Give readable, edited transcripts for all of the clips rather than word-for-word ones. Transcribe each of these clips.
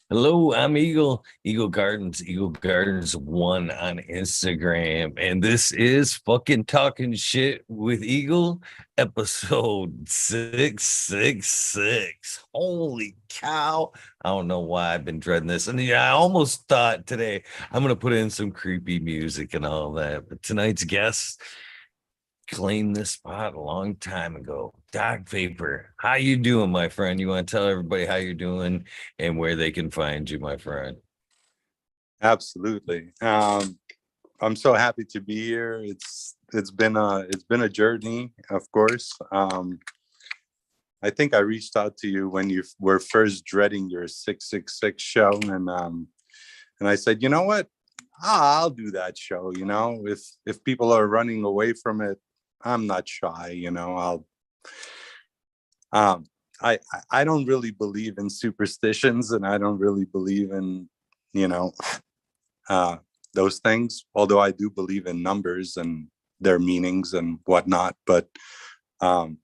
Hello, I'm Eagle Gardens 1 on Instagram, and this is fucking talking shit with Eagle, episode 666. Holy cow. I don't know why I've been dreading this. And yeah, I almost thought today I'm gonna put in some creepy music and all that, but tonight's guest claimed this spot a long time ago. Dokvapor, how you doing, my friend? You want to tell everybody how you're doing and where they can find you, my friend? Absolutely. I'm so happy to be here. It's been a journey, of course. I think I reached out to you when you were first dreading your 666 show, and I said, you know what? I'll do that show. If people are running away from it, I'm not shy. Um, I don't really believe in superstitions, and I don't really believe in you know uh, those things. Although I do believe in numbers and their meanings and whatnot, but um,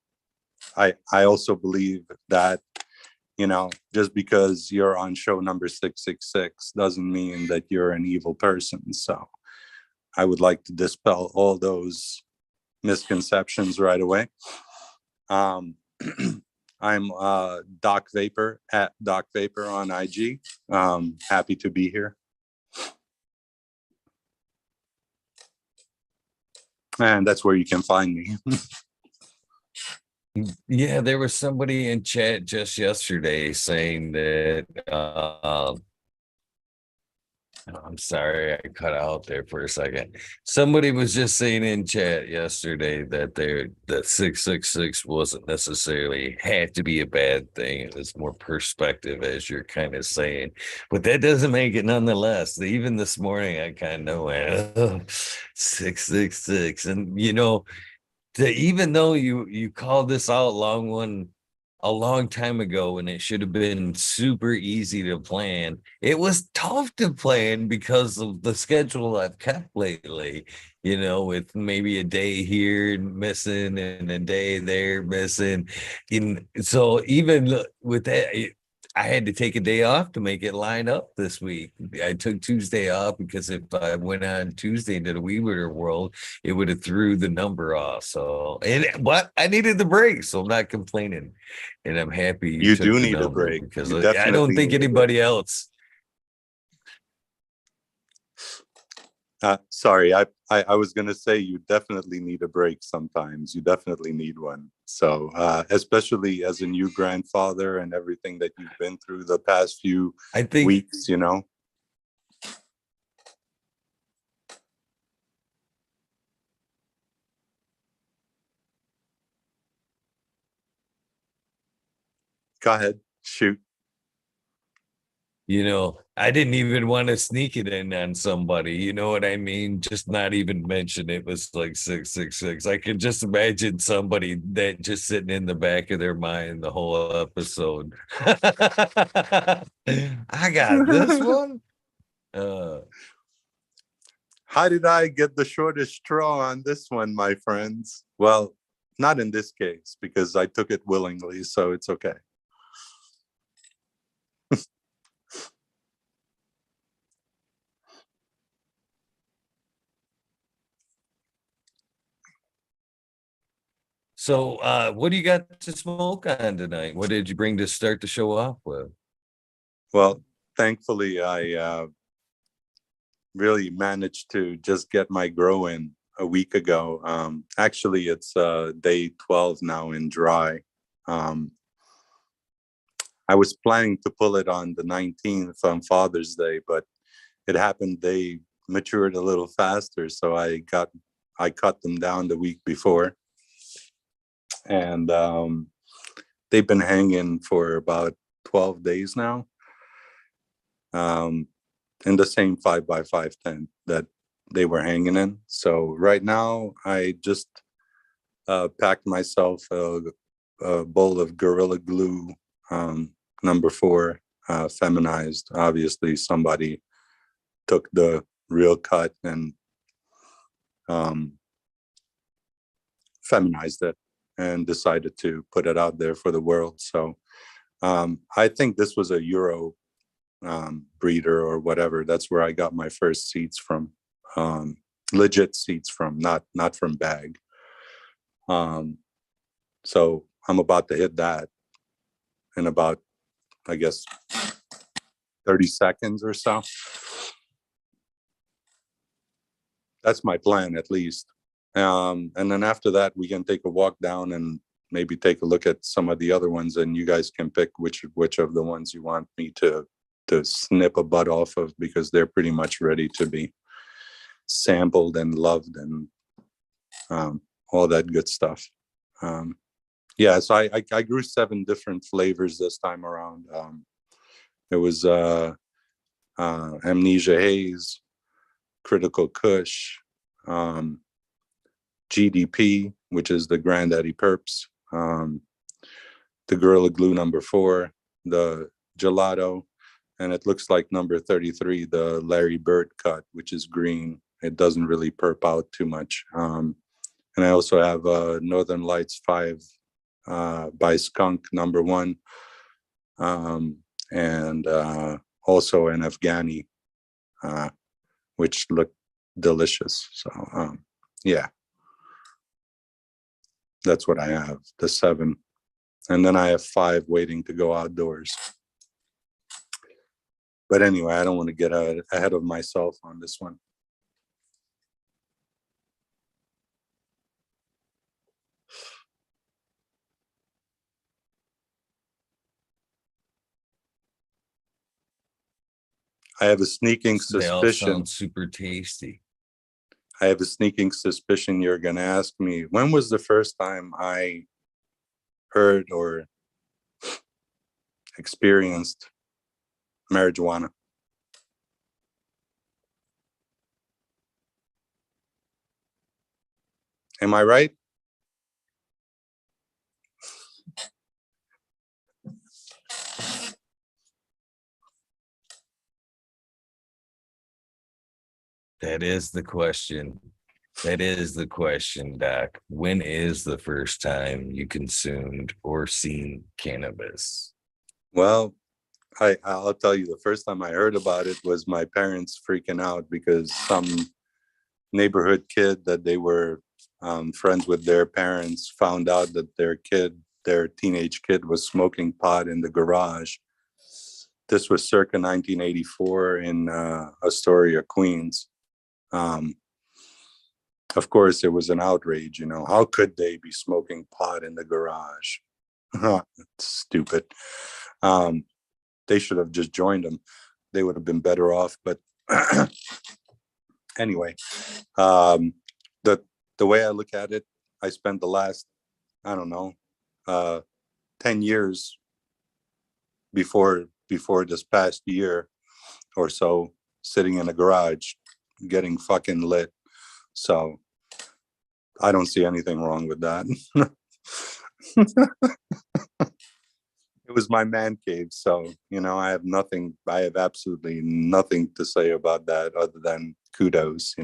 I also believe that just because you're on show number 666 doesn't mean that you're an evil person. So I would like to dispel all those misconceptions right away. Um, I'm Doc Vapor at Doc Vapor on IG. Happy to be here. And that's where you can find me. Yeah, there was somebody in chat just yesterday saying that I'm sorry, I cut out there for a second. Somebody was just saying in chat yesterday that that 666 wasn't necessarily had to be a bad thing. It was more perspective, as you're kind of saying. But that doesn't make it nonetheless. Even this morning I kind of went, oh, 666. And even though you called this out a long time ago and it should have been super easy to plan, it was tough to plan because of the schedule I've kept lately, with maybe a day here missing and a day there missing. And so even with that, I had to take a day off to make it line up this week. I took Tuesday off because if I went on Tuesday into the Weaver world, it would have threw the number off. But I needed the break, so I'm not complaining, and I'm happy you You took do the need a number break. because You I don't definitely think need a break. anybody else. Sorry, I was going to say you definitely need a break sometimes. You definitely need one. So, especially as a new grandfather and everything that you've been through the past few I think weeks. Go ahead, shoot. I didn't even want to sneak it in on somebody. You know what I mean? Just not even mention it was like 666. I can just imagine somebody that just sitting in the back of their mind the whole episode. I got this one. Uh, How did I get the shortest straw on this one, my friends? Well, not in this case because I took it willingly, so it's okay. so what do you got to smoke on tonight? What did you bring to start the show off with? Well, thankfully, I really managed to just get my grow in a week ago. Actually, it's day 12 now in dry. Um, I was planning to pull it on the 19th on Father's Day, but it happened they matured a little faster, so I cut them down the week before, and they've been hanging for about 12 days now. In the same 5x5 tent that they were hanging in. So right now, I just packed myself a bowl of Gorilla Glue, number 4, feminized. Obviously, somebody took the real cut and um, feminized it and decided to put it out there for the world. So I think this was a Euro breeder or whatever. That's where I got my first seeds from, legit seeds from, not from bag. So I'm about to hit that in about, I guess, 30 seconds or so. That's my plan, at least. And then after that, we can take a walk down and maybe take a look at some of the other ones, and you guys can pick which of the ones you want me to snip a butt off of, because they're pretty much ready to be sampled and loved and all that good stuff. Yeah, so I grew 7 different flavors this time around. It was Amnesia Haze, Critical Kush, GDP, which is the Granddaddy Perps, the Gorilla Glue #4, the Gelato, and it looks like #33, the Larry Bird cut, which is green. It doesn't really perp out too much. And I also have Northern Lights 5 by Skunk #1, and also an Afghani, which looked delicious. So yeah, that's what I have, the 7. And then I have 5 waiting to go outdoors. But anyway, I don't want to get ahead of myself on this one. I have a sneaking They all suspicion. sound super tasty. I have a sneaking suspicion you're going to ask me, when was the first time I heard or experienced marijuana? Am I right? That is the question. That is the question, Doc. When is the first time you consumed or seen cannabis? Well, I'll tell you, the first time I heard about it was my parents freaking out because some neighborhood kid that they were friends with their parents found out that their teenage kid was smoking pot in the garage. This was circa 1984 in Astoria, Queens. Of course, it was an outrage. How could they be smoking pot in the garage? Stupid. They should have just joined them. They would have been better off. But anyway, the way I look at it, I spent the last, I don't know, 10 years before this past year or so, sitting in a garage getting fucking lit. So I don't see anything wrong with that. It was my man cave, so I have absolutely nothing to say about that other than kudos.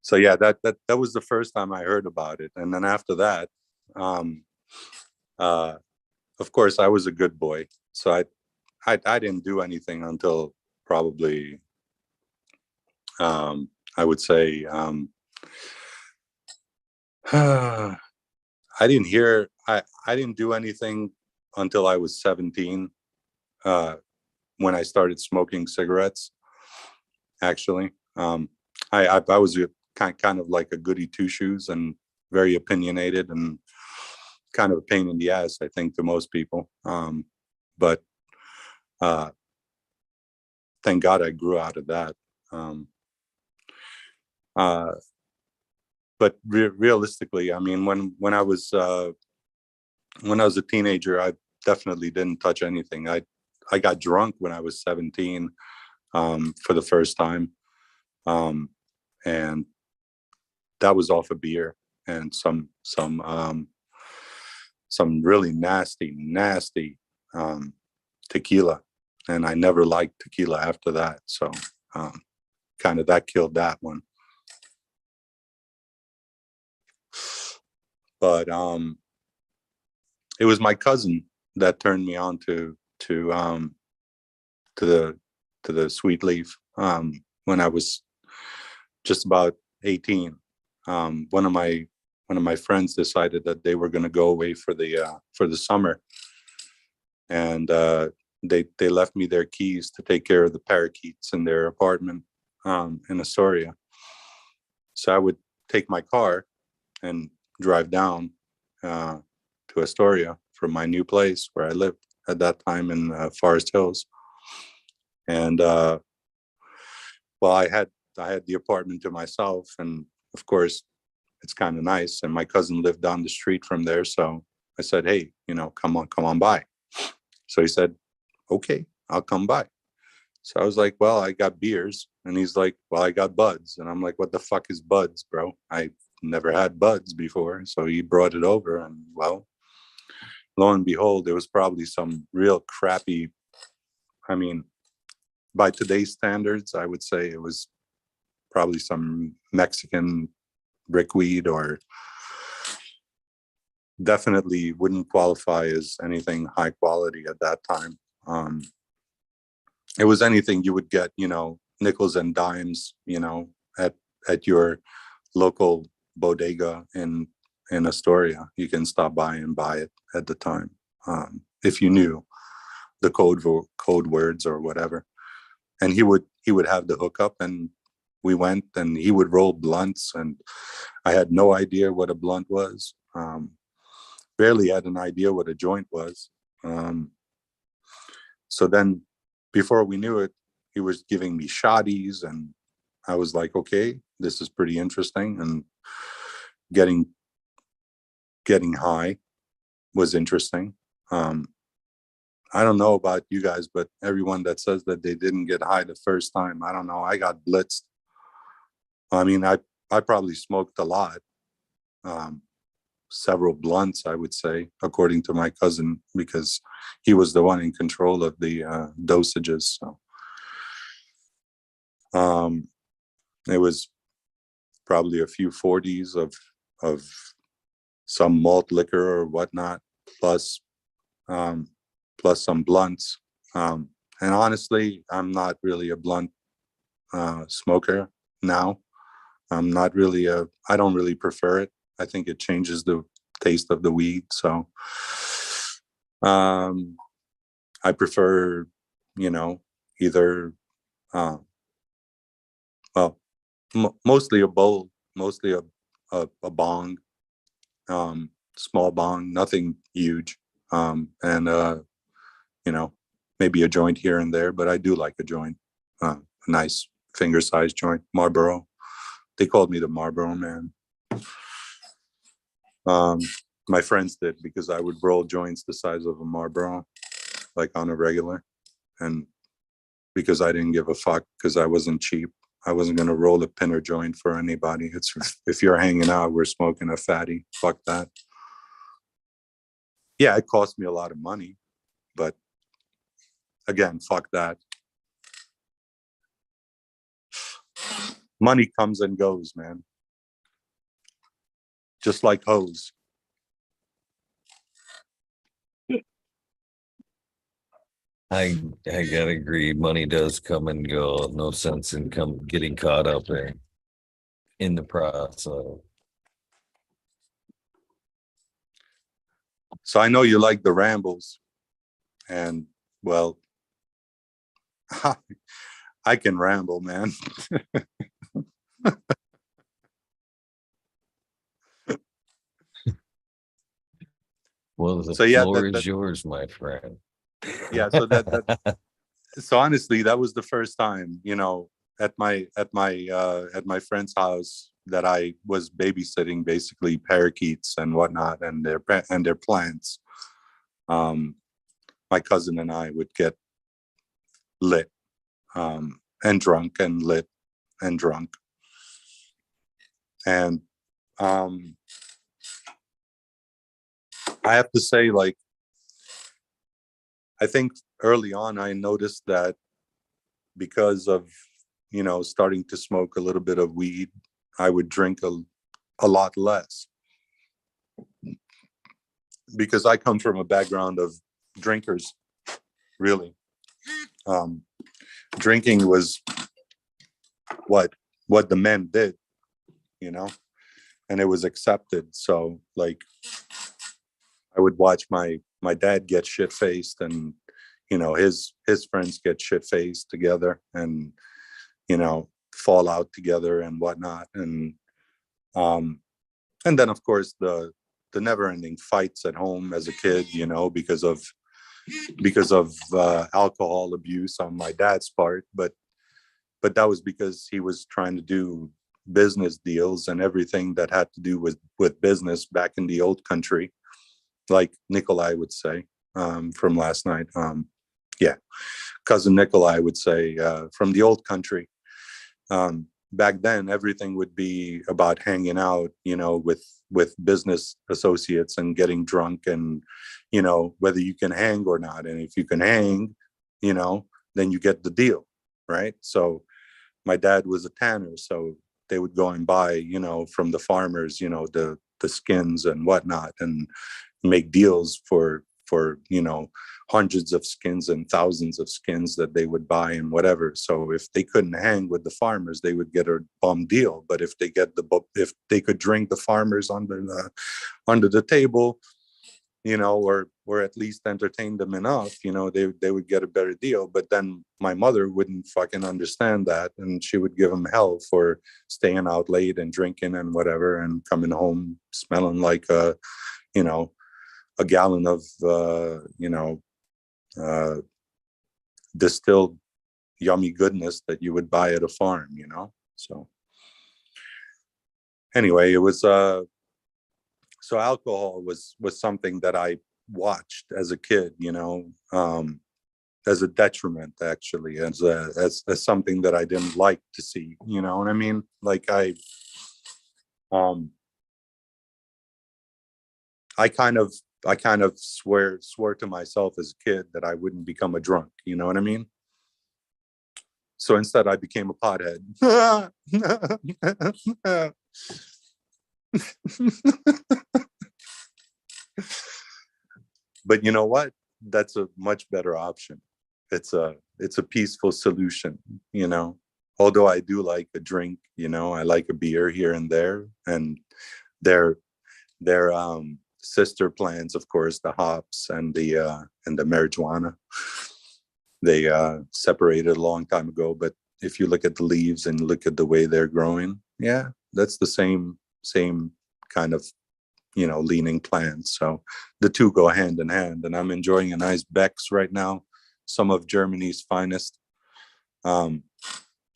So yeah, that was the first time I heard about it. And then after that, of course, I was a good boy, so I didn't do anything until probably I would say I didn't do anything until I was 17, when I started smoking cigarettes. Actually, I was a kind of like a goody two shoes and very opinionated and kind of a pain in the ass, I think, to most people. But thank God I grew out of that. But realistically, I mean, when I was a teenager, I definitely didn't touch anything. I got drunk when I was 17 for the first time, and that was off a beer and some really nasty tequila, and I never liked tequila after that. So kind of that killed that one. But it was my cousin that turned me on to the sweet leaf when I was just about 18. One of my friends decided that they were going to go away for the summer, and they left me their keys to take care of the parakeets in their apartment in Astoria. So I would take my car and drive down to Astoria from my new place where I lived at that time in Forest Hills. And well, I had the apartment to myself, and of course, it's kind of nice. And my cousin lived down the street from there, so I said, "Hey, come on by." So he said, "Okay, I'll come by." So I was like, "Well, I got beers," and he's like, "Well, I got buds," and I'm like, "What the fuck is buds, bro? I never had buds before." So he brought it over, and well, lo and behold, there was probably some real crappy. I mean, by today's standards, I would say it was probably some Mexican brickweed, or definitely wouldn't qualify as anything high quality at that time. It was anything you would get, nickels and dimes, at your local bodega in Astoria. You can stop by and buy it at the time, if you knew the code words or whatever. And he would have the hookup, and we went, and he would roll blunts, and I had no idea what a blunt was. Barely had an idea what a joint was. So then, before we knew it, he was giving me shotties, and I was like, okay, this is pretty interesting. And getting high was interesting. I don't know about you guys, but everyone that says that they didn't get high the first time, I don't know. I got blitzed. I mean, I probably smoked a lot, several blunts, I would say, according to my cousin, because he was the one in control of the dosages. So it was probably a few 40s of some malt liquor or whatnot, plus some blunts. And honestly, I'm not really a blunt smoker now. I don't really prefer it. I think it changes the taste of the weed. So I prefer, either, well, mostly a bowl, mostly a bong, small bong, nothing huge. And, maybe a joint here and there, but I do like a joint, a nice finger-sized joint, Marlboro. They called me the Marlboro man. My friends did, because I would roll joints the size of a Marlboro, like on a regular. And because I didn't give a fuck, because I wasn't cheap. I wasn't going to roll a pinner joint for anybody. It's, if you're hanging out, we're smoking a fatty. Fuck that. Yeah, it cost me a lot of money, but again, fuck that. Money comes and goes, man. Just like hoes. I gotta agree. Money does come and go. No sense in getting caught up in the process. So I know you like the rambles, and well, I can ramble, man. Well, the So yeah, floor is yours, my friend. yeah. So honestly, that was the first time, at my friend's house, that I was babysitting basically parakeets and whatnot, and their plants. My cousin and I would get lit, and drunk, and lit and drunk, and I have to say, like, I think early on I noticed that, because of starting to smoke a little bit of weed, I would drink a lot less. because I come from a background of drinkers, really. Drinking was what the men did, you know, and it was accepted. So like I would watch my dad get shit faced, and you know his friends get shit faced together, and you know fall out together and whatnot, um and then of course the never ending fights at home as a kid, you know, because of alcohol abuse on my dad's part, but that was because he was trying to do business deals and everything that had to do with business back in the old country, like Nikolai would say, from last night. Yeah, cousin Nikolai would say, from the old country. Back then, everything would be about hanging out, you know, with business associates and getting drunk, and you know whether you can hang or not. And if you can hang, you know, then you get the deal, right? So my dad was a tanner, so they would go and buy, you know, from the farmers, you know, the skins and whatnot, and make deals for you know hundreds of skins and thousands of skins that they would buy and whatever. So if they couldn't hang with the farmers, they would get a bum deal. But if they could drink the farmers under the table, you know, or at least entertain them enough, you know, they would get a better deal. But then my mother wouldn't fucking understand that, and she would give them hell for staying out late and drinking and whatever, and coming home smelling like you know, a gallon of you know, uh, distilled yummy goodness that you would buy at a farm, you know. So anyway, it was so alcohol was something that I watched as a kid, you know, as a detriment, actually, as something that I didn't like to see, you know what I mean? Like um I kind of I kind of swore to myself as a kid that I wouldn't become a drunk, you know what I mean? So instead I became a pothead. But you know what? That's a much better option. It's a peaceful solution, you know. Although I do like a drink, you know, I like a beer here and there, and their sister plants, of course, the hops and the marijuana. They separated a long time ago, but if you look at the leaves and look at the way they're growing, yeah, that's the same kind of, you know, leaning plants. So the two go hand in hand, and I'm enjoying a nice Beck's right now, some of Germany's finest. Um,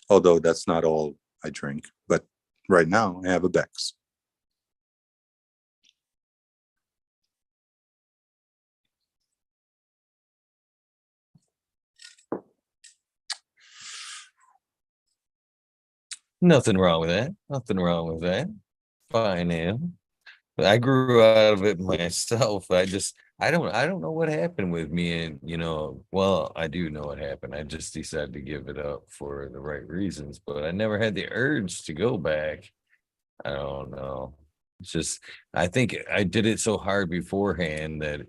Although that's not all I drink, but right now I have a Beck's. Nothing wrong with that. Nothing wrong with that. Fine, ale. I grew out of it myself. I don't know what happened with me, and well, I do know what happened. I just decided to give it up for the right reasons, but I never had the urge to go back. I don't know. It's just I think I did it so hard beforehand that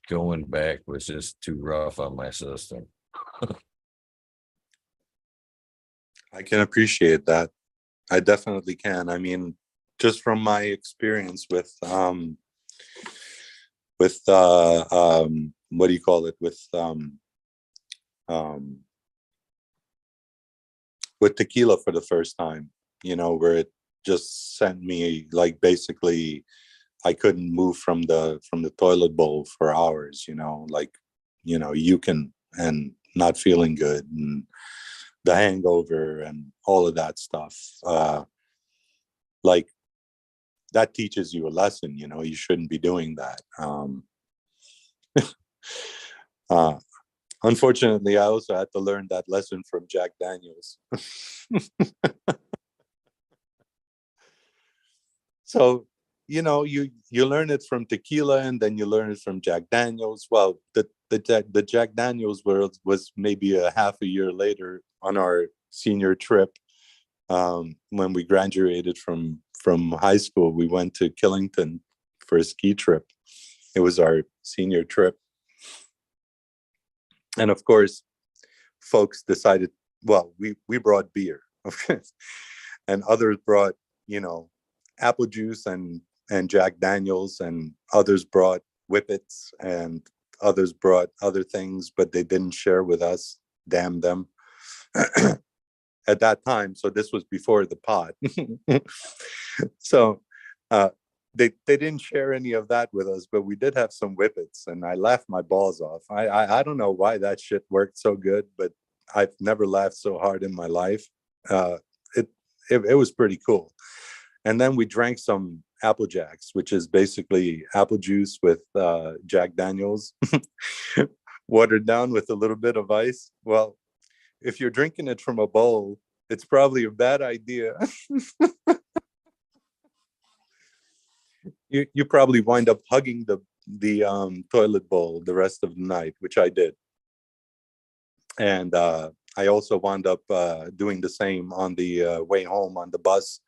going back was just too rough on my system. I can appreciate that. I definitely can. I mean, just from my experience with what do you call it, um with tequila for the first time, you know, where it just sent me like basically I couldn't move from the toilet bowl for hours, you know, like, you know, you can, and not feeling good, and the hangover and all of that stuff. Like that teaches you a lesson, you know, you shouldn't be doing that. Uh, Unfortunately, I also had to learn that lesson from Jack Daniels. So, you know, you learn it from tequila, and then you learn it from Jack Daniels. Well, the Jack Daniels world was maybe a half a year later on our senior trip. When we graduated from high school, we went to Killington for a ski trip, It was our senior trip. And of course, folks decided, well, we brought beer, and others brought, apple juice and Jack Daniels, and others brought whippets, and others brought other things, but they didn't share with us. Damn them. At that time, so this was before the pot. So they didn't share any of that with us, but we did have some whippets, and I laughed my balls off. I don't know why that shit worked so good, but I've never laughed so hard in my life. Uh, it, it was pretty cool. And then we drank some Apple Jacks, which is basically apple juice with Jack Daniels, watered down with a little bit of ice. Well, if you're drinking it from a bowl, it's probably a bad idea. You probably wind up hugging the toilet bowl the rest of the night, which I did. And I also wound up doing the same on the way home on the bus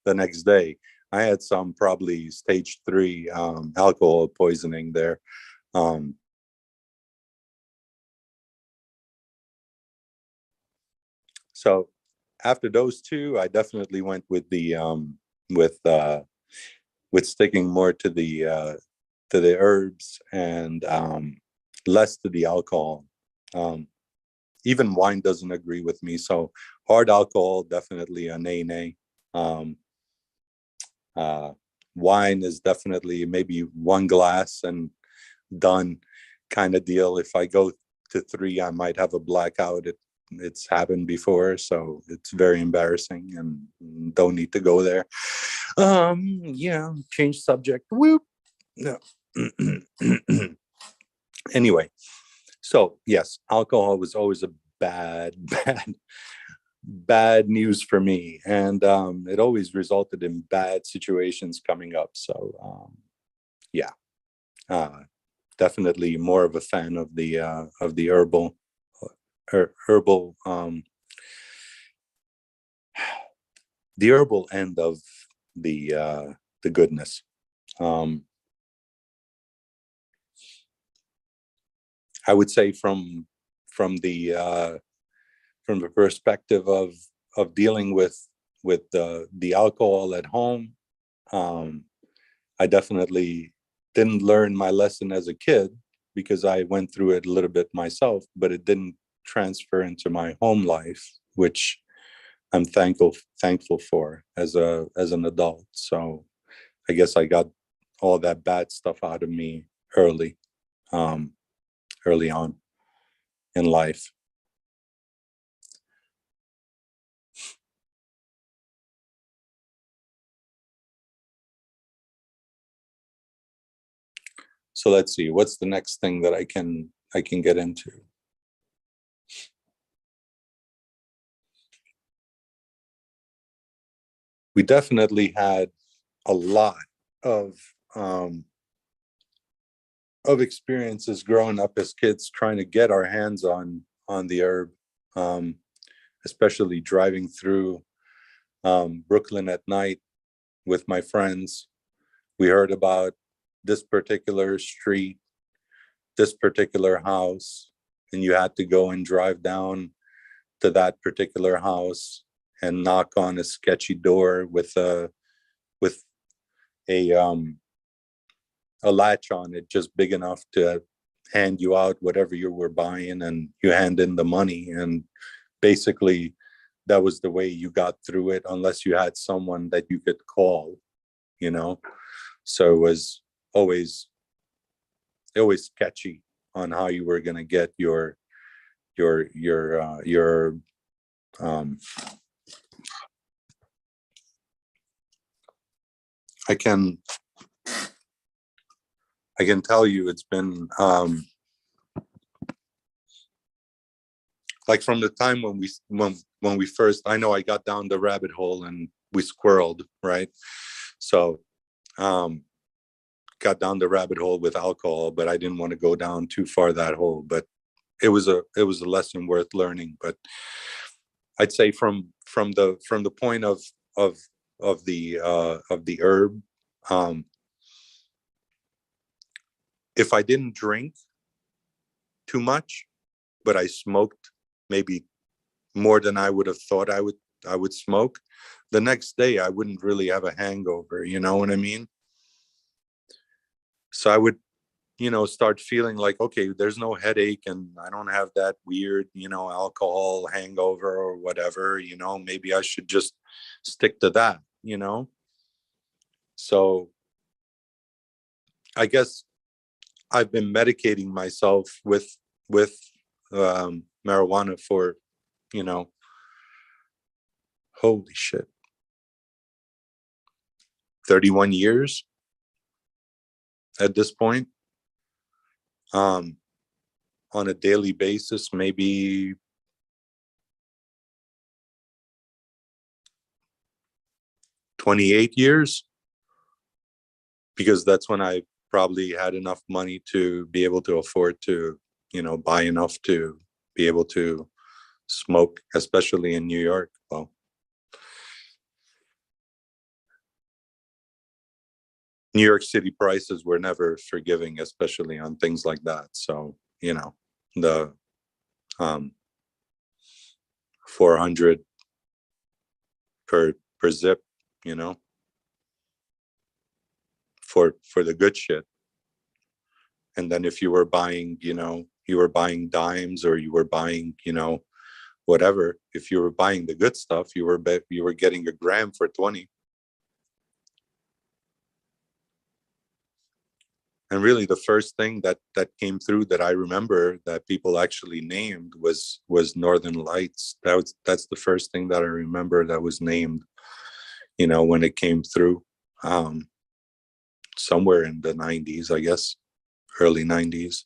the next day. I had some probably stage 3 alcohol poisoning there. So after those two, I definitely went with the with sticking more to the herbs, and less to the alcohol. Even wine doesn't agree with me. So hard alcohol, definitely a nay. Wine is definitely maybe one glass and done kind of deal. If I go to 3, I might have a blackout. It's happened before, so it's very embarrassing, and don't need to go there. Yeah, change subject. Whoop. No. Anyway, so yes, alcohol was always a bad news for me, and it always resulted in bad situations coming up. So yeah, definitely more of a fan of the herbal the herbal end of the goodness. I would say from the perspective of dealing with the alcohol at home, I definitely didn't learn my lesson as a kid, because I went through it a little bit myself, but it didn't transfer into my home life, which I'm thankful for as an adult. So I guess I got all that bad stuff out of me early on in life. So let's see, what's the next thing that I can get into? We definitely had a lot of experiences growing up as kids, trying to get our hands on the herb, especially driving through Brooklyn at night with my friends. We heard about this particular street, this particular house, and you had to go and drive down to that particular house and knock on a sketchy door with a latch on it just big enough to hand you out whatever you were buying, and you hand in the money, and basically that was the way you got through it, unless you had someone that you could call, so it was always sketchy on how you were going to get your um I can tell you, it's been like from the time when we first, I know I got down the rabbit hole and we squirreled, right? So got down the rabbit hole with alcohol, but I didn't want to go down too far that hole. But it was a lesson worth learning. But I'd say from the point of the herb, if I didn't drink too much, but I smoked maybe more than I would have thought I would smoke, the next day I wouldn't really have a hangover, you know what I mean? So I would, start feeling like, okay, there's no headache and I don't have that weird, alcohol hangover or whatever, maybe I should just stick to that. So I guess I've been medicating myself with marijuana for, you know, holy shit, 31 years at this point. On a daily basis, maybe 28 years, because that's when I probably had enough money to be able to afford to, buy enough to be able to smoke, especially in New York. Well, New York City prices were never forgiving, especially on things like that. So, the 400 per zip, for the good shit. And then if you were buying, you were buying dimes, or you were buying, whatever, if you were buying the good stuff, you were getting a gram for 20. And really the first thing that came through that I remember that people actually named was Northern Lights. That's the first thing that I remember that was named, when it came through, somewhere in the 90s, I guess, early 90s.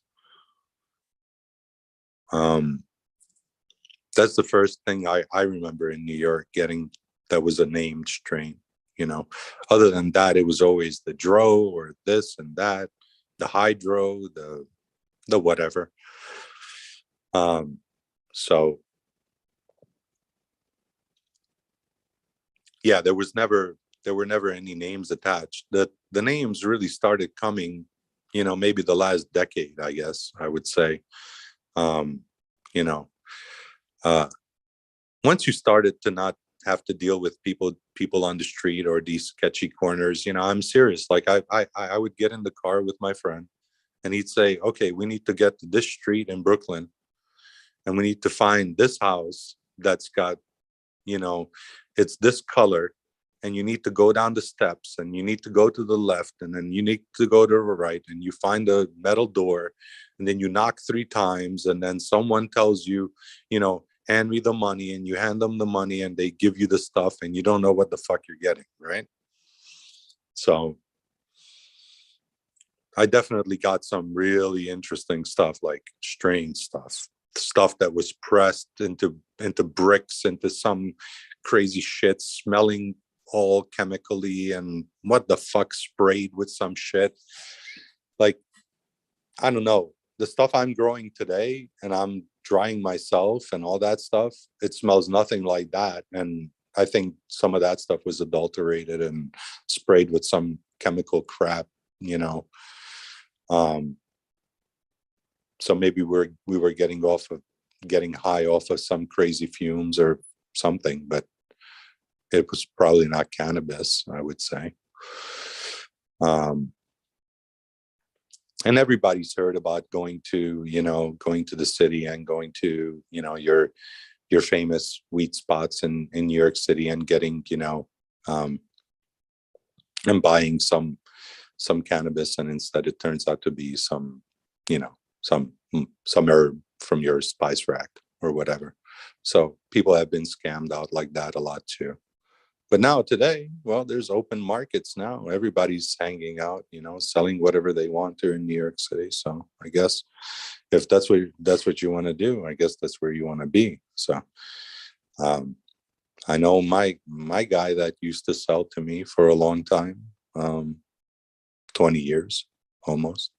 That's the first thing I remember in New York getting that was a named strain. Other than that, it was always the Dro or this and that, the Hydro, the whatever. So yeah, there were never any names attached. The names really started coming, maybe the last decade, I guess I would say. You know, Once you started to not have to deal with people on the street or these sketchy corners, I'm serious. Like I would get in the car with my friend and he'd say, okay, we need to get to this street in Brooklyn and we need to find this house that's got, it's this color, and you need to go down the steps and you need to go to the left and then you need to go to the right and you find a metal door and then you knock 3 times and then someone tells you, hand me the money, and you hand them the money and they give you the stuff and you don't know what the fuck you're getting, right? So I definitely got some really interesting stuff, like strange stuff that was pressed into bricks, into some crazy shit, smelling all chemically, and what the fuck, sprayed with some shit. Like, I don't know. The stuff I'm growing today and I'm drying myself and all that stuff, it smells nothing like that. And I think some of that stuff was adulterated and sprayed with some chemical crap, you know. So maybe we were getting high off of some crazy fumes or something, but it was probably not cannabis, I would say. And everybody's heard about going to the city and going to, your famous weed spots in New York City and getting, and buying some cannabis, and instead it turns out to be some, some herb from your spice rack or whatever. So people have been scammed out like that a lot too. But now today, well, there's open markets now. Everybody's hanging out, selling whatever they want to in New York City. So I guess if that's what you want to do, I guess that's where you want to be. So I know my guy that used to sell to me for a long time, 20 years almost.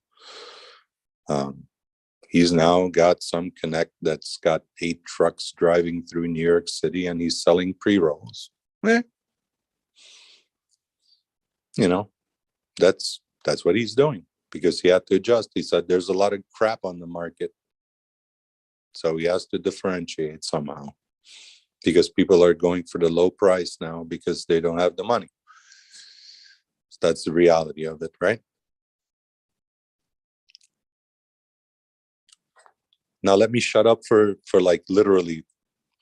He's now got some connect that's got 8 trucks driving through New York City, and he's selling pre-rolls. You know, that's what he's doing. because he had to adjust. He said there's a lot of crap on the market. So he has to differentiate somehow, because people are going for the low price now because they don't have the money. So that's the reality of it, right? Now let me shut up for like literally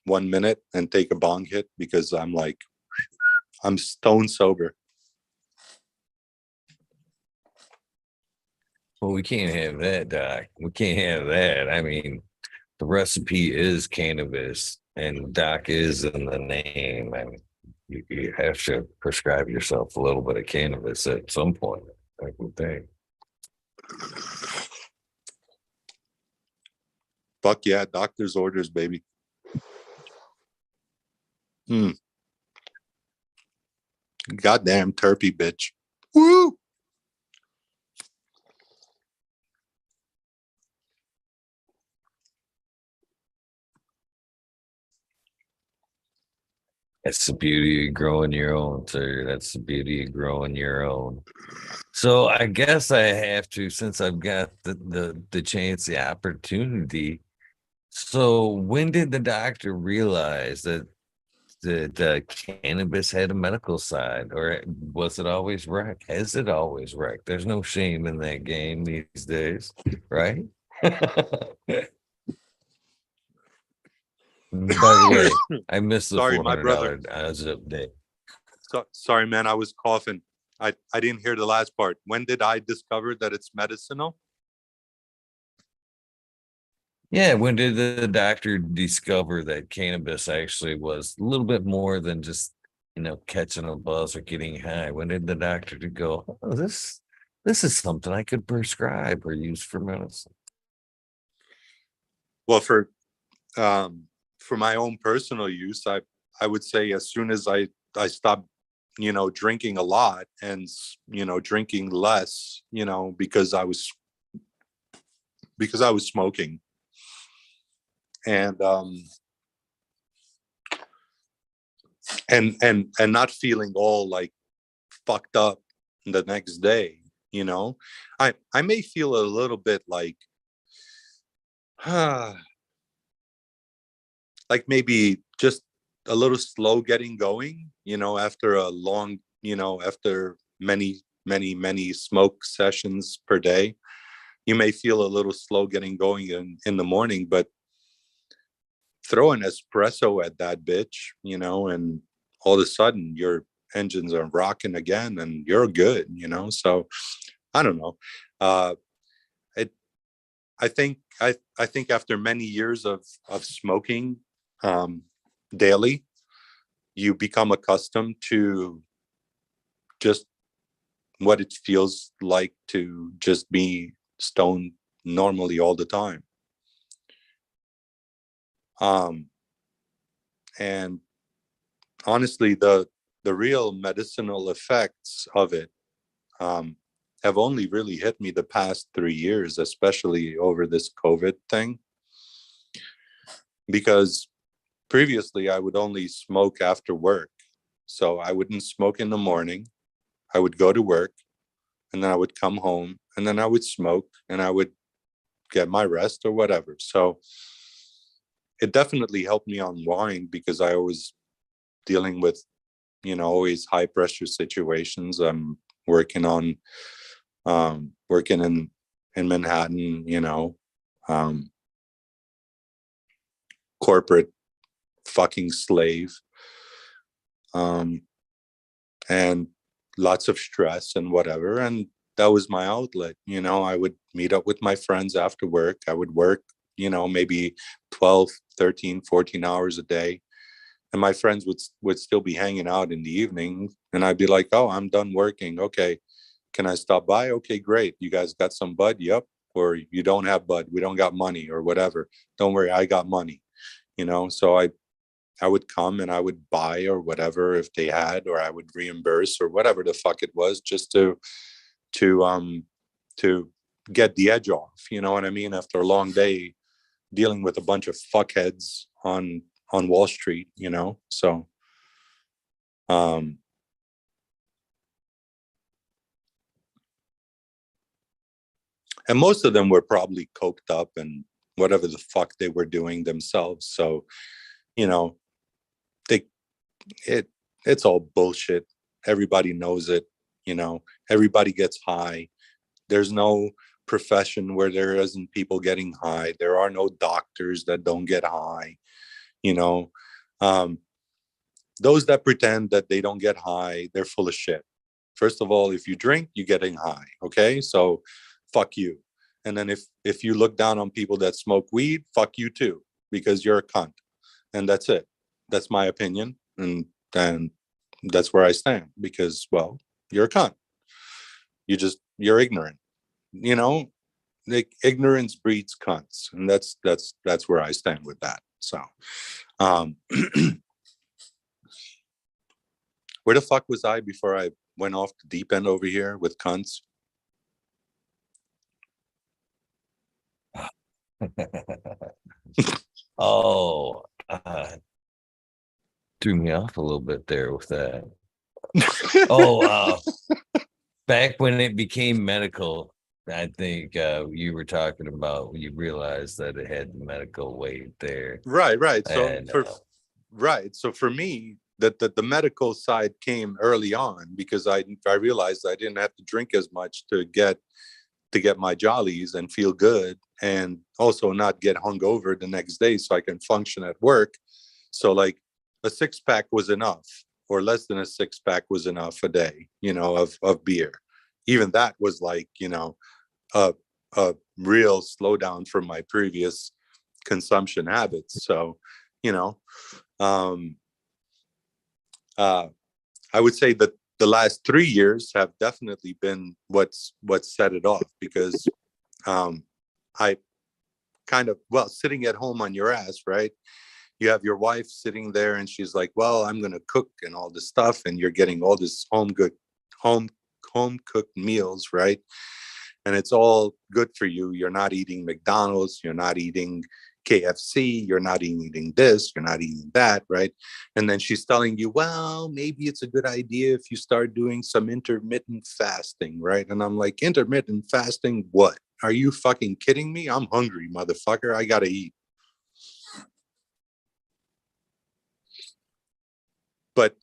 1 minute and take a bong hit, because I'm stone sober. Well, we can't have that, Doc. We can't have that. I mean, the recipe is cannabis, and Doc is in the name. I mean, you have to prescribe yourself a little bit of cannabis at some point, I would think. Fuck yeah, doctor's orders, baby. Goddamn terpy bitch. Woo! That's the beauty of growing your own, sir. That's the beauty of growing your own. So I guess I have to, since I've got the chance, the opportunity. So when did the doctor realize that the cannabis had a medical side, or was it always wrecked? Has it always wrecked? There's no shame in that game these days, right? By the way, I missed the Sorry, my brother. $400 as update. Sorry, man. I was coughing. I didn't hear the last part. When did I discover that it's medicinal? Yeah, when did the doctor discover that cannabis actually was a little bit more than just, catching a buzz or getting high? When did the doctor to go, oh, this is something I could prescribe or use for medicine? Well, for my own personal use, I would say as soon as I stopped, drinking a lot, and drinking less, because I was smoking, and and not feeling all like fucked up the next day. I may feel a little bit like like maybe just a little slow getting going, after a long, after many smoke sessions per day. You may feel a little slow getting going in the morning, but throw an espresso at that bitch, and all of a sudden your engines are rocking again and you're good, So I don't know. It I think after many years of smoking daily, you become accustomed to just what it feels like to just be stoned normally all the time. And honestly, the real medicinal effects of it have only really hit me the past 3 years, especially over this COVID thing. Because previously I would only smoke after work. So I wouldn't smoke in the morning. I would go to work, and then I would come home, and then I would smoke, and I would get my rest or whatever. So it definitely helped me unwind, because I was dealing with, always high pressure situations. I'm working in Manhattan, corporate fucking slave, and lots of stress and whatever. And that was my outlet. I would meet up with my friends after work. I would work, maybe 12, 13, 14 hours a day. And my friends would still be hanging out in the evening. And I'd be like, oh, I'm done working. Okay. Can I stop by? Okay, great. You guys got some bud? Yep. Or you don't have bud. We don't got money or whatever. Don't worry. I got money, So I would come and I would buy or whatever if they had, or I would reimburse or whatever the fuck it was, just to get the edge off. You know what I mean? After a long day dealing with a bunch of fuckheads on Wall Street, So um And most of them were probably coked up and whatever the fuck they were doing themselves. So, you know, they it it's all bullshit. Everybody knows it, you know, everybody gets high. There's no profession where there isn't people getting high. There are no doctors that don't get high, you know. Um, those that pretend that they don't get high, they're full of shit. First of all, if you drink, you're getting high. Okay. So fuck you. And then if you look down on people that smoke weed, fuck you too, because you're a cunt. And that's it. That's my opinion. And that's where I stand because, well, you're a cunt. You're ignorant. You know, like ignorance breeds cunts. And that's where I stand with that. So um where the fuck was I before I went off the deep end over here with cunts? Oh, threw me off a little bit there with that. Oh, back when it became medical, I think you were talking about when you realized that it had the medical weight there. Right. And So for me, that the medical side came early on because I realized I didn't have to drink as much to get my jollies and feel good, and also not get hungover the next day so I can function at work. So like a six pack was enough, or less than a six pack was enough a day, you know, of beer. Even that was like, you know, a a real slowdown from my previous consumption habits. So, you know, um, uh, I would say that the last 3 years have definitely been what's set it off because I kind of, well, sitting at home on your ass, right? You have your wife sitting there and she's like, well, I'm gonna cook and all this stuff, and you're getting all this home home cooked meals, right? And it's all good for you. You're not eating McDonald's, you're not eating KFC, you're not eating this, you're not eating that, right? And then she's telling you, well, maybe it's a good idea if you start doing some intermittent fasting, right? And I'm like, intermittent fasting, what? Are you fucking kidding me? I'm hungry, motherfucker. I gotta eat. But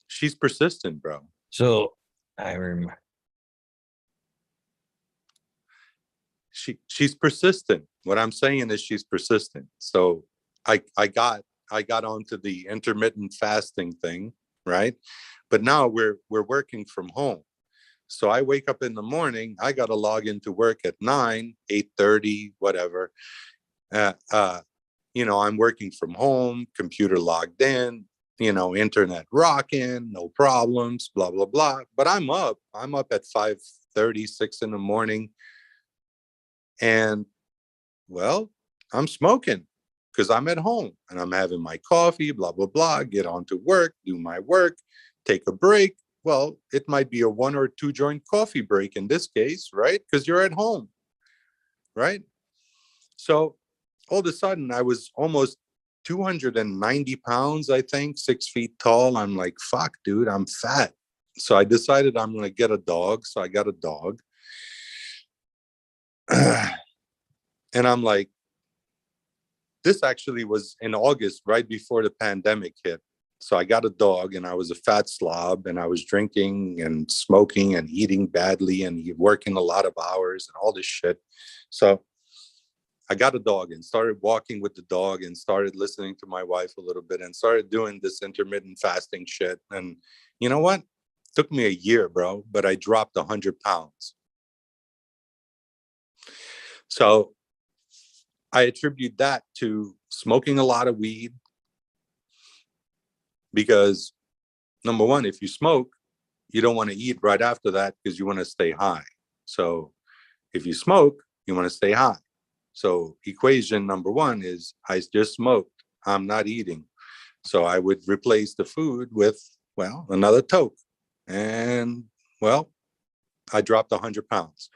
she's persistent, bro. so I remember. She's persistent. What I'm saying is she's persistent. So I got onto the intermittent fasting thing, right? But now we're working from home. So I wake up in the morning, I got to log into work at 9, 8:30, whatever. Uh, uh, you know, I'm working from home, computer logged in, you know, internet rocking, no problems, blah, blah, blah. But I'm up at 5:30, 6 in the morning. And well, I'm smoking because I'm at home and I'm having my coffee, blah, blah, blah, get on to work, do my work, take a break. Well, it might be a 1 or 2 joint coffee break in this case, right? Because you're at home, right? So all of a sudden, I was almost 290 pounds, I think, 6 feet tall. I'm like, fuck, dude, I'm fat. So I decided I'm going to get a dog. So I got a dog. And I'm like, this actually was in August, right before the pandemic hit. So I got a dog and I was a fat slob and I was drinking and smoking and eating badly and working a lot of hours and all this shit. So I got a dog and started walking with the dog and started listening to my wife a little bit and started doing this intermittent fasting shit. And you know what? It took me a year, bro, but I dropped 100 pounds. So I attribute that to smoking a lot of weed because number one, if you smoke, you don't want to eat right after that because you want to stay high. So if you smoke, you want to stay high. So equation number one is I just smoked. I'm not eating. So I would replace the food with, well, another toke. And well, I dropped 100 pounds.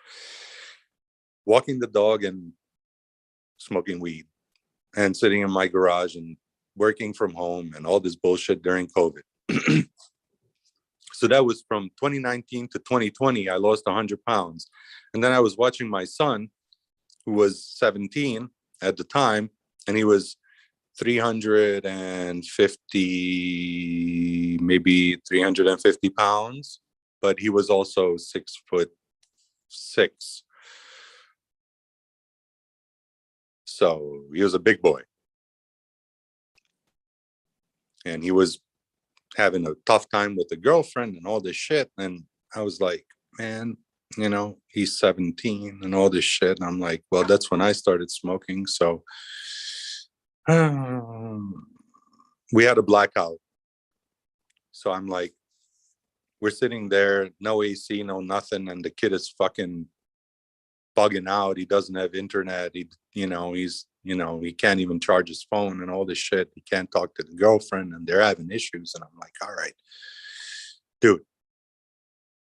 Walking the dog and smoking weed and sitting in my garage and working from home and all this bullshit during COVID. So that was from 2019 to 2020. I lost 100 pounds. And then I was watching my son, who was 17 at the time, and he was 350, maybe 350 pounds, but he was also 6'6". So he was a big boy. And he was having a tough time with a girlfriend and all this shit. And I was like, man, he's 17 and all this shit. And I'm like, well, that's when I started smoking. So we had a blackout. So I'm like, we're sitting there, no AC, no nothing. And the kid is fucking bugging out. He doesn't have internet. He can't even charge his phone and all this shit. He can't talk to the girlfriend and they're having issues. And I'm like, all right, dude,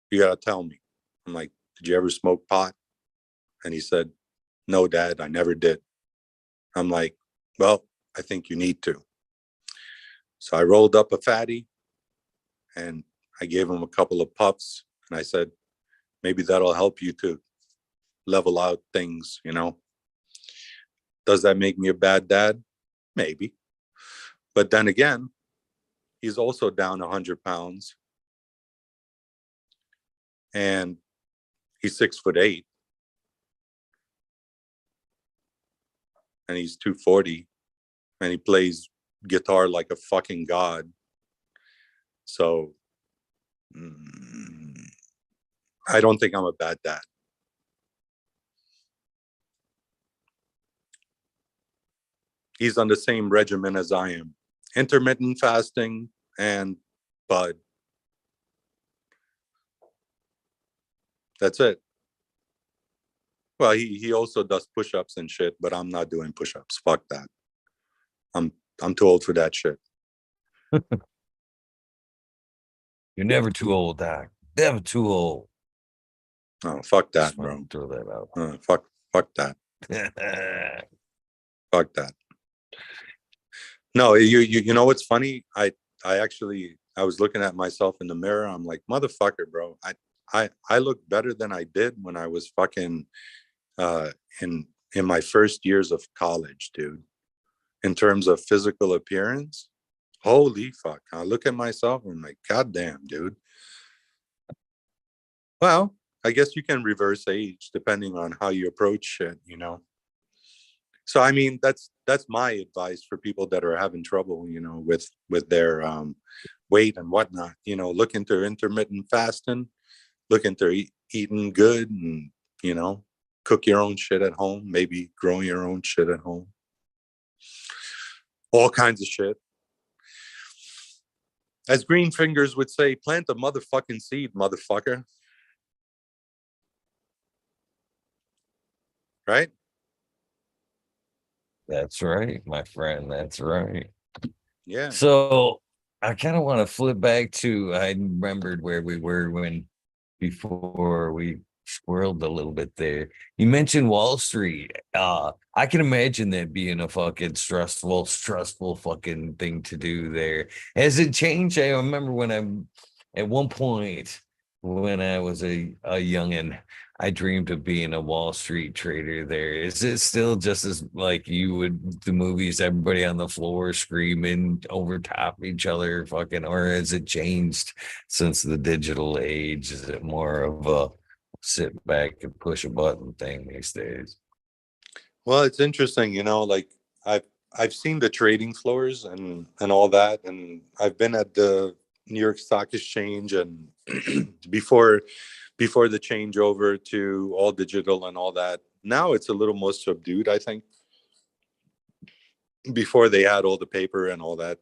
you got to tell me. I'm like, did you ever smoke pot? And he said, no, Dad, I never did. I'm like, well, I think you need to. So I rolled up a fatty and I gave him a couple of puffs. And I said, maybe that'll help you to level out things, Does that make me a bad dad? Maybe. But then again, he's also down 100 pounds. And he's 6'8". And he's 240. And he plays guitar like a fucking god. So I don't think I'm a bad dad. He's on the same regimen as I am. Intermittent fasting and bud. That's it. Well, he also does push-ups and shit, but I'm not doing push-ups. Fuck that. I'm too old for that shit. You're never too old, Doc. Never too old. Oh, fuck that, bro. Throw that out. Fuck that. Fuck that. No, you know what's funny? I was looking at myself in the mirror. I'm like, motherfucker, bro. I look better than I did when I was fucking in my first years of college, dude. In terms of physical appearance, holy fuck. I look at myself and I'm like, God damn, dude. Well, I guess you can reverse age depending on how you approach shit, So I mean, that's my advice for people that are having trouble, with their weight and whatnot. Look into intermittent fasting, look into eating good, and cook your own shit at home. Maybe grow your own shit at home. All kinds of shit. As Green Fingers would say, plant a motherfucking seed, motherfucker. Right? That's right, my friend. That's right. Yeah. So I kind of want to flip back to, I remembered where we were before we squirreled a little bit there. You mentioned Wall Street. I can imagine that being a fucking stressful fucking thing to do there. Has it changed? I remember at one point when I was a youngin', I dreamed of being a Wall Street trader there. Is it still just as like you would the movies, everybody on the floor screaming over top each other, fucking, or has it changed since the digital age? Is it more of a sit back and push a button thing these days? Well, it's interesting, like I've seen the trading floors and all that, and I've been at the New York Stock Exchange and before the changeover to all digital and all that. Now it's a little more subdued, I think. Before they had all the paper and all that,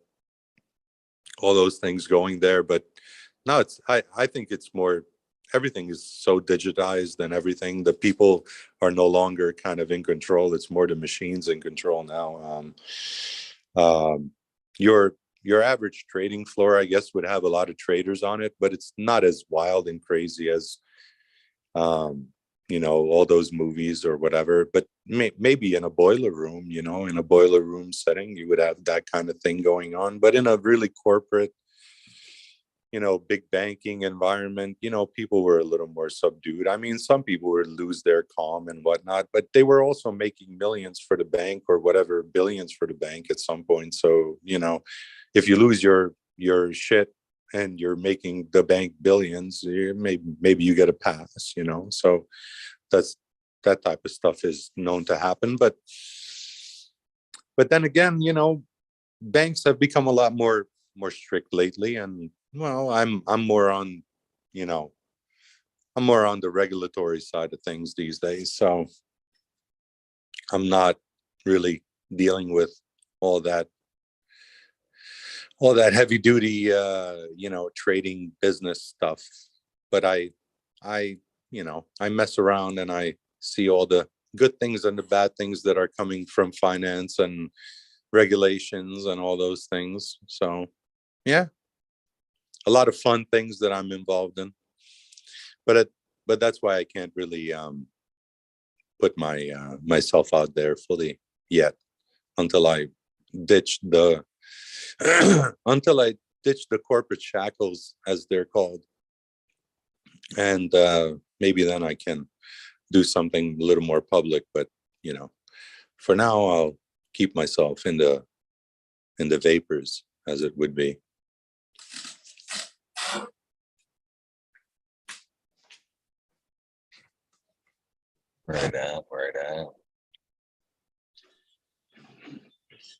all those things going there, but now I think it's more, everything is so digitized and everything. The people are no longer kind of in control. It's more the machines in control now. Your average trading floor, I guess, would have a lot of traders on it, but it's not as wild and crazy as all those movies or whatever. But maybe in a boiler room, in a boiler room setting, you would have that kind of thing going on. But in a really corporate, big banking environment, people were a little more subdued. I mean, some people would lose their calm and whatnot, but they were also making millions for the bank or whatever, billions for the bank at some point. So, if you lose your shit and you're making the bank billions, maybe you get a pass, So that's that type of stuff is known to happen. But then again, banks have become a lot more strict lately, and well, I'm more on, you know, I'm more on the regulatory side of things these days. So I'm not really dealing with all that all that heavy duty trading business stuff. But I I mess around and I see all the good things and the bad things that are coming from finance and regulations and all those things. So yeah, a lot of fun things that I'm involved in. But that's why I can't really put myself out there fully yet until I ditch the until I ditch the corporate shackles, as they're called, and maybe then I can do something a little more public. But for now, I'll keep myself in the vapors, as it would be. Right on, right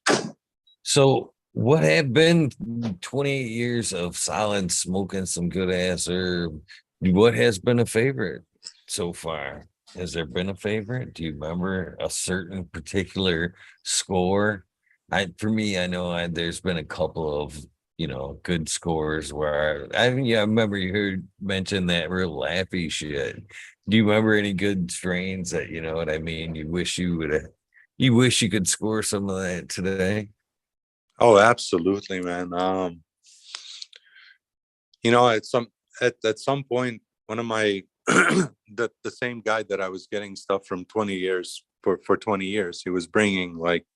on. So, what have been 28 years of solid smoking some good ass herb? What has been a favorite so far? Has there been a favorite? Do you remember a certain particular score? For me, I know there's been a couple of good scores where I remember you heard mention that real laughy shit. Do you remember any good strains that you know what I mean? You wish you could score some of that today. Oh, absolutely, man. At some point, one of my the same guy that I was getting stuff from 20 years for 20 years, he was bringing like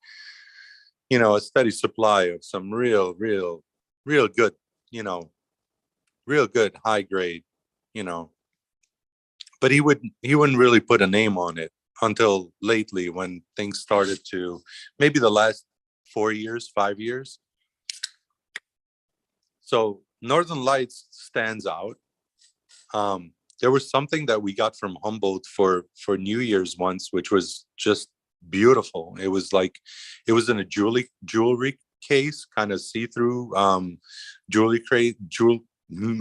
a steady supply of some real good, real good high grade, you know. But he wouldn't really put a name on it until lately, when things started to, maybe the last 4 years, 5 years. So Northern Lights stands out. There was something that we got from Humboldt for New Year's once, which was just beautiful. It was in a jewelry case, kind of see-through jewelry crate jewel.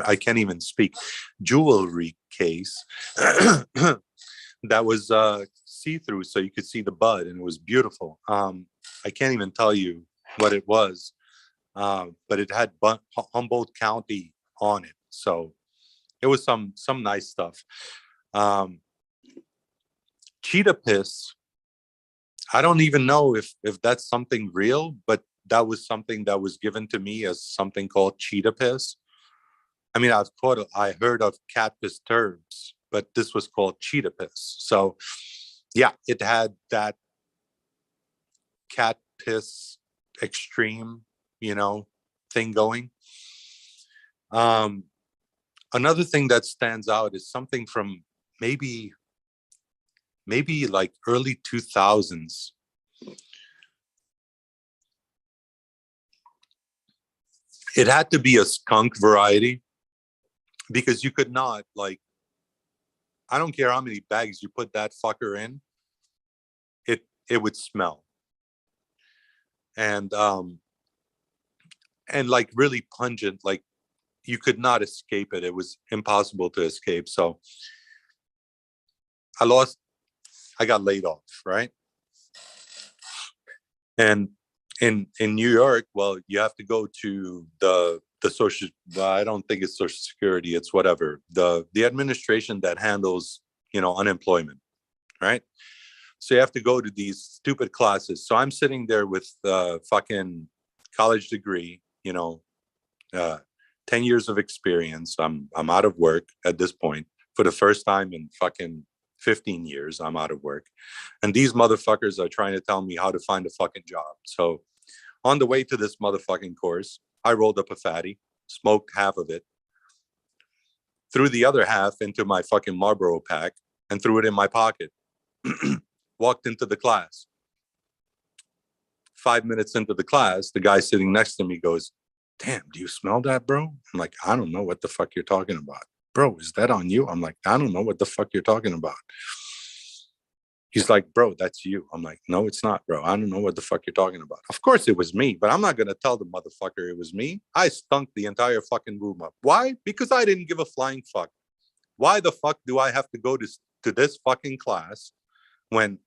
I can't even speak. Jewelry case that was see-through, so you could see the bud, and it was beautiful. I can't even tell you what it was, but it had Humboldt County on it, so it was some nice stuff. Um, Cheetah piss. I don't even know if that's something real, but that was something that was given to me as something called cheetah piss. I mean, I heard of cat piss turbs, but this was called cheetah piss. So yeah, it had that cat piss extreme, thing going. Um, Another thing that stands out is something from maybe like early 2000s. It had to be a skunk variety, because you could not, like, I don't care how many bags you put that fucker in, it would smell. And like really pungent, like you could not escape it. It was impossible to escape. So I got laid off, right? And in New York, well, you have to go to the social, I don't think it's Social Security, it's whatever, the administration that handles unemployment, right? So you have to go to these stupid classes. So I'm sitting there with fucking college degree, 10 years of experience. I'm out of work at this point for the first time in fucking 15 years. I'm out of work, and these motherfuckers are trying to tell me how to find a fucking job. So on the way to this motherfucking course, I rolled up a fatty, smoked half of it, threw the other half into my fucking Marlboro pack, and threw it in my pocket. Walked into the class. 5 minutes into the class, the guy sitting next to me goes, "Damn, do you smell that, bro?" I'm like, "I don't know what the fuck you're talking about." "Bro, is that on you?" I'm like, "I don't know what the fuck you're talking about." He's like, "Bro, that's you." I'm like, "No, it's not, bro. I don't know what the fuck you're talking about." Of course it was me, but I'm not going to tell the motherfucker it was me. I stunk the entire fucking room up. Why? Because I didn't give a flying fuck. Why the fuck do I have to go to this fucking class when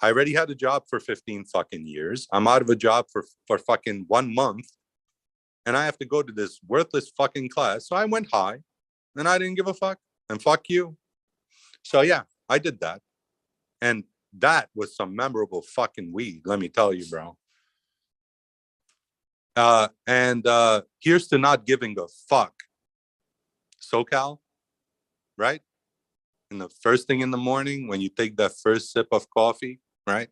I already had a job for 15 fucking years? I'm out of a job for fucking 1 month, and I have to go to this worthless fucking class. So I went high, and I didn't give a fuck, and fuck you. So yeah, I did that. And that was some memorable fucking weed, let me tell you, bro. And here's to not giving a fuck. SoCal, right? And the first thing in the morning, when you take that first sip of coffee, right?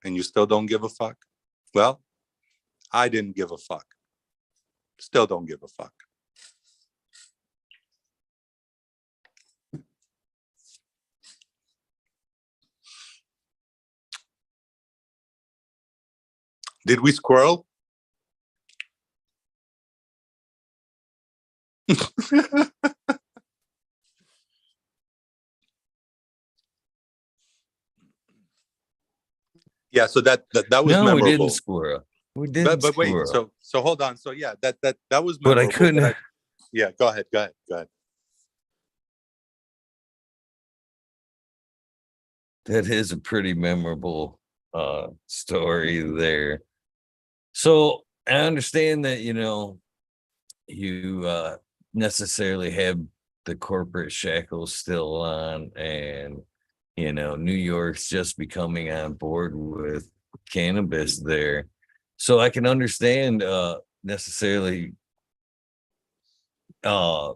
And you still don't give a fuck. Well, I didn't give a fuck. Still don't give a fuck. Did we squirrel? Yeah, so that was No, we didn't memorable. squirrel. We didn't But wait, squirrel. so hold on. So yeah, that was But I memorable. couldn't. Yeah, go ahead. That is a pretty memorable story there. So I understand that, you necessarily have the corporate shackles still on, and New York's just becoming on board with cannabis there. So I can understand necessarily uh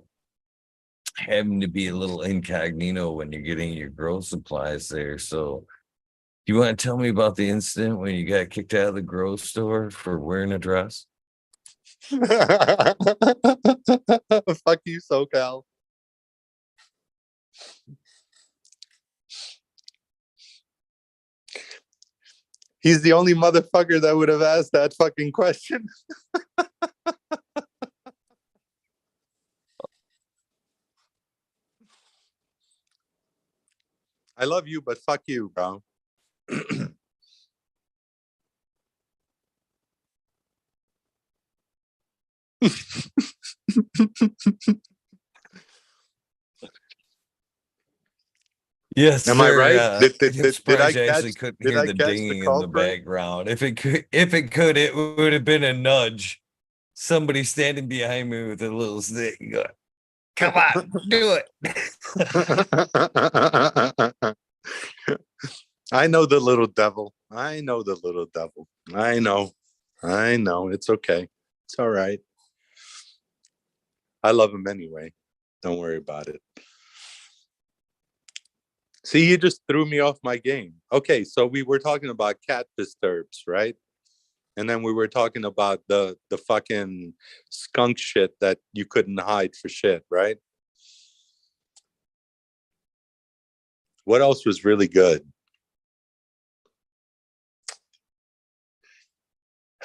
having to be a little incognito when you're getting your grow supplies there. So you want to tell me about the incident when you got kicked out of the grow store for wearing a dress? Fuck you, SoCal. He's the only motherfucker that would have asked that fucking question. I love you, but fuck you, bro. Yes, Am I sir. right? I'm surprised you actually couldn't Did hear I the catch the dinging in the culprit? background. If it could, it would have been a nudge. Somebody standing behind me with a little stick. Going, come on, do it. I know the little devil. I know the little devil. I know. It's okay. It's all right. I love him anyway. Don't worry about it. See, you just threw me off my game. Okay, so we were talking about cat disturbs, right? And then we were talking about the fucking skunk shit that you couldn't hide for shit, right? What else was really good?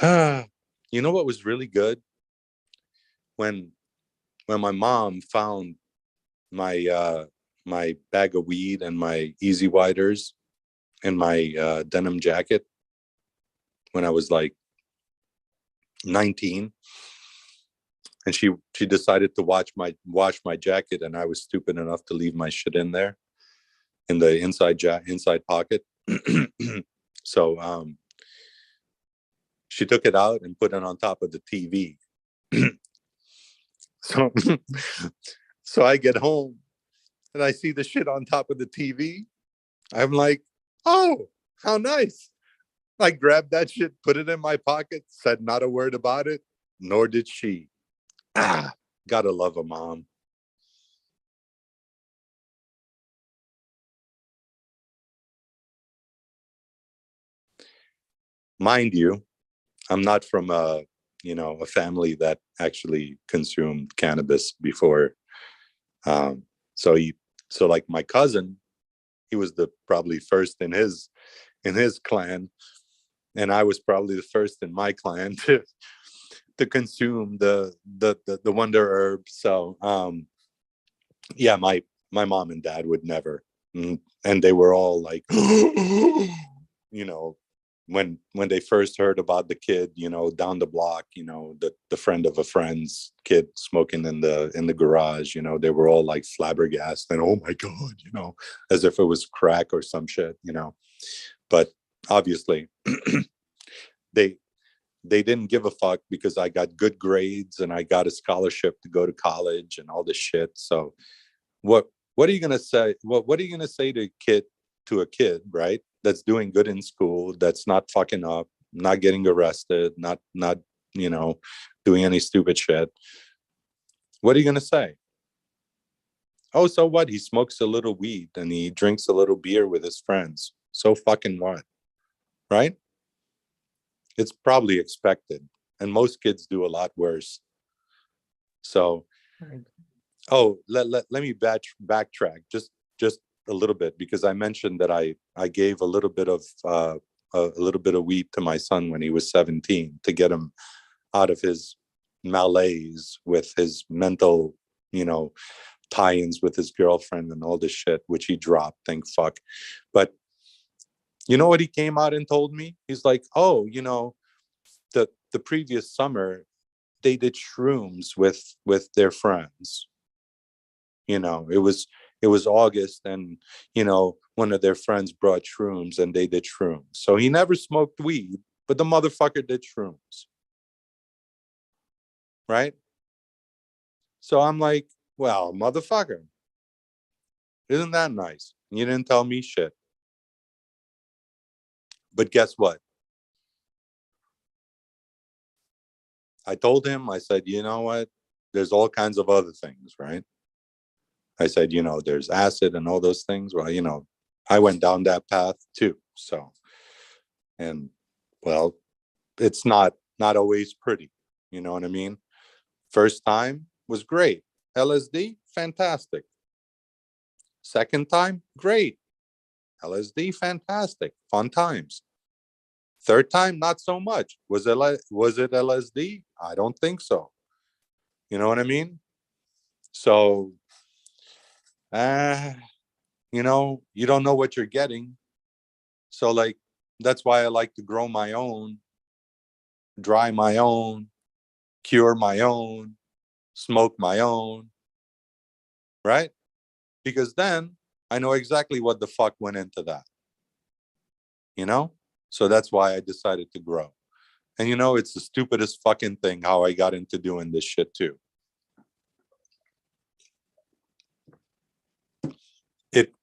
You know what was really good? When my mom found my bag of weed and my easy widers and my denim jacket when I was like 19, and she decided to wash my jacket, and I was stupid enough to leave my shit in there in the inside pocket. So she took it out and put it on top of the TV. So so I get home and I see the shit on top of the TV. I'm like, oh, how nice. I grabbed that shit, put it in my pocket, said not a word about it, nor did she. Ah, gotta love a mom. Mind you, I'm not from a family that actually consumed cannabis before So like my cousin, he was the probably first in his clan, and I was probably the first in my clan to consume the wonder herb. So yeah, my mom and dad would never. And they were all like, you know, when they first heard about the kid, down the block, the friend of a friend's kid smoking in the garage, they were all like flabbergasted and, oh my god, as if it was crack or some shit. But obviously they they didn't give a fuck because I got good grades and I got a scholarship to go to college and all this shit. So what what are you gonna say? What are you gonna say to a kid, right? That's doing good in school, that's not fucking up, not getting arrested, not you know doing any stupid shit. What are you gonna say? Oh, so what? He smokes a little weed and he drinks a little beer with his friends. So fucking what, right? It's probably expected, and most kids do a lot worse. So oh, let me backtrack just a little bit, because I mentioned that I gave a little bit of a little bit of weed to my son when he was 17 to get him out of his malaise with his mental, you know, tie-ins with his girlfriend and all this shit, which he dropped, thank fuck. But you know what he came out and told me? He's like, oh, the previous summer they did shrooms with their friends. It was August, and one of their friends brought shrooms and they did shrooms. So he never smoked weed, but the motherfucker did shrooms, right? So I'm like, well, motherfucker, isn't that nice? You didn't tell me shit. But guess what? I told him, I said, you know what? There's all kinds of other things, right? I said, there's acid and all those things. Well, I went down that path too. So, and well, it's not always pretty. You know what I mean? First time was great. LSD, fantastic. Second time, great. LSD, fantastic. Fun times. Third time, not so much. Was it LSD? I don't think so. You know what I mean? So, uh, you don't know what you're getting. So, like, that's why I like to grow my own, dry my own, cure my own, smoke my own, right? Because then I know exactly what the fuck went into that, you know? So that's why I decided to grow. And it's the stupidest fucking thing how I got into doing this shit too. It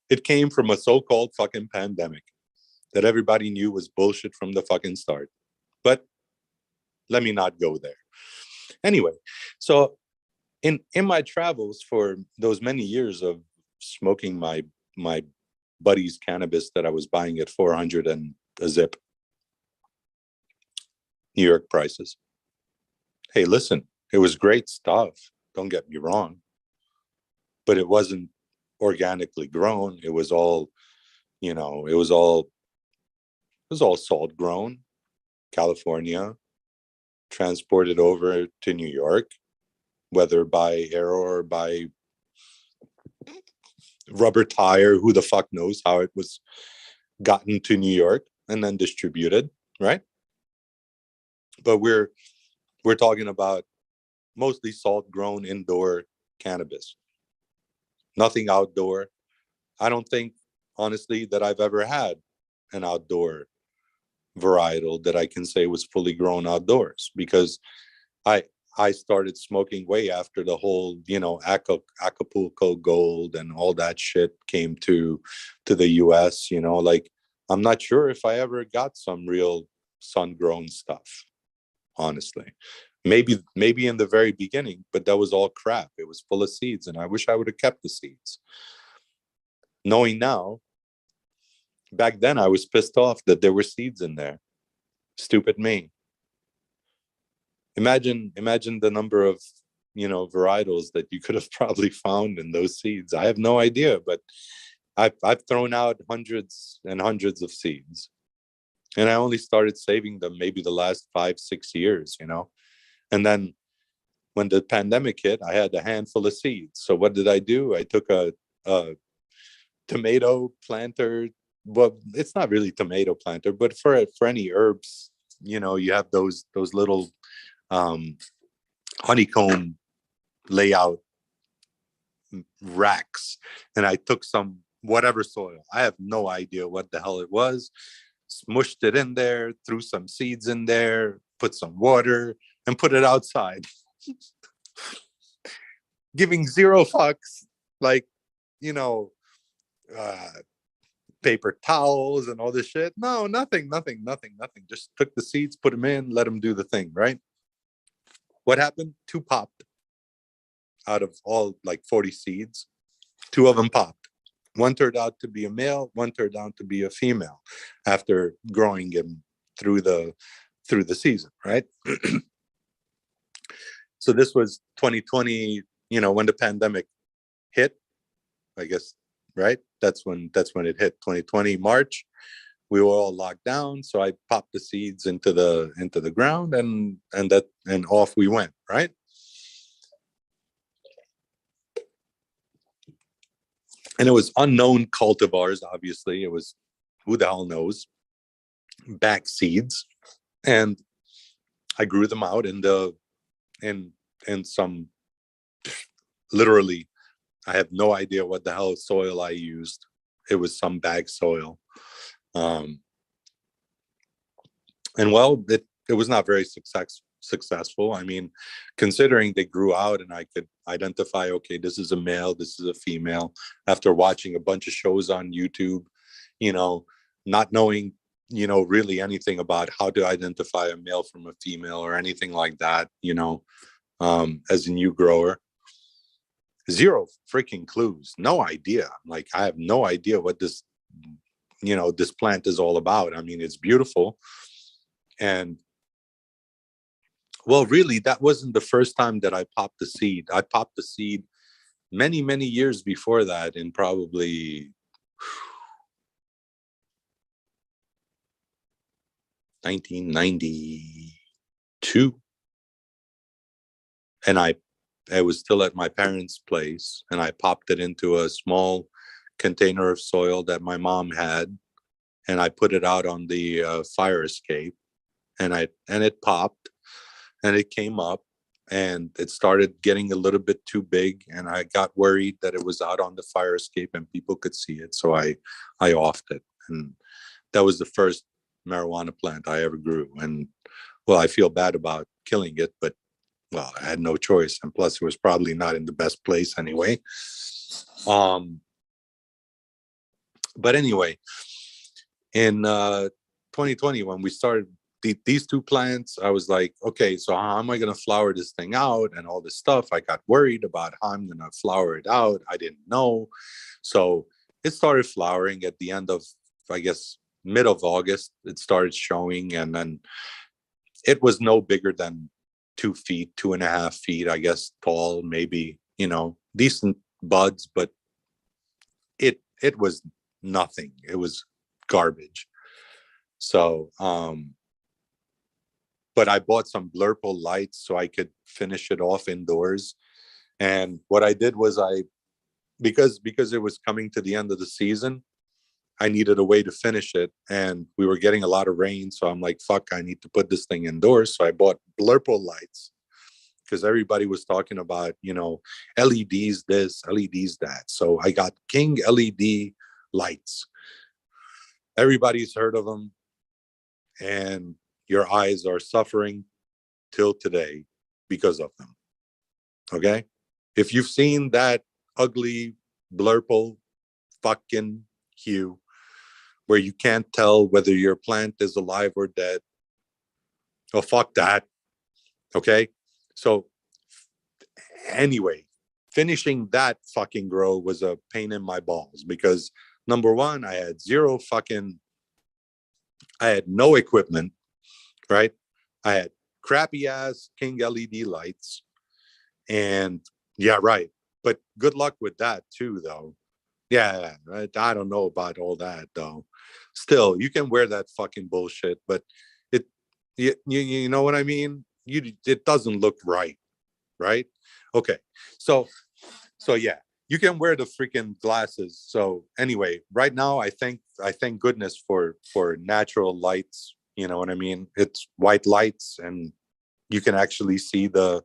it came from a so-called fucking pandemic that everybody knew was bullshit from the fucking start. But let me not go there. Anyway, so in my travels for those many years of smoking my buddy's cannabis that I was buying at 400 and a zip, New York prices. Hey, listen, it was great stuff. Don't get me wrong, but it wasn't organically grown. It was all, it was all salt grown, California, transported over to New York, whether by air or by rubber tire. Who the fuck knows how it was gotten to New York and then distributed, right? But we're talking about mostly salt grown indoor cannabis, nothing outdoor. I don't think, honestly, that I've ever had an outdoor varietal that I can say was fully grown outdoors, because I I started smoking way after the whole, Acapulco Gold and all that shit came to the US. Like, I'm not sure if I ever got some real sun grown stuff, honestly. Maybe in the very beginning, but that was all crap. It was full of seeds, and I wish I would have kept the seeds. Knowing now, back then I was pissed off that there were seeds in there. Stupid me. Imagine the number of varietals that you could have probably found in those seeds. I have no idea, but I've thrown out hundreds and hundreds of seeds, and I only started saving them maybe the last 5-6 years, and then when the pandemic hit, I had a handful of seeds. So what did I do? I took a tomato planter. Well, it's not really tomato planter, but for any herbs, you have those little um, honeycomb layout racks, and I took some whatever soil. I have no idea what the hell it was. Smushed it in there, threw some seeds in there, put some water, and put it outside. Giving zero fucks, like, you know, uh, paper towels and all this shit. No, nothing. Just took the seeds, put them in, let them do the thing, right? What happened? 2 popped out of all like 40 seeds. 2 of them popped. One turned out to be a male, one turned out to be a female after growing him through the season, right? So this was 2020, when the pandemic hit, I guess, right? That's when it hit. 2020 March. We were all locked down, so I popped the seeds into the ground, and off we went, right? And it was unknown cultivars, obviously. It was, who the hell knows, back seeds. And I grew them out in some, literally, I have no idea what the hell soil I used. It was some bag soil. And well, it was not very successful. I mean, considering they grew out and I could identify, okay, this is a male, this is a female, after watching a bunch of shows on YouTube, not knowing, really anything about how to identify a male from a female or anything like that, as a new grower. Zero freaking clues, no idea. Like, I have no idea what this plant is all about. I mean, it's beautiful. And well, really, that wasn't the first time that I popped the seed. I popped the seed many, many years before that, in probably 1992. And I was still at my parents' place, and I popped it into a small container of soil that my mom had, and I put it out on the fire escape, and it popped, and it came up, and it started getting a little bit too big, and I got worried that it was out on the fire escape and people could see it, so I offed it. And that was the first marijuana plant I ever grew. And well, I feel bad about killing it, but well, I had no choice, and plus it was probably not in the best place anyway. But anyway, in 2020, when we started these 2 plants, I was like, okay, so how am I going to flower this thing out and all this stuff? I got worried about how I'm going to flower it out. I didn't know. So it started flowering at the end of, I guess, mid of August. It started showing, and then it was no bigger than 2 feet, 2.5 feet, I guess, tall, maybe, decent buds, but it was nothing. It was garbage. So, but I bought some blurple lights so I could finish it off indoors. And what I did was because it was coming to the end of the season, I needed a way to finish it, and we were getting a lot of rain. So I'm like, fuck, I need to put this thing indoors. So I bought blurple lights, because everybody was talking about, LEDs this, LEDs that. So I got King LED lights. Everybody's heard of them, and your eyes are suffering till today because of them. Okay? If you've seen that ugly blurple fucking hue where you can't tell whether your plant is alive or dead, oh, fuck that. Okay? So anyway, finishing that fucking grow was a pain in my balls, because number one, I had no equipment, right? I had crappy ass King LED lights, And yeah, right. But good luck with that too, though. Yeah, I don't know about all that though. Still, you can wear that fucking bullshit, but it, you know what I mean? It doesn't look right, right? Okay, so yeah, you can wear the freaking glasses. So anyway, right now I thank goodness for natural lights. You know what I mean? It's white lights, and you can actually see the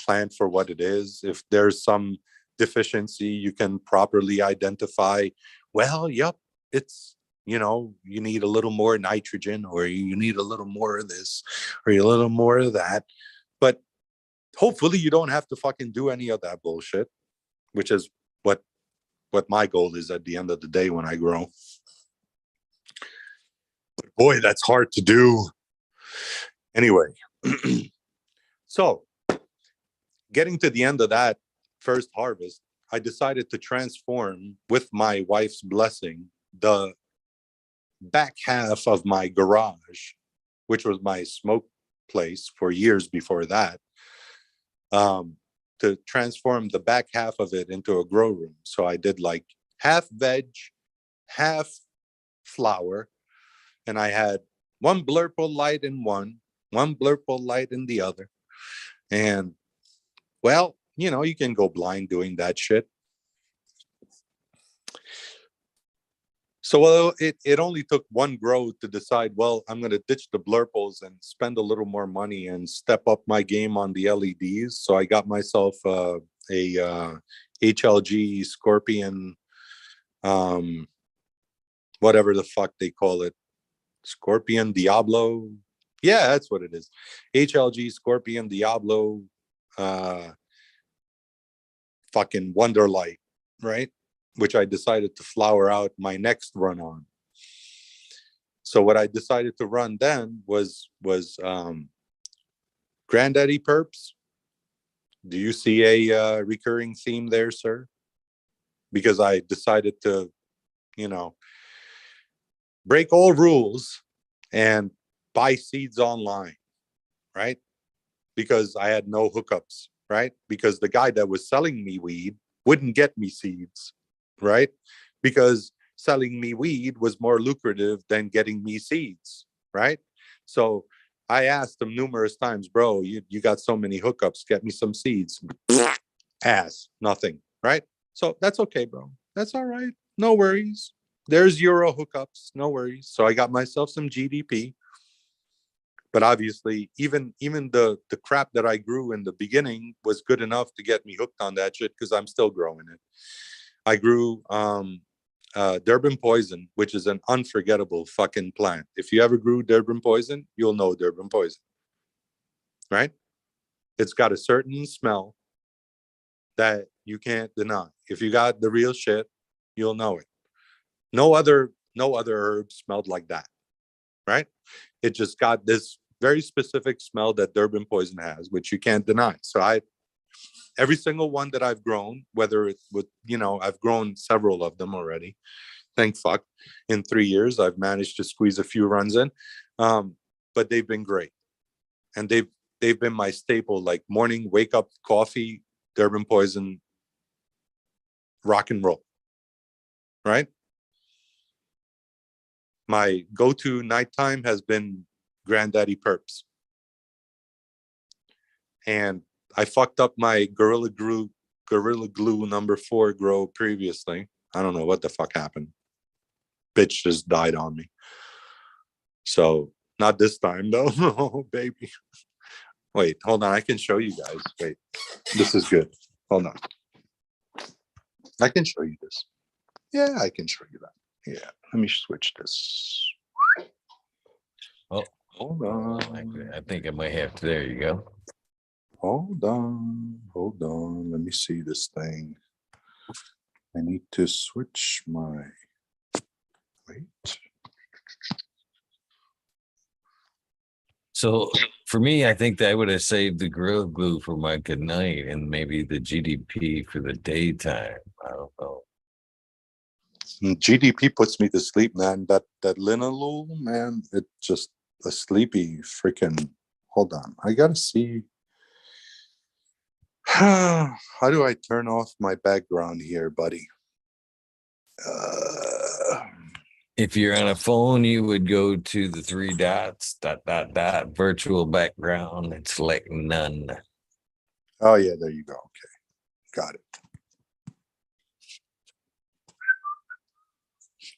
plant for what it is. If there's some deficiency, you can properly identify, well, yep, it's, you need a little more nitrogen, or you need a little more of this, or a little more of that. But hopefully you don't have to fucking do any of that bullshit, which is what my goal is at the end of the day when I grow. But boy, that's hard to do. Anyway, so getting to the end of that first harvest, I decided to transform, with my wife's blessing, the back half of my garage, which was my smoke place for years before that, to transform the back half of it into a grow room. So I did like half veg, half flower, and I had one blurple light in one blurple light in the other. And well, you can go blind doing that shit. So it only took one grow to decide, well, I'm going to ditch the blurples and spend a little more money and step up my game on the LEDs. So I got myself a HLG Scorpion, whatever the fuck they call it, Scorpion Diablo. Yeah, that's what it is. HLG Scorpion Diablo, fucking Wonderlight, right? Which I decided to flower out my next run on. So what I decided to run then was Granddaddy Perps. Do you see a recurring theme there, sir? Because I decided to, break all rules and buy seeds online, right? Because I had no hookups, right? Because the guy that was selling me weed wouldn't get me seeds, right? Because selling me weed was more lucrative than getting me seeds, right? So I asked him numerous times, bro, you got so many hookups, get me some seeds. Ass, nothing, right? So that's okay, bro. That's all right. No worries. There's Euro hookups, no worries. So I got myself some GDP. But obviously, even the crap that I grew in the beginning was good enough to get me hooked on that shit, because I'm still growing it. I grew Durban Poison, which is an unforgettable fucking plant. If you ever grew Durban Poison, you'll know Durban Poison, right? It's got a certain smell that you can't deny. If you got the real shit, you'll know it. No other herb smelled like that, right? It just got this very specific smell that Durban Poison has, which you can't deny. So every single one that I've grown, whether it would, I've grown several of them already. Thank fuck. In 3 years, I've managed to squeeze a few runs in, but they've been great, and they've been my staple. Like morning wake up coffee, Durban Poison, rock and roll, right? My go-to nighttime has been Granddaddy Perps, and I fucked up my Gorilla Glue #4 grow previously. I don't know what the fuck happened. Bitch just died on me. So not this time though. Oh, baby. Wait, hold on. I can show you guys. Wait, this is good. Hold on. I can show you this. Yeah, I can show you that. Yeah, let me switch this. Oh, Hold on. I think I might have to. There you go. Hold on. Let me see this thing. I need to switch my. Wait. So for me, I think that I would have saved the Gorilla Glue for my good night and maybe the GDP for the daytime. I don't know. GDP puts me to sleep, man. That linalool, man, it's just a sleepy freaking. Hold on, I gotta see. How do I turn off my background here, buddy? If you're on a phone, you would go to the three dots, virtual background, and select none. Oh, yeah, there you go. Okay, got it.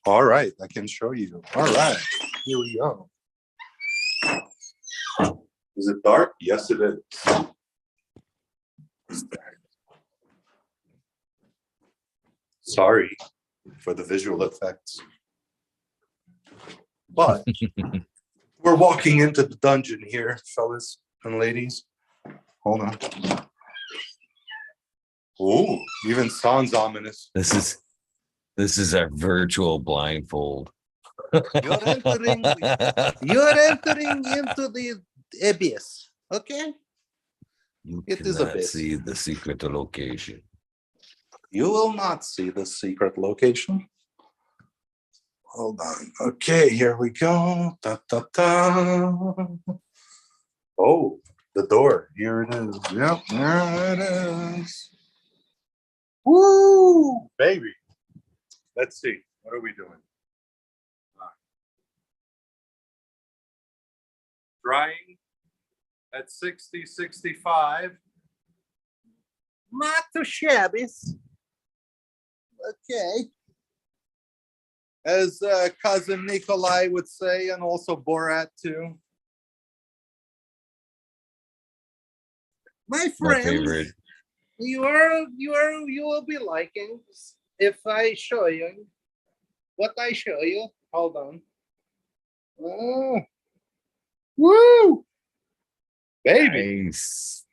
All right, I can show you. All right, here we go. Is it dark? Yes, it is. Sorry for the visual effects. But we're walking into the dungeon here, fellas and ladies. Hold on. Oh, even sounds ominous. This is our virtual blindfold. You're entering into the abyss. Okay? You It is cannot abyss. see the secret location. You will not see the secret location. Hold on. Okay, here we go. Da, da, da. Oh, the door. Here it is. Yep, there it is. Woo, baby. Let's see. What are we doing? Drying at 60, 65. Not too shabby. Okay. As cousin Nikolai would say, and also Borat too. My My friend, favorite. you will be liking if I show you what I show you. Hold on. Oh. Woo! Baby. Nice.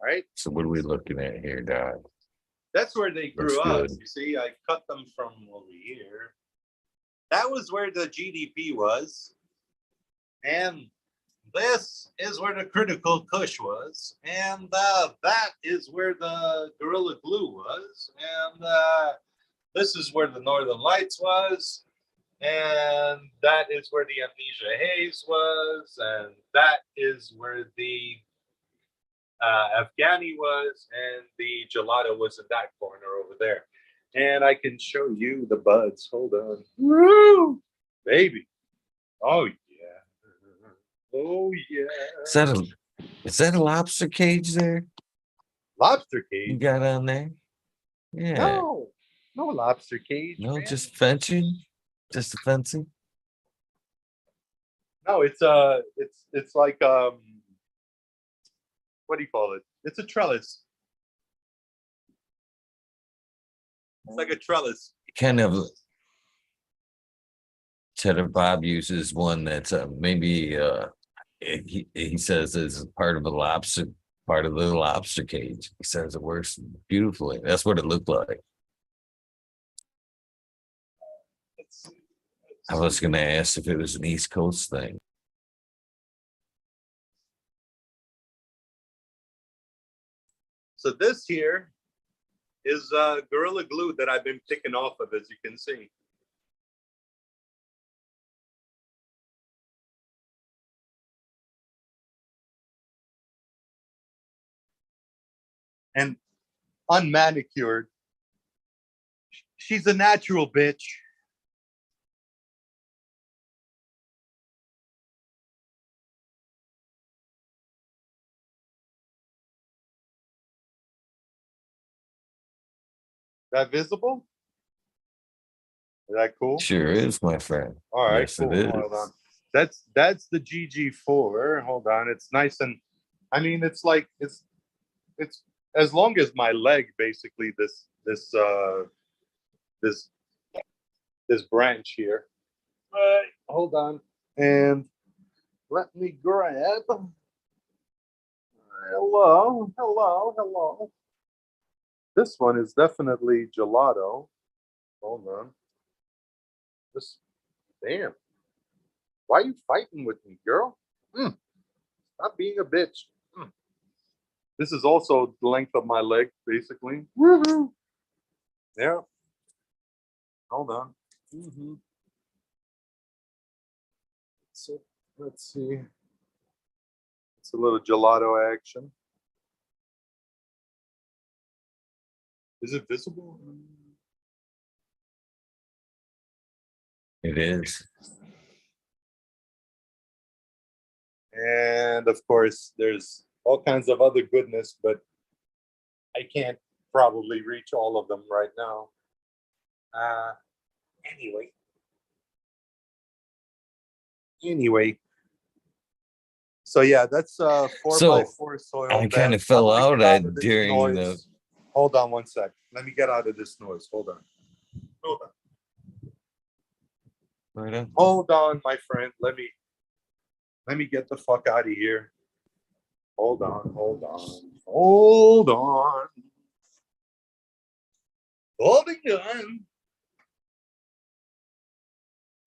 All right. So what are we looking at here, Doc? That's where they grew Looks up. good. You see, I cut them from over here. That was where the GDP was. And this is where the critical Kush was. And that is where the Gorilla Glue was. And this is where the Northern Lights was. And that is where the Amnesia Haze was. And that is where the Afghani was, and the gelato was in that corner over there. And I can show you the buds. Hold on. Woo! Baby. Oh, yeah. Oh, yeah. Is that a lobster cage there? Lobster You cage? got on there? Yeah. No. No lobster cage, No, man. just fencing? Just a fencing? No, it's like what do you call it? It's a trellis. It's like a trellis. Kind of. Cheddar Bob uses one that's maybe he says is part of a lobster, part of the lobster cage. He says it works beautifully. That's what it looked like. I was going to ask if it was an East Coast thing. So this here is Gorilla Glue that I've been picking off of, as you can see. And unmanicured. She's a natural bitch. That visible? Is that cool? Sure is, my friend. All right, yes, cool. it is. Hold on. That's the GG4. Hold on. It's nice, and I mean it's like it's as long as my leg, basically, this branch here. Hold on. And let me grab. Hello. This one is definitely gelato. Hold on. This, damn. Why are you fighting with me, girl? Stop being a bitch. This is also the length of my leg, basically. Woohoo! Yeah. Hold on. Let's see. It's a little gelato action. Is it visible? It is. And of course, there's all kinds of other goodness, but I can't probably reach all of them right now. Anyway. So yeah, that's 4x4 soil. I bed. kind of fell I'm gonna out get at of this during noise. Hold on one sec. Let me get out of this noise. Hold on. Hold on, my friend. Let me get the fuck out of here. Hold on. Holding on.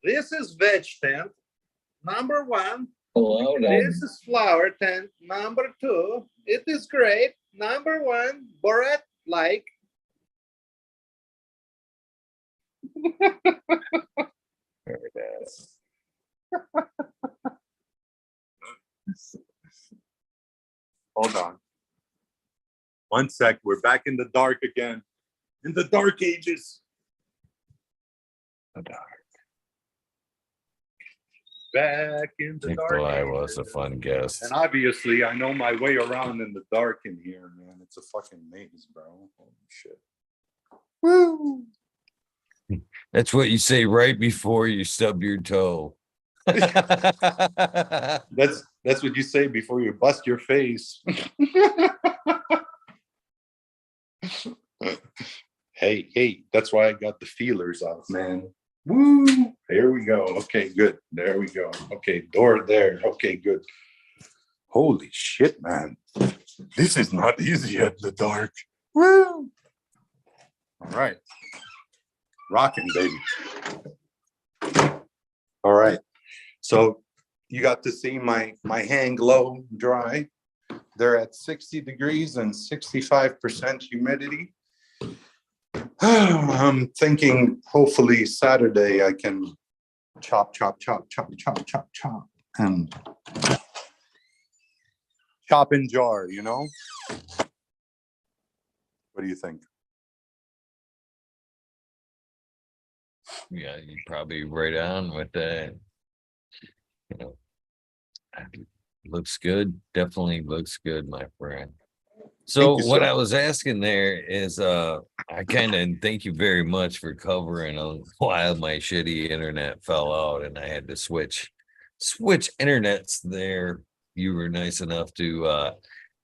This is veg tent, number 1. This is flower tent, number 2. It is great. Number 1, Borat like. There it is. Hold on. One sec. We're back in the dark again. In the dark ages. The dark. Back in the dark Nikolai ages. was a fun guest. And obviously, I know my way around in the dark in here, man. It's a fucking maze, bro. Holy shit. Woo! That's what you say right before you stub your toe. That's what you say before you bust your face. Hey, that's why I got the feelers out, man. Woo! Here we go. Okay, good. There we go. Okay, door there. Okay, good. Holy shit, man. This is not easy at the dark. Woo! All right. Rocking, baby. All right. So you got to see my hang low dry. They're at 60 degrees and 65% humidity. I'm thinking hopefully Saturday I can chop, and chop and jar, you know? What do you think? Yeah, you probably right on with that. You know, looks good. Definitely looks good, my friend. So you, what sir. I was asking there is I kind of thank you very much for covering a while my shitty internet fell out and I had to switch internets there. You were nice enough to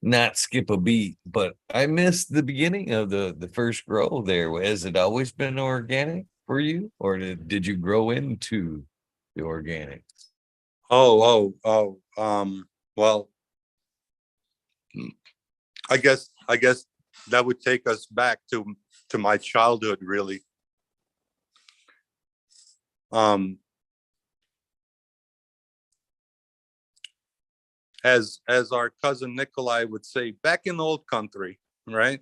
not skip a beat, but I missed the beginning of the first grow there. Has it always been organic for you, or did you grow into the organic? Well, I guess that would take us back to my childhood, really. As our cousin Nikolai would say, back in the old country, right?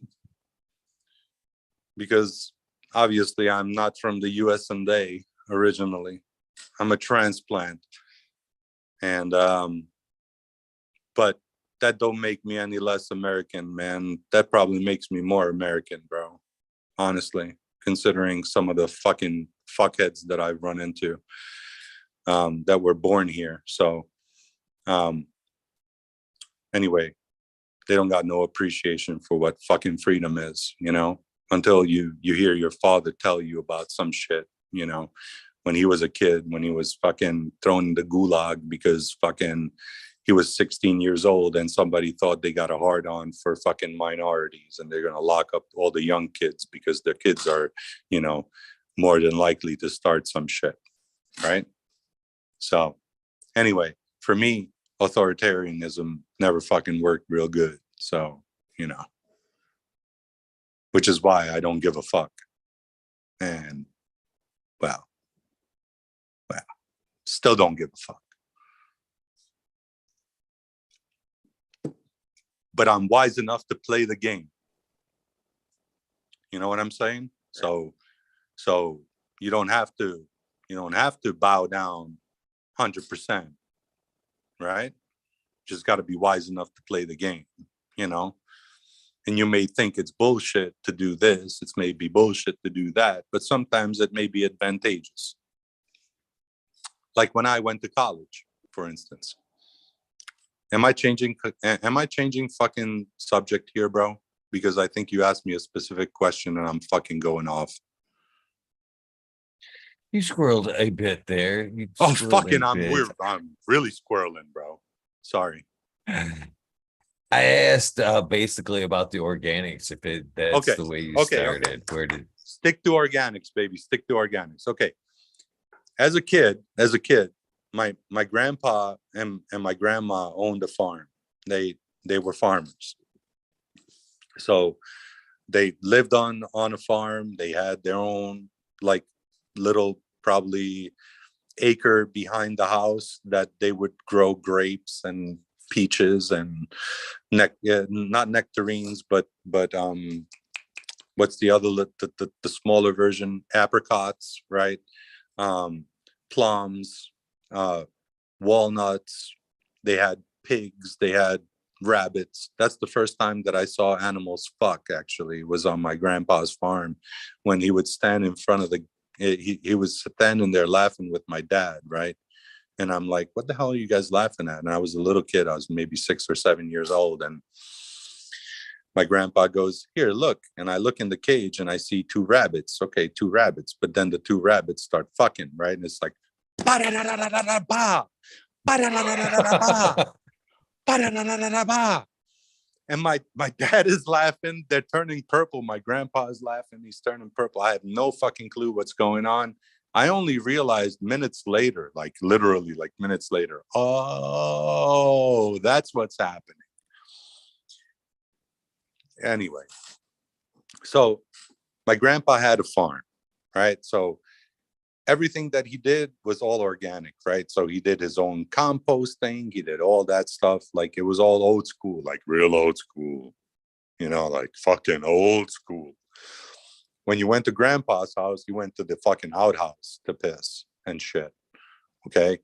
Because obviously I'm not from the US&A originally. I'm a transplant. And but that don't make me any less American, man. That probably makes me more American, bro. Honestly, considering some of the fucking fuckheads that I've run into that were born here. So anyway, they don't got no appreciation for what fucking freedom is, you know, until you hear your father tell you about some shit, you know, when he was a kid, when he was fucking thrown in the gulag because fucking he was 16 years old and somebody thought they got a hard on for fucking minorities and they're going to lock up all the young kids because their kids are, you know, more than likely to start some shit. Right. So anyway, for me, authoritarianism never fucking worked real good. So, you know, which is why I don't give a fuck. And well, still don't give a fuck. But I'm wise enough to play the game. You know what I'm saying? So you don't have to bow down 100%. right? Just got to be wise enough to play the game, you know? And you may think it's bullshit to do this, it's maybe bullshit to do that, but sometimes it may be advantageous. Like when I went to college, for instance. Am I changing fucking subject here, bro? Because I think you asked me a specific question and I'm fucking going off. You squirreled a bit there. You Oh, squirreled fucking, a bit. I'm really squirreling, bro. Sorry. I asked basically about the organics, if that's Okay. the way you Okay. started. Where did Stick to organics, baby. Stick to organics. Okay. As a kid, my grandpa and my grandma owned a farm. They were farmers. So they lived on a farm. They had their own like little probably acre behind the house that they would grow grapes and peaches and not nectarines, but what's the other the smaller version, apricots, right? Plums, walnuts. They had pigs. They had rabbits. That's the first time that I saw animals fuck, actually, was on my grandpa's farm, when he would stand in front of he was standing there laughing with my dad, right? And I'm like, what the hell are you guys laughing at? And I was a little kid. I was maybe 6 or 7 years old. And my grandpa goes, here, look. And I look in the cage and I see 2 rabbits. Okay, 2 rabbits. But then the 2 rabbits start fucking, right? And it's like, ba-da-da-da-da-da-ba, ba-da-da-da-da-da-ba, ba-da-da-da-da-da-ba. And my dad is laughing. They're turning purple. My grandpa is laughing. He's turning purple. I have no fucking clue what's going on. I only realized minutes later, like literally like minutes later, oh, that's what's happening. Anyway, so my grandpa had a farm, right? So everything that he did was all organic, right? So he did his own composting. He did all that stuff. Like it was all old school, like real old school, you know, like fucking old school. When you went to grandpa's house, you went to the fucking outhouse to piss and shit. Okay.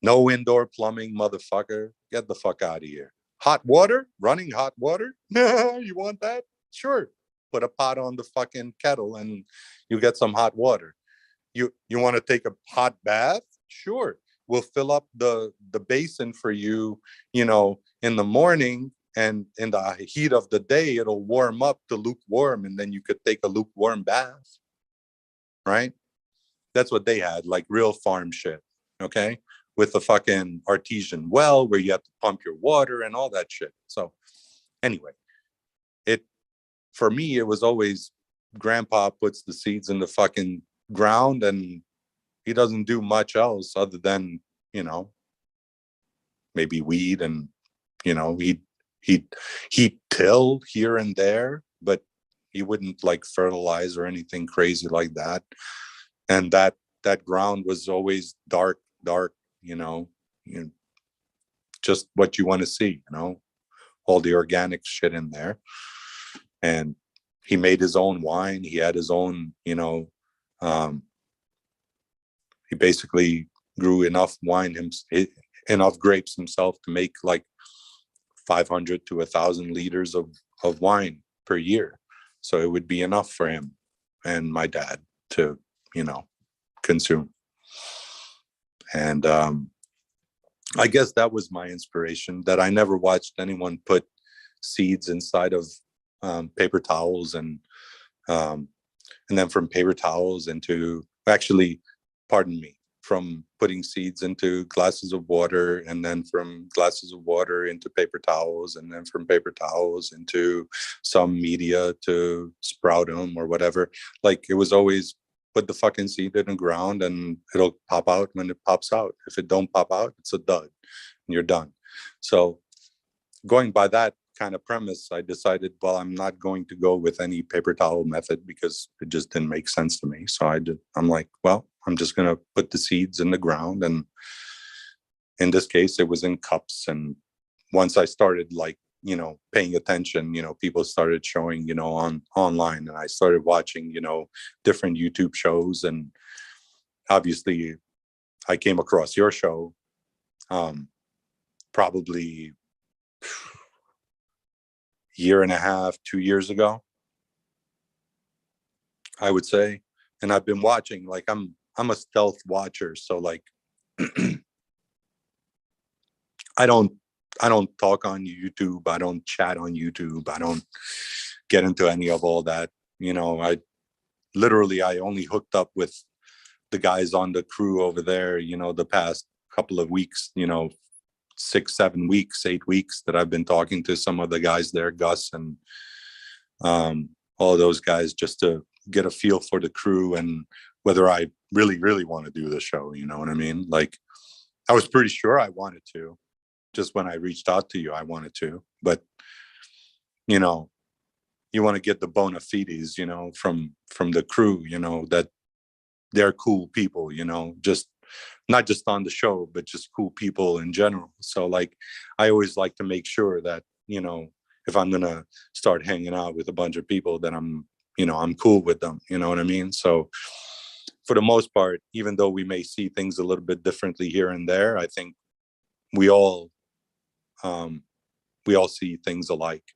No indoor plumbing, motherfucker. Get the fuck out of here. Hot water, running hot water. You want that? Sure. Put a pot on the fucking kettle and you get some hot water. You want to take a hot bath? Sure. We'll fill up the basin for you, you know, in the morning, and in the heat of the day, it'll warm up to lukewarm, and then you could take a lukewarm bath, right? That's what they had, like real farm shit, okay? With the fucking artesian well where you have to pump your water and all that shit. So anyway, for me, it was always grandpa puts the seeds in the fucking ground and he doesn't do much else other than, you know, maybe weed, and, you know, he'd till here and there, but he wouldn't like fertilize or anything crazy like that. And that ground was always dark, you know, just what you want to see, you know, all the organic shit in there. And he made his own wine. He had his own, you know, he basically grew enough enough grapes himself to make like 500 to 1,000 liters of wine per year. So it would be enough for him and my dad to, you know, consume. And I guess that was my inspiration, that I never watched anyone put seeds inside of paper towels, and then from paper towels into, actually, pardon me, from putting seeds into glasses of water, and then from glasses of water into paper towels, and then from paper towels into some media to sprout them or whatever. Like it was always put the fucking seed in the ground and it'll pop out when it pops out. If it don't pop out, it's a dud and you're done. So going by that kind of premise, I decided, well, I'm not going to go with any paper towel method because it just didn't make sense to me. So I'm like, well, I'm just going to put the seeds in the ground. And in this case, it was in cups. And once I started, like, you know, paying attention, you know, people started showing, you know, online, and I started watching, you know, different YouTube shows. And obviously I came across your show. probably year and a half, 2 years ago, I would say. And I've been watching, like I'm a stealth watcher. So like I don't talk on YouTube. I don't chat on YouTube. I don't get into any of all that. I only hooked up with the guys on the crew over there, the past couple of weeks, 6, 7 weeks, 8 weeks that I've been talking to some of the guys there, Gus and all those guys, just to get a feel for the crew and whether I really, really want to do the show. You know what I mean? Like, I was pretty sure I wanted to. Just when I reached out to you, I wanted to. But, you want to get the bona fides, from the crew, that they're cool people, just not just on the show, but just cool people in general. So like, I always like to make sure that, if I'm going to start hanging out with a bunch of people, that I'm cool with them. You know what I mean? So for the most part, even though we may see things a little bit differently here and there, I think we all see things alike.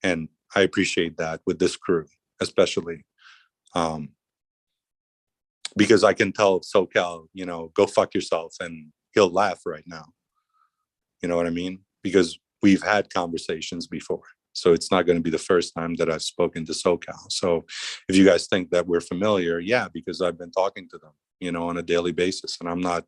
And I appreciate that with this crew, especially. Because I can tell SoCal, go fuck yourself, and he'll laugh right now. You know what I mean? Because we've had conversations before. So it's not going to be the first time that I've spoken to SoCal. So if you guys think that we're familiar, yeah, because I've been talking to them, on a daily basis. And I'm not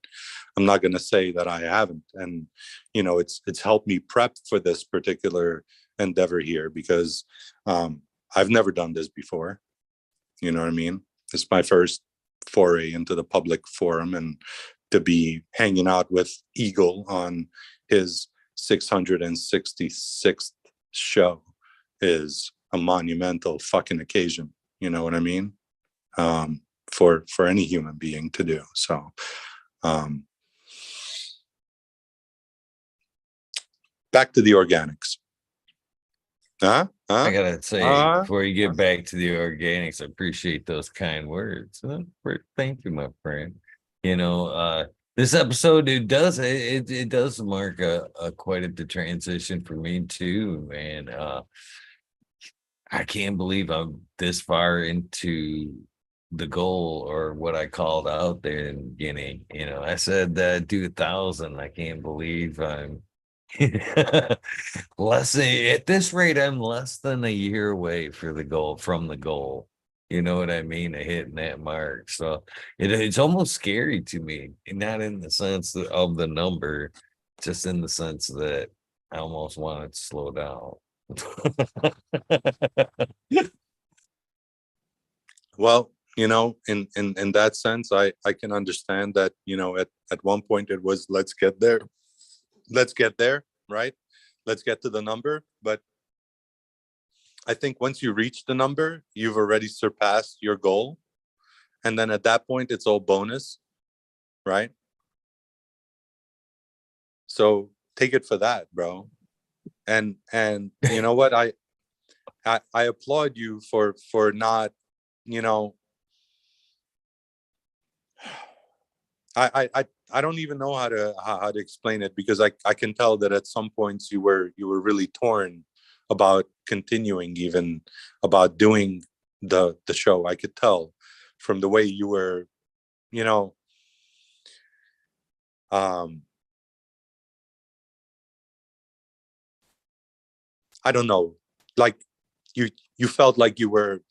going to say that I haven't. And, it's helped me prep for this particular endeavor here, because I've never done this before. You know what I mean? It's my first foray into the public forum, and to be hanging out with Eagle on his 666th show is a monumental fucking occasion. You know what I mean? For any human being to do. So back to the organics. I gotta say, before you get back to the organics, I appreciate those kind words. Thank you, my friend. This episode, it does mark a quite a transition for me too, and I can't believe I'm this far into the goal, or what I called out there in the beginning. I said that do 1,000. I can't believe I'm less at this rate. I'm less than a year away from the goal. You know what I mean? Of hitting that mark. So it's almost scary to me, not in the sense of the number, just in the sense that I almost want it to slow down. Well, in that sense, I can understand that. At one point it was, let's get there, right? Let's get to the number. But I think once you reach the number, you've already surpassed your goal, and then at that point it's all bonus, right? So take it for that, bro. And you know what, I applaud you for not, I don't even know how to explain it, because I can tell that at some points you were really torn about continuing, even about doing the show. I could tell from the way you were, I don't know, like you felt like you were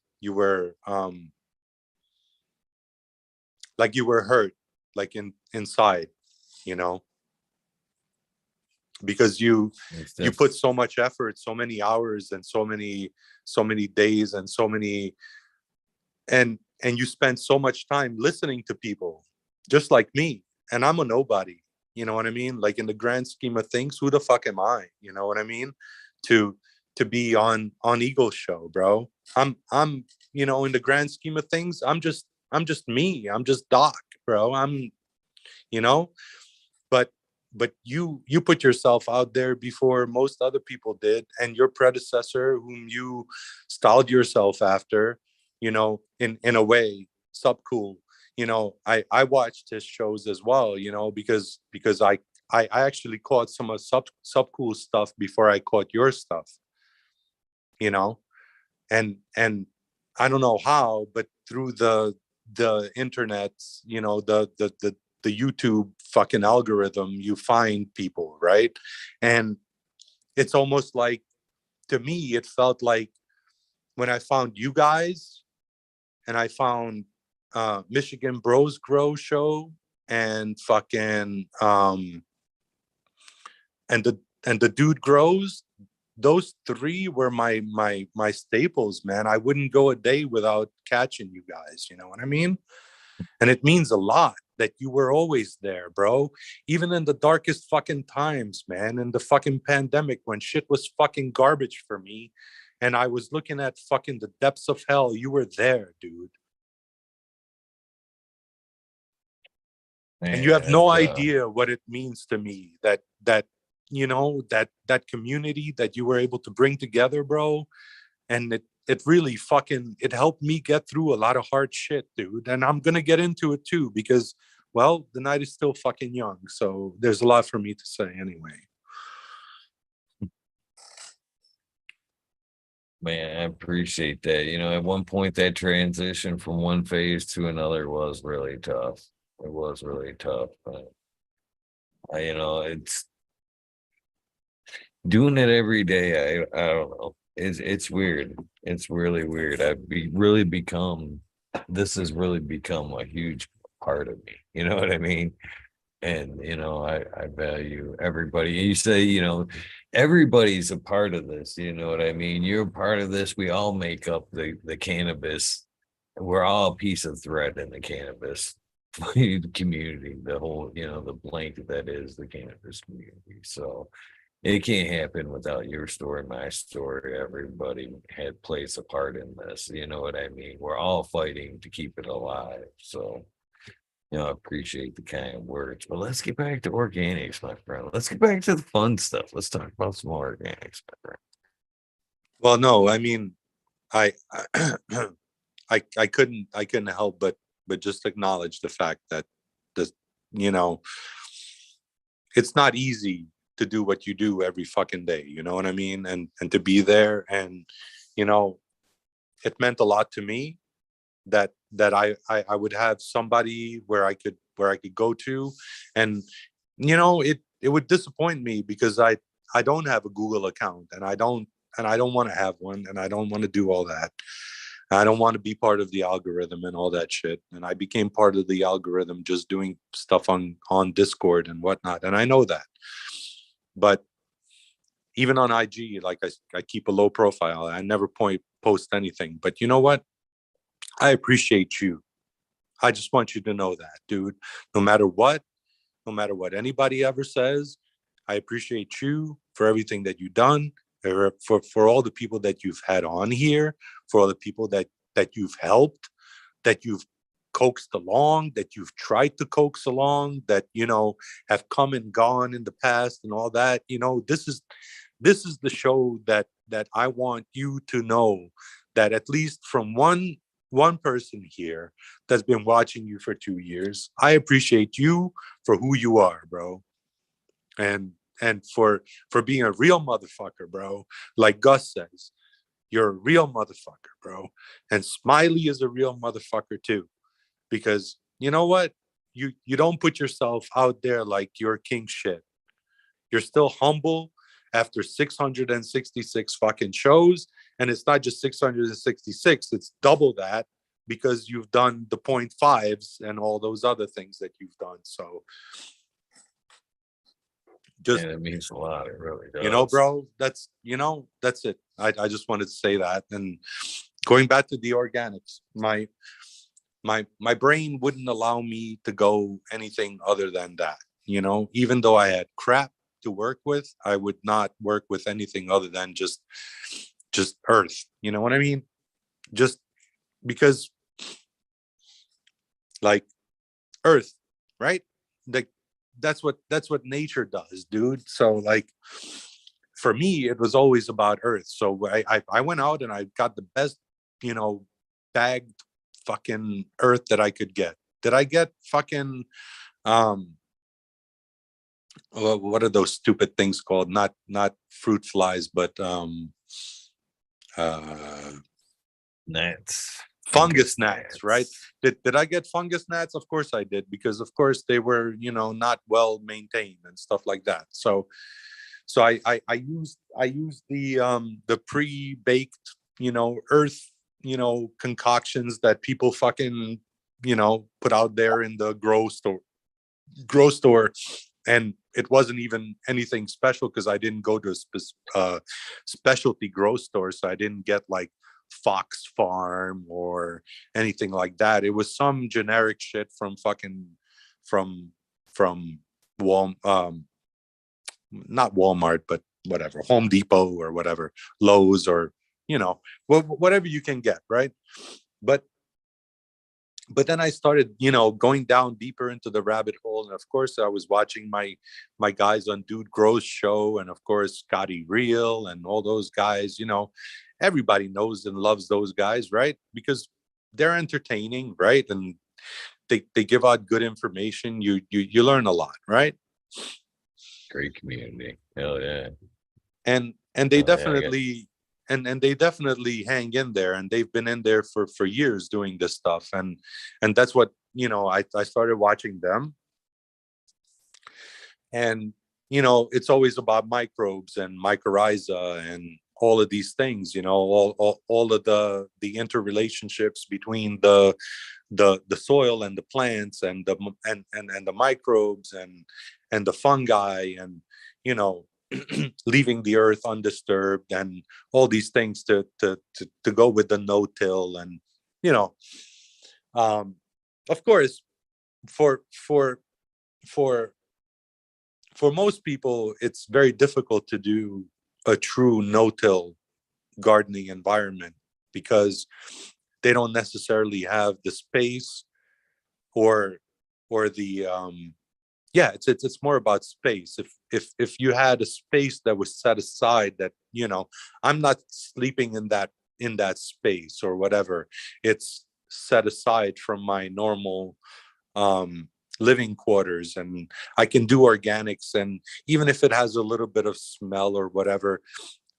like you were hurt, like inside, because you put so much effort, so many hours, and so many days, and so many, and you spend so much time listening to people just like me, and I'm a nobody. You know what I mean? Like, in the grand scheme of things, who the fuck am I? You know what I mean? To be on Eagle's show, bro. I'm in the grand scheme of things, I'm just me. I'm just Doc, bro. I'm, but you put yourself out there before most other people did, and your predecessor, whom you styled yourself after, in a way, Subcool, I watched his shows as well, because I actually caught some of sub cool stuff before I caught your stuff, you know, and I don't know how, but through the internet, you know, the YouTube fucking algorithm, you find people, right? And it's almost like, to me, it felt like when I found you guys and I found Michigan Bros Grow Show and fucking and the Dude Grows, those three were my staples, man. I wouldn't go a day without catching you guys, you know what I mean? And it means a lot that you were always there, bro. Even in the darkest fucking times, man, in the fucking pandemic when shit was fucking garbage for me and I was looking at fucking the depths of hell, you were there, dude. And you have Man, no that's idea what it means to me that you know, that community that you were able to bring together, bro. And it really fucking, it helped me get through a lot of hard shit, dude. And I'm gonna get into it too because, well, the night is still fucking young, so there's a lot for me to say anyway. man, I appreciate that. You know, at one point that transition from one phase to another was really tough. It was really tough. But you know, it's doing it every day. I don't know. It's weird. It's really weird. Really become, this has really become a huge part of me. You know what I mean? And you know, I value everybody. You say, you know, everybody's a part of this. You know what I mean? You're a part of this. We all make up the cannabis. We're all a piece of thread in the cannabis community. The whole, you know, the blanket that is the cannabis community. So it can't happen without your story, my story. Everybody had plays a part in this. You know what I mean? We're all fighting to keep it alive. So, you know, I appreciate the kind words. But let's get back to organics, my friend. Let's get back to the fun stuff. Let's talk about some more organics, my friend. Well, no, I mean, I I couldn't help but just acknowledge the fact that the, you know, it's not easy to do what you do every fucking day, you know what I mean? And to be there, and you know, it meant a lot to me that I would have somebody where I could go to. And you know, it would disappoint me because I don't have a Google account, and I don't want to have one, and I don't want to do all that. I don't want to be part of the algorithm and all that shit. And I became part of the algorithm just doing stuff on Discord and whatnot. And I know that. But even on IG, like I keep a low profile. I never post anything. But you know what? I appreciate you. I just want you to know that, dude. No matter what, no matter what anybody ever says, I appreciate you for everything that you've done, for all the people that you've had on here, for all the people that you've helped, that you've coaxed along, that you've tried to coax along, that you know have come and gone in the past and all that. You know, this is the show that I want you to know, that at least from one person here that's been watching you for 2 years, I appreciate you for who you are, bro. And for being a real motherfucker, bro. Like Gus says, you're a real motherfucker, bro. And Smiley is a real motherfucker too. Because you know what? You don't put yourself out there like you're king shit. You're still humble after 666 fucking shows. And it's not just 666, it's double that, because you've done the 0.5s and all those other things that you've done. So just, And it means a lot. It really you know, does. bro, that's, you know, that's it. I just wanted to say that. And going back to the organics, my brain wouldn't allow me to go anything other than that. You know, even though I had crap to work with, I would not work with anything other than just earth. You know what I mean? Just because, like, earth, right? Like, that's what nature does, dude. So like, for me, it was always about earth. So I went out and I got the best, you know, bagged fucking earth that I could get. Did I get fucking what are those stupid things called? Not fruit flies, but uh, Gnats. fungus gnats, right? Did I get fungus gnats? Of course I did, because of course they were, not well maintained and stuff like that. So I used the pre-baked, earth, concoctions that people fucking, put out there in the grow store, and it wasn't even anything special, because I didn't go to a specialty grow store, so I didn't get like Fox Farm or anything like that. It was some generic shit from fucking from from Wal not Walmart, but whatever, Home Depot or whatever, Lowe's, or whatever you can get, right? But but then I started, going down deeper into the rabbit hole, and of course I was watching my guys on Dude Grows show, and of course Scotty Real and all those guys. Everybody knows and loves those guys, right? Because they're entertaining, right? And they give out good information. You learn a lot, right? Great community. Hell yeah. And they Oh yeah. definitely and they definitely hang in there, and they've been in there for years doing this stuff, and that's what, I started watching them. And it's always about microbes and mycorrhiza and all of these things, all of the interrelationships between the soil and the plants, and the microbes, and the fungi, and you know leaving the earth undisturbed, and all these things to go with the no-till. And you know um of course, for for for for most people, it's very difficult to do a true no-till gardening environment, because they don't necessarily have the space, or the yeah, it's more about space. If you had a space that was set aside, that I'm not sleeping in that space or whatever, it's set aside from my normal um living quarters, and I can do organics, and even if it has a little bit of smell or whatever,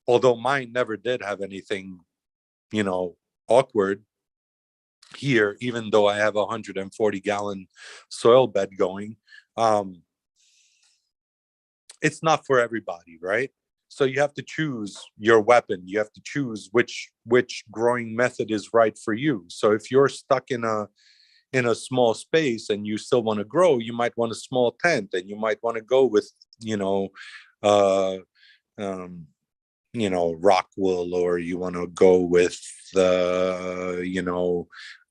although mine never did have anything you know awkward here, even though I have a 140-gallon soil bed going. um it's not for everybody, right? So you have to choose your weapon. You have to choose which growing method is right for you. So if you're stuck in a small space and you still want to grow, you might want a small tent, and you might want to go with you know uh um rock wool, or you want to go with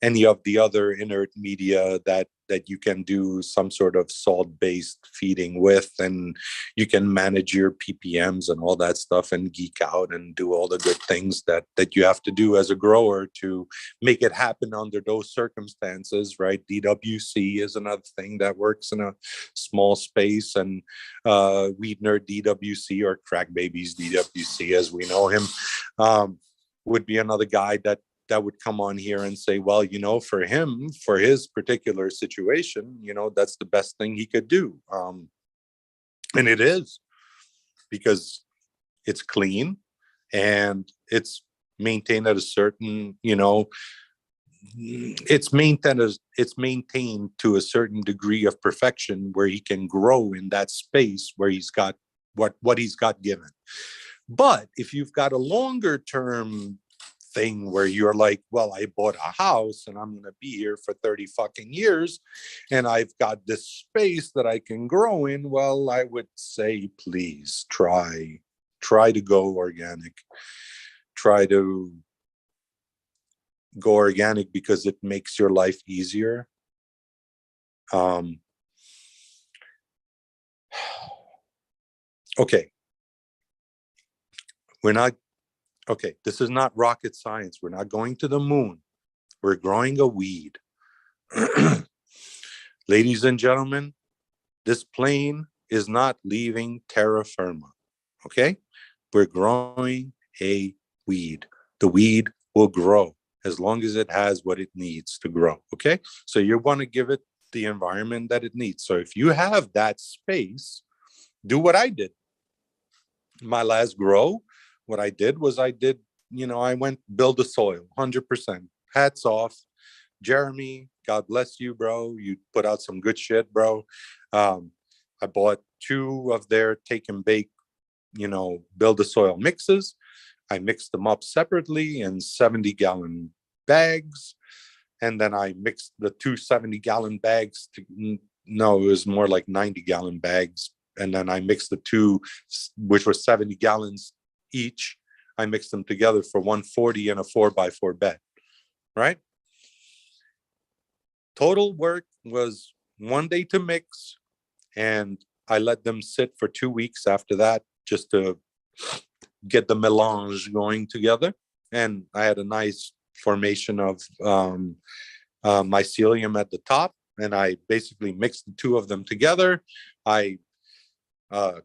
any of the other inert media that you can do some sort of salt based feeding with, and you can manage your ppms and all that stuff, and geek out and do all the good things that you have to do as a grower to make it happen under those circumstances, right? DWC is another thing that works in a small space, and Weed Nerd DWC, or Crack Babies DWC as we know him, would be another guy that would come on here and say, well, for him, for his particular situation, that's the best thing he could do. And it is, because it's clean, and it's maintained at a certain, it's maintained to a certain degree of perfection, where he can grow in that space where he's got what he's got given. But if you've got a longer term thing, where you're like, well, I bought a house and I'm going to be here for 30 fucking years, and I've got this space that I can grow in, well, I would say, please try to go organic. Try to go organic, because it makes your life easier. Um, okay. We're not, okay, this is not rocket science. We're not going to the moon. We're growing a weed. Ladies and gentlemen, this plane is not leaving terra firma. Okay? We're growing a weed. The weed will grow as long as it has what it needs to grow. Okay? So you want to give it the environment that it needs. So if you have that space, do what I did. My last grow, what I did was I went build the soil 100%. Hats off. Jeremy, God bless you, bro. You put out some good shit, bro. I bought 2 of their take and bake, build the soil mixes. I mixed them up separately in 70-gallon bags. And then I mixed the 2 70-gallon bags no, it was more like 90-gallon bags. And then I mixed the 2, which were 70 gallons each. I mixed them together for 140 in a 4x4 bed, right? Total work was 1 day to mix, and I let them sit for 2 weeks after that just to get the melange going together. And I had a nice formation of mycelium at the top, and I basically mixed the 2 of them together. I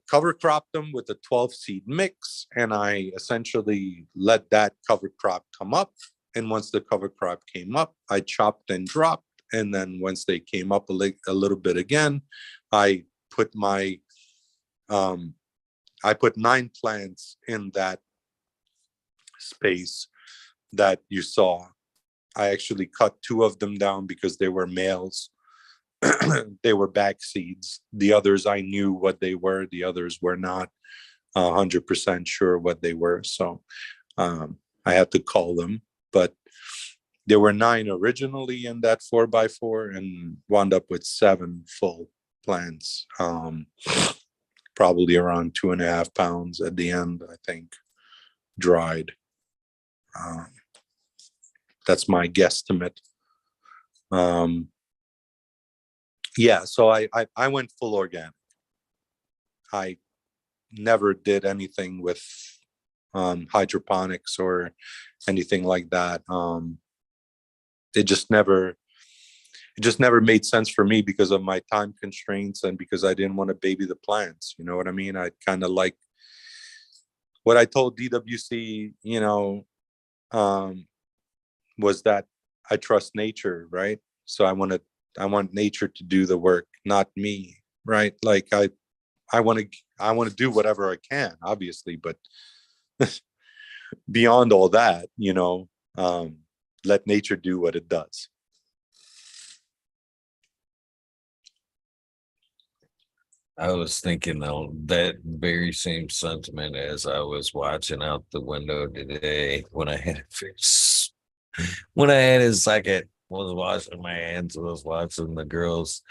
cover cropped them with a 12 seed mix, and I essentially let that cover crop come up. And once the cover crop came up, I chopped and dropped. And then once they came up a little bit again, I put 9 plants in that space that you saw. I actually cut 2 of them down because they were males. They were back seeds. The others, I knew what they were. The others were not 100% sure what they were. So I had to call them. But there were 9 originally in that 4x4 and wound up with 7 full plants. Probably around 2.5 pounds at the end, I think, dried. That's my guesstimate. Yeah, so I went full organic. I never did anything with hydroponics or anything like that. It just never made sense for me because of my time constraints and because I didn't want to baby the plants. You know what I mean? I kind of like what I told DWC, was that I trust nature, right? So I want nature to do the work, not me, right? Like I want to do whatever I can, obviously, but beyond all that, let nature do what it does. I was thinking though that very same sentiment as I was watching out the window today when I had when I had a second, was washing my hands, was watching the girls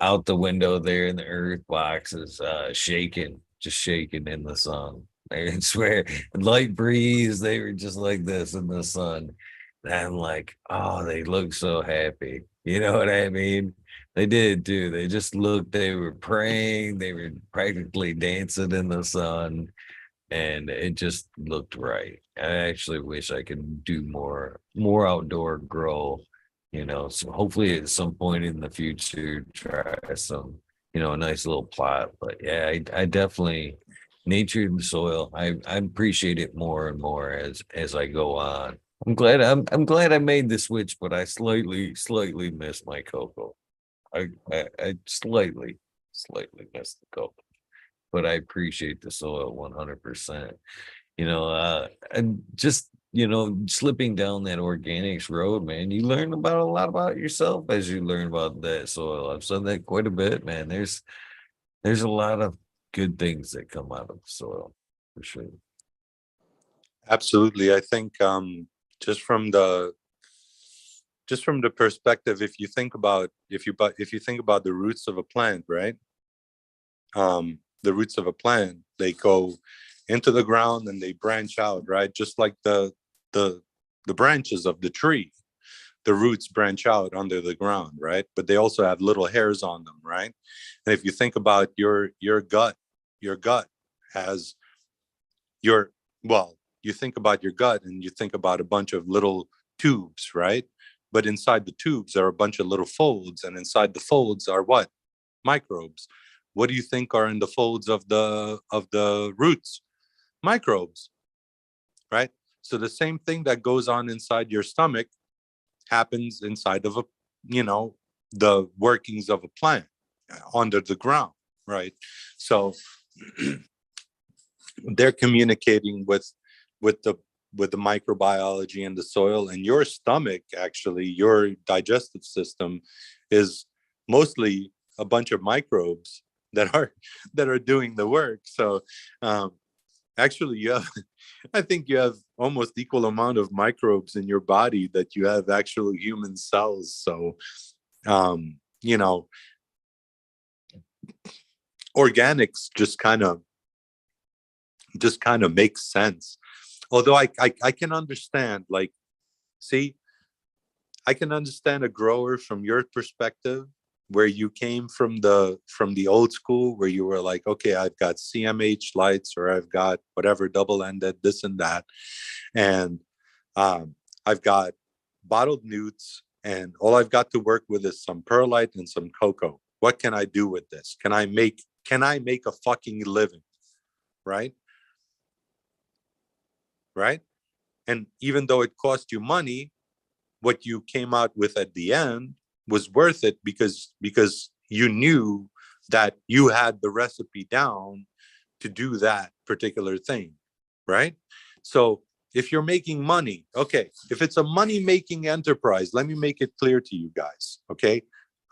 out the window there in the earth boxes, shaking, just shaking in the sun. I swear, light breeze, they were just like this in the sun. And I'm like, oh, they look so happy. You know what I mean? They did too. They just looked, they were praying, they were practically dancing in the sun, and it just looked right. I actually wish I could do more outdoor grow, so hopefully at some point in the future try some, a nice little plot. But yeah, I definitely nature and soil. I appreciate it more and more as I go on. I'm glad I made the switch, but I slightly miss my cocoa. I slightly miss the cocoa, but I appreciate the soil 100%. And just, slipping down that organics road, man, you learn about a lot about yourself as you learn about that soil. I've said that quite a bit, man. There's a lot of good things that come out of the soil for sure. Absolutely. I think just from the perspective, if you think about the roots of a plant, right? The roots of a plant, they go into the ground and they branch out, right? Just like the branches of the tree, the roots branch out under the ground, right? But they also have little hairs on them, right? And if you think about your gut has you think about your gut and you think about a bunch of little tubes, right? But inside the tubes are a bunch of little folds, and inside the folds are what? Microbes. What do you think are in the folds of the roots? Microbes, right? So the same thing that goes on inside your stomach happens inside of the workings of a plant under the ground, right? So they're communicating with the with the microbiology in the soil, and your stomach, actually your digestive system, is mostly a bunch of microbes that are doing the work. So actually you have I think you have almost equal amount of microbes in your body that you have actual human cells. So you know, organics just kind of makes sense. Although I can understand, like, see, I can understand a grower from your perspective, where you came from the old school, where you were like, okay, I've got CMH lights, or I've got whatever double-ended this and that, and I've got bottled newts, and all I've got to work with is some perlite and some cocoa. What can I do with this? Can I make a fucking living? Right? Right? And even though it cost you money, what you came out with at the end was worth it, because you knew that you had the recipe down to do that particular thing, right? So if you're making money, okay, if it's a money-making enterprise, let me make it clear to you guys, okay?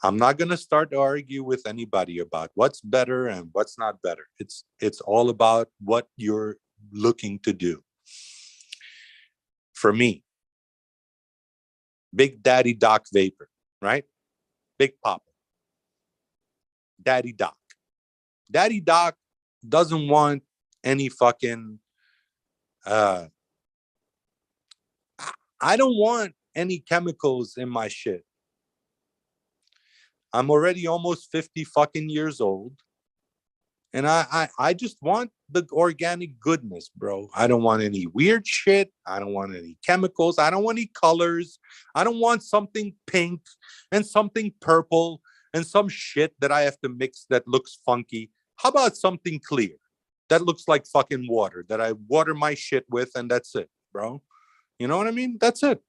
I'm not going to start to argue with anybody about what's better and what's not better. It's all about what you're looking to do. For me, Big Daddy Doc Vapor, right? Big Papa. Daddy Doc. Daddy Doc doesn't want any fucking I don't want any chemicals in my shit. I'm already almost 50 fucking years old. And I just want the organic goodness, bro. I don't want any weird shit. I don't want any chemicals. I don't want any colors. I don't want something pink and something purple and some shit that I have to mix that looks funky. How about something clear that looks like fucking water that I water my shit with, and that's it, bro? You know what I mean? That's it.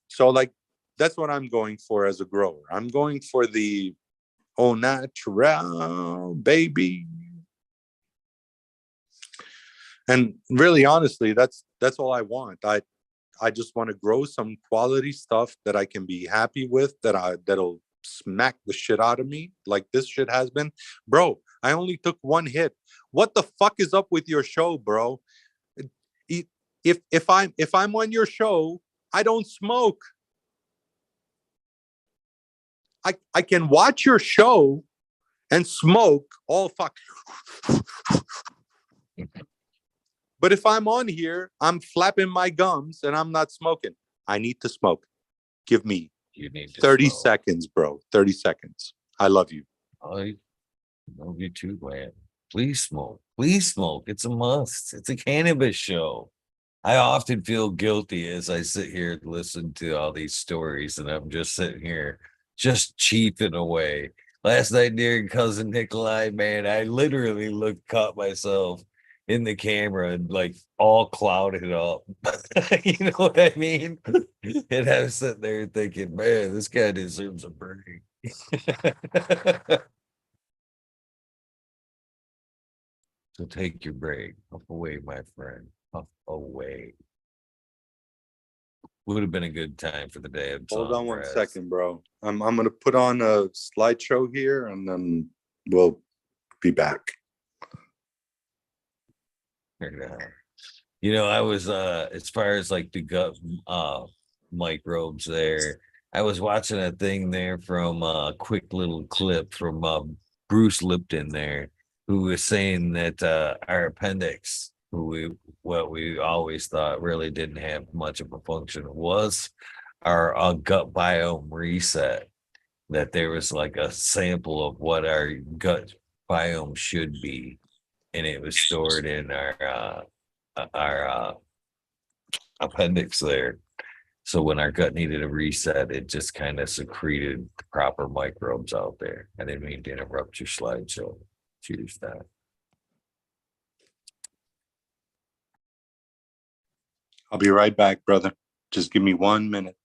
So, like, that's what I'm going for as a grower. I'm going for the au natural, baby. And really, honestly, that's all I want. I just want to grow some quality stuff that I can be happy with, that'll smack the shit out of me, like this shit has been. Bro, I only took one hit. What the fuck is up with your show, bro? If I'm on your show, I don't smoke. I can watch your show and smoke all fuck. But if I'm on here, I'm flapping my gums and I'm not smoking. I need to smoke. Give me 30 smoke. seconds, bro. 30 seconds. I love you. I love you too, man. Please smoke. Please smoke. It's a must. It's a cannabis show. I often feel guilty as I sit here and listen to all these stories, and I'm just sitting here just cheaping away. Last night during Cousin Nikolai, man, I literally caught myself in the camera and like all clouded up. You know what I mean? And I was sitting there thinking, man, this guy deserves a break. So take your break. Puff away, my friend. Puff away. Would have been a good time for the day of Hold on one rest. second, bro. I'm gonna put on a slideshow here, and then we'll be back. You know, I was as far as like the gut microbes there, I was watching a thing there from a quick little clip from Bruce Lipton there, who was saying that our appendix, what we always thought really didn't have much of a function, was our gut biome reset. That there was like a sample of what our gut biome should be, and it was stored in our appendix there. So when our gut needed a reset, it just kind of secreted the proper microbes out there. I didn't mean to interrupt your slideshow. Cheers, that. I'll be right back, brother. Just give me 1 minute.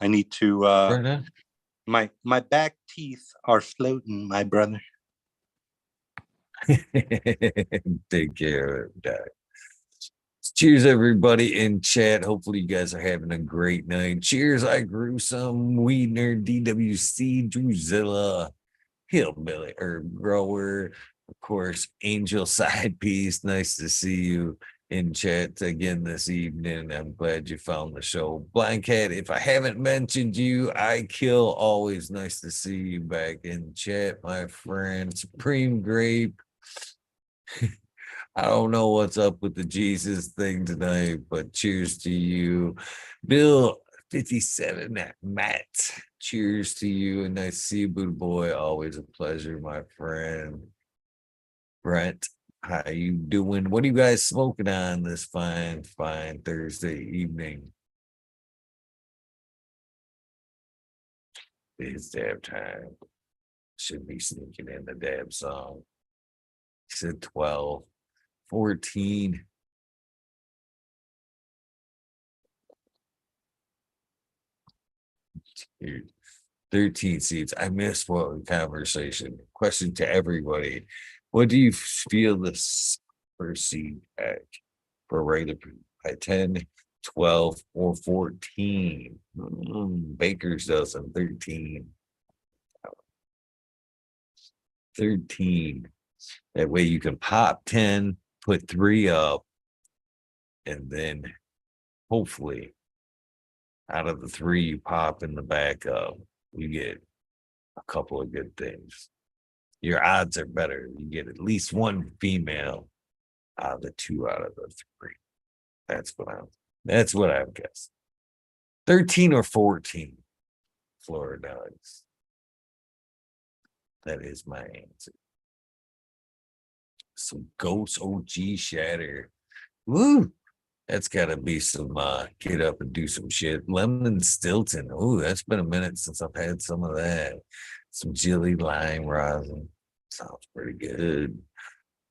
I need to my back teeth are floating, my brother. Take care of it. Cheers, everybody in chat. Hopefully, you guys are having a great night. Cheers. I grew some Weedner, DWC, Druzilla, Hillbilly, Herb Grower, of course, Angel Side Piece. Nice to see you in chat again this evening. I'm glad you found the show. Blind Cat, if I haven't mentioned you, I kill. Always nice to see you back in chat, my friend. Supreme Grape. I don't know what's up with the Jesus thing tonight, but cheers to you. Bill 57, Matt. Cheers to you. And nice to see you, Buddha Boy. Always a pleasure, my friend. Brent, how you doing? What are you guys smoking on this fine Thursday evening? It's dab time. Should be sneaking in the dab song. He said 12, 14. 13 seats. I missed what conversation. Question to everybody. What do you feel the first seed at for regular by 10, 12, or 14? Baker's dozen 13. 13. That way you can pop 10, put 3 up, and then hopefully out of the 3 you pop in the back up, you get a couple of good things. Your odds are better. You get at least one female out of the 2 out of the 3. That's what I've guessed. 13 or 14 Florida dogs. That is my answer. Some Ghost OG Shatter. Woo! That's gotta be some get up and do some shit. Lemon Stilton. Oh, that's been a minute since I've had some of that. Some Jilly Lime Rosin. Sounds pretty good.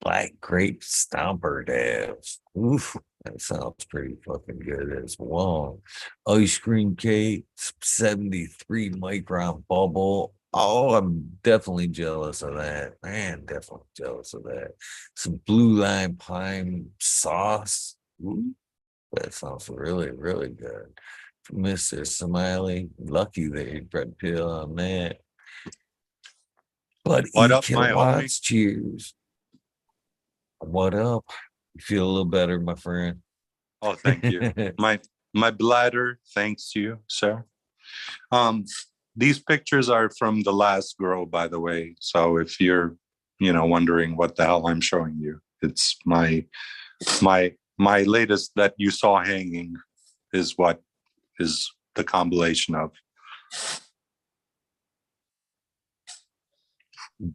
Black Grape Stomper Dabs. Oof, that sounds pretty fucking good as well. Ice Cream Cake, 73 micron bubble. Oh, I'm definitely jealous of that. Man, definitely jealous of that. Some blue lime pine sauce. Ooh, that sounds really, really good. Mr. Smiley, lucky they red pill on that. But What E up, my homie? kilowatts, cheers. What up? You feel a little better, my friend? Oh, thank you. My bladder thanks you, sir. These pictures are from the last grow, by the way. So if you're, wondering what the hell I'm showing you, it's my latest that you saw hanging is what is the compilation of.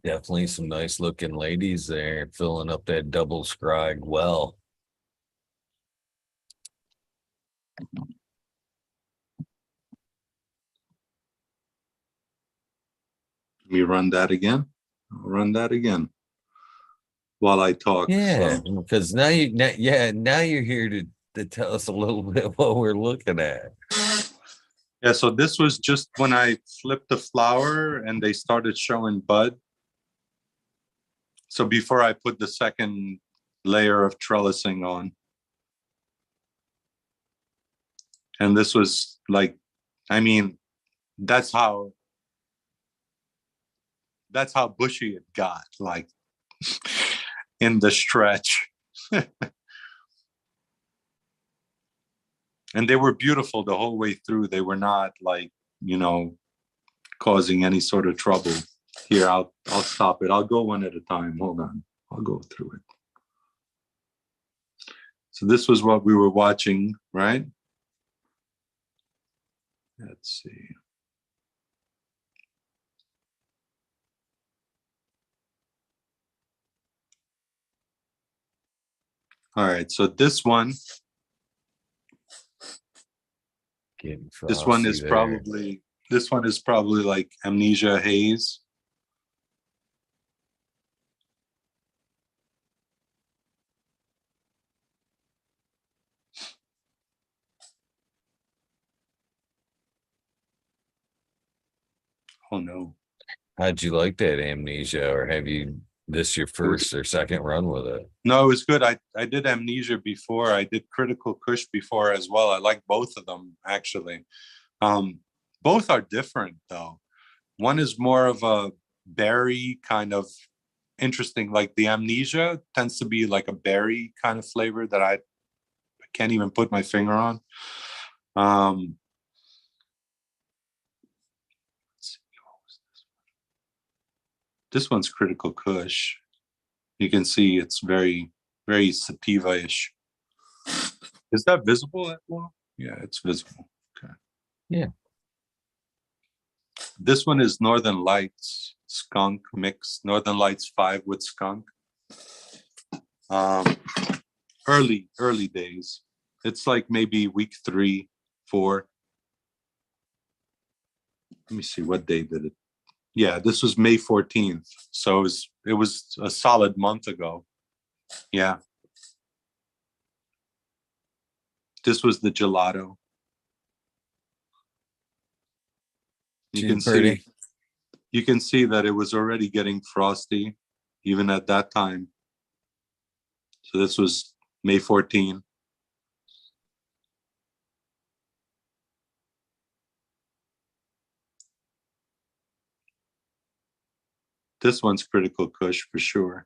Definitely some nice looking ladies there filling up that double scribe well. Let me run that again. I'll run that again while I talk. Yeah, So. because now you're here to tell us a little bit what we're looking at. Yeah, so this was just when I flipped the flower and they started showing bud. So before I put the second layer of trellising on. And this was like, I mean, that's how bushy it got, like in the stretch. And they were beautiful the whole way through. They were not like, causing any sort of trouble. Here, I'll stop it. I'll go one at a time. Hold on. I'll go through it. So this was what we were watching, right? Let's see. All right, so this one is probably like Amnesia Haze. Oh no. How'd you like that Amnesia, or have you This your It was, first or second run with it? no, it was good. I did Amnesia before. I did Critical Kush before as well. I like both of them actually. Um, both are different though. One is more of a berry kind of interesting, like the Amnesia tends to be like a berry kind of flavor that I can't even put my finger on. Um, this one's Critical Kush. You can see it's very, very sativa-ish. Is that visible at all? Yeah, it's visible. Okay. Yeah. This one is Northern Lights skunk mix. Northern Lights 5 with skunk. Um, early days. It's like maybe week 3, 4. Let me see, what day did it? Yeah, this was May 14th. So it was a solid month ago. Yeah. This was the gelato. You She's can pretty. see that it was already getting frosty even at that time. So this was May 14. This one's Critical Kush for sure.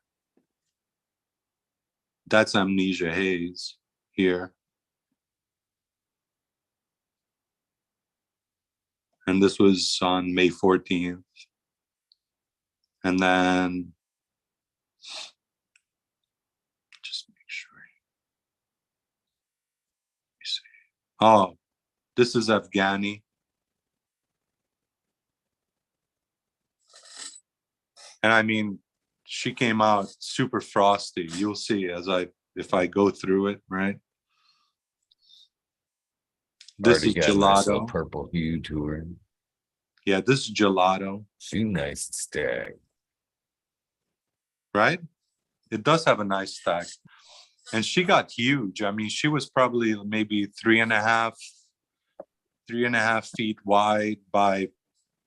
That's Amnesia Haze here. And this was on May 14th. And then just make sure. Let me see. Oh, this is Afghani. And I mean, she came out super frosty. You'll see if I go through it, right? This Already is got a nice little gelato. purple hue to her. Yeah, this is gelato, She nice and stacked. right? It does have a nice stack. And she got huge. I mean, she was probably maybe 3.5 feet wide by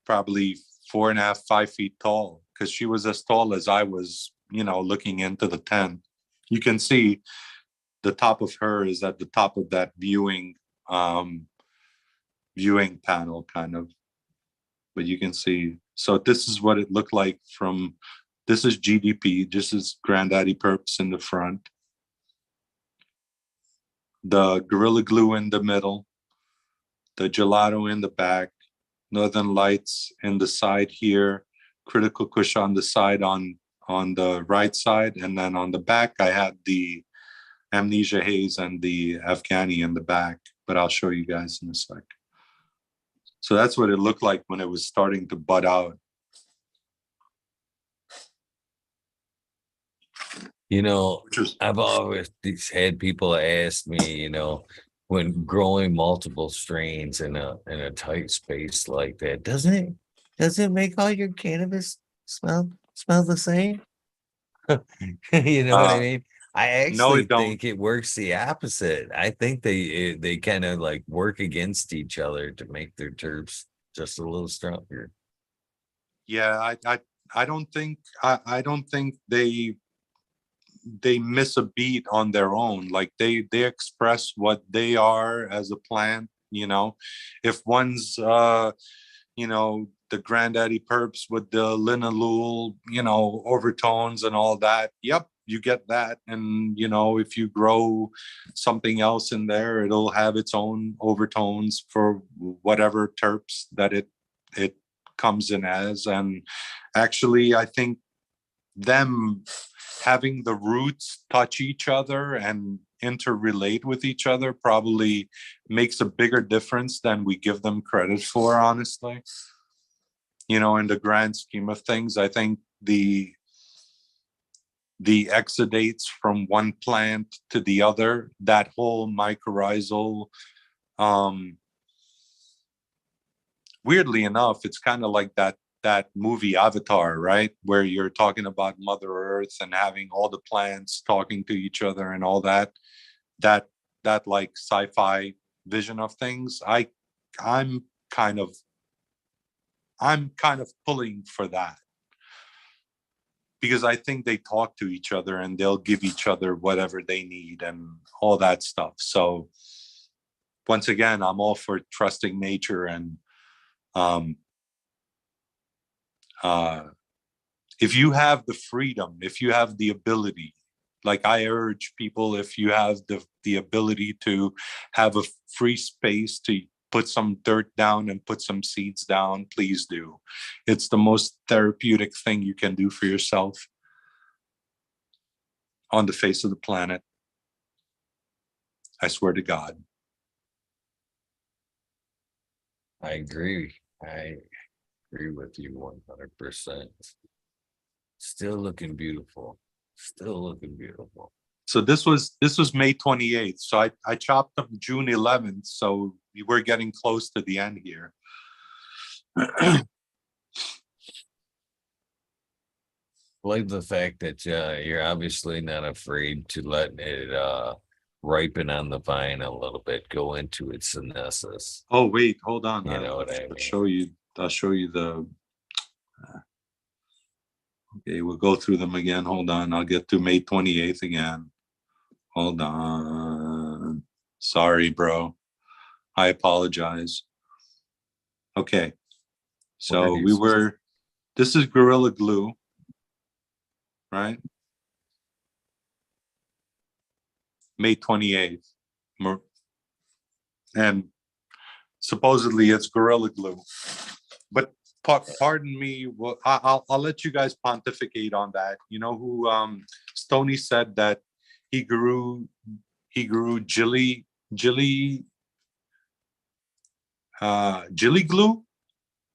probably 4.5, 5 feet tall, because she was as tall as I was, looking into the tent. You can see the top of her is at the top of that viewing panel kind of, but you can see. So this is what it looked like from, this is GDP, this is Granddaddy Purps in the front, the Gorilla Glue in the middle, the gelato in the back, Northern Lights in the side here, Critical Kush on the side on the right side, and then on the back I had the Amnesia Haze and the Afghani in the back, but I'll show you guys in a sec. So that's what it looked like when it was starting to bud out. I've always had people ask me, when growing multiple strains in a tight space like that, doesn't it make all your cannabis smell the same? You know what I mean? I No, actually it don't. think it works the opposite. I think they kind of like work against each other to make their terps just a little stronger. Yeah, I don't think they miss a beat on their own. Like they express what they are as a plant. If one's the Granddaddy Purps with the linalool, overtones and all that. Yep, you get that. And if you grow something else in there, it'll have its own overtones for whatever terps that it comes in as. And actually, I think them having the roots touch each other and interrelate with each other probably makes a bigger difference than we give them credit for, honestly. In the grand scheme of things, I think the exudates from one plant to the other, that whole mycorrhizal, weirdly enough, it's kind of like that movie Avatar, right? Where you're talking about Mother Earth and having all the plants talking to each other and all that. That like sci-fi vision of things. I'm kind of I'm kind of pulling for that. because I think they talk to each other and they'll give each other whatever they need and all that stuff. So once again, I'm all for trusting nature and if you have the freedom, if you have the ability, like I urge people, if you have the ability to have a free space to put some dirt down and put some seeds down, please do. It's the most therapeutic thing you can do for yourself on the face of the planet. I swear to God. I agree. I agree with you 100%. Still looking beautiful. Still looking beautiful. So this was May 28th. So I chopped them June 11th. So we're getting close to the end here. Like the fact that you're obviously not afraid to let it ripen on the vine a little bit, go into its senescence. Oh wait, hold on. You know what I mean? I'll show you the. Okay, we'll go through them again. Hold on. I'll get to May 28th again. Hold on. Sorry, bro. I apologize. Okay. So this is Gorilla Glue, right? May 28th. And supposedly it's Gorilla Glue. But pardon me, well, I'll let you guys pontificate on that. You know who Stoney said that he grew jilly glue.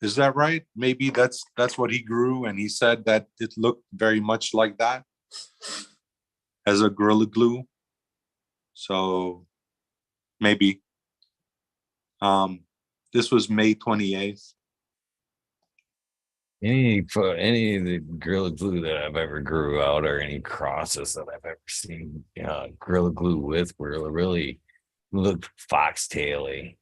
Is that right? Maybe that's what he grew, and he said that it looked very much like that as a Gorilla Glue. So maybe this was May 28th. Any of the Gorilla Glue that I've ever grew out, or any crosses that I've ever seen, Gorilla Glue with, were really looked foxtaily.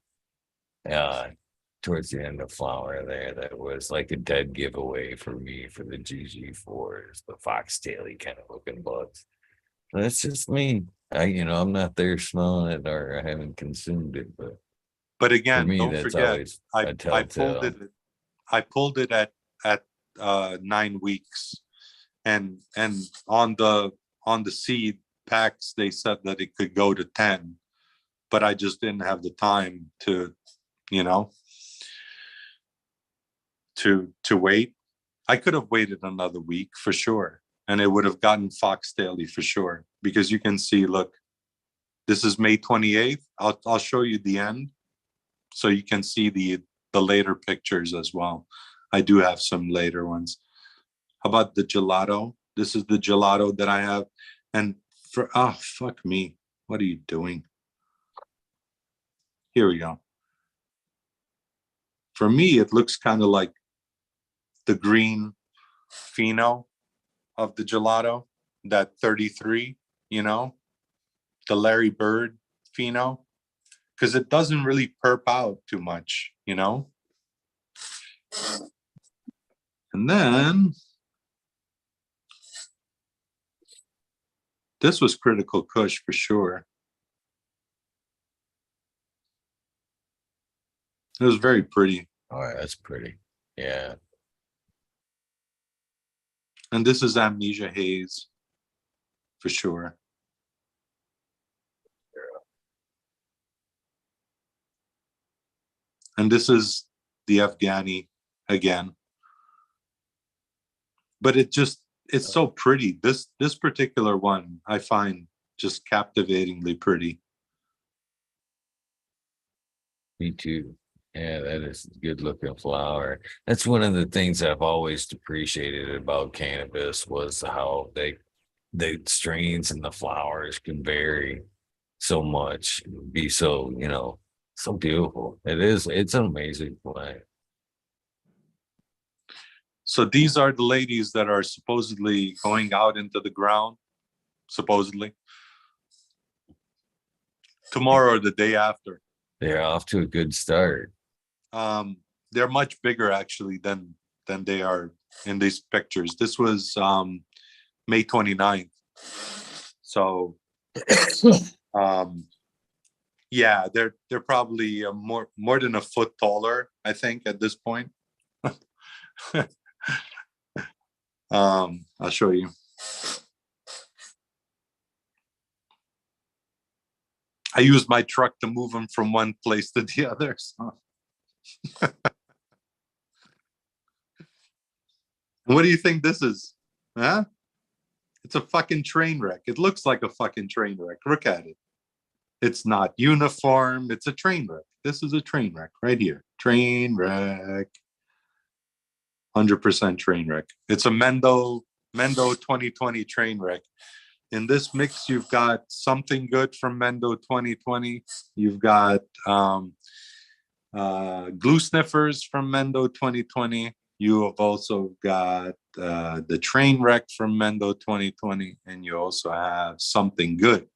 Towards the end of flower there, that was like a dead giveaway for me for the GG4s, the foxtaily kind of looking bugs. That's just me. I'm not there smelling it, or I haven't consumed it, but But again, me, don't that's forget, always a I pulled telltale. it. I pulled it at 9 weeks, and on the seed packs they said that it could go to 10, but I just didn't have the time to, to wait. I could have waited another week for sure, and it would have gotten foxtaily for sure, because you can see, look, this is May 28th. I'll show you the end, so you can see the later pictures as well. I do have some later ones. How about the gelato? This is the gelato that I have. And fuck me. What are you doing? Here we go. For me, it looks kind of like the green pheno of the gelato, that 33, the Larry Bird pheno, because it doesn't really perp out too much, And then this was Critical Kush for sure. It was very pretty. Oh, that's pretty. Yeah. And this is Amnesia Haze for sure. And this is the Afghani again. But it's so pretty. This particular one I find just captivatingly pretty. Me too. Yeah, that is a good looking flower. That's one of the things I've always appreciated about cannabis, was how the strains and the flowers can vary so much, be so, so beautiful. It's an amazing plant. So these are the ladies that are supposedly going out into the ground, supposedly. Tomorrow or the day after. They're off to a good start. They're much bigger actually than they are in these pictures. This was May 29th. So yeah, they're probably more than a foot taller, I think, at this point. I'll show you. I use my truck to move them from one place to the other. So. What do you think this is? Huh? It's a fucking train wreck. It looks like a fucking train wreck. Look at it. It's not uniform. It's a train wreck. This is a train wreck right here. Train wreck. 100% train wreck. It's a Mendo 2020 train wreck. In this mix, you've got something good from Mendo 2020. You've got glue sniffers from Mendo 2020. You have also got the train wreck from Mendo 2020, and you also have something good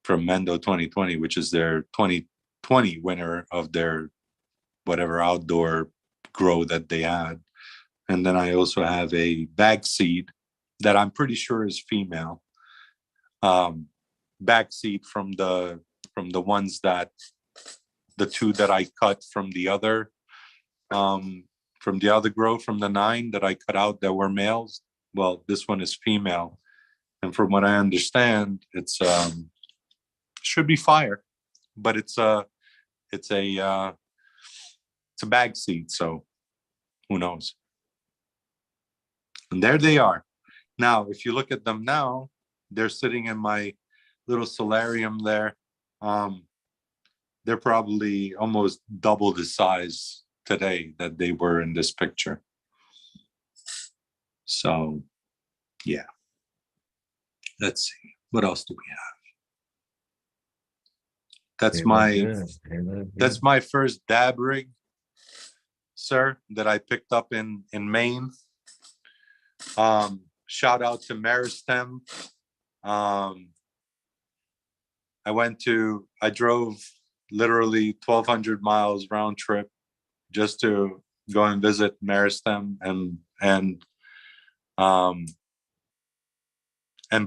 from Mendo 2020, which is their 2020 winner of their whatever outdoor grow that they had. And then I also have a bag seed that I'm pretty sure is female. Bag seed from the ones that the two that I cut from the other grow from the 9 that I cut out that were males. Well, this one is female, and from what I understand, it's should be fire, but it's a bag seed, so who knows. And there they are. Now, if you look at them now, they're sitting in my little solarium there. They're probably almost double the size today that they were in this picture. So, yeah. Let's see. What else do we have? That's my first dab rig, sir, that I picked up in Maine. Shout out to Meristem. I drove literally 1,200 miles round trip just to go and visit Meristem and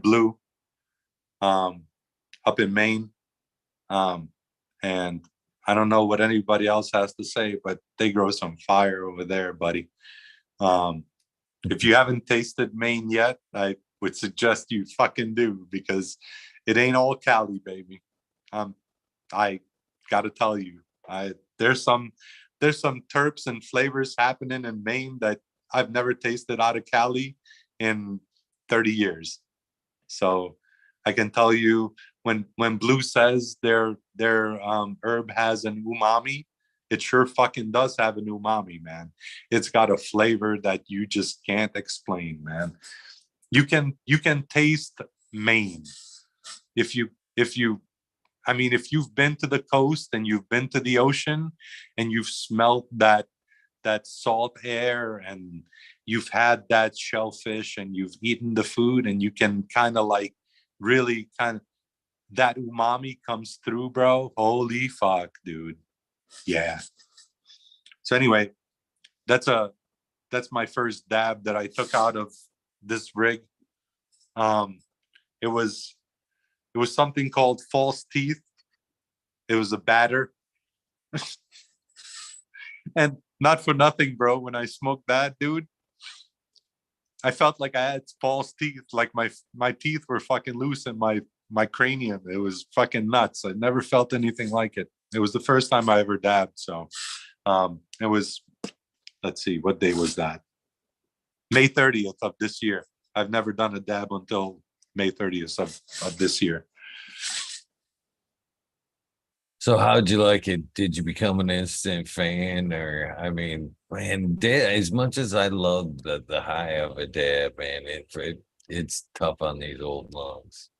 Blue up in Maine. And I don't know what anybody else has to say, but they grow some fire over there, buddy. If you haven't tasted Maine yet, I would suggest you fucking do, because it ain't all Cali, baby. I gotta tell you, there's some terps and flavors happening in Maine that I've never tasted out of Cali in 30 years. So I can tell you, when Blue says their herb has an umami, it sure fucking does have an umami, man. It's got a flavor that you just can't explain, man. You can taste Maine if you've been to the coast and you've been to the ocean and you've smelled that salt air and you've had that shellfish and you've eaten the food, and you can kind of like really that umami comes through, bro. Holy fuck, dude. Yeah. So anyway, that's my first dab that I took out of this rig. It was something called false teeth. It was a batter. And not for nothing, bro, when I smoked that, dude, I felt like I had false teeth, like my teeth were fucking loose in my cranium. It was fucking nuts. I never felt anything like it. It was the first time I ever dabbed. So it was, let's see, what day was that? May 30th of this year. I've never done a dab until May 30th of this year. So how'd you like it? Did you become an instant fan? Or, I mean, man, as much as I love the high of a dab, man, it's tough on these old lungs.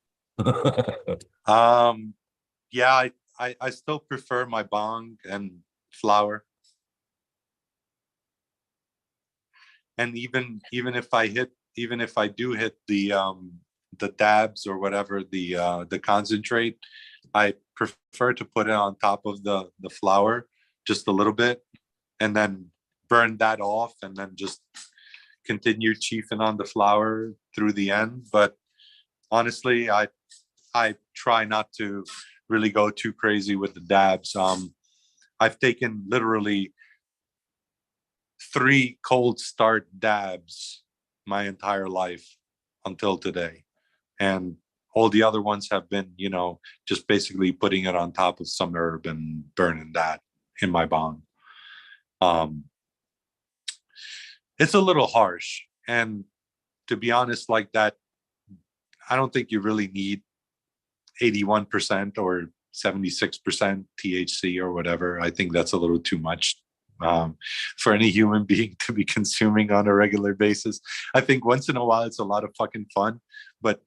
Yeah, I still prefer my bong and flower. And even if I do hit the dabs or whatever, the concentrate, I prefer to put it on top of the flour just a little bit and then burn that off and then just continue chiefing on the flower through the end. But honestly, I try not to really go too crazy with the dabs. I've taken literally 3 cold start dabs my entire life until today. And all the other ones have been, just basically putting it on top of some herb and burning that in my bong. It's a little harsh. And to be honest, like that, I don't think you really need 81% or 76% THC or whatever. I think that's a little too much for any human being to be consuming on a regular basis. I think once in a while it's a lot of fucking fun, but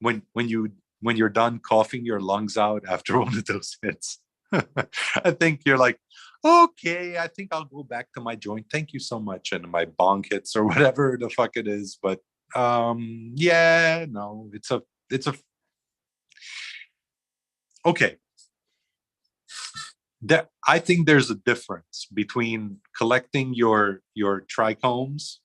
when you're done coughing your lungs out after one of those hits, I think you're like, okay, I think I'll go back to my joint. Thank you so much, and my bong hits or whatever the fuck it is. But yeah, no, it's a okay. I think there's a difference between collecting your trichomes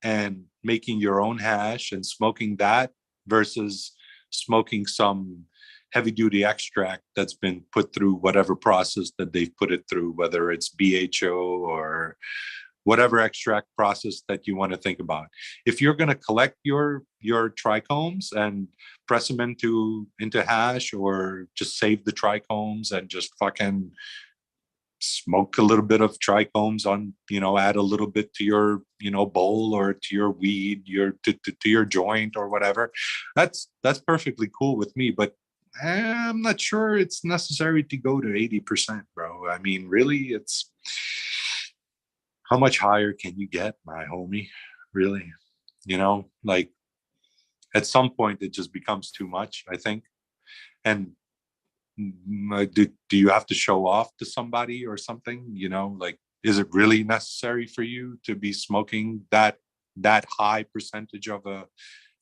and making your own hash and smoking that versus smoking some heavy duty extract that's been put through whatever process that they've put it through, whether it's BHO or whatever extract process that you want to think about. If you're going to collect your trichomes and press them into hash, or just save the trichomes and just fucking smoke a little bit of trichomes on, add a little bit to your, bowl or to your weed, to your joint or whatever, that's perfectly cool with me. But I'm not sure it's necessary to go to 80%, bro. I mean, really, it's how much higher can you get, my homie? Really, like at some point it just becomes too much, I think. And do you have to show off to somebody or something? Like, is it really necessary for you to be smoking that high percentage of a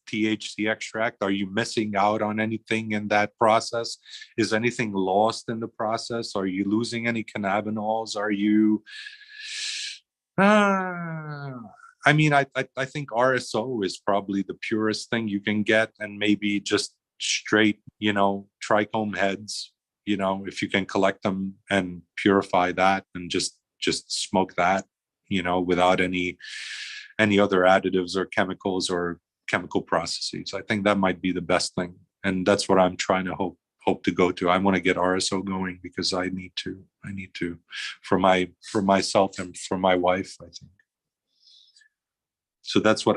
THC extract? Are you missing out on anything in that process? Is anything lost in the process? Are you losing any cannabinoids? Are you I mean, I think RSO is probably the purest thing you can get, and maybe just straight, trichome heads, if you can collect them and purify that and just smoke that, without any other additives or chemicals or chemical processes. I think that might be the best thing, and that's what I'm trying to hope to go to. I want to get RSO going because I need to for myself and for my wife, I think. So that's what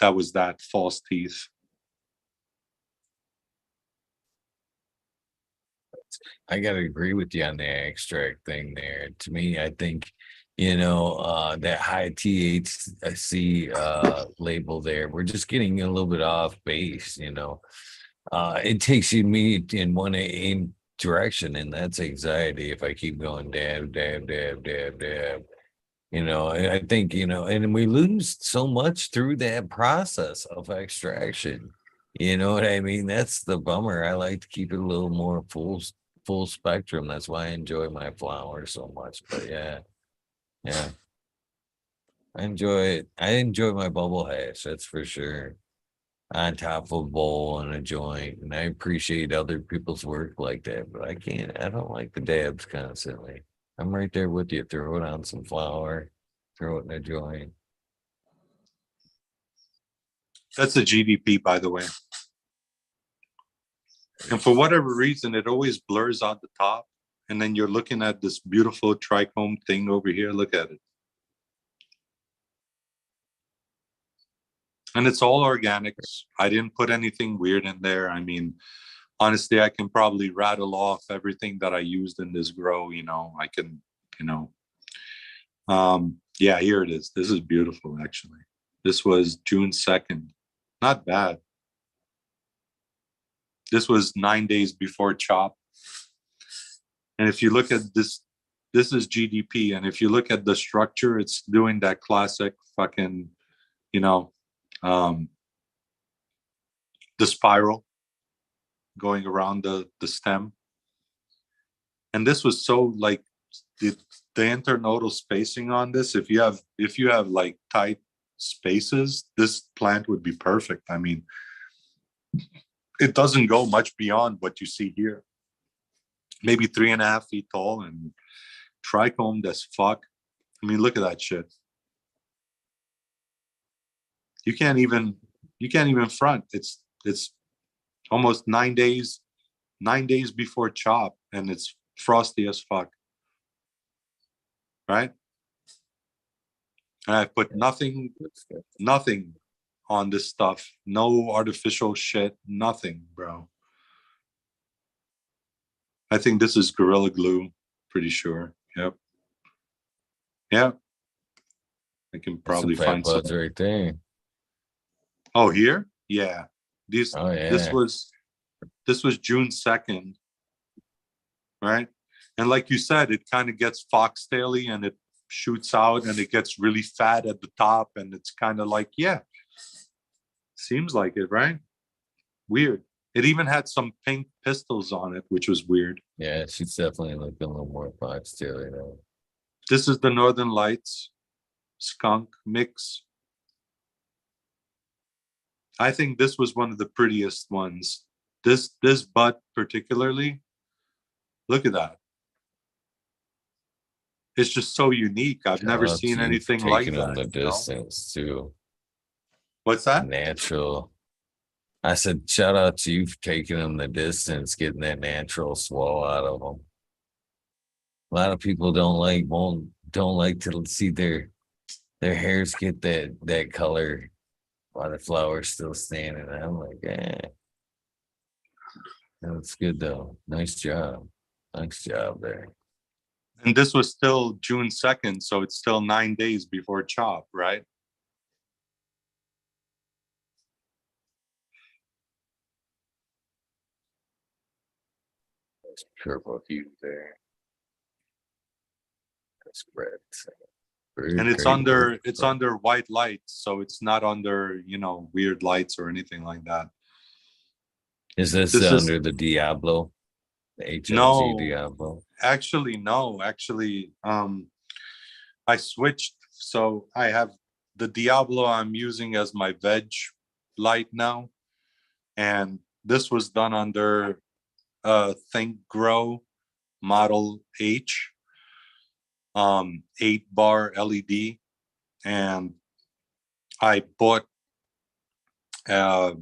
that was that false teeth. I gotta agree with you on the extract thing there. To me, I think, that high THC label there, we're just getting a little bit off base, it takes me in one aim direction, and that's anxiety. If I keep going dab, dab, dab, dab, dab, I think, and we lose so much through that process of extraction. You know what I mean? That's the bummer. I like to keep it a little more full spectrum. That's why I enjoy my flowers so much. But yeah, I enjoy it. I enjoy my bubble hash, that's for sure. On top of a bowl and a joint. And I appreciate other people's work like that, but I don't like the dabs constantly. I'm right there with you. Throw it on some flour, throw it in a joint. That's the GDP, by the way. And for whatever reason, it always blurs out the top. And then you're looking at this beautiful trichome thing over here. Look at it. And it's all organics. I didn't put anything weird in there. I mean, honestly, I can probably rattle off everything that I used in this grow. I can, yeah, here it is. This is beautiful, actually. This was June 2nd. Not bad. This was 9 days before chop. And if you look at this, this is GDP. And if you look at the structure, it's doing that classic fucking, the spiral going around the stem. And this was so like the internodal spacing on this, if you have like tight spaces, this plant would be perfect. I mean, it doesn't go much beyond what you see here. Maybe 3.5 feet tall and trichomed as fuck. I mean, look at that shit. You can't even front. It's almost 9 days before chop, and it's frosty as fuck. Right? And I put nothing on this stuff. No artificial shit, nothing, bro. I think this is Gorilla Glue, pretty sure. Yep. Yeah. I can probably find some right there. Oh, here? Yeah. This yeah. this was June 2nd, right? And like you said, it kind of gets foxtaily and it shoots out and it gets really fat at the top, and it's kind of like, yeah, seems like it, right? Weird. It even had some pink pistils on it, which was weird. Yeah, she's definitely looking a little more foxtaily now. This is the Northern Lights skunk mix. I think this was one of the prettiest ones. This bud particularly, look at that. It's just so unique. I've never seen anything like that. Taking on the distance too. What's that? Natural. I said, shout out to you for taking them the distance, getting that natural swell out of them. A lot of people don't like to see their hairs get that color while the flower's still standing. And I'm like, that's good though. Nice job. Nice job there. And this was still June 2nd, so it's still 9 days before chop, right? Nice purple hue there. That's red. And it's under white lights, so it's not under, weird lights or anything like that. Is this under the Diablo? The HLG no, Diablo? Actually, no. Actually, I switched. So I have the Diablo I'm using as my veg light now. And this was done under Think Grow Model H, 8-bar LED. And I bought a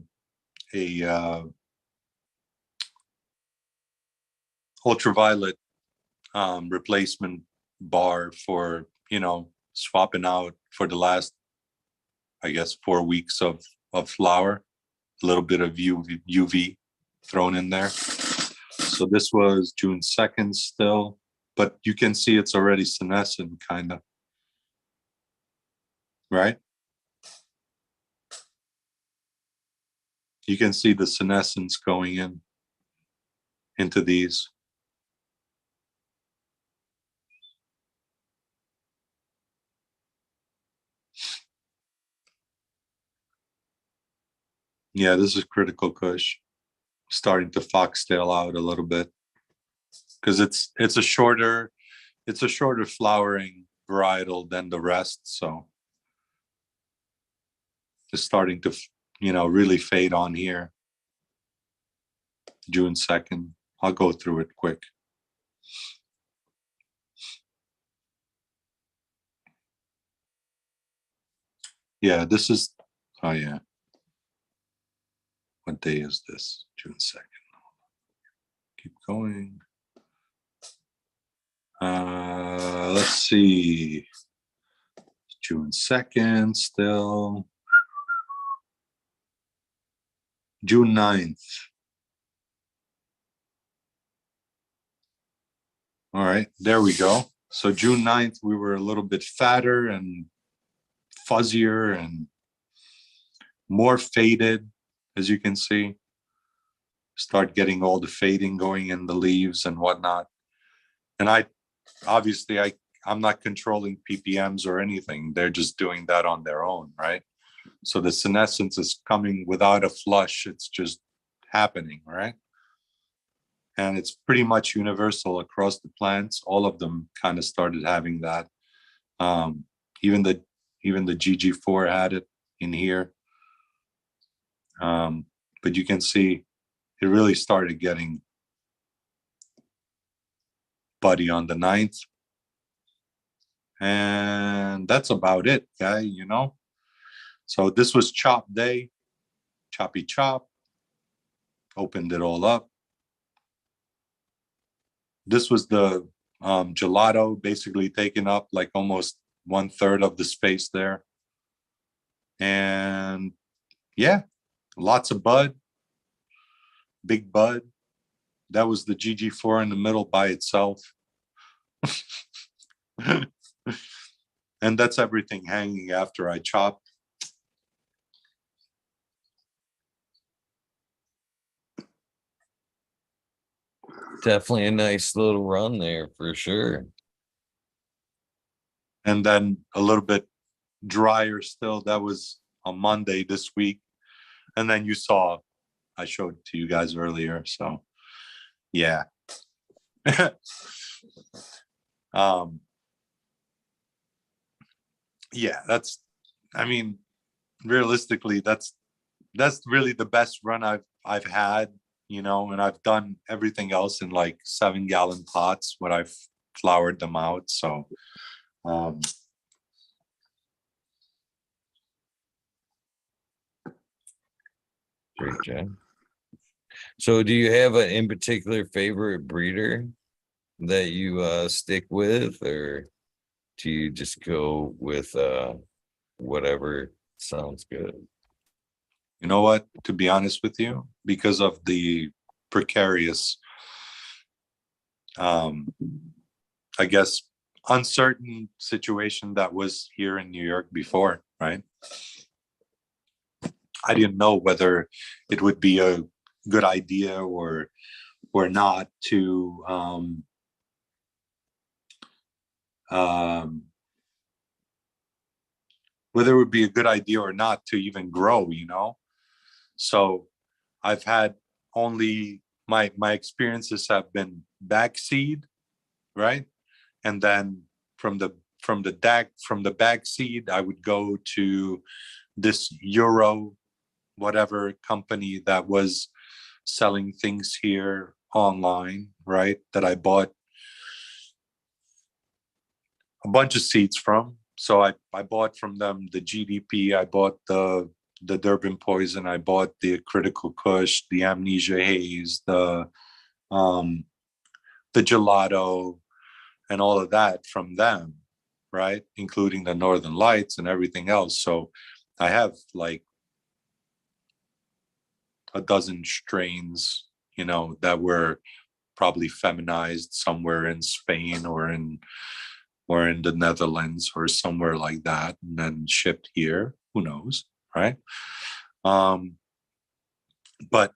ultraviolet replacement bar for, swapping out for the last, I guess, 4 weeks of flower, a little bit of UV thrown in there. So this was June 2nd still, but you can see it's already senescent, kind of, right? You can see the senescence going into these. Yeah, this is Critical Kush, starting to foxtail out a little bit because it's a shorter flowering varietal than the rest, so it's starting to really fade on here. June 2nd. I'll go through it quick. Yeah, this is, oh yeah. What day is this? June 2nd. Keep going. Let's see. June 2nd still. June 9th. All right, there we go. So June 9th, we were a little bit fatter and fuzzier and more faded, as you can see. Start getting all the fading going in the leaves and whatnot. And I'm not controlling ppms or anything. They're just doing that on their own, right? So the senescence is coming without a flush. It's just happening, right? And it's pretty much universal across the plants. All of them kind of started having that. Even the Even the GG4 had it in here. But you can see it really started getting buddy on the 9th. And that's about it, guy, you know? So this was chop day, choppy chop. Opened it all up. This was the gelato, basically taking up like almost 1/3 of the space there. And yeah, lots of bud, big bud. That was the GG4 in the middle by itself. And that's everything hanging after I chop. Definitely a nice little run there for sure. And then a little bit drier still. That was on Monday this week. And then you saw, I showed it to you guys earlier. So yeah. Yeah, that's, I mean, realistically, that's really the best run I've had, you know, and I've done everything else in like 7-gallon pots when I've floured them out. So Great job. So do you have an in particular favorite breeder that you stick with, or do you just go with whatever sounds good? you know what, to be honest with you, because of the precarious, I guess, uncertain situation that was here in New York before, right? I didn't know whether it would be a good idea or not to whether it would be a good idea or not to even grow, you know. So I've had only my experiences have been backseed, right? And then from the backseed, I would go to this Euro whatever company that was selling things here online, right? That I bought a bunch of seeds from. So I bought from them the GDP, I bought the Durban Poison, I bought the Critical Kush, the Amnesia Haze, the Gelato, and all of that from them, right? Including the Northern Lights and everything else. So I have like a dozen strains, you know, that were probably feminized somewhere in Spain or in the Netherlands or somewhere like that, and then shipped here. Who knows, right? But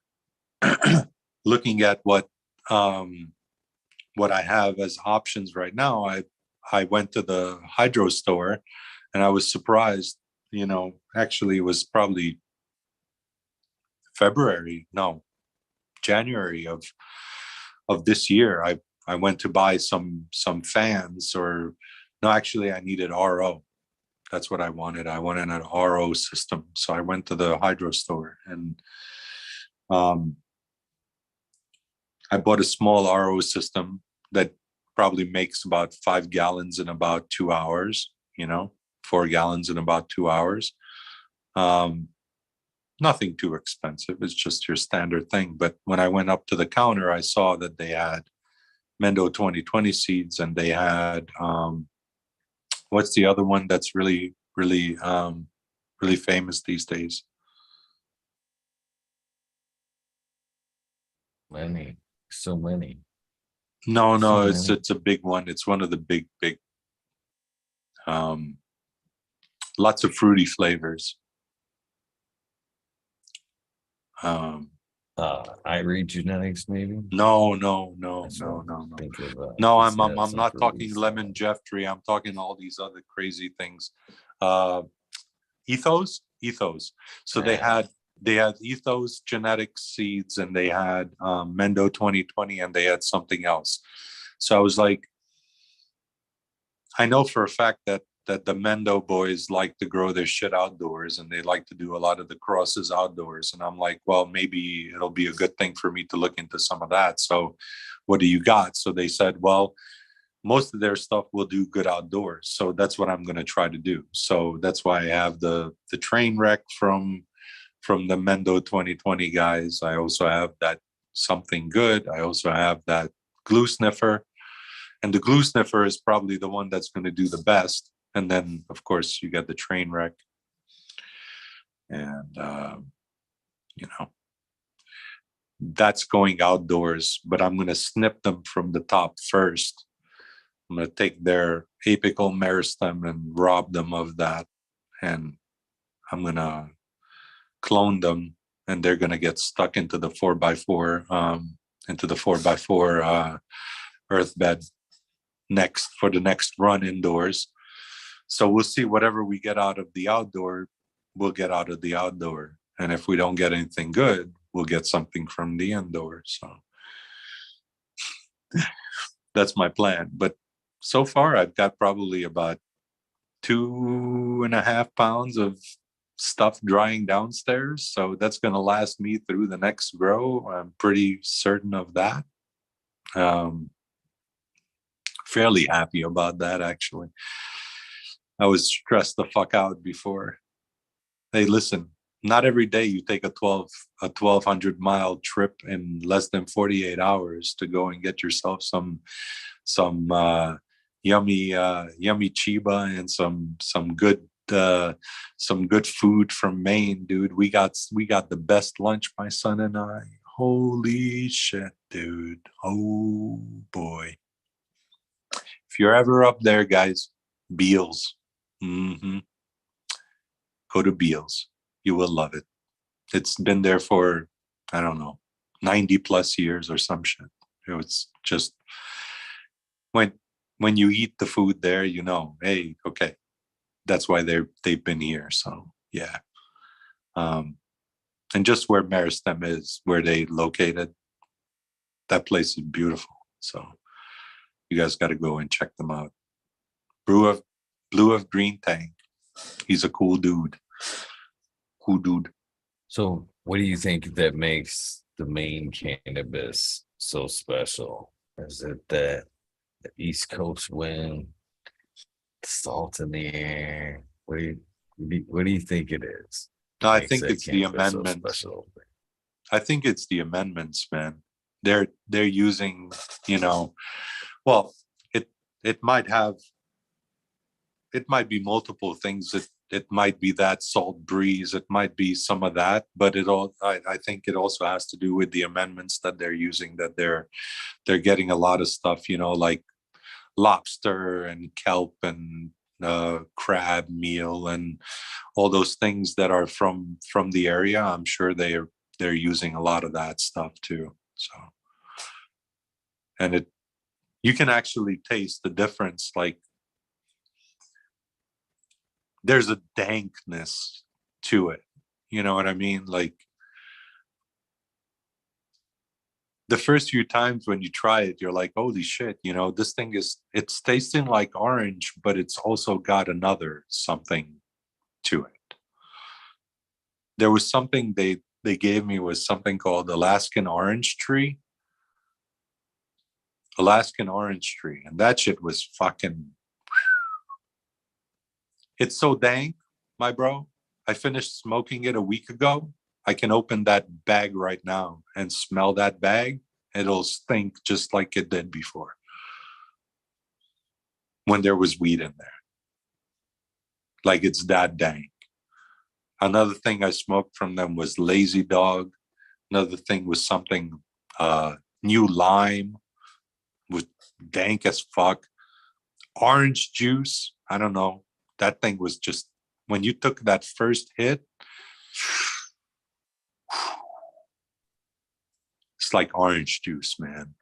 looking at what I have as options right now, I went to the hydro store, and I was surprised. You know, actually, it was probably January of this year. I went to buy some fans, or no, actually I needed RO. That's what I wanted. I wanted an RO system. So I went to the hydro store, and I bought a small RO system that probably makes about 5 gallons in about 2 hours, you know, 4 gallons in about 2 hours. Nothing too expensive. It's just your standard thing. But when I went up to the counter, I saw that they had Mendo 2020 seeds, and they had what's the other one that's really famous these days? Many, so many. No, So it's many. a big one. It's one of the big lots of fruity flavors. Irie genetics, maybe. No. That's what I think of. No, It's got I'm some not fruity talking stuff. lemon Jeffrey. I'm talking all these other crazy things. Ethos. So they had Ethos genetic seeds, and they had Mendo 2020, and they had something else. So I was like, I know for a fact that that the Mendo boys like to grow their shit outdoors and they like to do a lot of the crosses outdoors. And I'm like, well, maybe it'll be a good thing for me to look into some of that. So what do you got? So they said, well, most of their stuff will do good outdoors. So that's what I'm going to try to do. So that's why I have the train wreck from the Mendo 2020 guys. I also have that something good. I also have that glue sniffer. And the glue sniffer is probably the one that's going to do the best. And then, of course, you got the train wreck. And, that's going outdoors. But I'm going to snip them from the top first. I'm going to take their apical meristem and rob them of that. And I'm going to clone them. And they're going to get stuck into the 4x4, earth bed for the next run indoors. So we'll see whatever we get out of the outdoor, we'll get out of the outdoor. And if we don't get anything good, we'll get something from the indoor. So that's my plan. But so far, I've got probably about 2.5 pounds of stuff drying downstairs. So that's going to last me through the next grow. I'm pretty certain of that. Fairly happy about that, actually. I was stressed the fuck out before. Hey, listen, not every day you take a 1,200 mile trip in less than 48 hours to go and get yourself some yummy chiba and some good food from Maine, dude. We got the best lunch, my son and I. Holy shit, dude. Oh boy. If you're ever up there, guys, Beals. Go to Beals. You will love it. It's been there for, I don't know, 90 plus years or some shit. It's just when you eat the food there, hey, okay, that's why they've been here. So yeah. And just where Meristem is, where they located, that place is beautiful. So you guys got to go and check them out. Blue of Green Tank. He's a cool dude. So what do you think that makes the Maine cannabis so special? Is it the East Coast wind, salt in the air? What do you think it is? No, I think it's the amendments. So I think it's the amendments, man. They're using, well, it might be multiple things. It might be that salt breeze. It might be some of that, but I think it also has to do with the amendments that they're using, that they're getting a lot of stuff, like lobster and kelp and crab meal and all those things that are from the area. I'm sure they're using a lot of that stuff too. So, and you can actually taste the difference. Like, there's a dankness to it. You know what I mean? Like, the first few times when you try it, you're like, holy shit, this thing it's tasting like orange, but it's also got another something to it. There was something they gave me, was something called Alaskan orange tree. And that shit was fucking, it's so dank, my bro. I finished smoking it a week ago. I can open that bag right now and smell that bag. It'll stink just like it did before, when there was weed in there. Like, it's that dank. Another thing I smoked from them was Lazy Dog. Another thing was something New Lime, was dank as fuck. Orange juice, I don't know. That thing was just, when you took that first hit, it's like orange juice, man.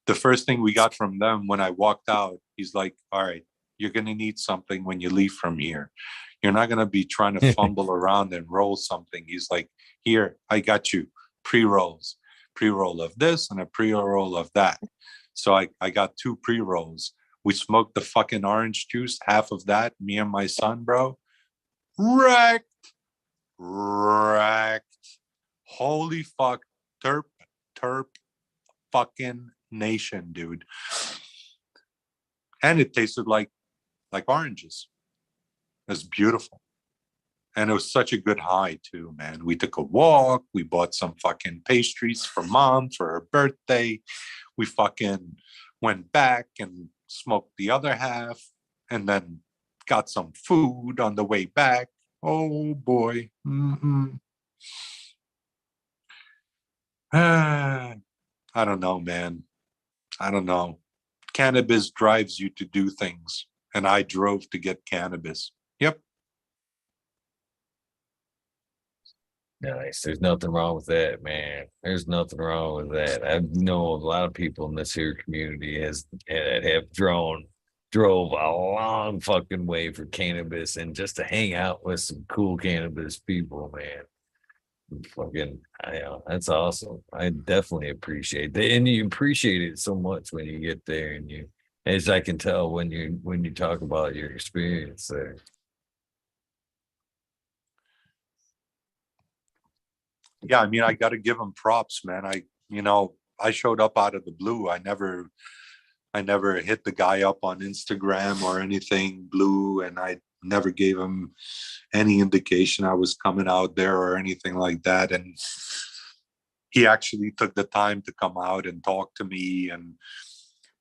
The first thing we got from them when I walked out, he's like, all right, you're going to need something when you leave from here. You're not going to be trying to fumble around and roll something. He's like, here, I got you pre-rolls, pre-roll of this and a pre-roll of that. So I got 2 pre-rolls. We smoked the fucking orange juice, half of that, me and my son, bro. Wrecked. Holy fuck. Terp fucking nation, dude. And it tasted like oranges. It was beautiful. And it was such a good high too, man. We took a walk. We bought some fucking pastries for mom for her birthday. We fucking went back and smoked the other half and then got some food on the way back. Oh boy. I don't know, man. I don't know. Cannabis drives you to do things. And I drove to get cannabis. Yep. Nice. There's nothing wrong with that, man. There's nothing wrong with that. I know a lot of people in this here community have drove a long fucking way for cannabis and just to hang out with some cool cannabis people, man. Fucking, that's awesome. I definitely appreciate that, and you appreciate it so much when you get there, and you, as I can tell when you talk about your experience there. Yeah, I mean, I got to give him props, man. I showed up out of the blue. I never hit the guy up on Instagram or anything blue, and I never gave him any indication I was coming out there or anything like that. And he actually took the time to come out and talk to me and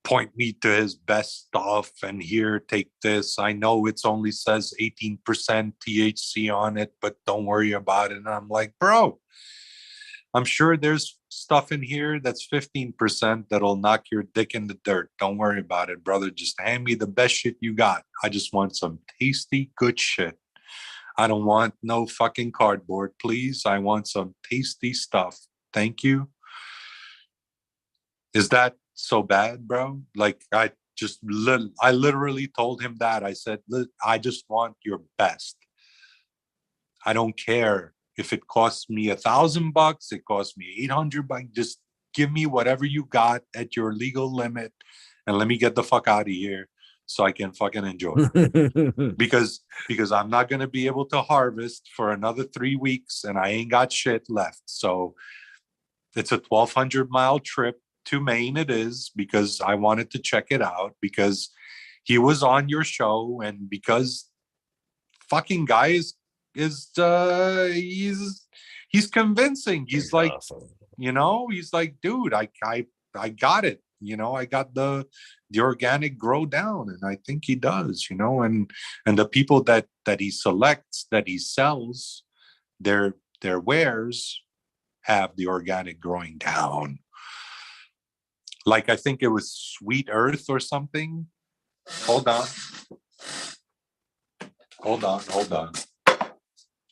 point me to his best stuff. And here, take this. I know it's only says 18% THC on it, but don't worry about it. And I'm like, bro, I'm sure there's stuff in here that's 15% that'll knock your dick in the dirt. Don't worry about it, brother. Just hand me the best shit you got. I just want some tasty, good shit. I don't want no fucking cardboard, please. I want some tasty stuff. Thank you. Is that so bad, bro? Like, I literally told him that. I said, I just want your best. I don't care if it costs me $1,000, it costs me $800. Just give me whatever you got at your legal limit, and let me get the fuck out of here so I can fucking enjoy. because I'm not gonna be able to harvest for another 3 weeks, and I ain't got shit left. So it's a 1,200-mile trip to Maine. It is, because I wanted to check it out, because he was on your show, and because fucking guy is he's convincing. He's like, awesome. He's like, dude, I got it. I got the organic grow down, and I think he does. And the people that he selects, that he sells their wares, have the organic growing down. Like, I think it was Sweet Earth or something. Hold on.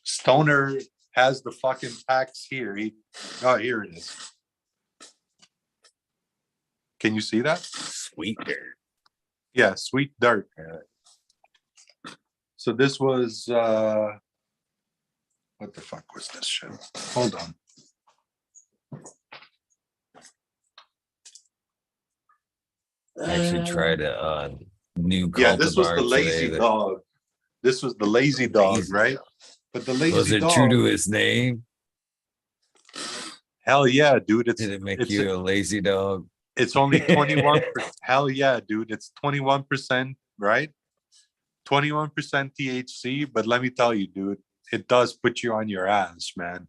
Stoner has the fucking packs here. Here it is. Can you see that? Sweet dirt. Yeah, Sweet Dirt. So this was what the fuck was this shit? Hold on. I actually tried a new cultivar. Yeah, this was the lazy dog. This was the lazy dog, right? But the lazy dog, was it true to his name? Hell yeah, dude. Did it make you a lazy dog? It's only 21%. Hell yeah, dude. It's 21%, right? 21% THC. But let me tell you, dude, it does put you on your ass, man.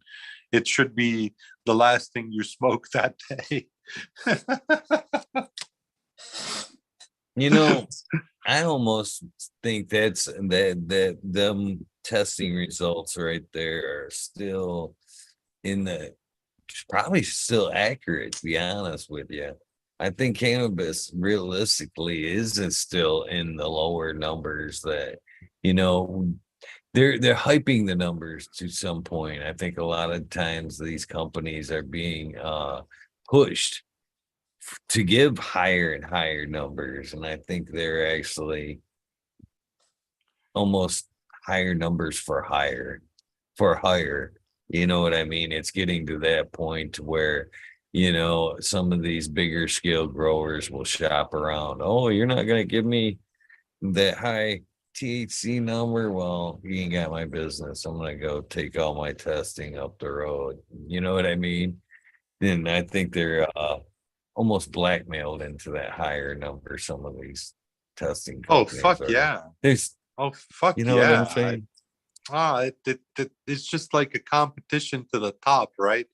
It should be the last thing you smoke that day. I almost think that them testing results right there are still probably still accurate, to be honest with you. I think cannabis realistically isn't still in the lower numbers that, they're hyping the numbers to some point. I think a lot of times these companies are being pushed to give higher and higher numbers, and I think they're actually almost higher numbers for higher. You know what I mean? It's getting to that point where Some of these bigger scale growers will shop around. Oh, you're not going to give me that high THC number? Well, you ain't got my business. I'm going to go take all my testing up the road. You know what I mean? And I think they're almost blackmailed into that higher number. Some of these testing Oh companies fuck are. Yeah. There's, Oh fuck you know what I'm yeah. saying? It's just like a competition to the top, right?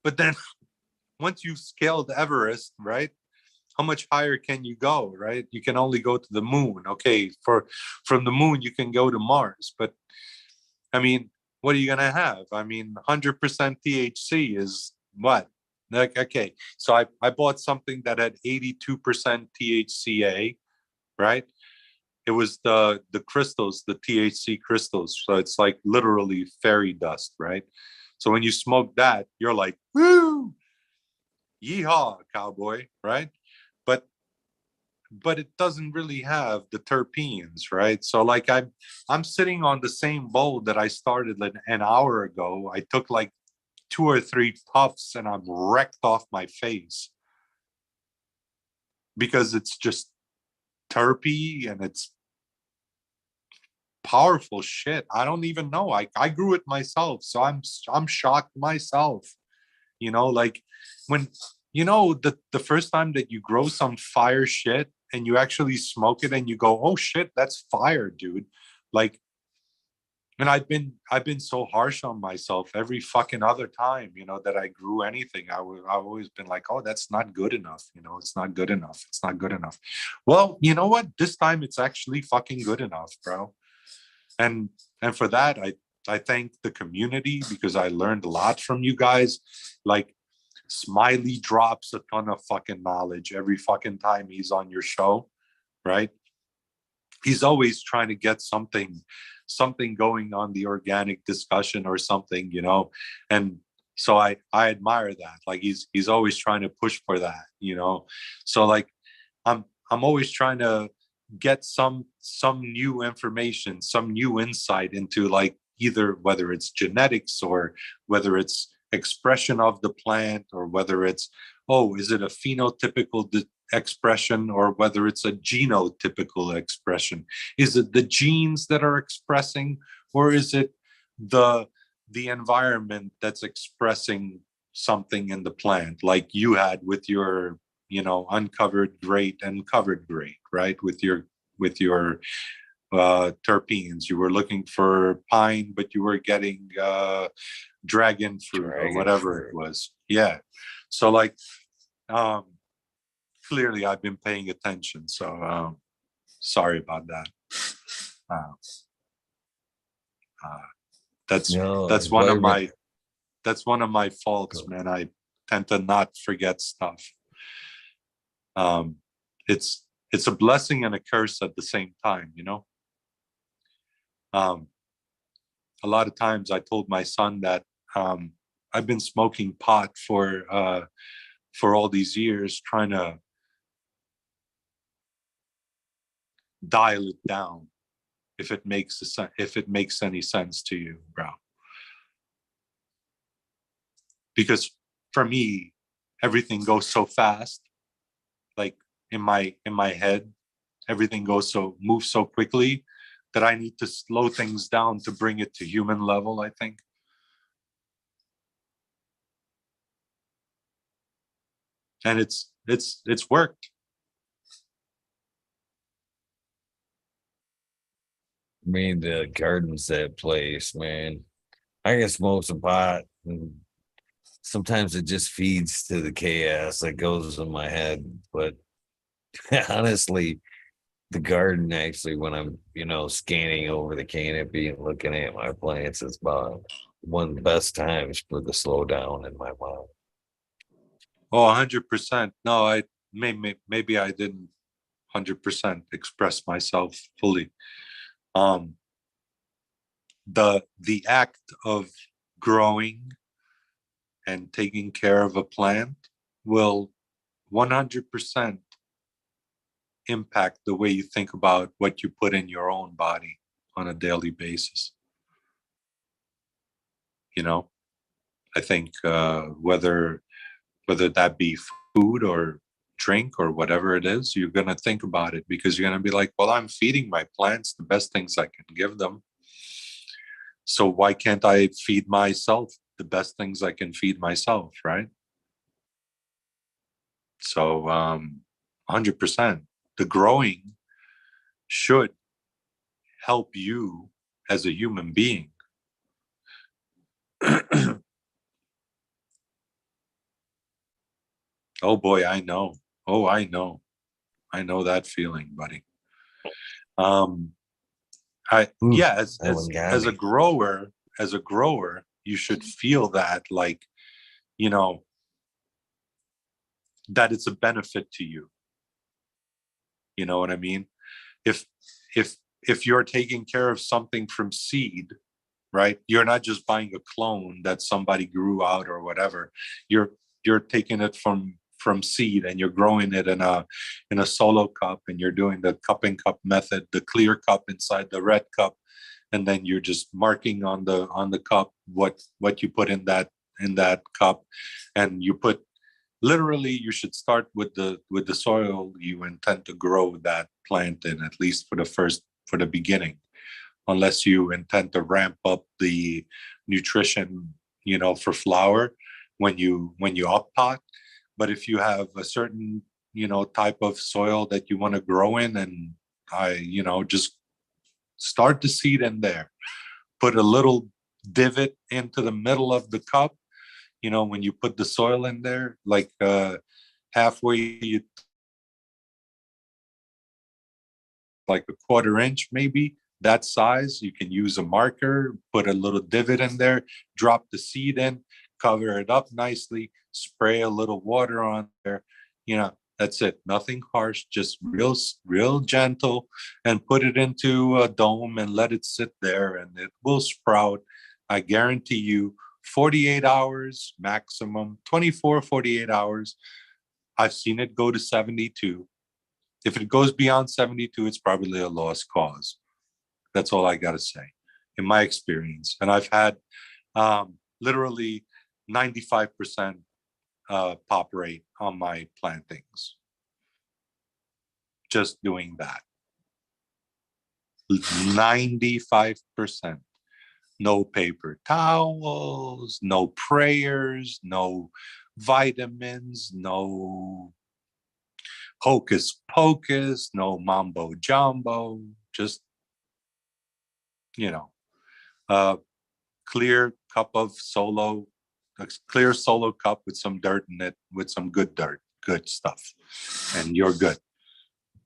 But then once you've scaled Everest, right? How much higher can you go, right? You can only go to the moon. Okay, from the moon you can go to Mars, but I mean, what are you gonna have? I mean, 100% THC is what? Like, okay, so I bought something that had 82% THCA, right? It was the crystals, the THC crystals. So it's like literally fairy dust, right? So when you smoke that, you're like, woo, yeehaw, cowboy, right? But but it doesn't really have the terpenes, right? So like I'm sitting on the same bowl that I started an hour ago. I took like 2 or 3 puffs and I'm wrecked off my face because it's just terpy and it's powerful shit. I don't even know. I grew it myself, so I'm shocked myself. Like when the first time that you grow some fire shit and you actually smoke it and you go, oh shit, that's fire, dude. Like, and I've been so harsh on myself every fucking other time, that I grew anything. I've always been like, oh, that's not good enough. It's not good enough. It's not good enough. Well, you know what? This time it's actually fucking good enough, bro. And for that, I thank the community because I learned a lot from you guys. Like Smiley drops a ton of fucking knowledge every fucking time he's on your show, right? He's always trying to get something going on the organic discussion or something, and so I admire that. Like he's always trying to push for that, so like I'm always trying to get some new information, some new insight into like either whether it's genetics or whether it's expression of the plant or whether it's, oh, is it a phenotypical expression or whether it's a genotypical expression. Is it the genes that are expressing or is it the environment that's expressing something in the plant, like you had with your uncovered grate and covered grate, right? With your terpenes, you were looking for pine but you were getting dragon fruit or whatever it was. Yeah, so like um clearly I've been paying attention, so sorry about that. uh, uh, that's No, that's one of environment. my that's one of my faults, man. I tend to not forget stuff. um it's a blessing and a curse at the same time, um a lot of times I told my son that I've been smoking pot for all these years, trying to dial it down, if it makes any sense to you, bro. Because for me, everything goes so fast. Like in my head, everything moves so quickly that I need to slow things down to bring it to human level, I think. And it's worked. I mean, the gardens that place, man. I can smoke some pot, and sometimes it just feeds to the chaos that goes in my head. But honestly, the garden actually, when I'm, scanning over the canopy and looking at my plants, it's about one of the best times for the slow down in my mind. Oh, 100%. No, maybe I didn't 100% express myself fully. Um, the act of growing and taking care of a plant will 100% impact the way you think about what you put in your own body on a daily basis. You know, I think whether that be food or drink or whatever it is, you're going to think about it, because you're going to be like, well, I'm feeding my plants the best things I can give them. So why can't I feed myself the best things I can feed myself, right? So 100%. The growing should help you as a human being. Oh boy, I know. Oh, I know. I know that feeling, buddy. Um, Ooh, yeah, that one got me. as a grower, you should feel that, like, you know, that it's a benefit to you. You know what I mean? If if if you're taking care of something from seed, right? You're not just buying a clone that somebody grew out or whatever. You're taking it from seed, and you're growing it in a solo cup, and you're doing the cupping cup method, the clear cup inside the red cup, and then you're just marking on the cup what you put in that cup. And you put, literally, you should start with the soil you intend to grow that plant in, at least for the beginning, unless you intend to ramp up the nutrition, for flower when you up pot. But if you have a certain, type of soil that you want to grow in, and just start the seed in there, put a little divot into the middle of the cup, when you put the soil in there, like halfway, like a quarter inch, maybe that size. You can use a marker, put a little divot in there, drop the seed in, cover it up nicely, spray a little water on there. That's it. Nothing harsh, just real gentle, and put it into a dome and let it sit there, and it will sprout. I guarantee you, 48 hours maximum, 24, 48 hours. I've seen it go to 72. If it goes beyond 72, it's probably a lost cause. That's all I got to say, in my experience. And I've had literally 95% pop rate on my plantings, just doing that. 95%. No paper towels, no prayers, no vitamins, no hocus pocus, no mambo jumbo, just, you know, a clear cup of solo, a clear solo cup with some dirt in it, with some good dirt, good stuff, and you're good.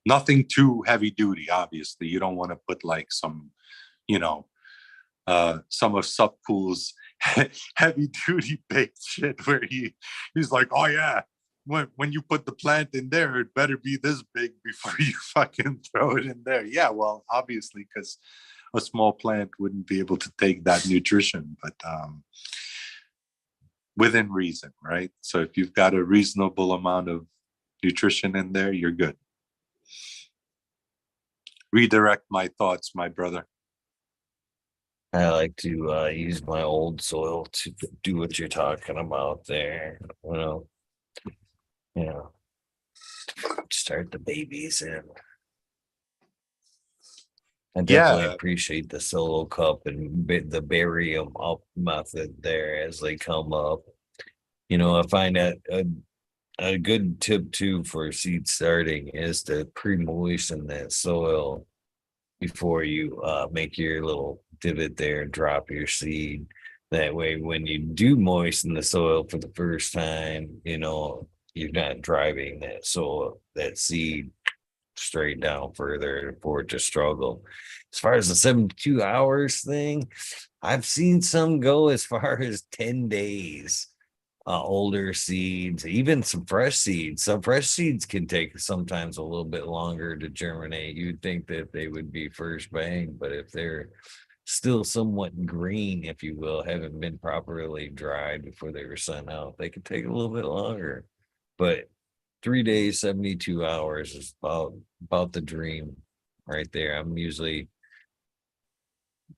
Nothing too heavy duty, obviously. You don't want to put like some, you know, some of Subcool's heavy duty baked shit where he's like, oh yeah, when you put the plant in there, it better be this big before you fucking throw it in there. Yeah, well, obviously, because a small plant wouldn't be able to take that nutrition, but within reason, right? So if you've got a reasonable amount of nutrition in there, you're good. Redirect my thoughts, my brother. I like to use my old soil to do what you're talking about there. You know, start the babies in. I definitely Yeah, appreciate the solo cup and the bury them up method there as they come up. I find that a good tip too for seed starting is to pre-moisten that soil before you make your little divot there and drop your seed. That way, when you do moisten the soil for the first time, you're not driving that seed straight down further for it to struggle. As far as the 72 hours thing, I've seen some go as far as 10 days. Older seeds, even some fresh seeds. Some fresh seeds can take sometimes a little bit longer to germinate. You'd think that they would be first bang, but if they're still somewhat green, if you will, haven't been properly dried before they were sent out, they could take a little bit longer. But 3 days, 72 hours is about the dream right there. I'm usually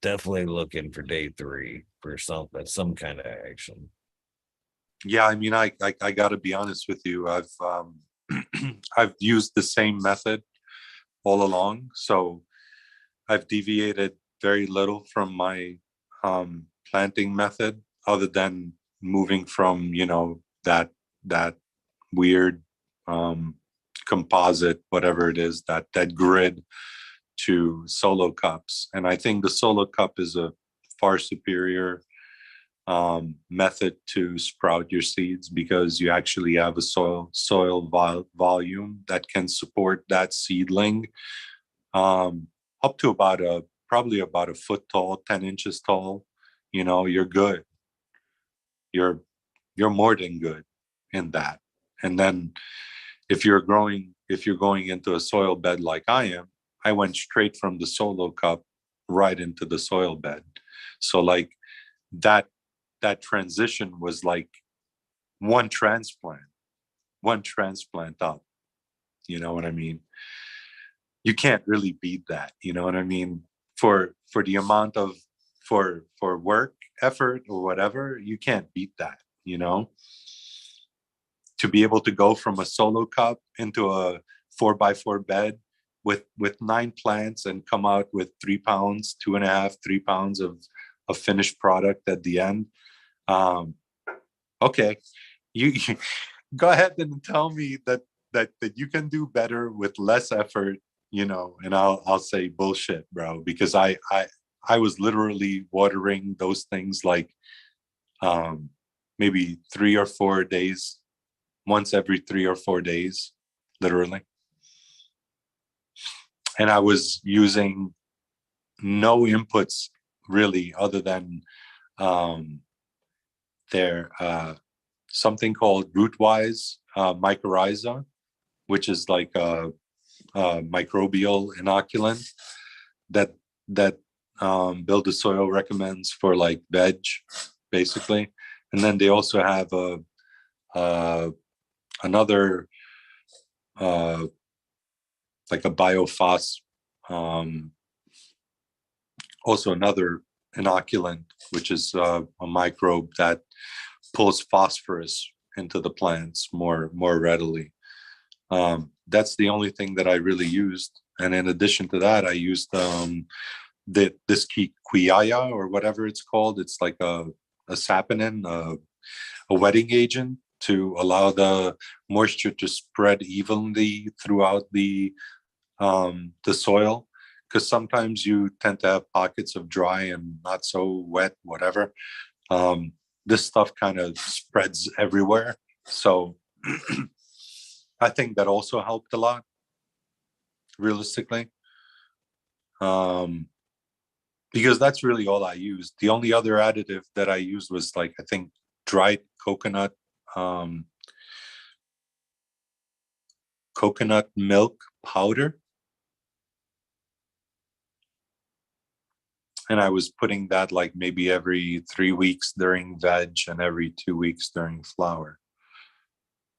definitely looking for day 3 for some kind of action. Yeah, I mean, I got to be honest with you. I've used the same method all along, so I've deviated very little from my planting method, other than moving from that weird composite, whatever it is, that grid, to solo cups. And I think the solo cup is a far superior method to sprout your seeds, because you actually have a volume that can support that seedling up to probably about a foot tall, 10 inches tall. You're good. You're you're more than good in that. And then if you're going into a soil bed like I am, I went straight from the solo cup right into the soil bed. So like that that transition was like one transplant, one transplant up. You know what I mean? You can't really beat that. You know what I mean? For the amount of for work, effort, or whatever, you can't beat that. To be able to go from a solo cup into a 4x4 bed with 9 plants and come out with 3 pounds, 2.5, 3 pounds of finished product at the end. Okay, you go ahead and tell me that you can do better with less effort, and I'll say bullshit, bro, because I was literally watering those things like maybe 3 or 4 days, once every 3 or 4 days, literally. And I was using no inputs really, other than their something called Rootwise mycorrhiza, which is like a microbial inoculant that Build the Soil recommends for like veg, basically. And then they also have another like a biophos, also another inoculant, which is a microbe that pulls phosphorus into the plants more readily. That's the only thing that I really used. And in addition to that, I used this quiaya, or whatever it's called. It's like a saponin, a wetting agent, to allow the moisture to spread evenly throughout the soil, because sometimes you tend to have pockets of dry and not so wet, whatever. This stuff kind of spreads everywhere. So I think that also helped a lot, realistically. Because that's really all I used. The only other additive that I used was like, I think, dried coconut milk powder. And I was putting that like maybe every 3 weeks during veg and every 2 weeks during flower.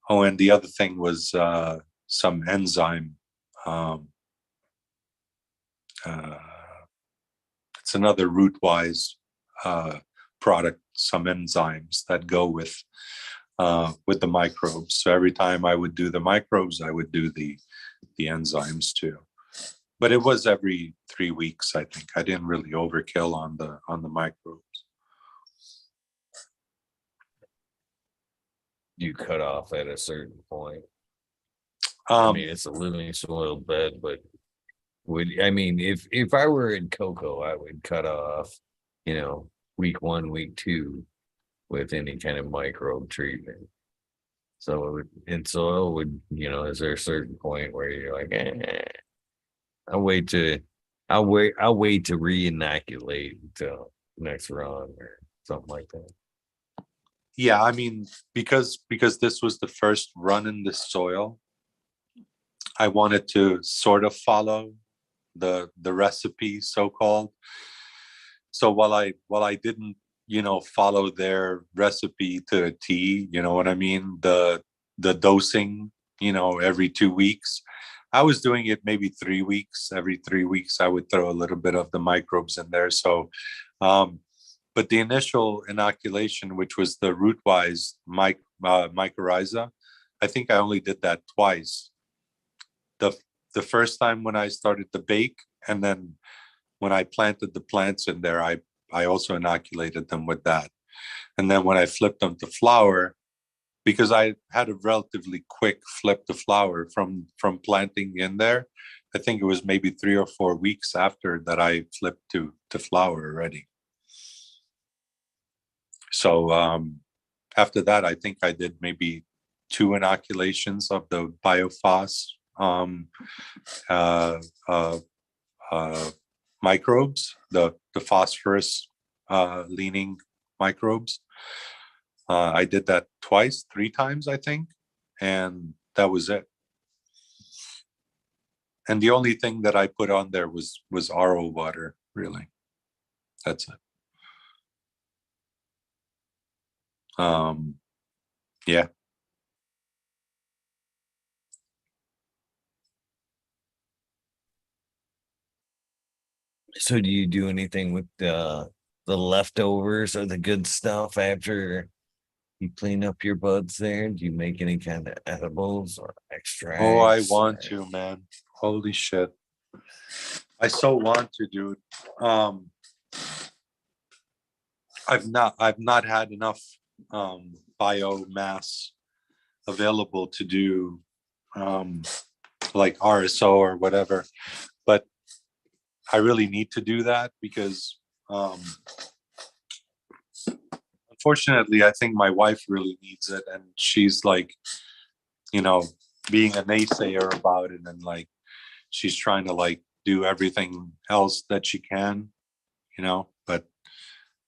Oh, and the other thing was some enzyme. It's another Rootwise product, some enzymes that go with the microbes. So every time I would do the microbes, I would do the enzymes too. But it was every 3 weeks, I think. I didn't really overkill on the microbes. You cut off at a certain point. Um, I mean, it's a living soil bed, but if I were in cocoa, I would cut off, week 1, week 2 with any kind of microbe treatment. So in soil is there a certain point where you're like, I'll wait to re-inoculate until next run or something like that. yeah, I mean, because this was the first run in the soil, I wanted to sort of follow the recipe, so called. So while I didn't follow their recipe to a T, you know what I mean, the dosing, every 2 weeks, I was doing it maybe 3 weeks. Every 3 weeks I would throw a little bit of the microbes in there. So But the initial inoculation, which was the rootwise mycorrhiza, I think I only did that twice. The first time when I started to bake, and then when I planted the plants in there, I also inoculated them with that. And then when I flipped them to flower, because I had a relatively quick flip to flower from planting in there, I think it was maybe 3 or 4 weeks after that I flipped to flower already. So after that, I think I did maybe 2 inoculations of the biofos microbes, the phosphorus leaning microbes. I did that 3 times, I think, and that was it. And the only thing that I put on there was RO water, really. That's it. Yeah. So do you do anything with the leftovers or the good stuff after you clean up your buds there? Do you make any kind of edibles or extracts? Oh, I want to, man. Holy shit. I so want to, dude. I've not had enough biomass available to do like RSO or whatever, but I really need to do that because unfortunately I think my wife really needs it, and she's like, you know, being a naysayer about it, and like she's trying to like do everything else that she can, you know, but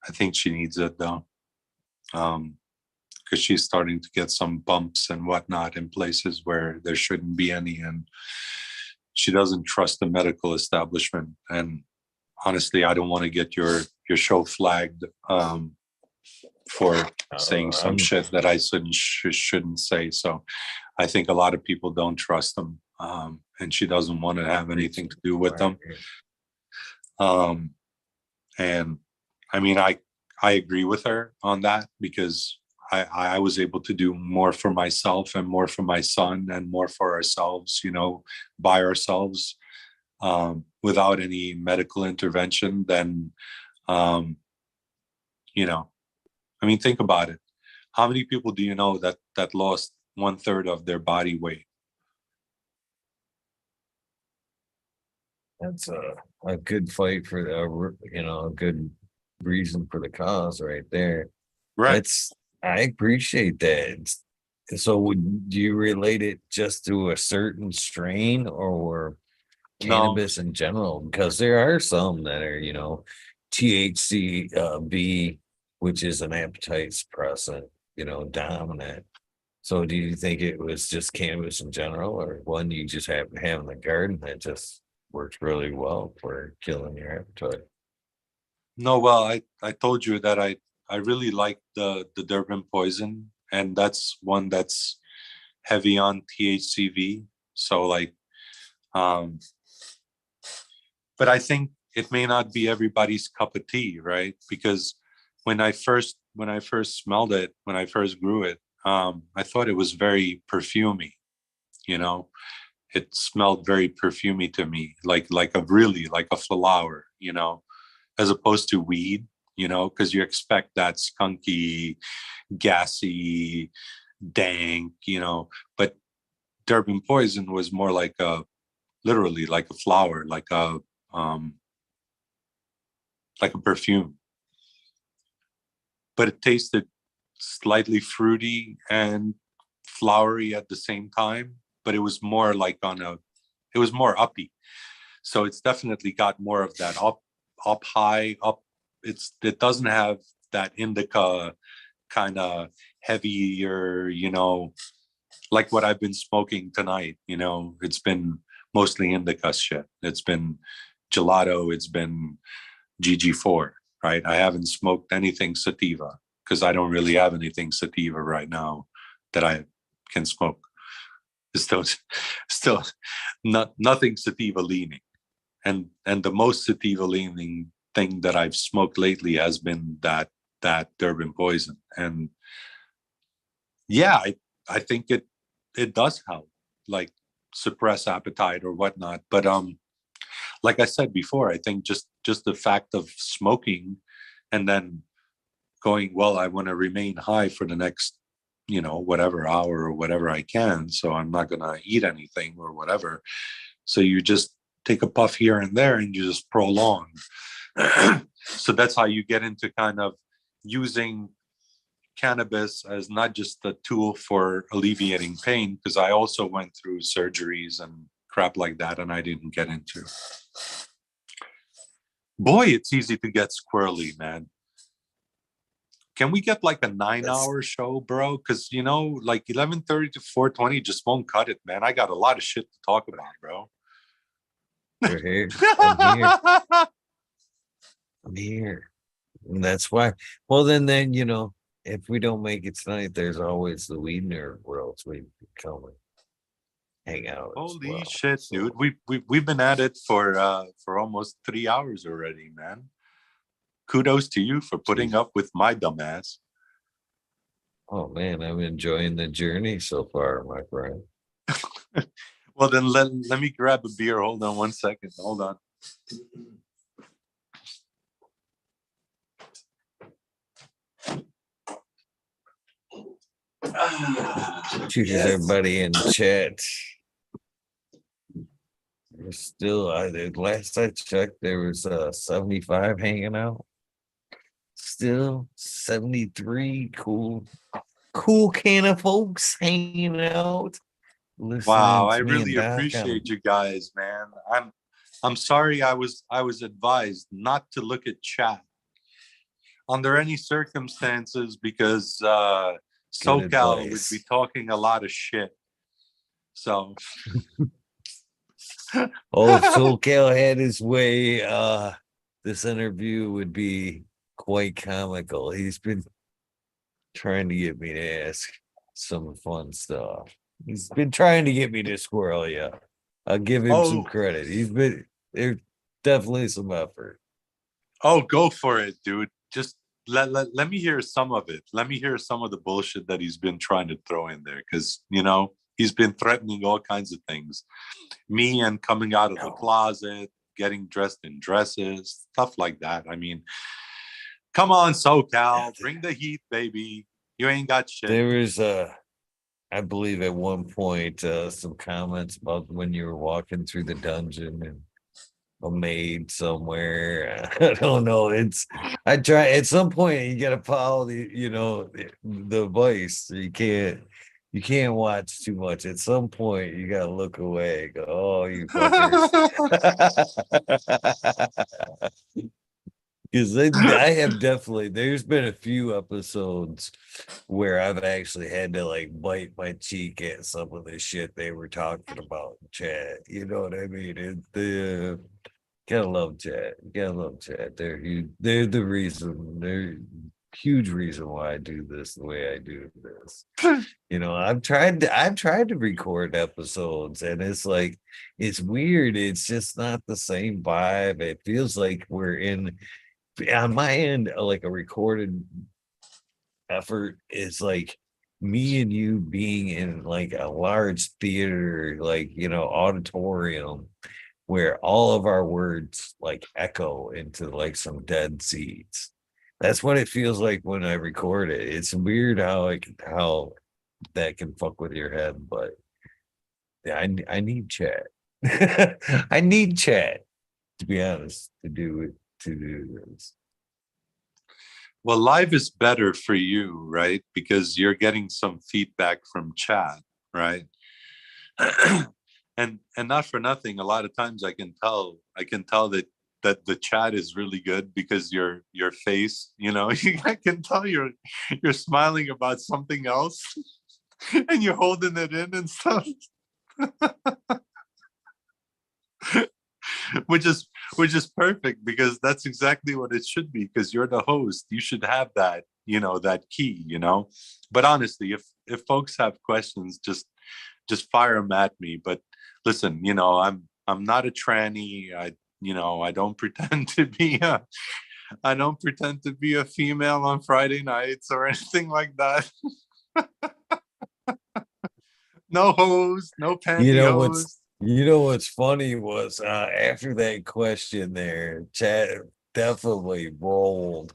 I think she needs it though. Because she's starting to get some bumps and whatnot in places where there shouldn't be any, and she doesn't trust the medical establishment. And honestly, I don't want to get your show flagged for saying some shit that I shouldn't say. So I think a lot of people don't trust them, and she doesn't want to have anything to do with them. And I mean, I agree with her on that, because I was able to do more for myself and more for my son and more for ourselves, you know, by ourselves, without any medical intervention than, you know, I mean, think about it. How many people do you know that lost 1/3 of their body weight? That's a good fight for the, you know, a good reason for the cause right there. Right. I appreciate that. So do you relate it just to a certain strain or cannabis in general? Because there are some that are, you know, THC B, which is an appetite suppressant, you know, dominant. So do you think it was just cannabis in general, or one you just happen to have in the garden that just works really well for killing your appetite? No, well, I told you that I really like the Durban poison, and that's one that's heavy on THCV. So like, but I think it may not be everybody's cup of tea, right? Because when I first smelled it, when I first grew it, I thought it was very perfumey. You know, it smelled very perfumey to me, like a flower. You know, as opposed to weed. You know, because you expect that skunky, gassy, dank. You know, but Durban poison was more like literally like a flower, like a perfume, but it tasted slightly fruity and flowery at the same time. But it was more like it was more uppy. So it's definitely got more of that up high, up. It doesn't have that indica kind of heavier, you know, like what I've been smoking tonight. You know, it's been mostly indica shit. It's been gelato. It's been GG4, right? I haven't smoked anything sativa because I don't really have anything sativa right now that I can smoke. It's still nothing sativa leaning. And the most sativa leaning thing that I've smoked lately has been that Durban poison. And yeah, I think it does help, like suppress appetite or whatnot. But like I said before, I think just the fact of smoking and then going, well, I want to remain high for the next, whatever hour or whatever I can. So I'm not going to eat anything or whatever. So you just take a puff here and there and you just prolong. So that's how you get into kind of using cannabis as not just a tool for alleviating pain, because I also went through surgeries and crap like that, and I didn't get into. Boy, it's easy to get squirrely, man. Can we get like a 9-hour show, bro? Because like 11:30 to 4:20 just won't cut it, man. I got a lot of shit to talk about, bro. We're here. I'm here. I'm here. And that's why. Well, then, if we don't make it tonight, there's always the weed nerd world. So we come and hang out. Holy shit, dude. We've been at it for almost 3 hours already, man. Kudos to you for putting up with my dumbass. Oh man, I'm enjoying the journey so far, my friend. Well, then let me grab a beer. Hold on 1 second. Hold on. Cheers, everybody in chat. There's still, last I checked, there was 75 hanging out. Still 73 cool can of folks hanging out. Wow, I really appreciate you guys, man. I'm sorry I was advised not to look at chat under any circumstances because SoCal would be talking a lot of shit. So if SoCal had his way, this interview would be quite comical. He's been trying to get me to ask some fun stuff. He's been trying to get me to squirrel you. I'll give him some credit. There's definitely some effort. Oh, go for it, dude. Just let me hear some of it. Let me hear some of the bullshit that he's been trying to throw in there. Because, he's been threatening all kinds of things. Me and coming out of the closet, getting dressed in dresses, stuff like that. I mean, come on, SoCal. Bring the heat, baby. You ain't got shit. There was I believe at one point some comments about when you were walking through the dungeon and a maid somewhere. I don't know. I try at some point you gotta follow the advice. You can't watch too much. At some point you gotta look away. Go, oh, you fuckers. Because I have definitely, there's been a few episodes where I've actually had to like bite my cheek at some of the shit they were talking about in chat. You know what I mean? Gotta love chat. Gotta love chat. They're the reason. They're huge reason why I do this the way I do this. I've tried to record episodes and it's like it's weird. It's just not the same vibe. It feels like we're in on my end, like a recorded effort is like me and you being in like a large theater, like auditorium where all of our words like echo into like some dead seats. That's what it feels like when I record it. It's weird how that can fuck with your head, but yeah, I need chat. I need chat, to be honest, to do this. Well, live is better for you, right? Because you're getting some feedback from chat, right? and not for nothing, a lot of times I can tell that the chat is really good because your face, I can tell you're smiling about something else and you're holding it in and stuff. which is perfect because that's exactly what it should be, because you're the host. You should have that, that key, but honestly, if folks have questions, just fire them at me. But listen, I'm not a tranny. I don't pretend to be a female on Friday nights or anything like that. No hose, no You know what's pantyhose. funny was after that question there, chat definitely rolled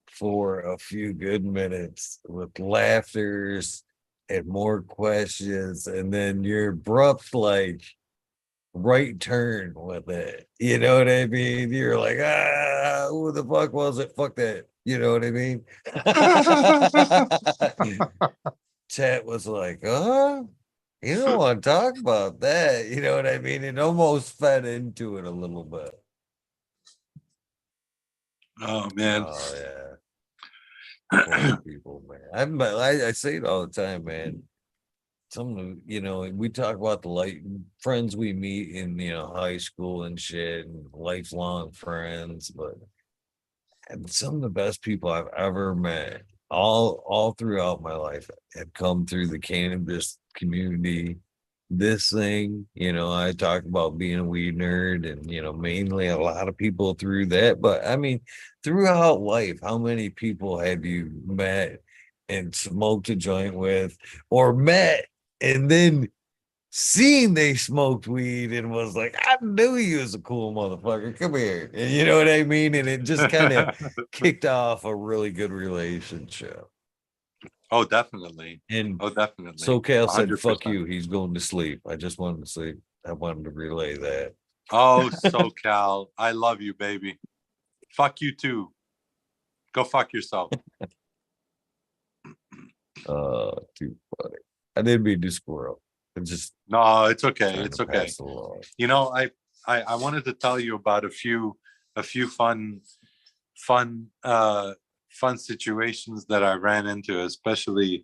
for a few good minutes with laughters and more questions, and then your abrupt right turn with it. You know what I mean? You're like, who the fuck was it? Fuck that. You know what I mean? Chat was like, you don't want to talk about that. You know what I mean? It almost fed into it a little bit. Oh man. Oh yeah. Poor people, man. I say it all the time, man. Some, we talk about the friends we meet in, high school and shit, and lifelong friends, but some of the best people I've ever met, all throughout my life, have come through the cannabis community. This thing, I talk about being a weed nerd, and mainly a lot of people through that. But I mean, throughout life, how many people have you met and smoked a joint with, or met and then seen they smoked weed and was like, I knew he was a cool motherfucker. Come here. And you know what I mean? And it just kind of kicked off a really good relationship. Oh, definitely. And Oh, definitely. SoCal said, 100%. fuck you. He's going to sleep. I just wanted to sleep. I wanted to relay that. Oh, SoCal. I love you, baby. Fuck you too. Go fuck yourself. Too funny. I didn't mean to squirrel. No, it's okay. It's okay. I wanted to tell you about a few fun situations that I ran into, especially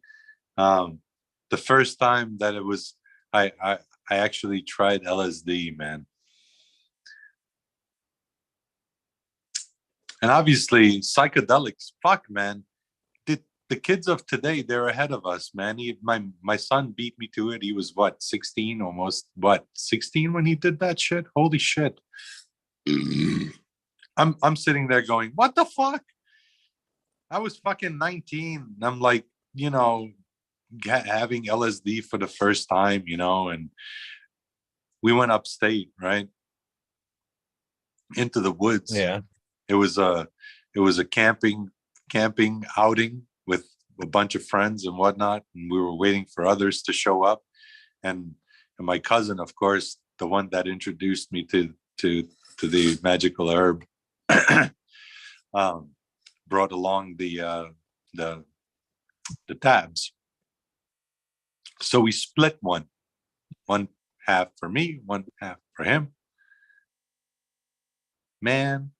the first time that it was I actually tried LSD, man. And obviously psychedelics, fuck, man. The kids of today, they're ahead of us, man. My son beat me to it. He was what, 16, almost 16 when he did that shit. Holy shit. I'm sitting there going, what the fuck? I was fucking 19. I'm like, having LSD for the first time, and we went upstate, right? Into the woods. Yeah. It was a camping outing with a bunch of friends and whatnot, and we were waiting for others to show up, and my cousin, of course, the one that introduced me to the magical herb, brought along the tabs. So we split one half for me, one half for him. Man,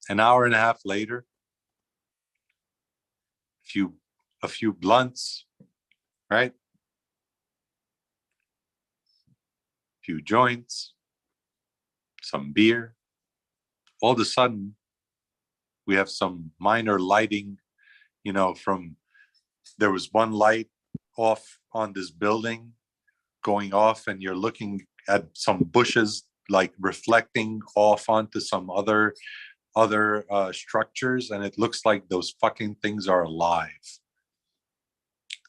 an hour and a half later, a few blunts, right? A few joints, some beer. All of a sudden, we have some minor lighting, from there was one light off on this building going off, and you're looking at some bushes like reflecting off onto some other structures, and it looks like those fucking things are alive.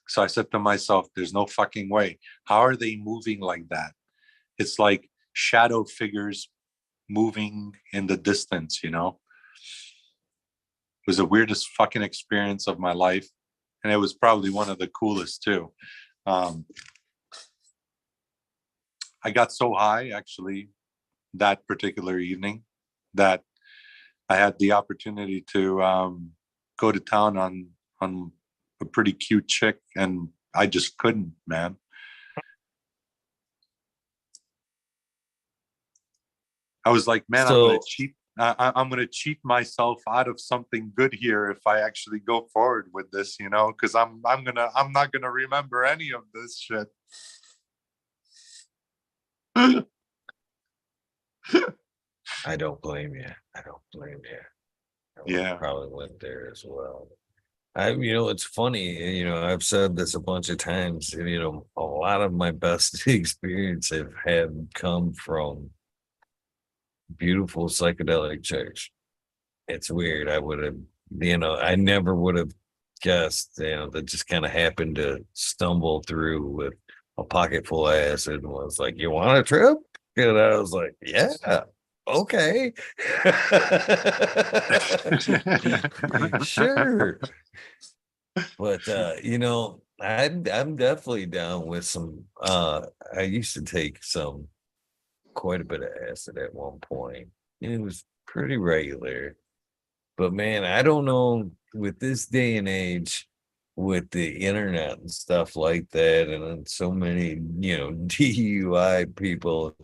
So I said to myself, there's no fucking way. How are they moving like that? It's like shadow figures moving in the distance, It was the weirdest fucking experience of my life, and it was probably one of the coolest too. I got so high, actually, that particular evening, that I had the opportunity to go to town on a pretty cute chick, and I just couldn't, man. I was like, man, So I'm gonna cheat myself out of something good here if I actually go forward with this, because I'm not gonna remember any of this shit. I don't blame you. I Yeah. probably went there as well. It's funny, I've said this a bunch of times, a lot of my best experience have come from beautiful psychedelic chicks. It's weird. I would have, I never would have guessed, that just kind of happened to stumble through with a pocket full of acid and was like, "You want a trip?" And I was like, "Yeah, okay, sure." But I'm definitely down with some. I used to take quite a bit of acid at one point. It was pretty regular. But man, I don't know with this day and age, with the internet and stuff like that, and then so many, DUI people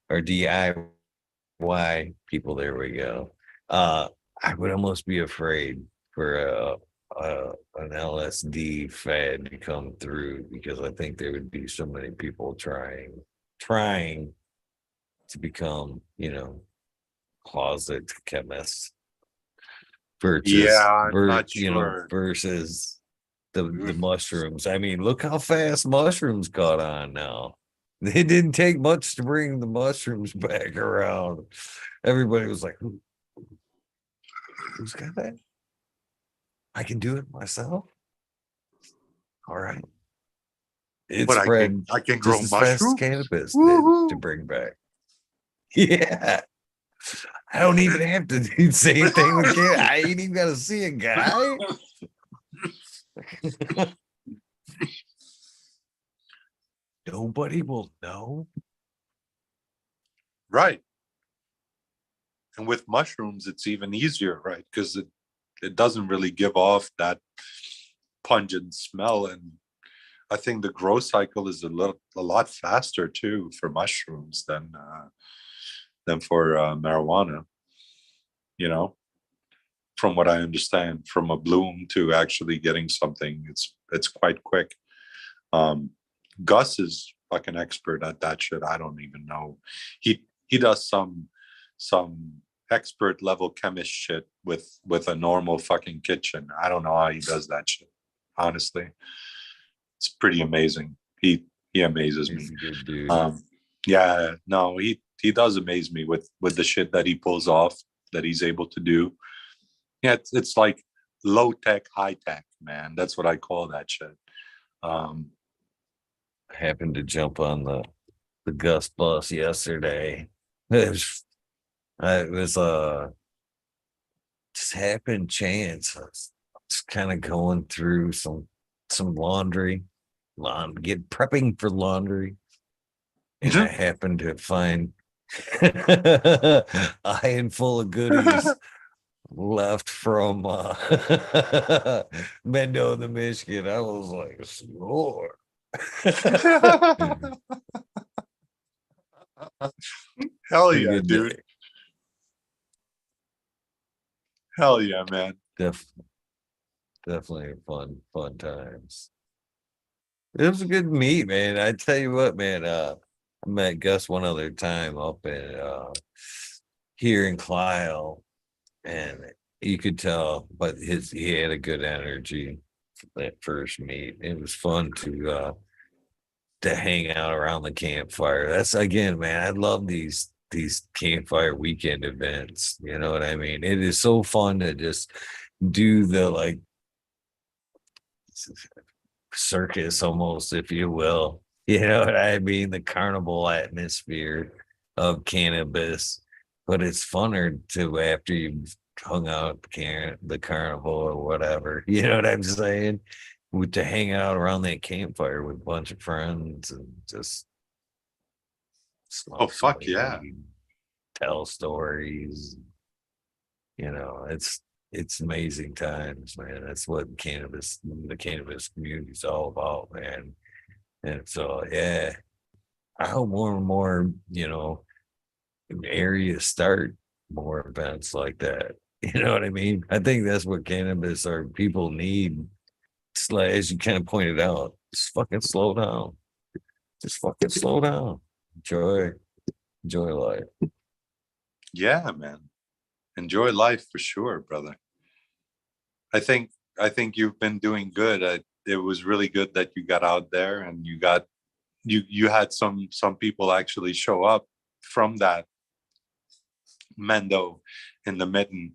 or DIY people, there we go. I would almost be afraid for an LSD fad to come through because I think there would be so many people trying to become, closet chemists Yeah, I'm not sure. versus the mushrooms. I mean, look how fast mushrooms caught on now. It didn't take much to bring the mushrooms back around. Everybody was like, who's got that? I can do it myself. All right. It But spread I can grow just as fast as mushrooms. cannabis did Woohoo! to bring back. Yeah. I don't even have to do the same thing with cannabis. I ain't even got to see a guy. Nobody will know. Right. And with mushrooms, it's even easier, right? Because it doesn't really give off that pungent smell. And I think the growth cycle is a lot faster too for mushrooms than for marijuana. You know, from what I understand, from a bloom to actually getting something, it's quite quick. Gus is fucking expert at that shit. I don't even know. He does some expert level chemist shit with a normal fucking kitchen. I don't know how he does that shit. Honestly, it's pretty amazing. He amazes He's me. a good dude. Yeah, no, he does amaze me with the shit that he pulls off, that he's able to do. Yeah, it's like low tech, high tech, man. That's what I call that shit. Happened to jump on the Gus bus yesterday. It was just happened chance. I was just kind of going through some laundry, get prepping for laundry, and I happened to find a handful of goodies left from Mendo, the Michigan. I was like, Lord. Hell Pretty yeah, good dude. day. Hell yeah, man. Definitely fun times. It was a good meet, man. I tell you what, man. I met Gus one other time up in here in Clio, and you could tell, but he had a good energy that first meet. It was fun to hang out around the campfire. That's again, man. I love these campfire weekend events. You know what I mean? It is so fun to just do the like circus almost, if you will. You know what I mean? The carnival atmosphere of cannabis. But it's funner to after you've hung out the carnival or whatever. You know what I'm saying? To hang out around that campfire with a bunch of friends and just Oh smoke some fuck yeah. weed, tell stories. It's amazing times, man. That's what the cannabis community is all about, man. And so, yeah, I hope more and more, areas start more events like that. You know what I mean? I think that's what cannabis or people need. It's like, as you kind of pointed out, just fucking slow down. Just fucking slow down. Enjoy life. Yeah, man. Enjoy life for sure, brother. I think you've been doing good. It was really good that you got out there and you had some people actually show up from that Mendo in the mitten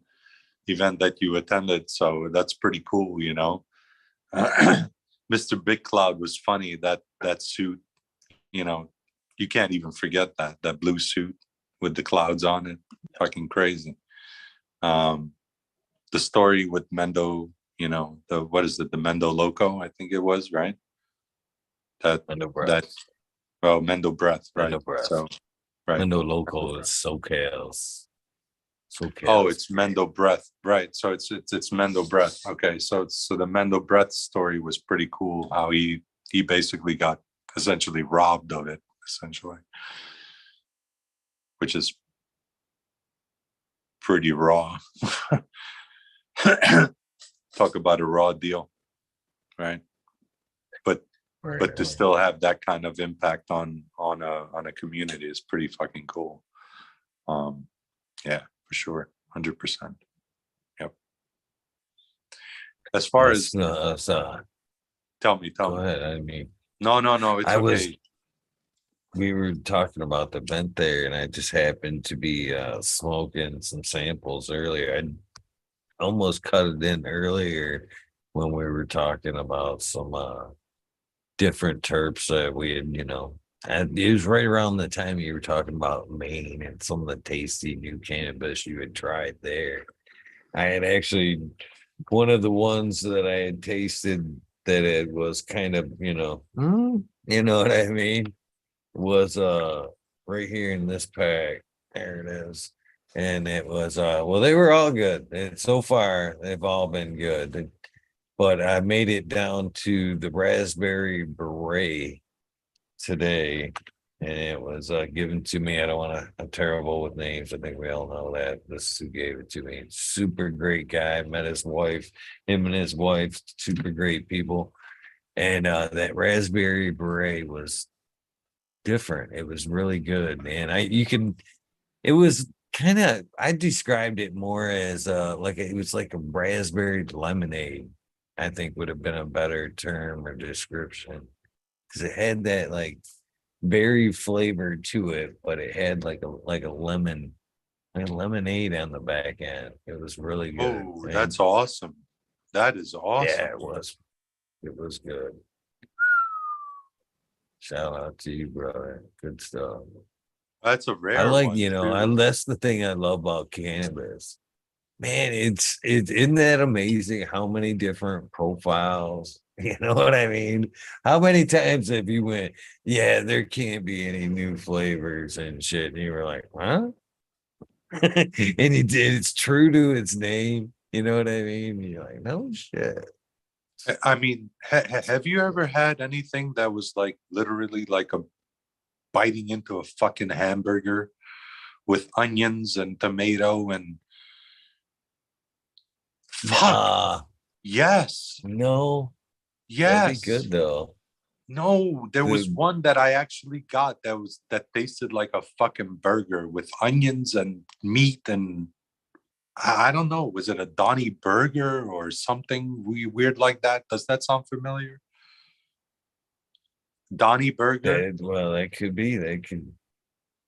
event that you attended. So that's pretty cool, you know. Mr. Big Cloud was funny. That suit, you know, you can't even forget that blue suit with the clouds on it. Fucking crazy. The story with Mendo, you know, the what is it, the Mendo Loco, I think it was, right? That Mendo Breath. that oh, Mendo Breath, right? Mendo Breath. So right. Mendo Loco is SoCal's. Oh, it's Mendo Breath, right? So it's Mendo Breath. Okay, so the Mendo Breath story was pretty cool. How he basically got essentially robbed of it, essentially, which is pretty raw. Talk about a raw deal, right? But to still have that kind of impact on a community is pretty fucking cool. Yeah, for sure, 100%. Yep. As far as tell me. Go ahead. I mean, no, it's okay. We were talking about the vent there, and I just happened to be smoking some samples earlier. I almost cut it in earlier when we were talking about some different terps that we had, you know, and it was right around the time you were talking about Maine and some of the tasty new cannabis you had tried there. I had actually one of the ones that I had tasted that it was kind of, you know what I mean, was right here in this pack. There it is. And it was well, they were all good. And so far they've all been good. But I made it down to the raspberry beret today, and it was given to me. I don't want to. I'm terrible with names. I think we all know that. This is who gave it to me. Super great guy. Met his wife. Him and his wife, super great people. And that raspberry beret was different. It was really good, man. It was kind of. I described it more as like it was like a raspberry lemonade. I think would have been a better term or description, because it had that like berry flavor to it, but it had like a lemon, like a lemonade on the back end. It was really good. Oh, that's awesome. That is awesome. Yeah, it was. It was good. Shout out to you, brother. Good stuff. That's a rare I like, one, that's the thing I love about cannabis. Man, it's isn't that amazing how many different profiles, you know what I mean? How many times have you went, yeah, there can't be any new flavors and shit, and you were like, huh? And you did. It's true to its name, you know what I mean? And you're like, no shit. I mean, have you ever had anything that was like literally like a biting into a fucking hamburger with onions and tomato and fuck? Yes. No. Yes. That'd be good though. No, there was one that I actually got that tasted like a fucking burger with onions and meat, and I don't know, was it a Donnie burger or something weird like that? Does that sound familiar? Donnie burger? Well, that could be.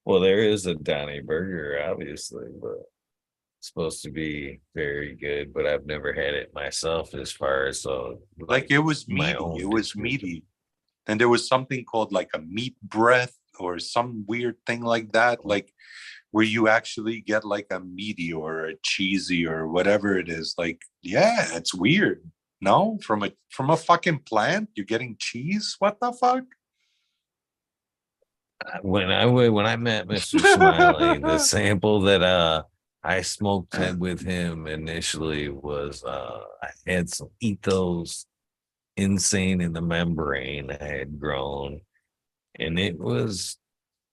Well, there is a Donnie burger, obviously, but it's supposed to be very good, but I've never had it myself as far as like it was meaty. It was meaty. And there was something called like a meat breath or some weird thing like that, like where you actually get like a meaty or a cheesy or whatever it is. Like, yeah, it's weird. No, from a fucking plant, you're getting cheese. What the fuck? When I met Mr. Smiley, the sample that I smoked with him initially was I had some ethos insane in the membrane I had grown, and it was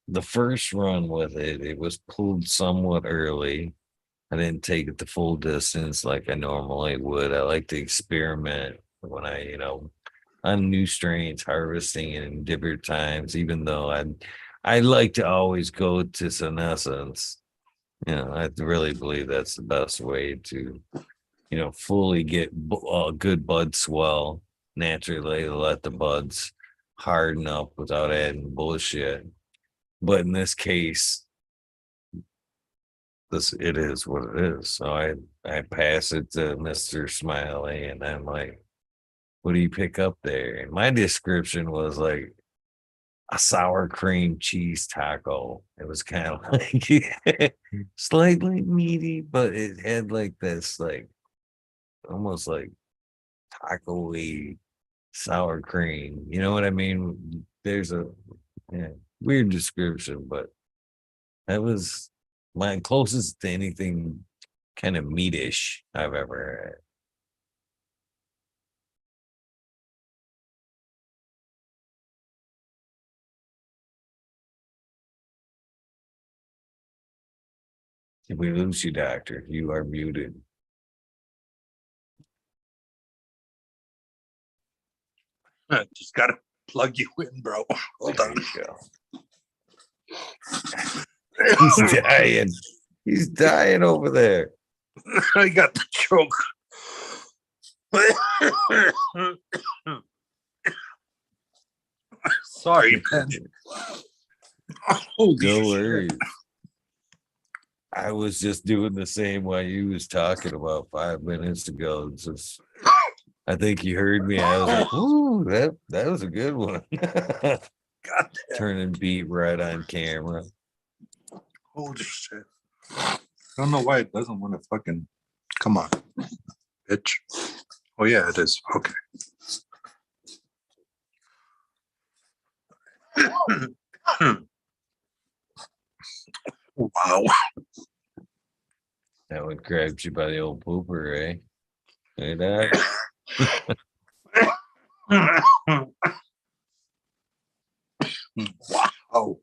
the first run with it. It was pulled somewhat early. I didn't take it the full distance like I normally would. I like to experiment when on new strains, harvesting in different times, even though I like to always go to senescence. I really believe that's the best way to, fully get a good bud swell naturally, let the buds harden up without adding bullshit. But in this case, this it is what it is. So I pass it to Mr. Smiley, and I'm like, what do you pick up there? And my description was like a sour cream cheese taco. It was kind of like slightly meaty, but it had like this like almost like taco-y sour cream. You know what I mean? There's a yeah, weird description, but that was my closest to anything kind of meatish I've ever had. If we lose you, doctor, you are muted. Just gotta plug you in, bro. Hold There on. you go. He's dying. He's dying over there. I got the choke. Sorry, man. Holy No shit. worries. I was just doing the same while you was talking about 5 minutes ago. It's just, I think you heard me. I was like, "Ooh, that was a good one." God damn. Turning beat right on camera. Holy shit. I don't know why it doesn't want to fucking come on, bitch. Oh yeah, it is. Okay. Wow. That one grabs you by the old pooper, eh? Hey, Doc? Wow.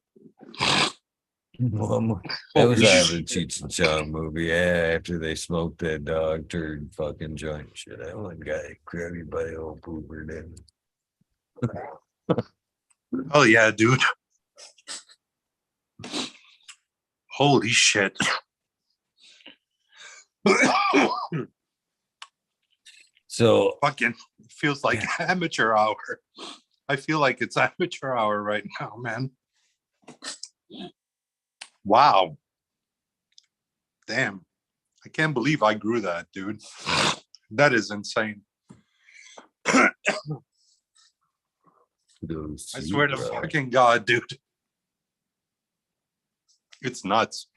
That was Holy out of the shit. Cheech and Chong movie. Yeah, after they smoked that dog turd fucking joint shit. That one guy grabbed you by the old pooper, didn't Oh yeah, dude. Holy shit. So Fucking feels like amateur hour. I feel like it's amateur hour right now, man. Wow. Damn. I can't believe I grew that, dude. That is insane. those I swear to bro. fucking God, dude. It's nuts.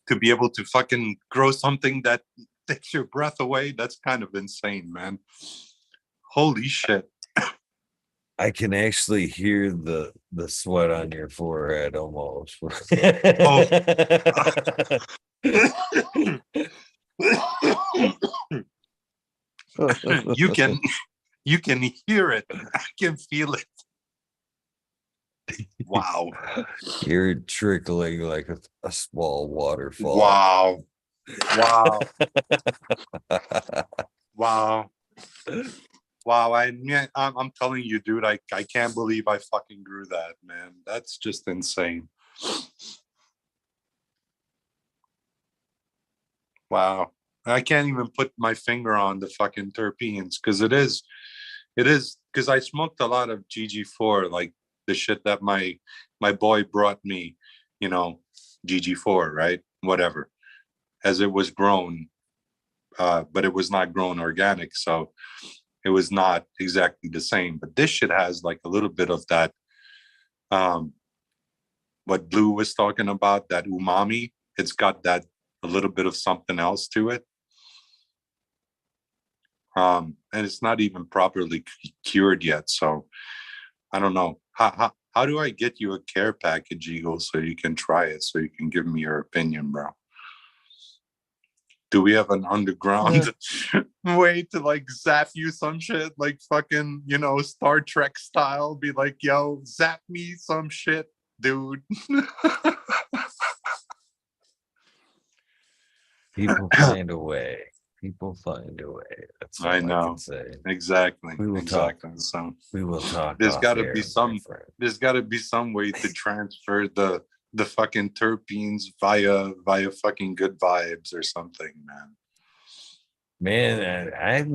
To be able to fucking grow something that takes your breath away, that's kind of insane, man. Holy shit. I can actually hear the sweat on your forehead almost. You can hear it. I can feel it. Wow. You're trickling like a small waterfall. Wow. Wow. Wow. Wow. I'm telling you, dude, I can't believe I fucking grew that, man. That's just insane. Wow. I can't even put my finger on the fucking terpenes because it is because I smoked a lot of GG4, like the shit that my boy brought me, you know, GG4, right? Whatever, as it was grown, but it was not grown organic, so it was not exactly the same. But this shit has like a little bit of that, what Blue was talking about, that umami. It's got that a little bit of something else to it. And it's not even properly cured yet, so I don't know. How do I get you a care package, Eagle, so you can try it, so you can give me your opinion, bro? Do we have an underground way to like zap you some shit, like fucking, you know, Star Trek style? Be like, yo, zap me some shit, dude. People find a way. People find a way. That's all I know. can say. Exactly. We will exactly. talk. So We will talk. there's off got to air, be my some. friend. There's got to be some way to transfer the fucking terpenes via fucking good vibes or something, man. Man, I've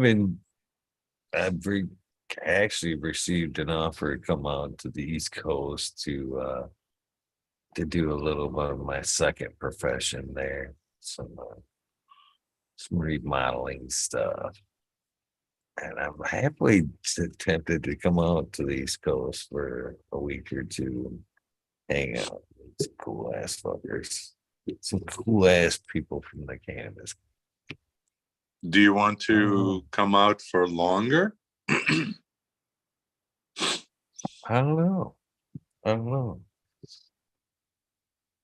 actually received an offer to come out to the East Coast to to do a little bit of my second profession there. Some remodeling stuff. And I'm halfway tempted to come out to the East Coast for a week or two and hang out with some cool ass fuckers. Some cool ass people from the cannabis. Do you want to come out for longer? I don't know.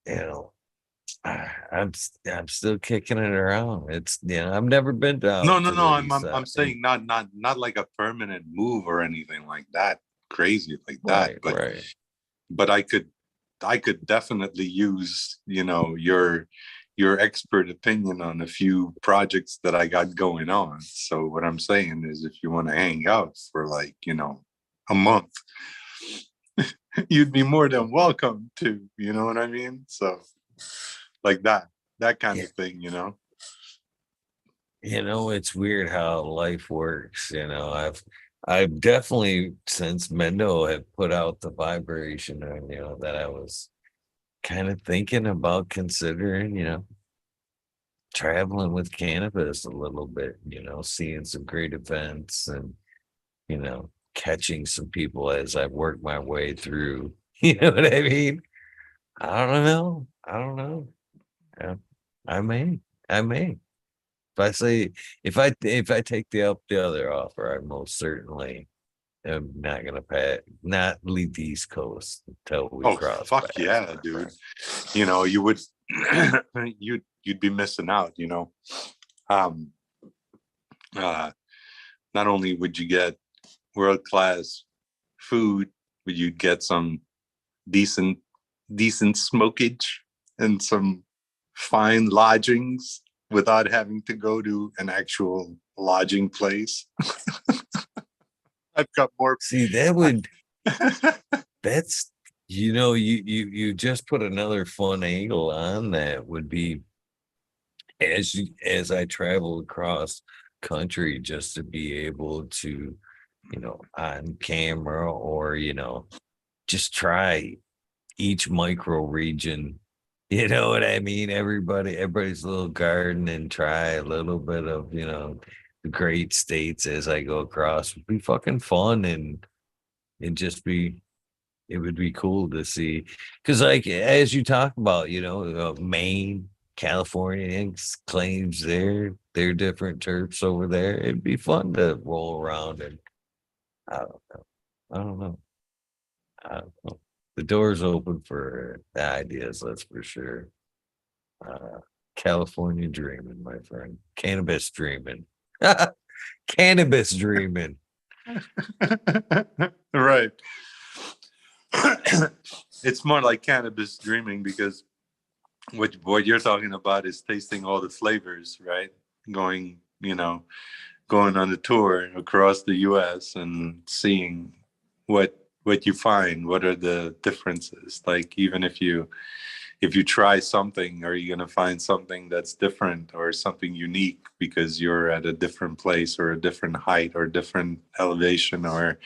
You know, I'm still kicking it around. It's I've never been down No. to the I'm east I'm, side. I'm saying not like a permanent move or anything like that, crazy like that. Right. But I could definitely use your expert opinion on a few projects that I got going on. So what I'm saying is, if you want to hang out for like a month, you'd be more than welcome to. You know what I mean? So like that kind of thing. It's weird how life works. I've definitely, since Mendo had put out the vibration, and that I was kind of thinking about considering, traveling with cannabis a little bit, seeing some great events and, catching some people as I work my way through. You know what I mean? I don't know. Yeah, I may. If I take the other offer, I most certainly am not gonna not leave the East Coast until we Oh cross fuck paths, yeah, dude! You would you'd be missing out. Um, Not only would you get world class food, but you'd get some decent smokage and some fine lodgings without having to go to an actual lodging place. I've got more. See, that's you just put another fun angle on that. Would be as I travel across country, just to be able to, on camera or just try each micro region. You know what I mean? Everybody's little garden, and try a little bit of, the great states as I go across. Would be fucking fun, and just it would be cool to see. Because, like, as you talk about, Maine, California claims their different terps over there. It'd be fun to roll around, and I don't know. I don't know. I don't know. The door's open for the ideas, that's for sure. Uh, California dreaming, my friend. Cannabis dreaming. Cannabis dreaming. Right. It's more like cannabis dreaming, because what you're talking about is tasting all the flavors, right? Going, going on a tour across the US and seeing what you find, what are the differences. Like, even if you try something, are you going to find something that's different or something unique because you're at a different place or a different height or different elevation, or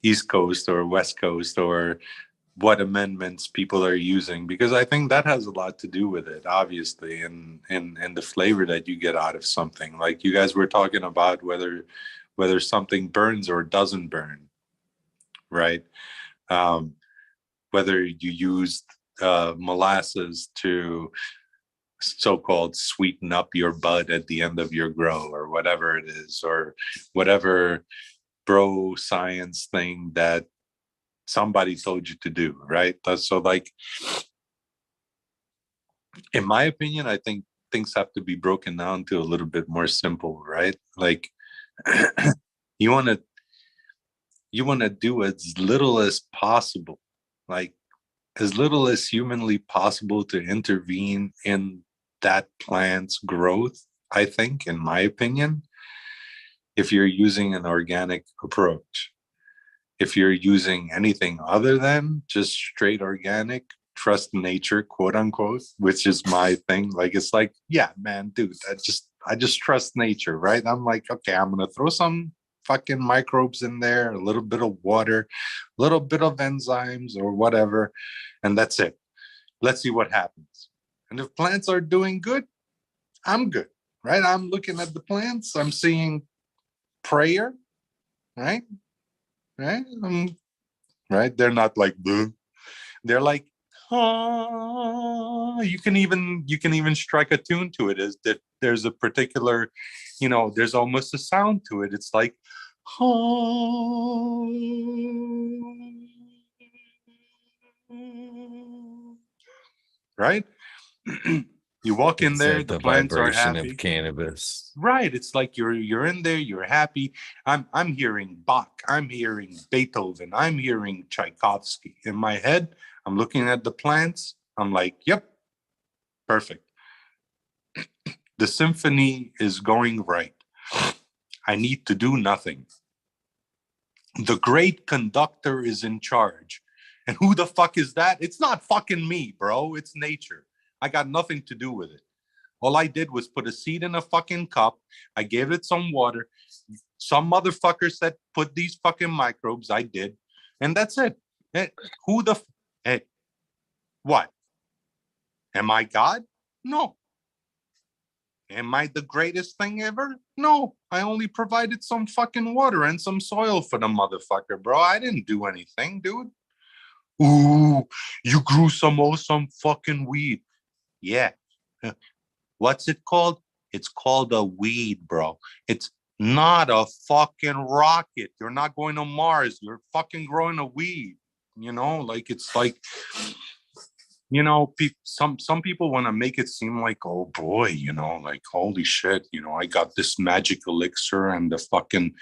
East Coast or West Coast, or what amendments people are using, because I think that has a lot to do with it, obviously, and the flavor that you get out of something. Like, you guys were talking about whether something burns or doesn't burn, right? Whether you used molasses to so-called sweeten up your bud at the end of your grow, or whatever it is, or whatever bro science thing that somebody told you to do, right? So, like, in my opinion, I think things have to be broken down to a little bit more simple, right? Like, you want to do as little as possible, like as little as humanly possible, to intervene in that plant's growth. I think, in my opinion, if you're using an organic approach. If you're using anything other than just straight organic, trust nature, quote unquote, which is my thing. Like, it's like, yeah, man, dude, I just trust nature, right? I'm like, okay, I'm gonna throw some fucking microbes in there, a little bit of water, a little bit of enzymes or whatever, and that's it. Let's see what happens. And if plants are doing good, I'm good, right? I'm looking at the plants, I'm seeing prayer, right? Right? Right? They're not like, bleh. They're like, oh, you can even strike a tune to it. Is that there's a particular, there's almost a sound to it. It's like, oh, right? You walk in It's there, like the the plants are vibration of happy. cannabis. Right. It's like you're in there, you're happy. I'm hearing Bach, I'm hearing Beethoven, I'm hearing Tchaikovsky. In my head, I'm looking at the plants. I'm like, yep, perfect. The symphony is going right. I need to do nothing. The great conductor is in charge. And who the fuck is that? It's not fucking me, bro. It's nature. I got nothing to do with it. All I did was put a seed in a fucking cup. I gave it some water. Some motherfucker said, put these fucking microbes. I did. And that's it. Who the, hey, what? Am I God? No. Am I the greatest thing ever? No. I only provided some fucking water and some soil for the motherfucker, bro. I didn't do anything, dude. Ooh, you grew some awesome fucking weed. Yeah. What's it called? It's called a weed, bro. It's not a fucking rocket. You're not going to Mars. You're fucking growing a weed. Like it's like, some people want to make it seem like, oh boy, like holy shit, I got this magic elixir and the fucking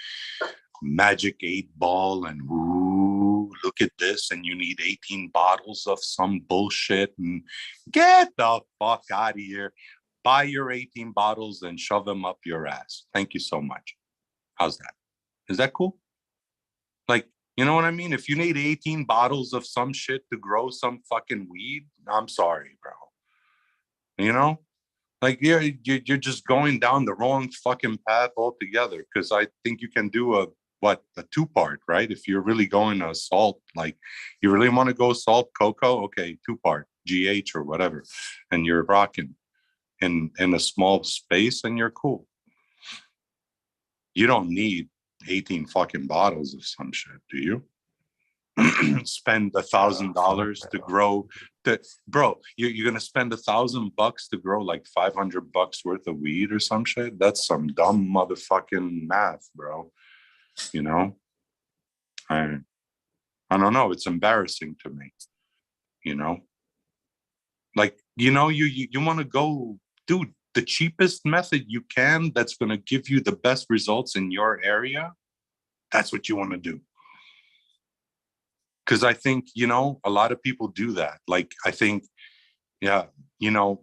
magic 8-ball, and ooh, look at this, and you need 18 bottles of some bullshit, and get the fuck out of here. Buy your 18 bottles and shove them up your ass. Thank you so much. How's that? Is that cool? Like, you know what I mean? If you need 18 bottles of some shit to grow some fucking weed, I'm sorry, bro. Like you're just going down the wrong fucking path altogether. Because I think you can do a 2-part, right? If you're really going to salt, like you really want to go salt cocoa, okay, 2-part GH or whatever, and you're rocking in a small space, and you're cool. You don't need 18 fucking bottles of some shit, do you? Spend $1,000 to grow bro, you're gonna spend $1,000 to grow like $500 worth of weed or some shit. That's some dumb motherfucking math, bro. I don't know, it's embarrassing to me. Like, you want to go, dude, the cheapest method you can that's going to give you the best results in your area. That's what you want to do. Because I think, a lot of people do that. Like, I think, yeah,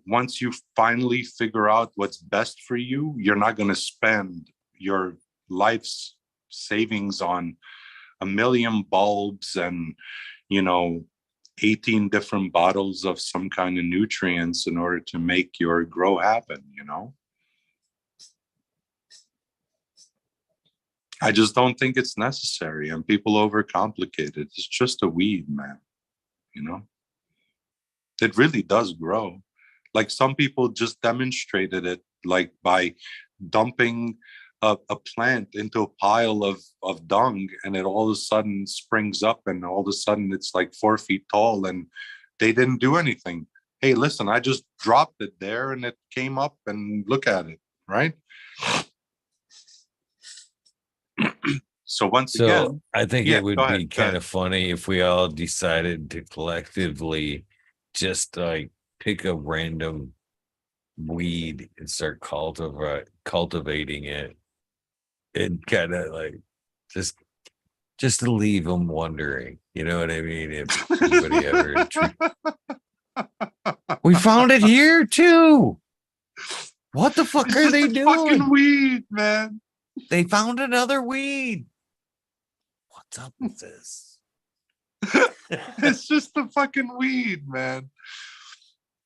once you finally figure out what's best for you, you're not going to spend your life's savings on a million bulbs and, 18 different bottles of some kind of nutrients in order to make your grow happen, I just don't think it's necessary, and people overcomplicate it. It's just a weed, man. It really does grow. Like some people just demonstrated it, like by dumping a plant into a pile of dung, and it all of a sudden springs up, and all of a sudden it's like 4 feet tall, and they didn't do anything. Hey, listen, I just dropped it there and it came up, and look at it, right? So once again, I think yeah, it would go be ahead. kind of funny if we all decided to collectively just like pick a random weed and start cultivating it, and kind of like just to leave them wondering, you know what I mean? If anybody ever we found it here too. What the fuck It's are just they a doing? fucking weed, man. They found another weed. What's up with this? It's just a fucking weed, man.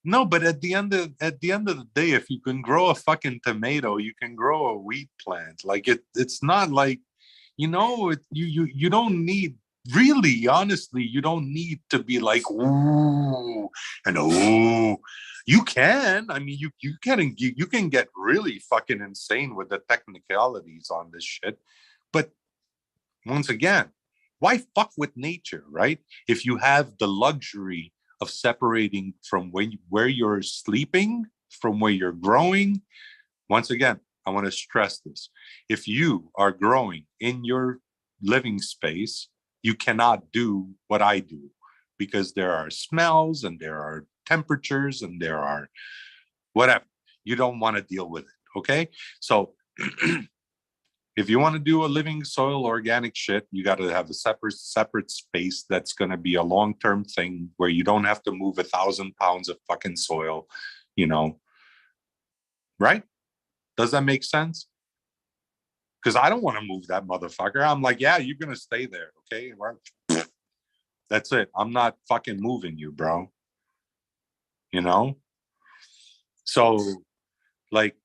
No, but at the end of the day, if you can grow a fucking tomato, you can grow a wheat plant. Like it's not like, You don't need, really, honestly, you don't need to be like, ooh, and ooh. You can. I mean, you can get really fucking insane with the technicalities on this shit. But once again, why fuck with nature, right? If you have the luxury of separating from where you're sleeping from where you're growing, once again, I want to stress this. If you are growing in your living space, you cannot do what I do because there are smells and there are temperatures and there are whatever. You don't want to deal with it. Okay. So if you want to do a living soil organic shit, you got to have a separate space that's going to be a long-term thing where you don't have to move 1,000 pounds of fucking soil, you know, right? Does that make sense? Because I don't want to move that motherfucker. I'm like, yeah, you're going to stay there. Okay. That's it. I'm not fucking moving you, bro. You know? So like,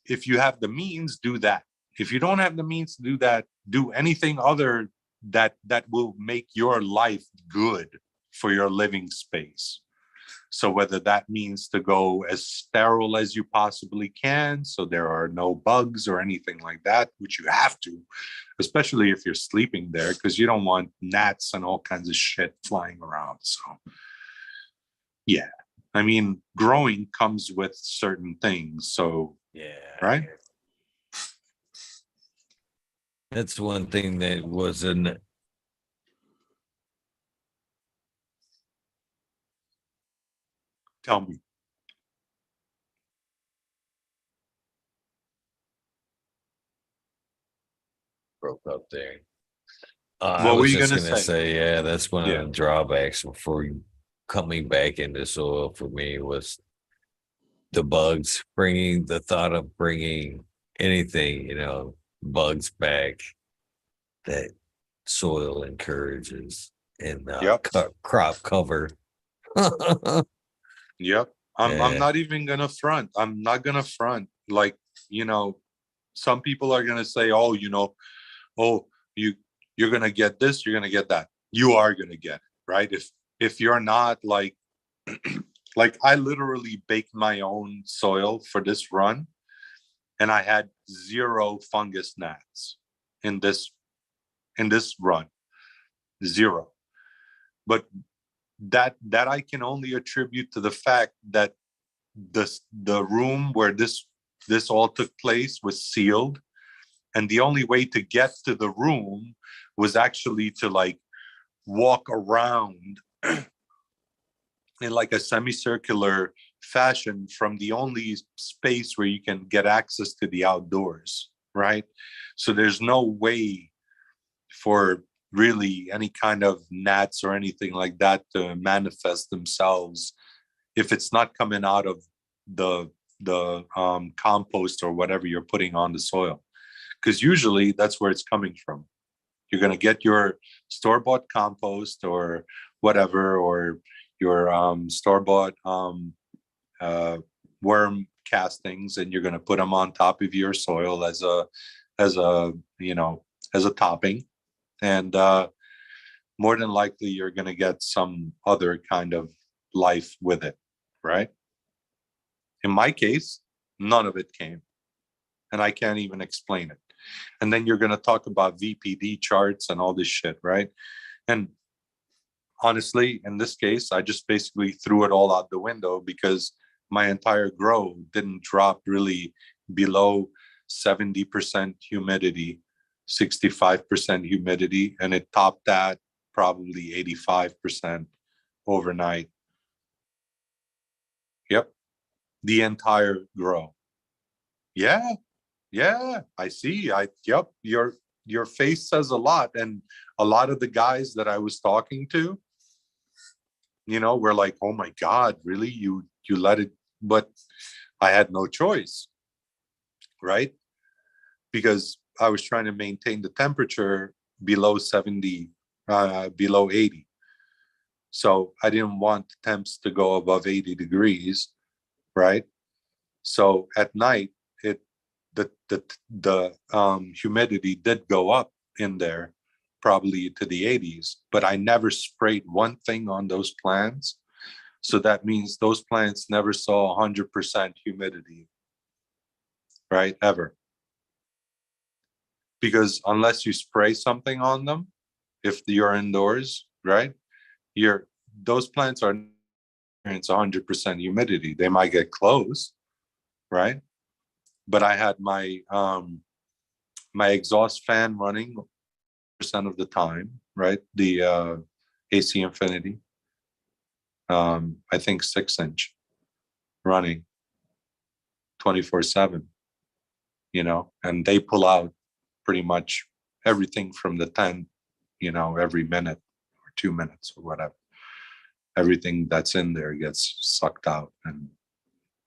if you have the means, do that. If you don't have the means to do that, do anything other that will make your life good for your living space. So whether that means to go as sterile as you possibly can, so there are no bugs or anything like that, which you have to, especially if you're sleeping there, because you don't want gnats and all kinds of shit flying around. So yeah, I mean, growing comes with certain things. So Yeah. right. That's one thing that wasn't. Tell me. Broke up there. I What were was you just gonna gonna say? say, yeah, that's one of Yeah. the drawbacks before coming back into soil for me was the bugs. Bringing the thought of bringing anything, bugs back that soil encourages and Yep. crop cover. Yep. I'm Yeah, not even gonna front. I'm not gonna front. Like, you know, some people are gonna say, oh, oh, you're gonna get this, you're gonna get that. You are gonna get it, right? If you're not like like I literally baked my own soil for this run and I had zero fungus gnats in this run. Zero. But that I can only attribute to the fact that the room where this all took place was sealed, and the only way to get to the room was actually to like walk around in like a semicircular fashion from the only space where you can get access to the outdoors, right? So there's no way for really any kind of gnats or anything like that to manifest themselves if it's not coming out of the compost or whatever you're putting on the soil, because usually that's where it's coming from. You're going to get your store-bought compost or whatever, or your store-bought worm castings, and you're going to put them on top of your soil as a as a topping, and more than likely you're going to get some other kind of life with it, right? In my case, none of it came, and I can't even explain it. And then you're going to talk about VPD charts and all this shit, right? And honestly, in this case, I just basically threw it all out the window because my entire grow didn't drop really below 70% humidity, 65% humidity, and it topped that probably 85% overnight. Yep, the entire grow. Yeah, yeah, I see. Yep, your face says a lot, and a lot of the guys that I was talking to, were like, "Oh my God, really? You let it?" But I had no choice, right? Because I was trying to maintain the temperature below 70, below 80. So I didn't want the temps to go above 80 degrees, right? So at night, the humidity did go up in there, probably to the 80s, but I never sprayed one thing on those plants. So that means those plants never saw 100% humidity, right? Ever. Because unless you spray something on them, if you're indoors, right, those plants are it's 100% humidity. They might get close, right? But I had my exhaust fan running percent of the time, right? The AC Infinity, I think 6-inch running 24/7, and they pull out pretty much everything from the 10, every minute or 2 minutes or whatever. Everything that's in there gets sucked out and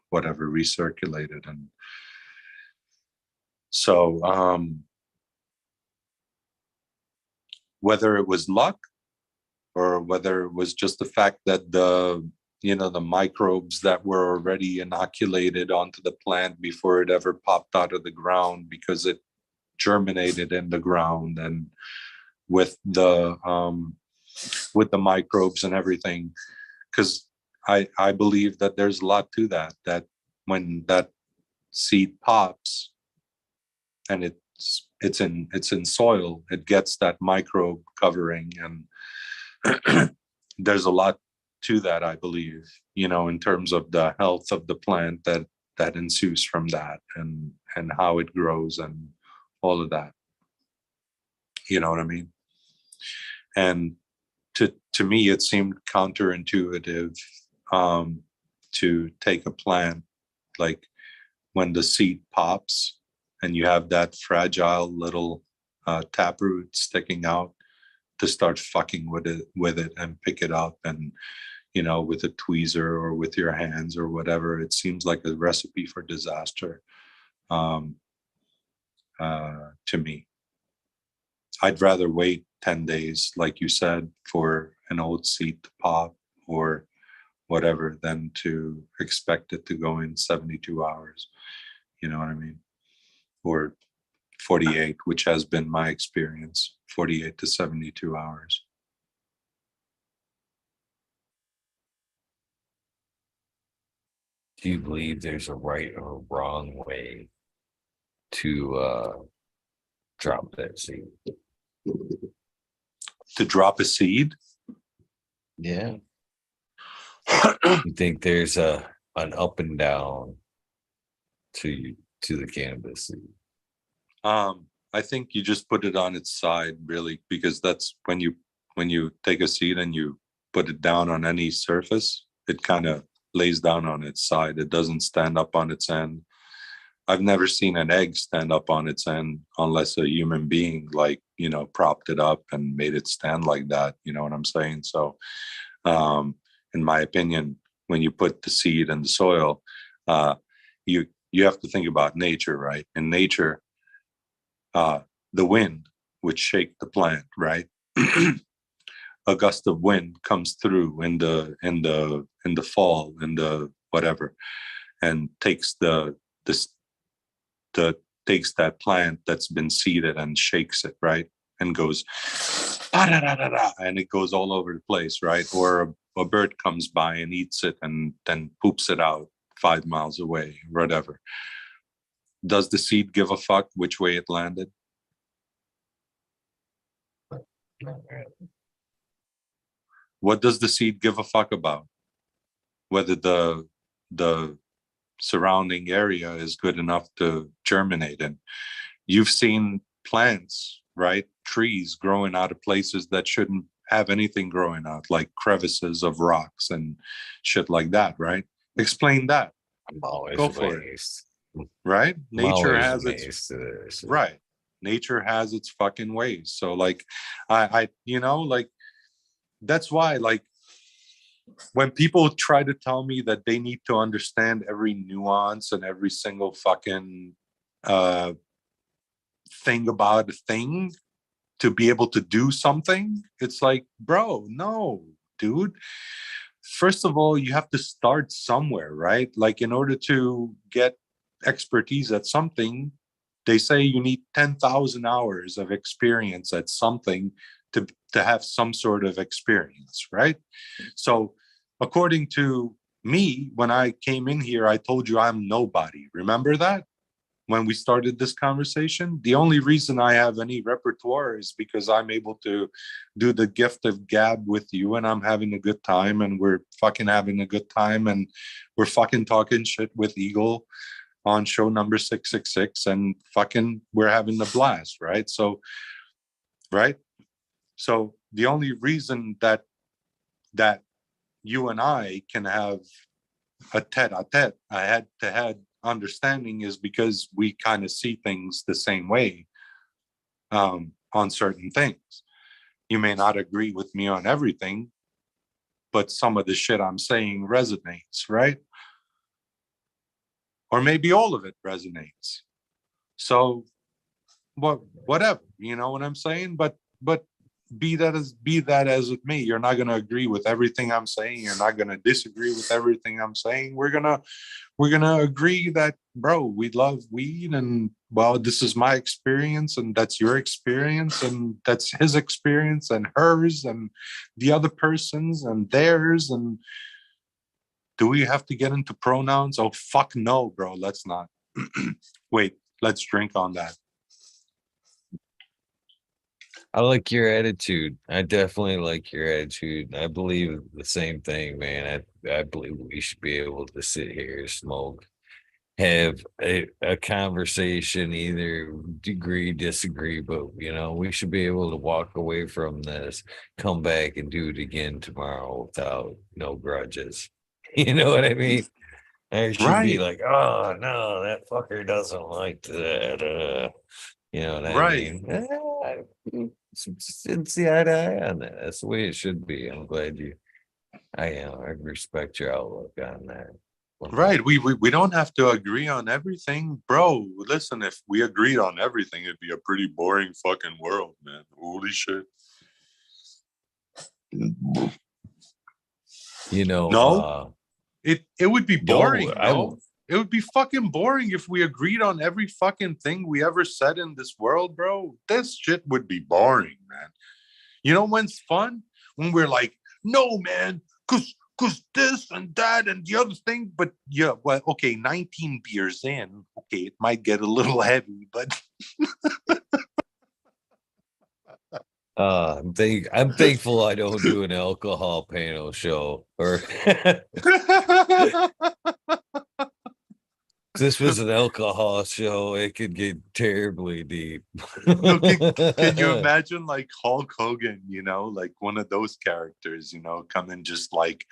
whatever recirculated. And so whether it was luck or whether it was just the fact that the microbes that were already inoculated onto the plant before it ever popped out of the ground, because it germinated in the ground and with the microbes and everything. Because I believe that there's a lot to that when that seed pops and it's in soil, it gets that microbe covering, and there's a lot to that, I believe, in terms of the health of the plant that ensues from that, and how it grows and all of that. You know what I mean? And to me, it seemed counterintuitive to take a plant like when the seed pops and you have that fragile little taproot sticking out, to start fucking with it and pick it up and with a tweezer or with your hands or whatever. It seems like a recipe for disaster to me. I'd rather wait 10 days, like you said, for an old seed to pop or whatever than to expect it to go in 72 hours. You know what I mean? Or 48, which has been my experience, 48 to 72 hours. Do you believe there's a right or wrong way to drop that seed? To drop a seed? Yeah. You think there's an up and down to the cannabis seed? I think you just put it on its side, really, because that's when you take a seed and you put it down on any surface, it kind of lays down on its side. It doesn't stand up on its end. I've never seen an egg stand up on its end unless a human being propped it up and made it stand like that. You know what I'm saying? So in my opinion, when you put the seed in the soil, you have to think about nature, right? In nature, the wind would shake the plant, right? A gust of wind comes through in the fall, in the whatever, and takes takes that plant that's been seeded and shakes it, right? And goes and it goes all over the place, right? Or a bird comes by and eats it and then poops it out 5 miles away, whatever. Does the seed give a fuck which way it landed? What does the seed give a fuck about? Whether the surrounding area is good enough to germinate in. You've seen plants, right? Trees growing out of places that shouldn't have anything growing out, like crevices of rocks and shit like that, right? Explain that. I'm always Go for amazed. Right? I'm Nature always has its amazed to this. right. Nature has its fucking ways. So like I like that's why, like, when people try to tell me that they need to understand every nuance and every single fucking thing about a thing to be able to do something, it's like, bro, no, dude. First of all, you have to start somewhere, right? Like, in order to get expertise at something, they say you need 10,000 hours of experience at something to have some sort of experience, right? So according to me, when I came in here, I told you I'm nobody. Remember that? When we started this conversation, the only reason I have any repertoire is because I'm able to do the gift of gab with you, and I'm having a good time, and we're fucking having a good time, and we're fucking talking shit with Eagle on show number 666, and fucking we're having a blast, right? So, right? So the only reason that you and I can have a tete-a-tete, a head-to-head understanding, is because we kind of see things the same way on certain things. You may not agree with me on everything, but some of the shit I'm saying resonates, right? Or maybe all of it resonates. So whatever, you know what I'm saying? But be that as it may, you're not going to agree with everything I'm saying, you're not going to disagree with everything I'm saying. We're gonna agree that, bro, we love weed, and well, this is my experience, and that's your experience, and that's his experience, and hers, and the other person's, and theirs. And do we have to get into pronouns? Oh fuck no, bro, let's not. Wait, let's drink on that. I like your attitude. I definitely like your attitude. I believe the same thing, man. I believe we should be able to sit here, smoke, have a conversation, either agree, disagree, but we should be able to walk away from this, come back and do it again tomorrow without no grudges. You know what I mean? I should be Right, like, oh no, that fucker doesn't like that. You know what I right, mean? Didn't see eye to eye on that. That's the way it should be. I'm glad I respect your outlook on that. right. We don't have to agree on everything, bro. Listen, if we agreed on everything, it'd be a pretty boring fucking world, man. Holy shit. You know, No, it would be no, boring. No, it would be fucking boring if we agreed on every fucking thing we ever said in this world, bro. This shit would be boring, man. You know when's fun? When we're like, no, man, cause this and that and the other thing. But yeah, well, okay, 19 beers in, okay, it might get a little heavy, but I'm thankful I don't do an alcohol panel show, or this was an alcohol show, it could get terribly deep. no, can you imagine like Hulk Hogan, like one of those characters, coming just like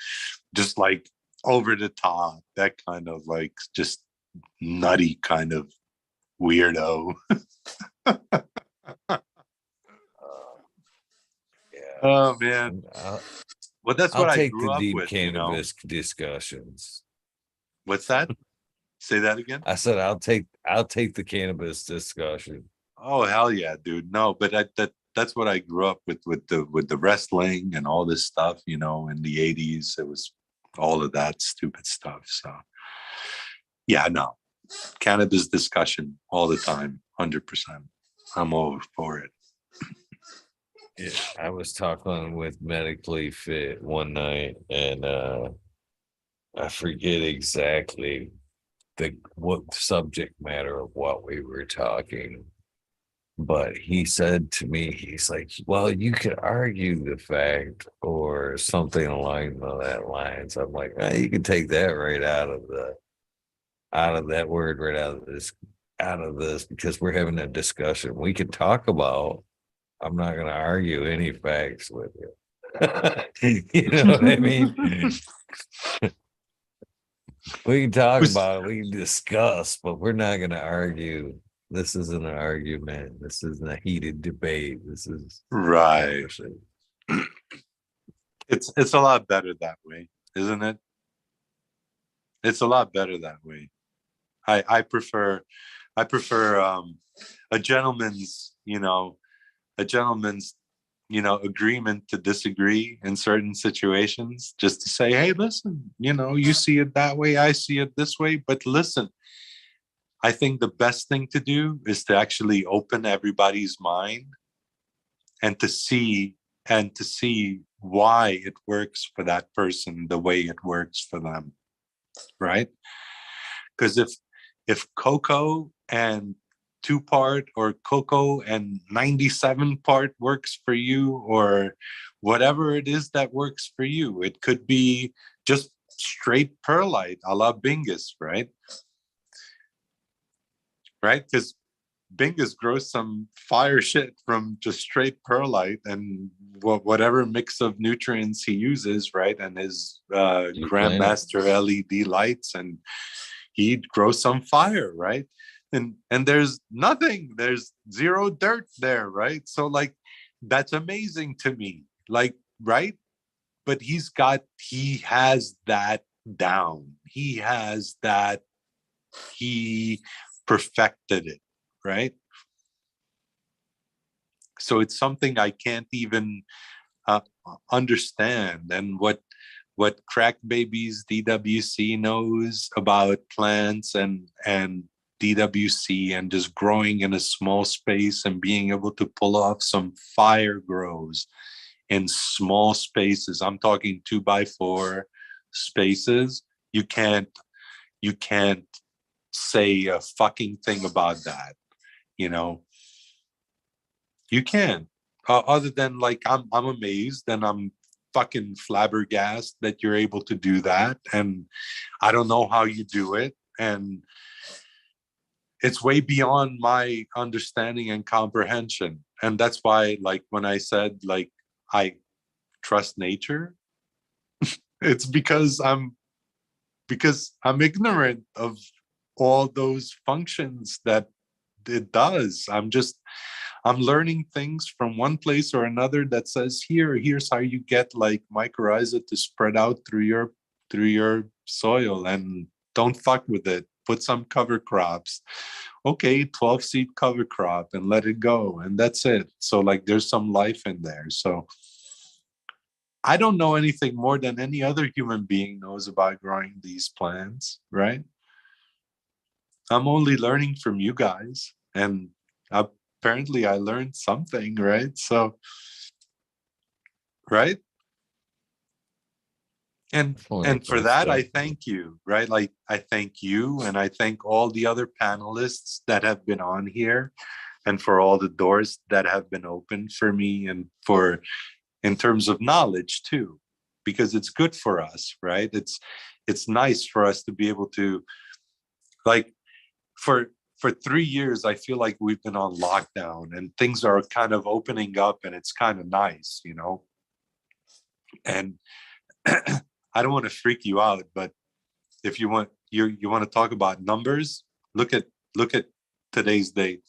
over the top, that kind of like just nutty kind of weirdo. Yeah. Oh man. Well, that's I'll what I take grew the up deep with, cannabis discussions. What's that? Say that again. I said I'll take the cannabis discussion. Oh hell yeah, dude. No, but that's what I grew up with the wrestling and all this stuff, in the 80s. It was all of that stupid stuff. So yeah, no. Cannabis discussion all the time, 100%. I'm all for it. Yeah, I was talking with Medically Fit one night, and I forget exactly what subject matter of what we were talking, but he said to me, he's like, well, you could argue the fact or something along that lines. I'm like, you can take that right out of that word, right out of this, because we're having a discussion we can talk about. I'm not going to argue any facts with you. You know what I mean? We can talk about it, we can discuss, but we're not going to argue. This isn't an argument. This isn't a heated debate. This is right. It's a lot better that way, isn't it? It's a lot better that way. I prefer a gentleman's agreement to disagree in certain situations, just to say, hey, listen, you see it that way, I see it this way, but listen, I think the best thing to do is to actually open everybody's mind and to see why it works for that person the way it works for them, right? Because if Coco and 2-part or Coco and 97-part works for you, or whatever it is that works for you, it could be just straight perlite a la Bingus, right? Right? Because Bingus grows some fire shit from just straight perlite and whatever mix of nutrients he uses, right? And his Grandmaster LED lights, and he'd grow some fire, right? And there's nothing, there's zero dirt there, right? So like that's amazing to me, like, right? But he has that down. He perfected it, right? So it's something I can't even understand. And what Crack Babies DWC knows about plants and DWC and just growing in a small space and being able to pull off some fire grows in small spaces. I'm talking 2x4 spaces. You can't say a fucking thing about that, you know. You can, other than like I'm amazed and I'm fucking flabbergasted that you're able to do that, and I don't know how you do it, and it's way beyond my understanding and comprehension. And that's why, like, when I said like I trust nature, it's because I'm ignorant of all those functions that it does. I'm learning things from one place or another that says here's how you get like mycorrhiza to spread out through your soil, and don't fuck with it. Put some cover crops. Okay, 12 seed cover crop and let it go, and that's it. So like there's some life in there. So I don't know anything more than any other human being knows about growing these plants, right? I'm only learning from you guys, and apparently I learned something, right? So, right? And for that, I thank you, right? Like I thank you, and I thank all the other panelists that have been on here, and for all the doors that have been opened for me, and for in terms of knowledge too, because it's good for us, right? It's nice for us to be able to, like, for 3 years, I feel like we've been on lockdown and things are kind of opening up, and it's kind of nice, you know. And I don't want to freak you out, but if you want to talk about numbers, look at today's date.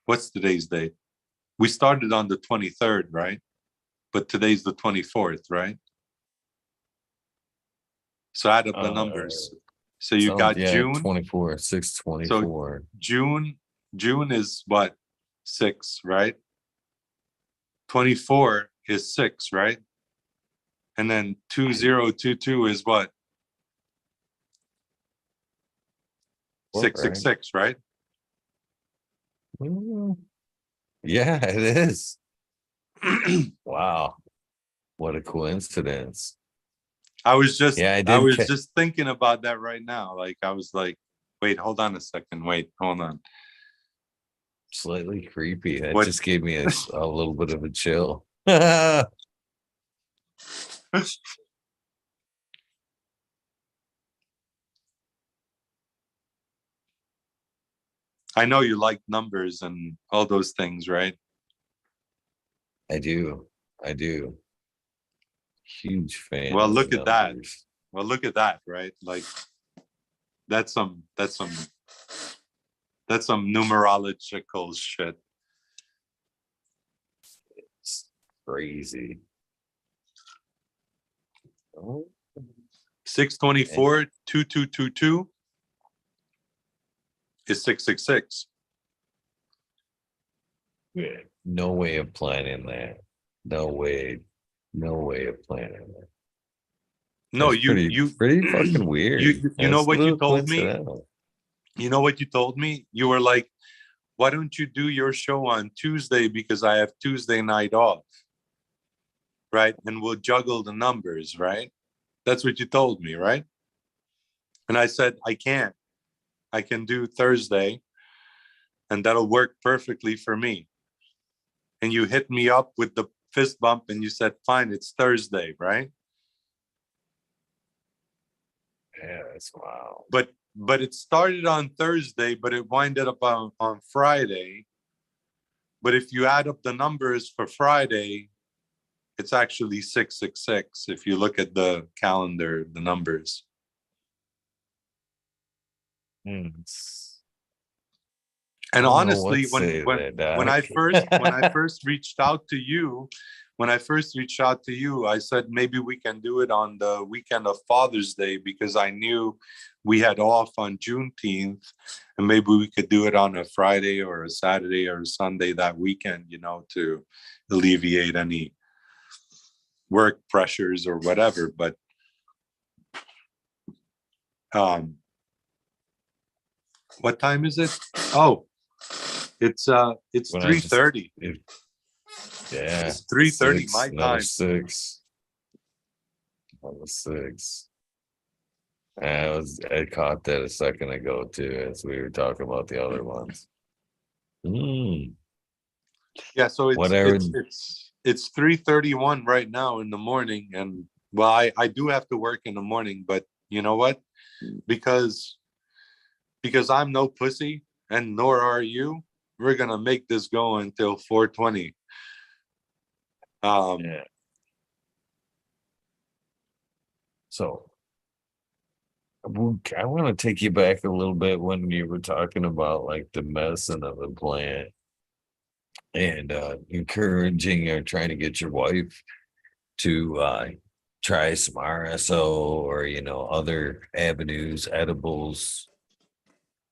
What's today's date? We started on the 23rd, right? But today's the 24th, right? So add up the numbers. So you got June 24, 6/24. So June is what? 6, right? 24 is 6, right? And then 2022 is what? 666, right? Yeah, it is. Wow. What a coincidence. I was just thinking about that right now. Like I was like, wait, hold on a second. Wait, hold on. Slightly creepy. That just gave me a little bit of a chill. I know you like numbers and all those things, right? I do. Huge fan. Well, look at that. Well, look at that, right? Like that's some numerological shit. It's crazy. 624 2222 is 666. Yeah. No way of planning that. No way of planning that. No, That's pretty fucking weird. You know what you told me? You know what you told me? You were like, why don't you do your show on Tuesday because I have Tuesday night off, right? And we'll juggle the numbers, right? That's what you told me, right? And I said, I can't. I can do Thursday, and that'll work perfectly for me. And you hit me up with the fist bump and you said, fine, it's Thursday, right? Yeah, that's wow. But it started on Thursday, but it winded up on Friday. But if you add up the numbers for Friday, it's actually 666 if you look at the calendar, the numbers. It's- And I don't know what honestly, to say to that, when Doc. I first reached out to you, I said maybe we can do it on the weekend of Father's Day because I knew we had off on Juneteenth, and maybe we could do it on a Friday or a Saturday or a Sunday that weekend, you know, to alleviate any work pressures or whatever. But what time is it? Oh, it's When I just 3:30. yeah, It's 3:30 six, my another time. six, another six. I caught that a second ago too, as we were talking about the other ones. Yeah, so Whatever. it's 3:31 right now in the morning, and well, I do have to work in the morning, but you know what? Because I'm no pussy, and nor are you. We're gonna make this go until 4:20. Yeah. So I want to take you back a little bit when you were talking about like the medicine of the plant and encouraging or trying to get your wife to try some RSO or other avenues, edibles.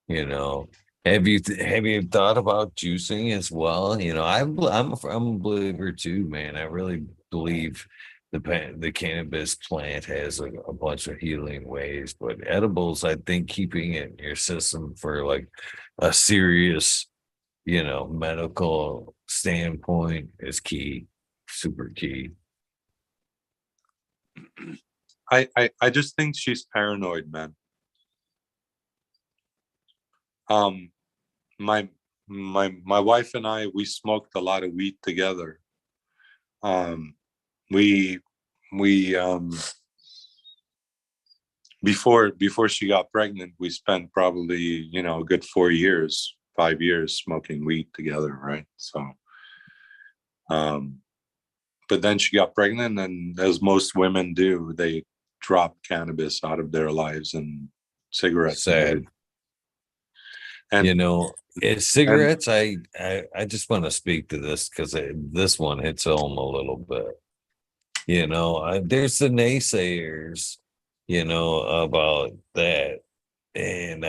You know, have you thought about juicing as well? I'm a believer too, man. I really believe the cannabis plant has a bunch of healing ways, but edibles, I think keeping it in your system for like a serious, medical standpoint is key, super key. I just think she's paranoid, man. Um, my my wife and I, we smoked a lot of weed together. Um, we we before she got pregnant, we spent probably, a good 4 years, 5 years smoking weed together, right? So but then she got pregnant, and as most women do, they drop cannabis out of their lives, and cigarettes Sad. too. And it's cigarettes. I just want to speak to this because this one hits home a little bit. There's the naysayers, about that, and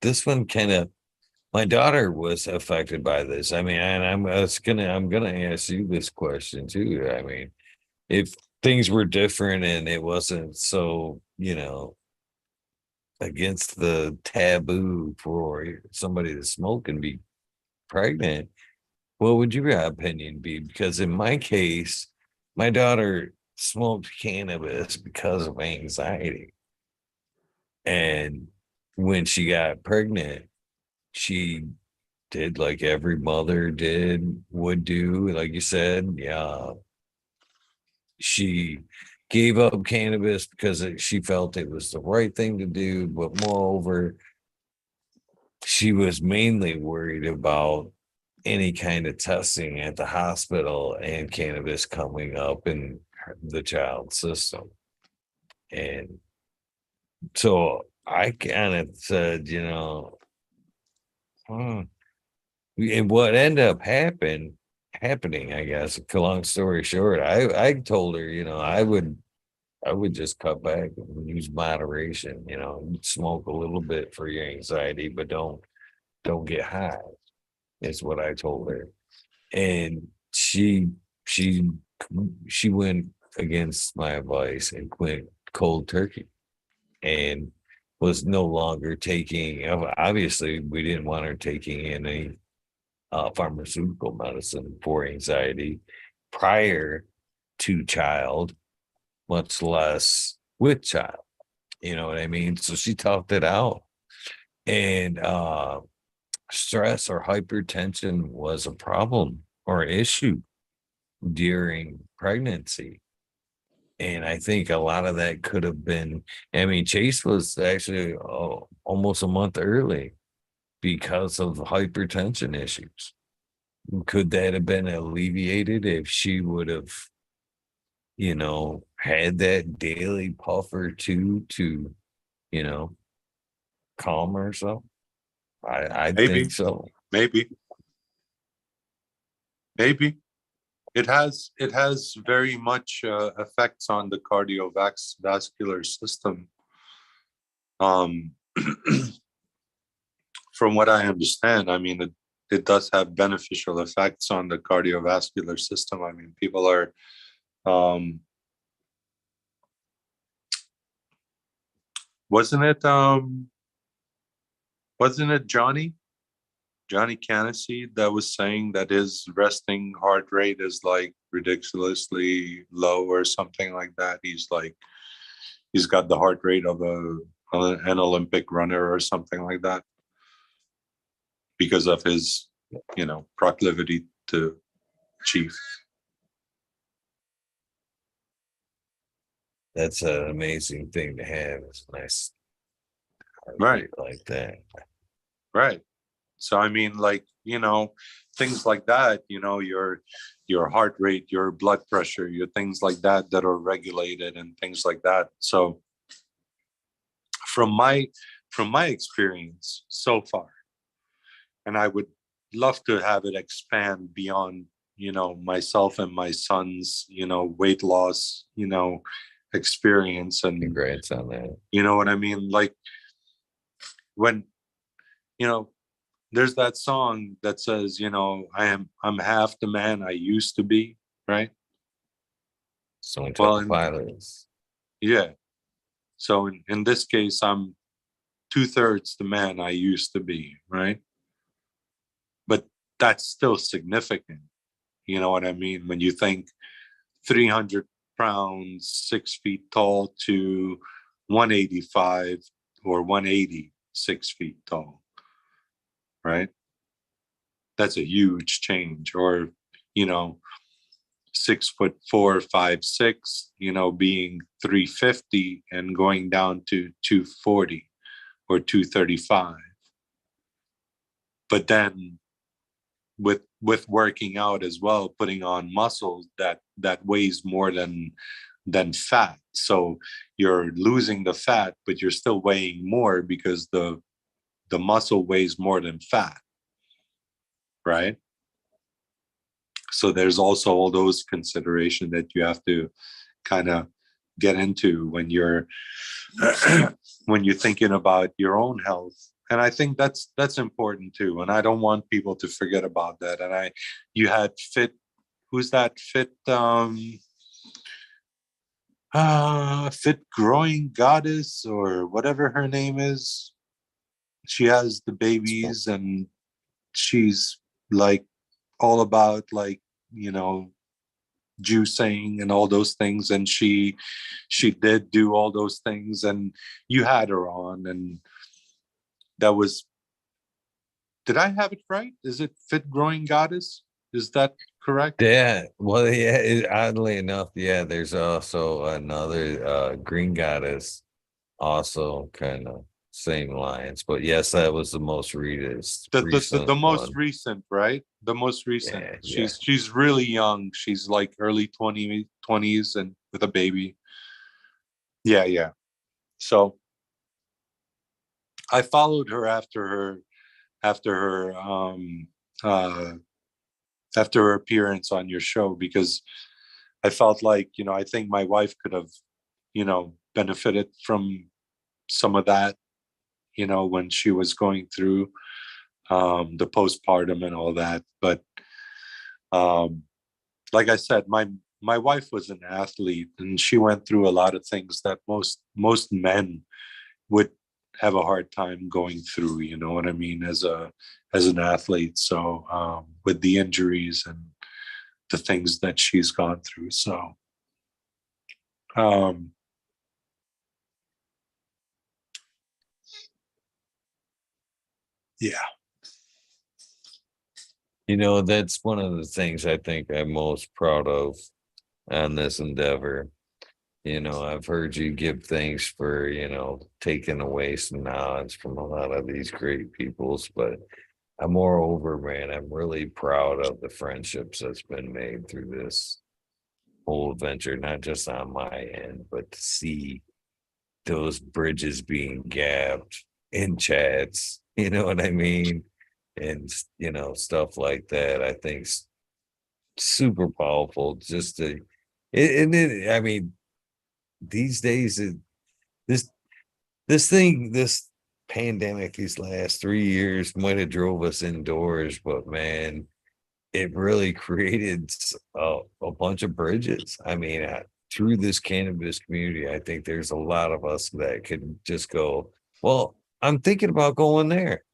this one kind of. My daughter was affected by this. I mean, and I'm gonna ask you this question too. I mean, if things were different and it wasn't so, against the taboo for somebody to smoke and be pregnant, what would your opinion be? Because in my case, my daughter smoked cannabis because of anxiety. And when she got pregnant, she did like every mother would do, like you said. Yeah. She gave up cannabis because she felt it was the right thing to do. But moreover, she was mainly worried about any kind of testing at the hospital and cannabis coming up in the child's system. And so I kind of said, hmm. And what ended up happening, I guess, long story short, I told her, I would just cut back and use moderation, smoke a little bit for your anxiety, but don't get high, is what I told her. And she she went against my advice and quit cold turkey. And was no longer taking, obviously, we didn't want her taking any pharmaceutical medicine for anxiety prior to child, much less with child. You know what I mean? So she toughed it out. And stress or hypertension was a problem or an issue during pregnancy. And I think a lot of that could have been, I mean, Chase was actually almost a month early because of hypertension issues. Could that have been alleviated if she would have, had that daily puff or two to, you know, calm herself? I Maybe, think so. maybe, maybe. It has very much effects on the cardiovascular system. Um, from what I understand, I mean, it does have beneficial effects on the cardiovascular system. I mean, people are, um, wasn't it, Johnny Cannesy that was saying that his resting heart rate is like ridiculously low or something like that. He's got the heart rate of an Olympic runner or something like that because of his, proclivity to chief. That's an amazing thing to have. It's nice Right, like that. right. So I mean, like, things like that, your heart rate, your blood pressure, your things like that are regulated and things like that. So from my experience so far, and I would love to have it expand beyond, myself and my son's, weight loss, experience. And Congrats on that. you know what I mean? Like when, there's that song that says, I'm half the man I used to be, right? So Well, pilots. yeah. So in this case, I'm 2/3 the man I used to be, right? But that's still significant. You know what I mean? When you think 300 pounds, 6 feet tall to 185 or 180, 6 feet tall, right? That's a huge change. Or, 6'4", 5'6", being 350 and going down to 240 or 235. But then with working out as well, putting on muscles that weighs more than fat. So you're losing the fat, but you're still weighing more because the muscle weighs more than fat, right? So there's also all those considerations that you have to kind of get into when you're when you're thinking about your own health. And I think that's important too. And I don't want people to forget about that. And you had Fit, who's that Fit Fit Growing Goddess or whatever her name is. She has the babies and she's like all about like, juicing and all those things. And she did do all those things and you had her on and that was, did I have it right? Is it Fit Growing Goddess? Is that correct? Yeah. Well, yeah, oddly enough, yeah, there's also another green goddess, also kind of same lines. But yes, that was the most recent The most one. recent, right? The most recent. Yeah, yeah. She's really young. She's like early 20s and with a baby. Yeah, yeah. So I followed her after her uh after her appearance on your show because I felt like, I think my wife could have, benefited from some of that, when she was going through the postpartum and all that. But um, like I said, my wife was an athlete and she went through a lot of things that most men would have a hard time going through, you know what I mean, as an athlete. So with the injuries and the things that she's gone through. So um yeah. You know, that's one of the things I think I'm most proud of on this endeavor. You know, I've heard you give thanks for, taking away some knowledge from a lot of these great peoples, but I'm moreover, man, I'm really proud of the friendships that's been made through this whole adventure, not just on my end, but to see those bridges being gapped in chats, you know what I mean? And, stuff like that, I think super powerful just to, I mean, these days, this, this pandemic, these last 3 years might have drove us indoors, but man, it really created a bunch of bridges. I mean, through this cannabis community, I think there's a lot of us that could just go, well, I'm thinking about going there.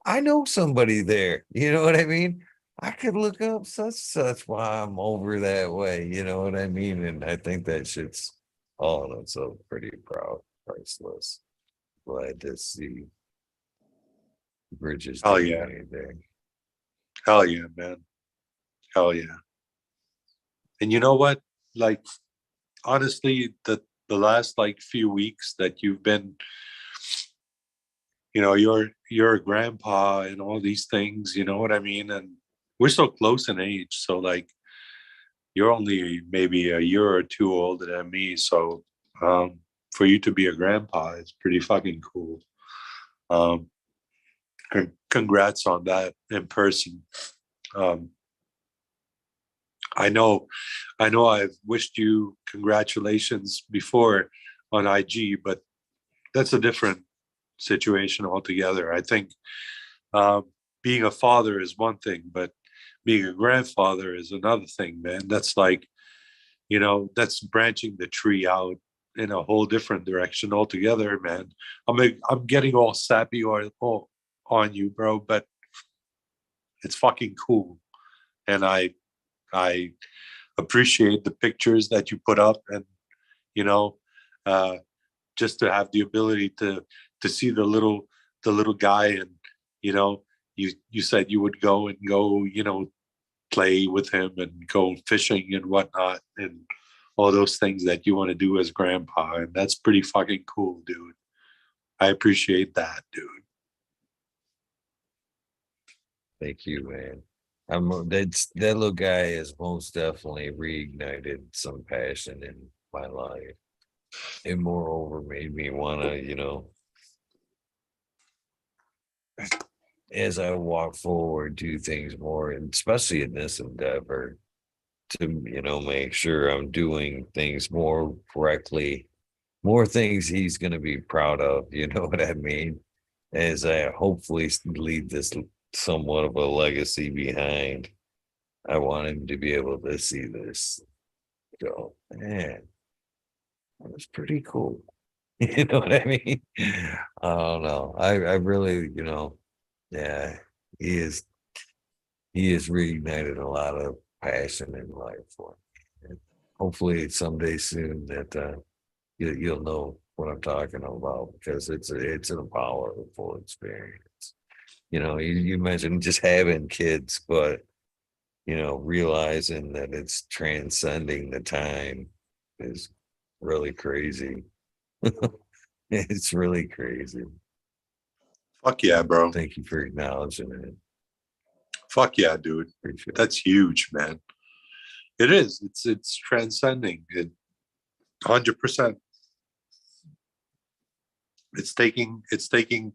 I know somebody there. You know what I mean? I could look up such why I'm over that way. You know what I mean? And I think that shit's all in itself pretty priceless. Glad to see bridges Hell being yeah. made there. Hell yeah, man. Hell yeah. And you know what? Like, honestly, the last like few weeks that you've been, you're a grandpa and all these things, you know what I mean? And we're so close in age. So like you're only maybe a year or two older than me. So for you to be a grandpa, it's pretty fucking cool. Um, congrats on that in person. Um, I know, I've wished you congratulations before on IG, but that's a different situation altogether. I think being a father is one thing, but being a grandfather is another thing, man. That's like, that's branching the tree out in a whole different direction altogether, man. I'm getting all sappy or all on you, bro, but it's fucking cool, and I appreciate the pictures that you put up, and you know, uh, just to have the ability to see the little guy, and you know, you said you would go, play with him and go fishing and whatnot, and all those things that you want to do as grandpa, and that's pretty fucking cool, dude. I appreciate that, dude. Thank you, man. That little guy has most definitely reignited some passion in my life. And moreover made me wanna, as I walk forward, do things more, and especially in this endeavor, to make sure I'm doing things more correctly, more things he's gonna be proud of, you know what I mean? As I hopefully leave this somewhat of a legacy behind. I want him to be able to see this. Go, man, that was pretty cool. You know what I mean? I don't know. I really, yeah, he is he has reignited a lot of passion in life for me. And hopefully someday soon that you'll know what I'm talking about, because it's a powerful experience. You mentioned just having kids, but realizing that it's transcending the time is really crazy. It's really crazy. Fuck yeah, bro. Thank you for acknowledging it. Fuck yeah, dude. Appreciate it. That's huge, man. It is. It's transcending it. 100%. It's taking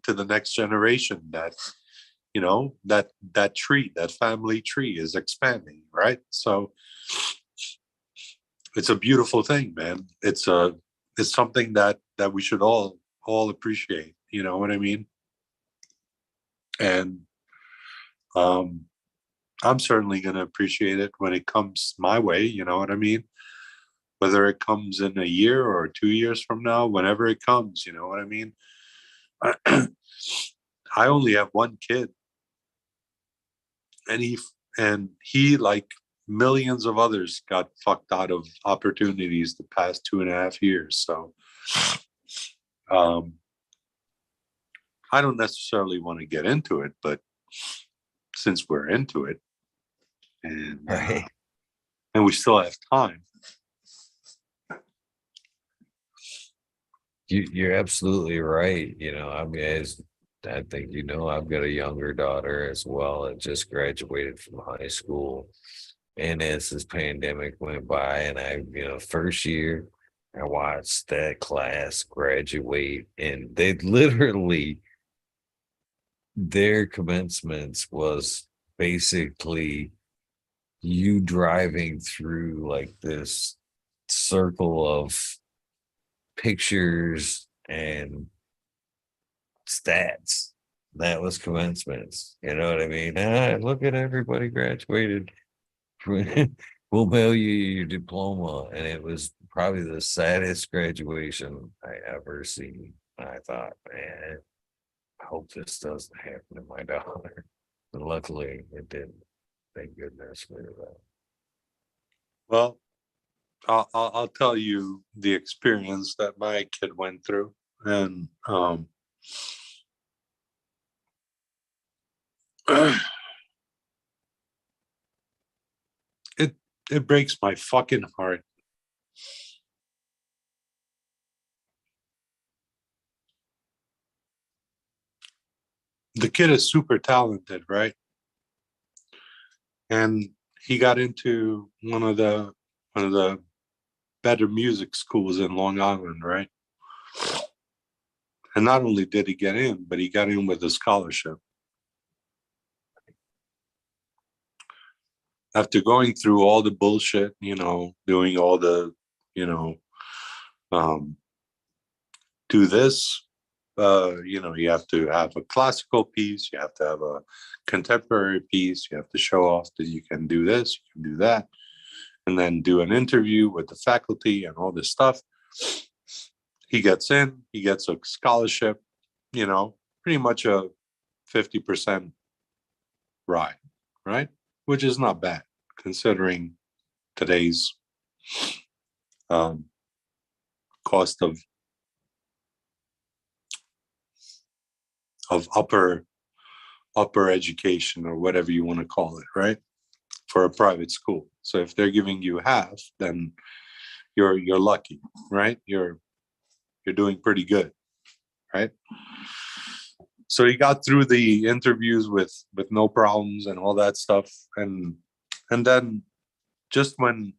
to the next generation that that tree, that family tree is expanding, right? So it's a beautiful thing, man. It's something that we should all appreciate, you know what I mean? And um I'm certainly going to appreciate it when it comes my way, you know what I mean? Whether it comes in a year or 2 years from now, whenever it comes, you know what I mean? I only have one kid, and he like millions of others got fucked out of opportunities the past 2.5 years. So I don't necessarily want to get into it, but since we're into it, and Right. and we still have time. You're absolutely right. I mean, I think I've got a younger daughter as well that just graduated from high school. And as this pandemic went by, and first year, I watched that class graduate, and they literally, their commencements was basically you driving through like this circle of pictures and stats. That was commencements. You know what I mean? Look at everybody graduated. We'll mail you your diploma. And it was probably the saddest graduation I ever seen. I thought, man, I hope this doesn't happen to my daughter. But luckily it didn't. Thank goodness for that. Well, I'll tell you the experience that my kid went through, and it breaks my fucking heart. The kid is super talented, right? And he got into one of the better music schools in Long Island, right? And not only did he get in, but he got in with a scholarship. After going through all the bullshit, doing all the, do this, you have to have a classical piece, you have to have a contemporary piece, you have to show off that you can do this, you can do that, and then do an interview with the faculty and all this stuff. He gets in, he gets a scholarship, pretty much a 50% ride, right? Which is not bad considering today's cost of upper education, or whatever you want to call it, right? For a private school. So if they're giving you half, then you're lucky, right? You're doing pretty good, right? So he got through the interviews with no problems and all that stuff, and then just when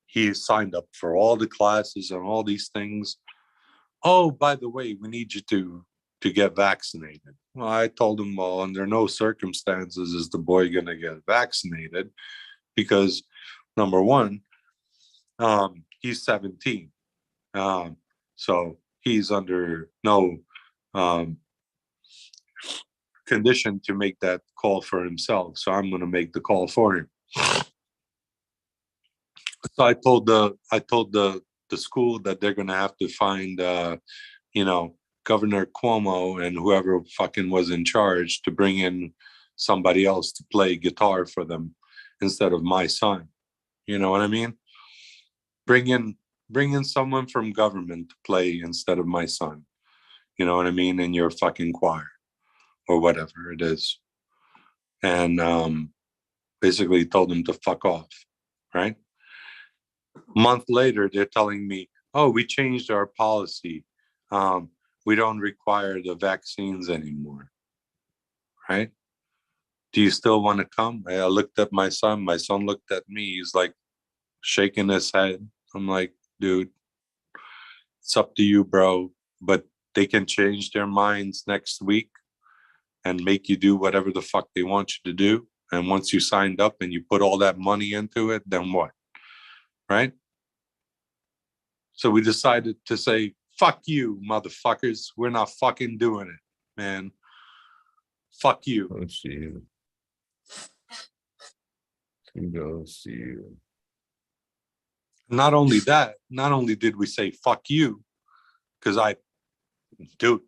he signed up for all the classes and all these things, oh, by the way, we need you to get vaccinated. Well, I told him, well, under no circumstances is the boy going to get vaccinated, because number one, he's 17. So he's under no condition to make that call for himself. So I'm going to make the call for him. So I told the school that they're going to have to find, Governor Cuomo and whoever fucking was in charge to bring in somebody else to play guitar for them instead of my son. You know what I mean? Bring in someone from government to play instead of my son. You know what I mean? In your fucking choir or whatever it is. And basically told them to fuck off, right? A month later, they're telling me, oh, we changed our policy. We don't require the vaccines anymore, right? Do you still want to come? I looked at my son. My son looked at me. He's like shaking his head. I'm like, dude, it's up to you, bro. But they can change their minds next week and make you do whatever the fuck they want you to do. And once you signed up and you put all that money into it, then what? Right? So we decided to say, fuck you, motherfuckers. We're not fucking doing it, man. Fuck you. Oh, gee. Kudos to you. Not only that, not only did we say fuck you, because dude,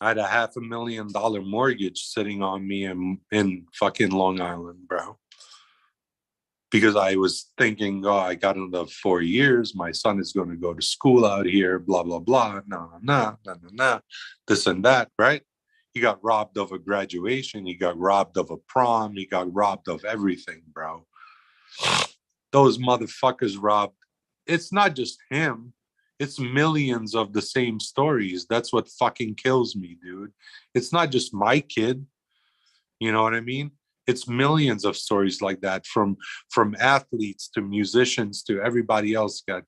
I had a $500,000 mortgage sitting on me in fucking Long Island, bro. Because I was thinking, oh, I got another 4 years. My son is going to go to school out here, blah, blah, blah. No. This and that, right? He got robbed of a graduation. He got robbed of a prom. He got robbed of everything, bro. Those motherfuckers robbed. It's not just him. It's millions of the same stories. That's what fucking kills me, dude. It's not just my kid. You know what I mean? It's millions of stories like that, from athletes to musicians to everybody else got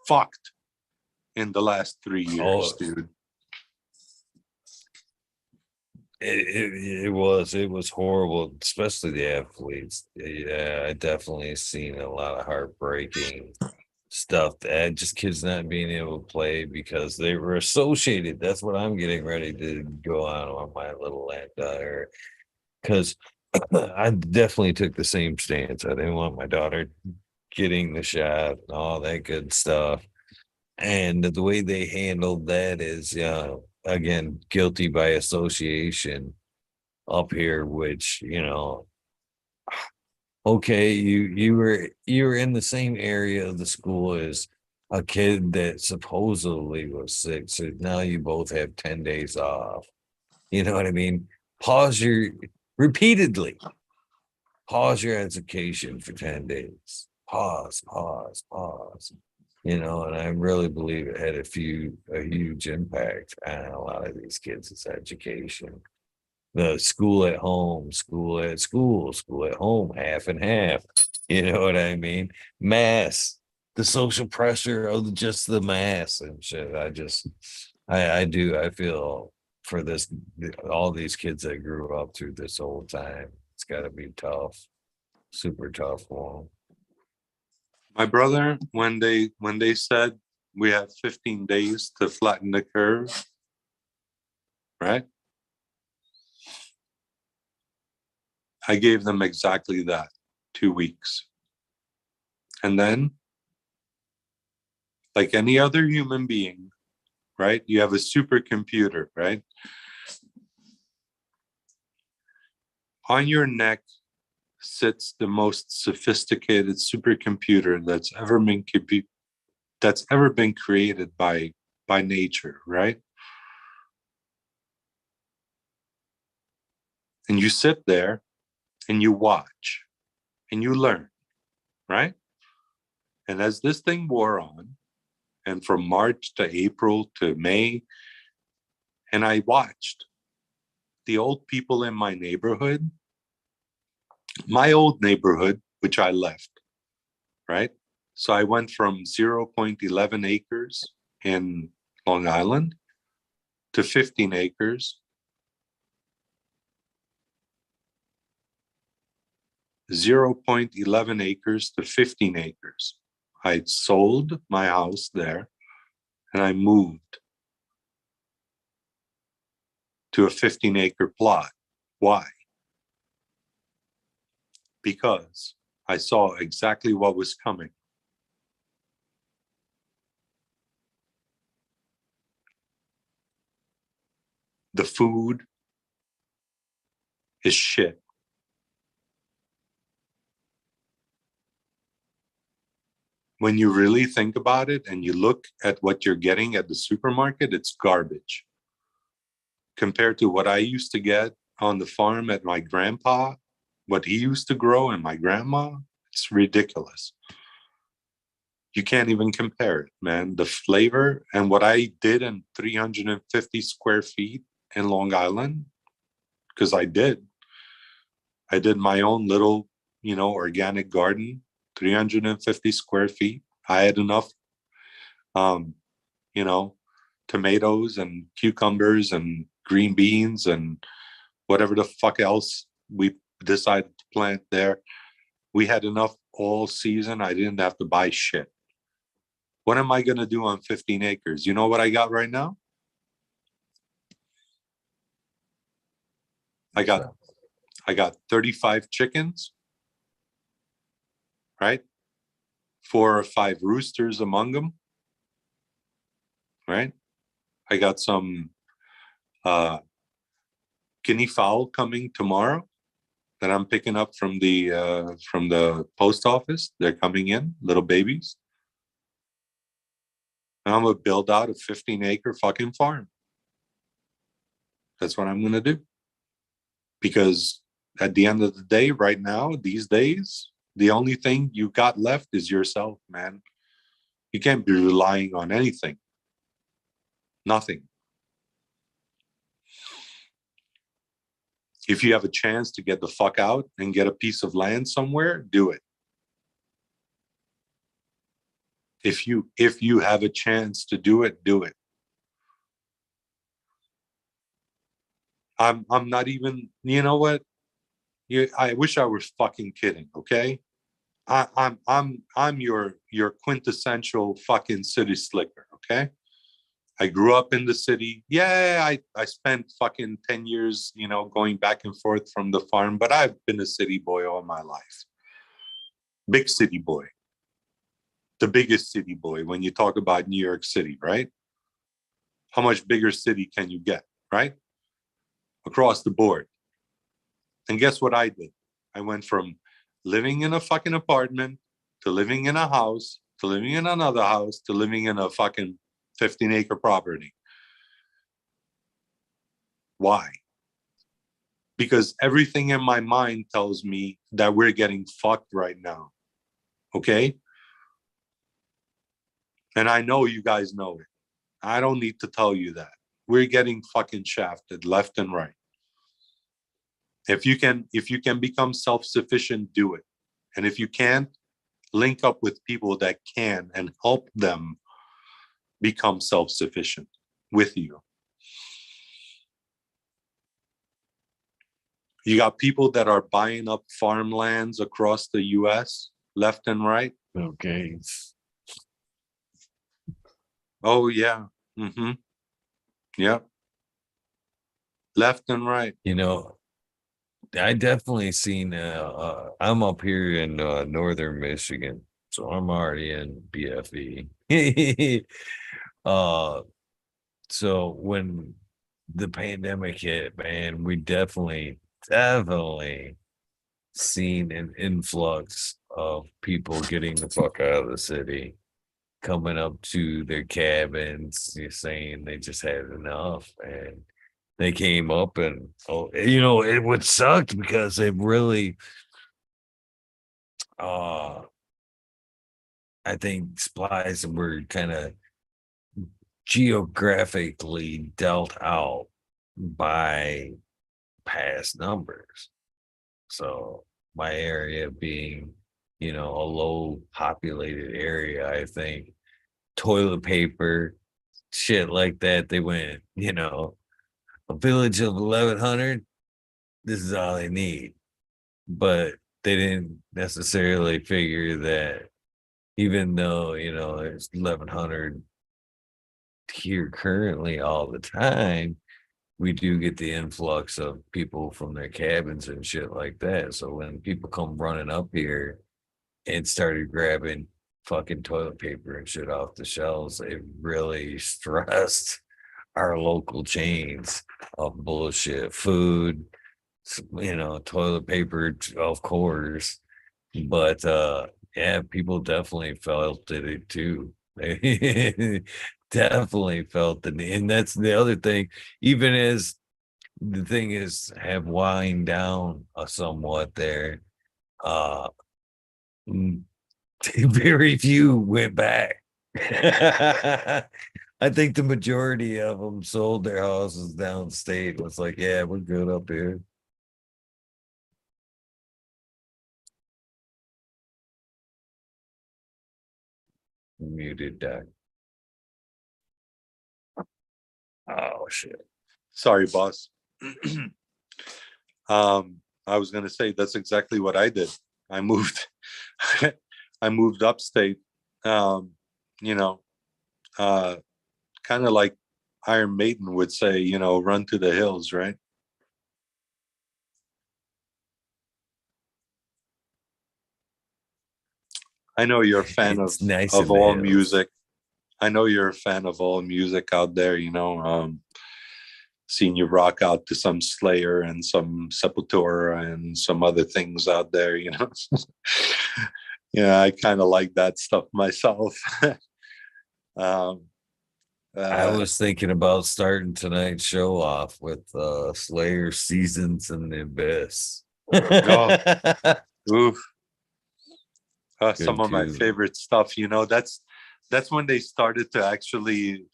fucked in the last 3 years, dude. It was horrible, especially the athletes. Yeah, I definitely seen a lot of heartbreaking stuff that just kids not being able to play because they were associated. That's what I'm getting ready to go on my little land here, because I definitely took the same stance. I didn't want my daughter getting the shot and all that good stuff. And the way they handled that is, again, guilty by association up here, which, okay, you were in the same area of the school as a kid that supposedly was sick. So now you both have 10 days off. You know what I mean? Pause your repeatedly. Pause your education for 10 days. Pause. And I really believe it had a huge impact on a lot of these kids' education. The school at home, school at school, school at home, half and half. You know what I mean? Mass, the social pressure of just the mass and shit. I feel for all these kids that grew up through this whole time. It's got to be tough, super tough one. My brother, when they said we have 15 days to flatten the curve, right? I gave them exactly that, 2 weeks. And then, like any other human being, right? You have a supercomputer, right? On your neck sits the most sophisticated supercomputer that's ever been created by nature, right? And you sit there and you watch and you learn, right? And as this thing wore on, and from March to April to May, and I watched the old people in my old neighborhood, which I left, right? So I went from 0.11 acres in Long Island to 15 acres, 0.11 acres to 15 acres. I sold my house there and I moved to a 15-acre plot. Why? Because I saw exactly what was coming. The food is shit. When you really think about it and you look at what you're getting at the supermarket, it's garbage. Compared to what I used to get on the farm at my grandpa, what he used to grow and my grandma, it's ridiculous. You can't even compare it, man. The flavor and what I did in 350 square feet in Long Island, because I did my own little, organic garden, 350 square feet. I had enough, you know, tomatoes and cucumbers and green beans and whatever the fuck else we decided to plant there. We had enough all season. I didn't have to buy shit. What am I going to do on 15 acres? You know what I got right now? I got 35 chickens, right? 4 or 5 roosters among them, right? I got some Guinea fowl coming tomorrow that I'm picking up from the post office. They're coming in, little babies. And I'm gonna build out a 15-acre fucking farm. That's what I'm gonna do. Because at the end of the day, right now, these days, the only thing you got left is yourself, man. You can't be relying on anything. Nothing. If you have a chance to get the fuck out and get a piece of land somewhere, do it. If you have a chance to do it, do it. I'm not even, you know what? I wish I was fucking kidding, okay? I'm your quintessential fucking city slicker, okay? I grew up in the city. Yeah, I spent fucking 10 years, going back and forth from the farm, but I've been a city boy all my life. Big city boy. The biggest city boy when you talk about New York City, right? How much bigger city can you get, right? Across the board. And guess what I did? I went from living in a fucking apartment to living in a house to living in another house to living in a fucking 15-acre property. Why? Because everything in my mind tells me that we're getting fucked right now. Okay? And I know you guys know it. I don't need to tell you that. We're getting fucking shafted left and right. If you can become self-sufficient, do it. And if you can't, link up with people that can and help them become self-sufficient with you. You got people that are buying up farmlands across the US left and right. Okay. Oh yeah. Mm-hmm. Yeah. Left and right. I definitely seen I'm up here in northern Michigan, so I'm already in BFE. So when the pandemic hit, man, we definitely seen an influx of people getting the fuck out of the city, coming up to their cabins, saying they just had enough, and they came up, and it would suck because it really, I think supplies were kind of geographically dealt out by past numbers. So my area being, a low populated area, I think toilet paper, shit like that, they went, a village of 1,100, this is all they need. But they didn't necessarily figure that even though, it's 1,100 here currently all the time, we do get the influx of people from their cabins and shit like that. So when people come running up here and started grabbing fucking toilet paper and shit off the shelves, it really stressed our local chains of bullshit. Food, toilet paper, of course. But yeah, people definitely felt it too. They definitely felt the need. And that's the other thing, even as the thing is have wind down somewhat there, uh very few went back. I think the majority of them sold their houses downstate. Was like, yeah, we're good up here. Muted that. Oh shit. Sorry, boss. I was gonna say that's exactly what I did. I moved I moved upstate. You know, kind of like Iron Maiden would say, run to the hills, right? I know you're a fan It's nice of in the all hills. music. I know you're a fan of all music out there, seen you rock out to some Slayer and some Sepultura and some other things out there, you know. Yeah, I kind of like that stuff myself. um, I uh, was thinking about starting tonight's show off with Slayer Seasons in the Abyss. oh, oof, some Good of my too. favorite stuff. You know, that's when they started to actually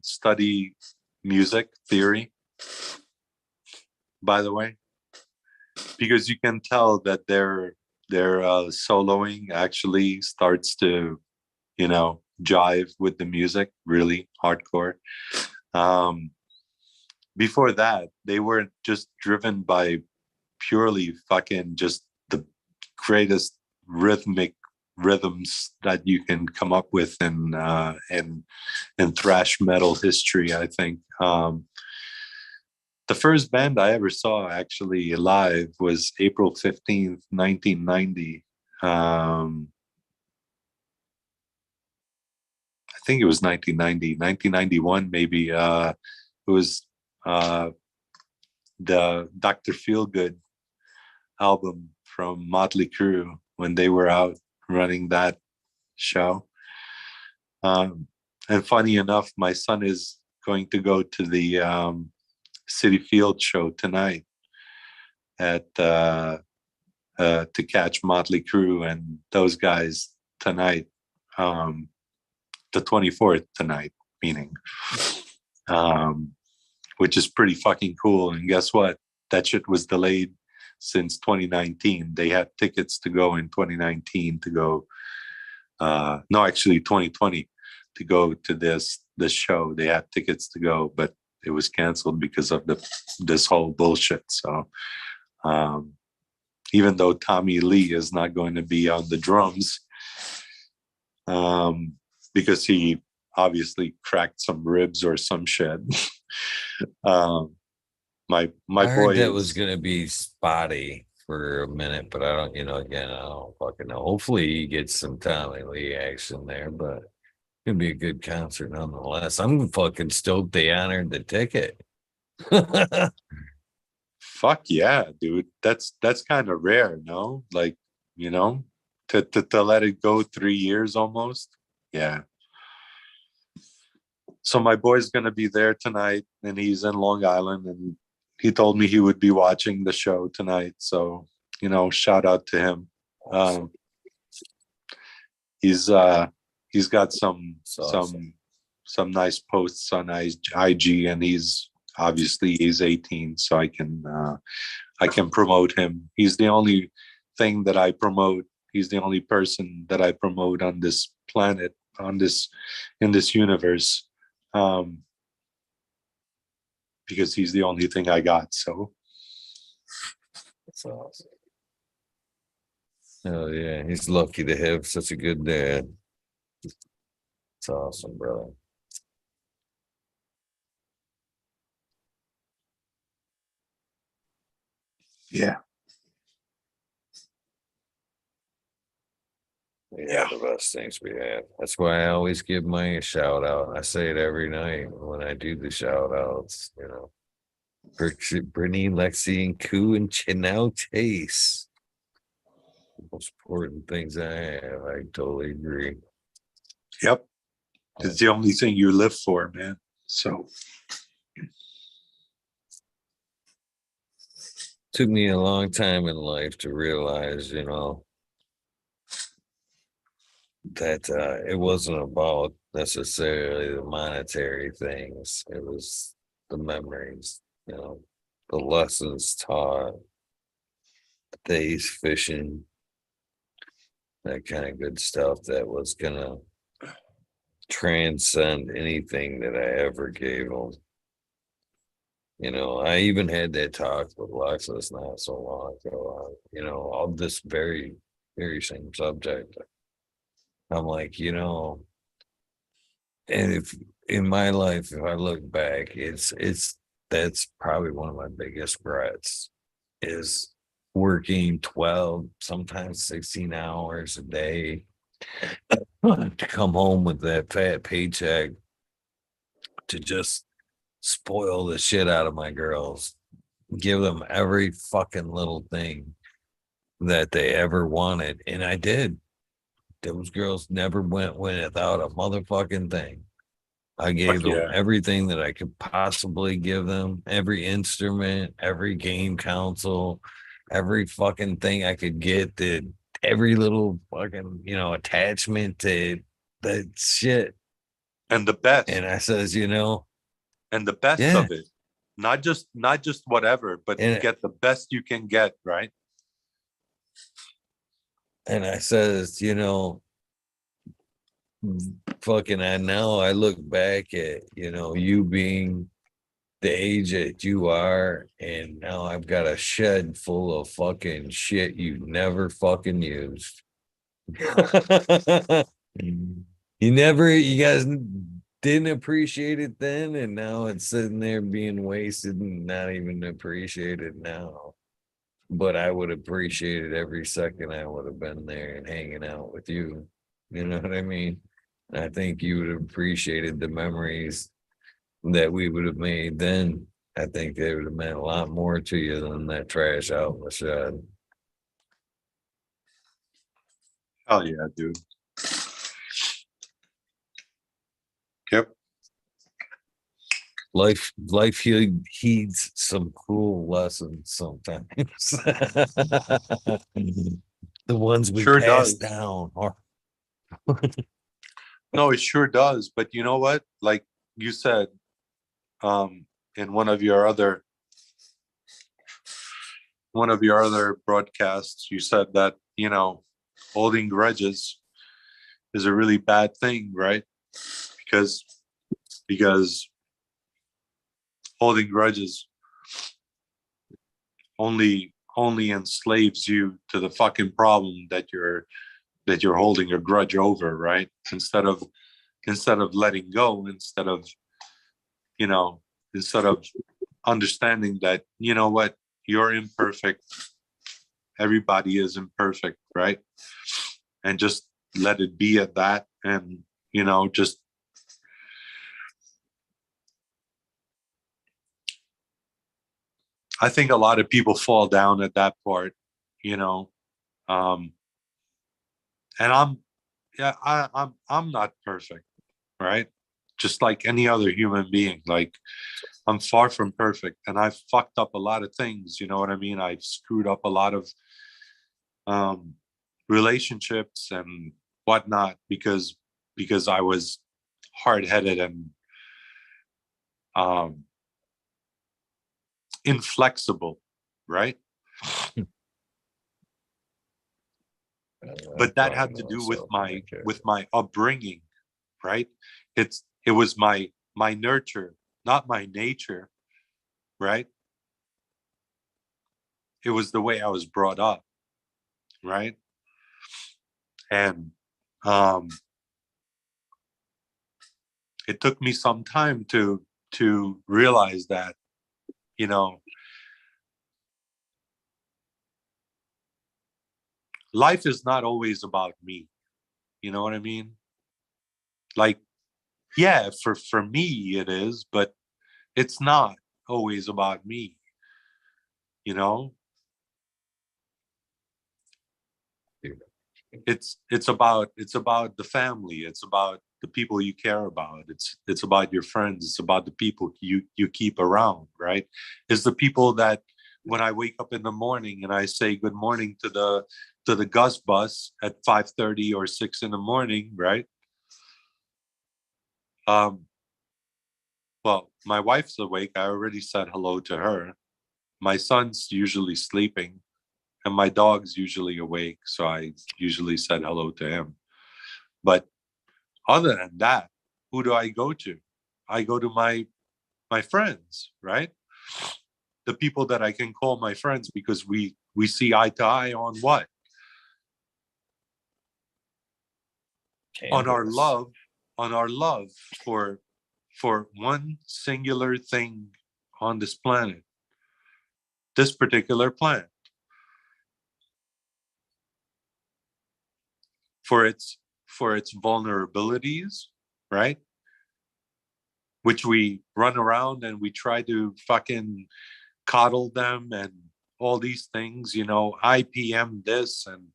study music theory. By the way, because you can tell that their soloing actually starts to, you know, jive with the music really hardcore. Um, before that, they were just driven by purely fucking just the greatest rhythmic rhythms that you can come up with in thrash metal history, I think. The first band I ever saw actually live was April 15th, 1990. I think it was 1990, 1991, maybe. It was uh, the Dr. Feelgood album from Motley Crue when they were out running that show. And funny enough, my son is going to go to the City Field show tonight at to catch Motley Crue and those guys tonight, the 24th tonight, meaning, um, which is pretty fucking cool. And guess what? That shit was delayed since 2019. They had tickets to go in 2019 to go. No, actually 2020 to go to this show. They had tickets to go, but it was canceled because of this whole bullshit. So even though Tommy Lee is not going to be on the drums, because he obviously cracked some ribs or some shit. My I boy heard that was is, gonna be spotty for a minute, but I don't, again, I don't fucking know. Hopefully he gets some Tommy Lee action there, but it's gonna be a good concert nonetheless. I'm fucking stoked they honored the ticket. fuck yeah, dude. That's kind of rare, no? Like, you know, to let it go 3 years almost. Yeah. So my boy's gonna be there tonight, and he's in Long Island, and he told me he would be watching the show tonight. So, you know, shout out to him. Um, he's he's got It's awesome. some nice posts on IG, and he's 18, so I can promote him. He's the only thing that I promote. He's the only person that I promote on this planet, on this in this universe, because he's the only thing I got. So It's awesome. Oh yeah, he's lucky to have such a good dad. It's awesome, brother. yeah, Yeah, the best things we have. That's why I always give Mike a shout out. I say it every night when I do the shout outs, Brittany, Lexi, and Koo and Chanel Chase. The most important things I have. I totally agree. yep. It's the only thing you live for, man. So Took me a long time in life to realize, that it wasn't about necessarily the monetary things. It was the memories, the lessons taught, the days fishing, that kind of good stuff that was gonna transcend anything that I ever gave them. I even had that talk with Alexis not so long ago, on this very, very same subject. I'm like, and if in my life, if I look back, it's that's probably one of my biggest regrets is working 12, sometimes 16 hours a day to come home with that fat paycheck to just spoil the shit out of my girls, give them every fucking little thing that they ever wanted. And I did. Those girls never went without a motherfucking thing. I gave Fuck them yeah. everything that I could possibly give them, every instrument, every game console, every fucking thing I could get, every little fucking, attachment to the shit. And the best, And I says, you know, and the best yeah. of it, not just whatever, but And get the best you can get, right? and I says, fucking I now I look back at, you being the age that you are, and now I've got a shed full of fucking shit you never fucking used. You guys didn't appreciate it then, and now it's sitting there being wasted and not even appreciated now. But I would appreciate it every second I would have been there and hanging out with you. You know what I mean? And I think you would have appreciated the memories that we would have made then. I think they would have meant a lot more to you than that trash out in the shed. Hell yeah, dude. Yep. Life heeds some cruel lessons sometimes. The ones we Sure pass does. down are No, it sure does. But you know what? Like you said, in one of your other broadcasts, you said that, holding grudges is a really bad thing, right? Because because holding grudges only enslaves you to the fucking problem that you're holding a grudge over, right? Instead of letting go, you know, instead of understanding that, you know what, you're imperfect, everybody is imperfect, right? And just let it be at that, and just I think a lot of people fall down at that part, you know. Um, and I'm not perfect, right? Just like any other human being. Like, I'm far from perfect, and I've fucked up a lot of things. You know what I mean? I've screwed up a lot of um, relationships and whatnot because I was hard headed and um, inflexible, right? But that had to do with my upbringing, right? It was my nurture, not my nature, right? It was the way I was brought up, right? And um, it took me some time to realize that, you know, life is not always about me. You know what I mean? Like, yeah, for me it is, but it's not always about me, you know? It's about the family, it's about the people you care about, it's about your friends, it's about the people you keep around, right? It's the people that when I wake up in the morning and I say good morning to the Gus bus at 5:30 or 6 in the morning, right? um well, my wife's awake, I already said hello to her. My son's usually sleeping, and my dog's usually awake, so I usually said hello to him. But other than that, who do I go to? I go to my friends, right? The people that I can call my friends because we see eye to eye on what? On our candles. love, on our love for one singular thing on this planet, this particular planet, for its vulnerabilities, right? which we run around and we try to fucking coddle them and all these things, IPM this and,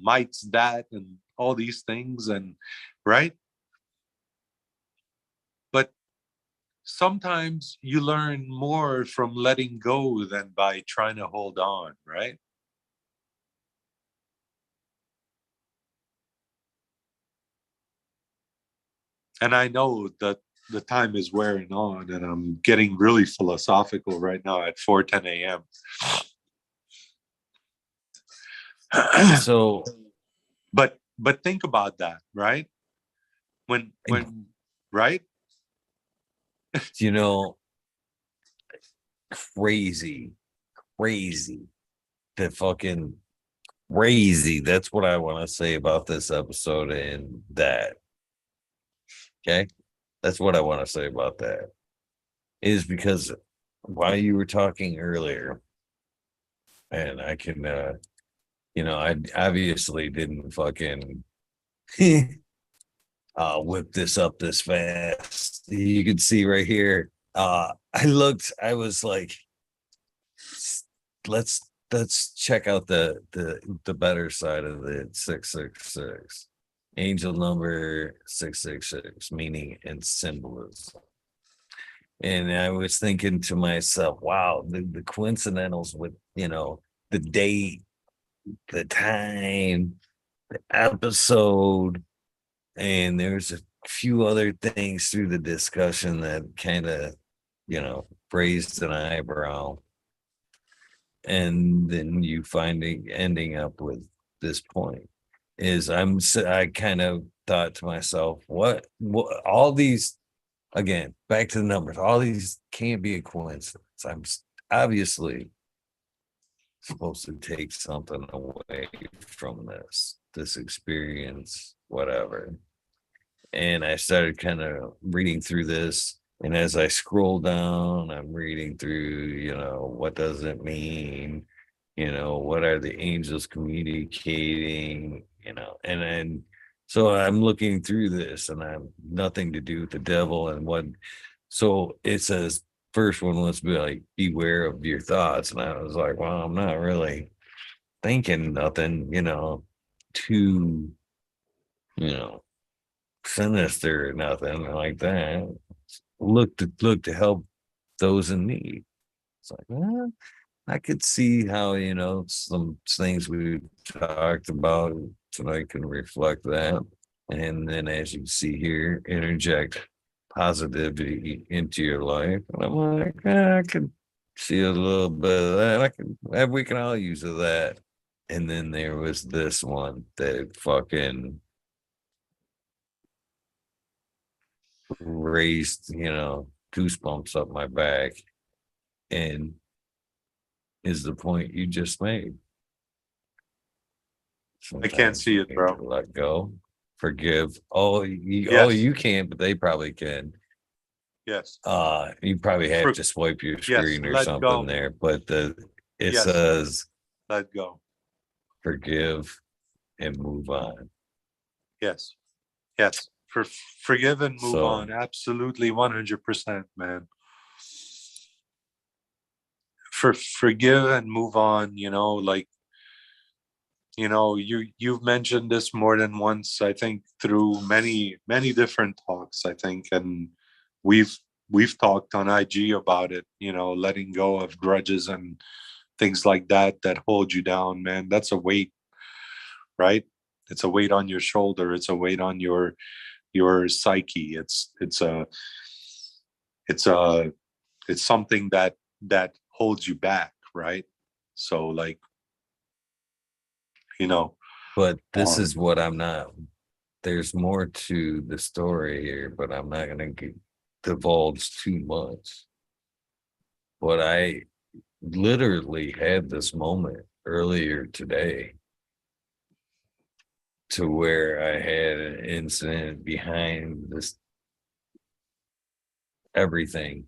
mites that and all these things. And right. But sometimes you learn more from letting go than by trying to hold on, right? And I know that the time is wearing on and I'm getting really philosophical right now at 4:10 a.m. So, but think about that, right? When right? Crazy, the fucking crazy. That's what I want to say about this episode and that. Okay. That's what I want to say about that. Is because while you were talking earlier, and I can, I obviously didn't fucking whip this up this fast. You can see right here. I was like, let's check out the better side of the 666. Angel number 666, meaning and symbolism. And I was thinking to myself, wow, the coincidentals with, the date, the time, the episode, and there's a few other things through the discussion that kind of, raised an eyebrow. And then you ending up with this point is I kind of thought to myself, what all these, again, back to the numbers, all these can't be a coincidence. I'm obviously supposed to take something away from this experience, whatever. And I started kind of reading through this. And as I scroll down, I'm reading through, what does it mean? What are the angels communicating? And then so I'm looking through this and I'm nothing to do with the devil and what. So it says, first one was be like, beware of your thoughts. And I was like, well, I'm not really thinking nothing, too, sinister or nothing like that. Look to help those in need. It's like, well, I could see how, some things we talked about tonight can reflect that. And then as you see here, interject positivity into your life. And I'm like, I can see a little bit of that. We can all use of that. And then there was this one that fucking raised, goosebumps up my back. And is the point you just made. I can't see it, bro. Let go, forgive. You can't, but they probably can. Yes. You probably have to swipe your screen or something there, but it says let go, forgive, and move on. Yes. Forgive and move on. Absolutely, 100%, man. Forgive and move on. You've mentioned this more than once, I think, through many different talks, I think, and we've talked on IG about it, letting go of grudges and things like that hold you down, man. That's a weight, right? It's a weight on your shoulder. It's a weight on your psyche. It's something that holds you back, right? So like, but this is what I'm not. There's more to the story here, but I'm not going to divulge too much. But I literally had this moment earlier today to where I had an incident behind this everything.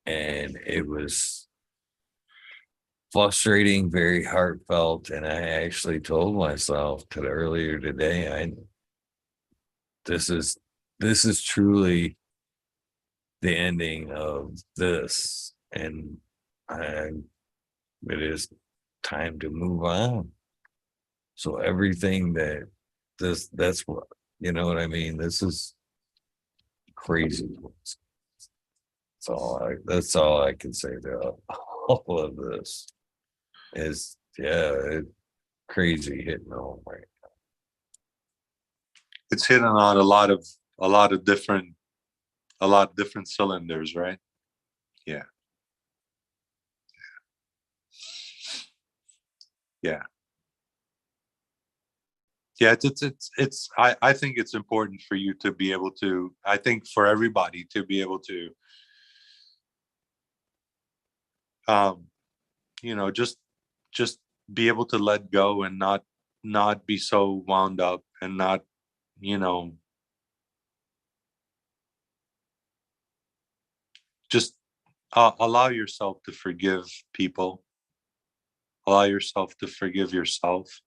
And it was frustrating, very heartfelt. And I actually told myself earlier today, this this is truly the ending of this, and it is time to move on. So everything that's what, you know what I mean? This is crazy. That's all I can say to all of this is, crazy hitting home right. It's hitting on a lot of different cylinders, right? Yeah. Yeah. Yeah, I think it's important for you to be able to, I think for everybody to be able to just be able to let go and not be so wound up and not, you know, just allow yourself to forgive people, allow yourself to forgive yourself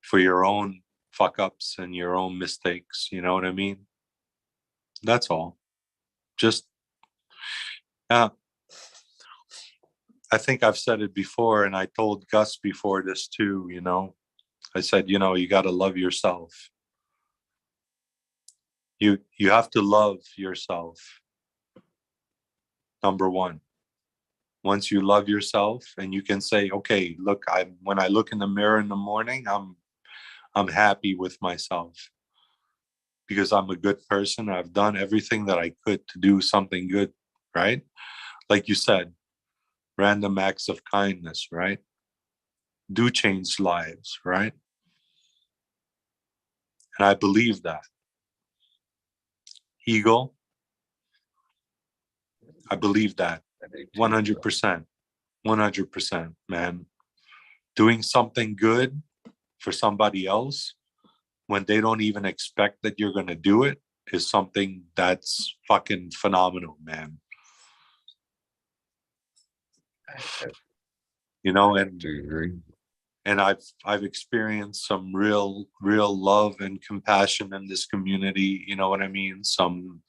for your own fuck ups and your own mistakes. You know what I mean? That's all. Just, uh, I think I've said it before, and I told Gus before this too, you know. I said, you know, you got to love yourself. You have to love yourself. Number one. Once you love yourself and you can say, okay, look, when I look in the mirror in the morning, I'm happy with myself because I'm a good person. I've done everything that I could to do something good, right? Like you said, random acts of kindness, right? Do change lives, right? And I believe that. Eagle, I believe that 100%. 100%, man. Doing something good for somebody else when they don't even expect that you're going to do it is something that's fucking phenomenal, man. You know, and I've experienced some real love and compassion in this community, you know what I mean? Some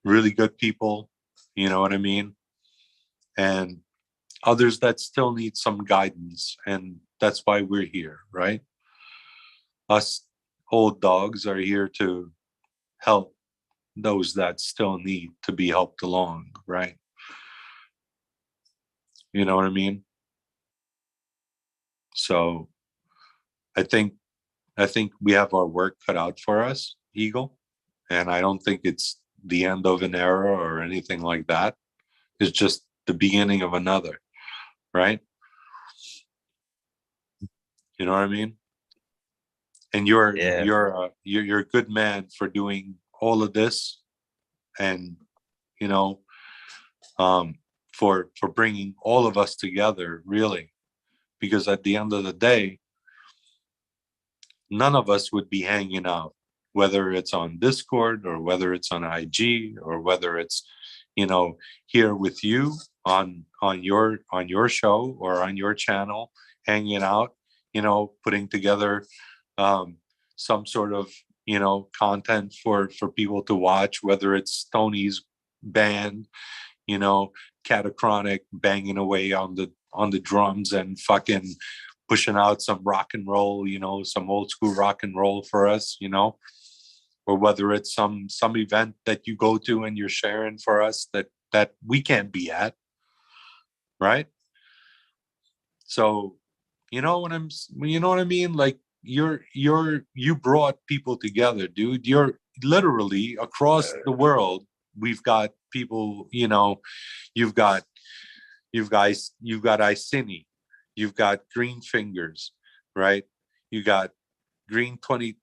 really good people, you know what I mean? And others that still need some guidance, and that's why we're here, right? Us old dogs are here to help those that still need to be helped along, right? You know what I mean? So I think we have our work cut out for us, Eagle, and I don't think it's the end of an era or anything like that. It's just the beginning of another, right? You know what I mean? And you're a good man for doing all of this, and you know, for bringing all of us together, really, because at the end of the day, none of us would be hanging out, whether it's on Discord or whether it's on IG or whether it's, you know, here with you on your show or on your channel, hanging out, you know, putting together some sort of, you know, content for people to watch, whether it's Tony's band, you know, Catachronic banging away on the drums and fucking pushing out some rock and roll, you know, some old school rock and roll for us, you know, or whether it's some event that you go to and you're sharing for us that we can't be at, right? So, you know what I mean? Like you brought people together, dude. You're literally across the world. We've got people, you know, you've got you've got Icini, you've got Green Fingers, right? You got Green 13,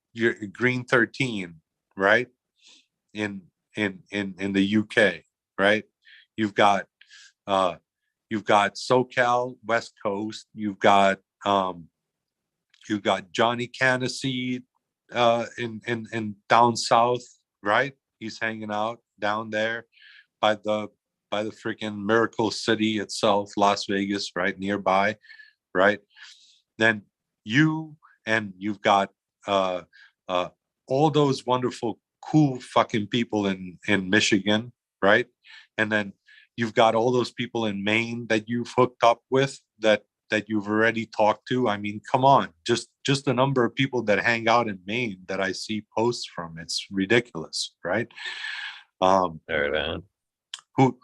right? In the UK, right? You've got uh you've got SoCal, West Coast, you've got Johnny Caniseed in down south, right? He's hanging out down there by the freaking Miracle City itself, Las Vegas, right nearby, right? Then you've got uh all those wonderful, cool fucking people in Michigan, right? And then you've got all those people in Maine that you've hooked up with that you've already talked to. I mean, come on, just the number of people that hang out in Maine that I see posts from, it's ridiculous, right? Right on. Who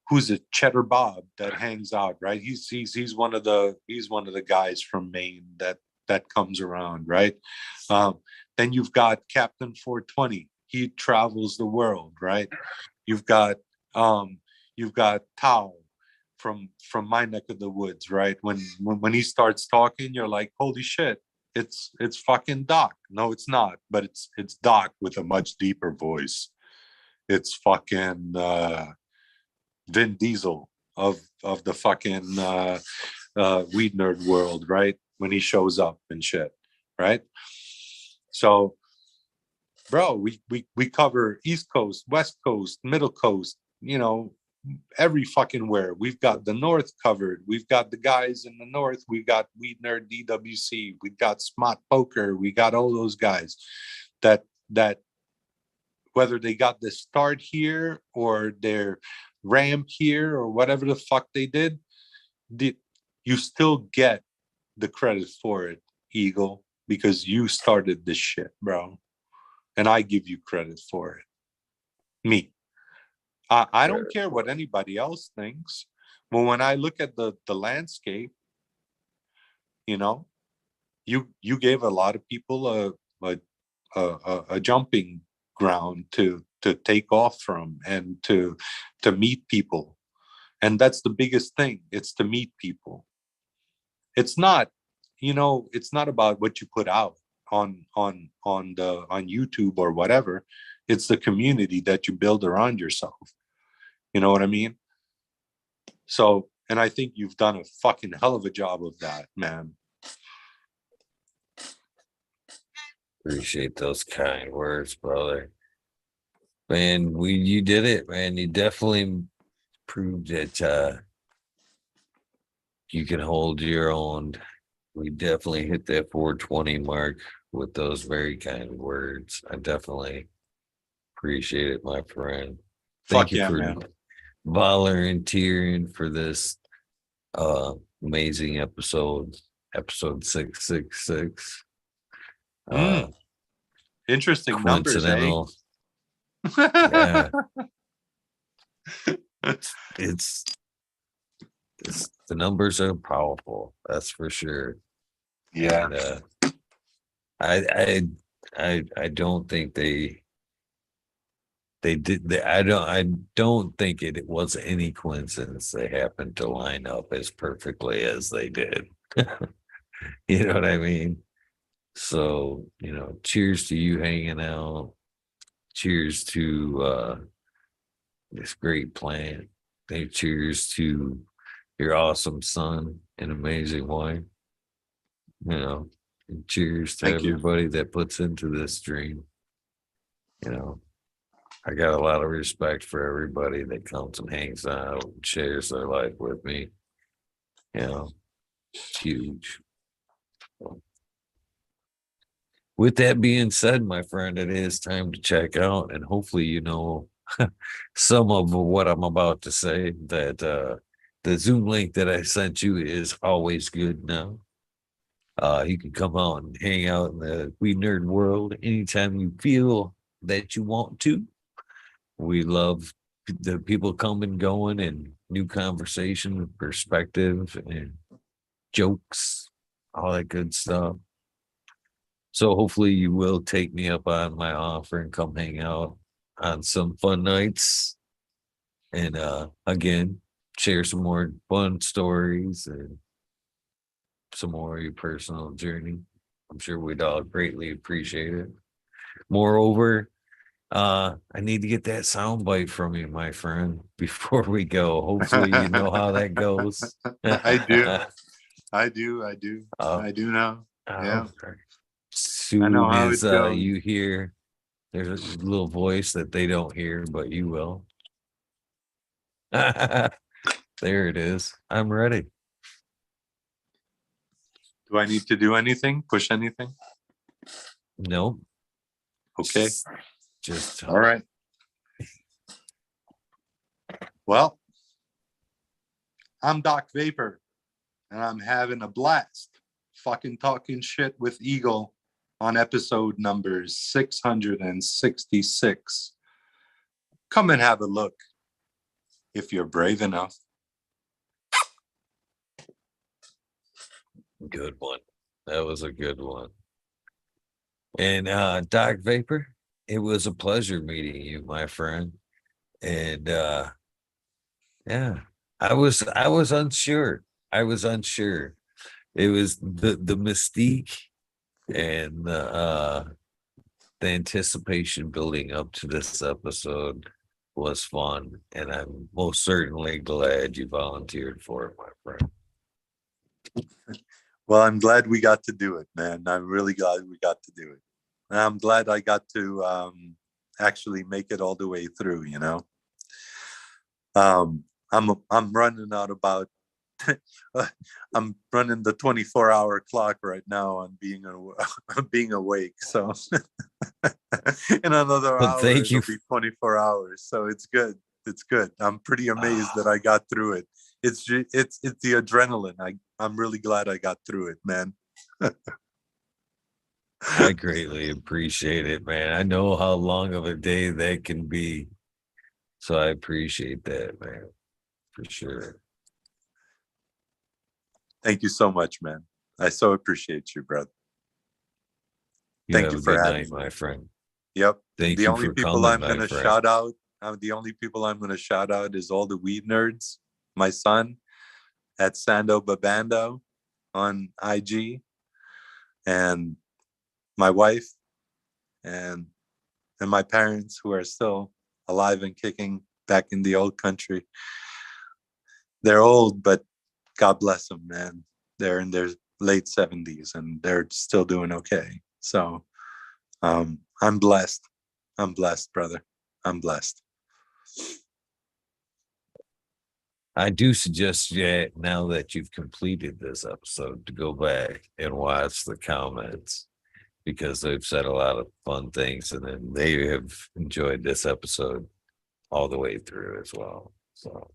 who's a Cheddar Bob that hangs out, right? He's one of the guys from Maine that comes around, right? Then you've got Captain 420. He travels the world, right? You've got Tao from my neck of the woods, right? When he starts talking, you're like, holy shit, it's fucking Doc. No, it's not, but it's Doc with a much deeper voice. It's fucking Vin Diesel of the fucking weed nerd world, right? When he shows up and shit, right? So, bro, we cover East Coast, West Coast, Middle Coast, you know, every fucking where. We've got the North covered. We've got the guys in the North. We've got Weed Nerd DWC. We've got Smart Poker. We got all those guys that whether they got the start here or their ramp here or whatever the fuck they did, you still get the credit for it, Eagle, because you started this shit, bro. And I give you credit for it. Me. I don't care what anybody else thinks. But when I look at the landscape, you know, you gave a lot of people a jumping ground to take off from and to meet people. And that's the biggest thing. It's to meet people. It's not, you know, it's not about what you put out on YouTube or whatever. It's the community that you build around yourself. You know what I mean? So, and I think you've done a fucking hell of a job of that, man. Appreciate those kind words, brother. Man, you did it, man. You definitely proved that you can hold your own. We definitely hit that 420 mark with those very kind words. I definitely appreciate it, my friend. Thank Fuck you yeah, for man. volunteering for this amazing episode 666. Interesting numbers, eh? Coincidental. Yeah. It's the numbers are powerful, that's for sure. Yeah. And I don't think they did. I don't think it was any coincidence they happened to line up as perfectly as they did. You know what I mean? So, you know, cheers to you hanging out. Cheers to this great plan. Hey, cheers to your awesome son and amazing wife. You know, and cheers to Thank you. everybody that puts into this dream. You know, I got a lot of respect for everybody that comes and hangs out and shares their life with me. You know, it's huge. With that being said, my friend, it is time to check out, and hopefully, you know, some of what I'm about to say. That the Zoom link that I sent you is always good now. You can come out and hang out in the We Nerd world anytime you feel that you want to. We love the people coming, going, and new conversation, perspective, and jokes, all that good stuff. So hopefully you will take me up on my offer and come hang out on some fun nights. And again, share some more fun stories and some more of your personal journey. I'm sure we'd all greatly appreciate it. Moreover, I need to get that sound bite from you, my friend, before we go. Hopefully you know how that goes. I do. I do know. Yeah. Soon know how as it goes. you hear, there's a little voice that they don't hear, but you will. There it is. I'm ready. Do I need to do anything? Push anything? Nope. Okay. Just All right. Well, I'm Doc Vapor, and I'm having a blast fucking talking shit with Eagle on episode number 666. Come and have a look if you're brave enough. Good one. That was a good one. And Doc Vapor, it was a pleasure meeting you, my friend. And yeah, I was unsure. I was unsure. It was the mystique and the anticipation building up to this episode was fun, and I'm most certainly glad you volunteered for it, my friend. Well, I'm glad we got to do it, man. I'm really glad we got to do it. And I'm glad I got to actually make it all the way through, you know. I'm running out about I'm running the 24-hour clock right now on being being awake. So in another But hour thank you. it'll be 24 hours. So it's good. It's good. I'm pretty amazed that I got through it. It's the adrenaline. I'm really glad I got through it, man. I greatly appreciate it, man. I know how long of a day that can be. So I appreciate that, man. For sure. Thank you so much, man. I so appreciate you, brother. You Thank have you a for good having night, me. my friend. Yep. Thank The you only for people coming, I'm my going to friend. shout out, the only people I'm going to shout out is all the weed nerds, my son at Sando Babando on IG, and my wife, and my parents who are still alive and kicking back in the old country. They're old, but God bless them, man. They're in their late 70s and they're still doing okay. So I'm blessed. I'm blessed, brother. I'm blessed. I do suggest that now that you've completed this episode to go back and watch the comments, because they've said a lot of fun things, and then they have enjoyed this episode all the way through as well. So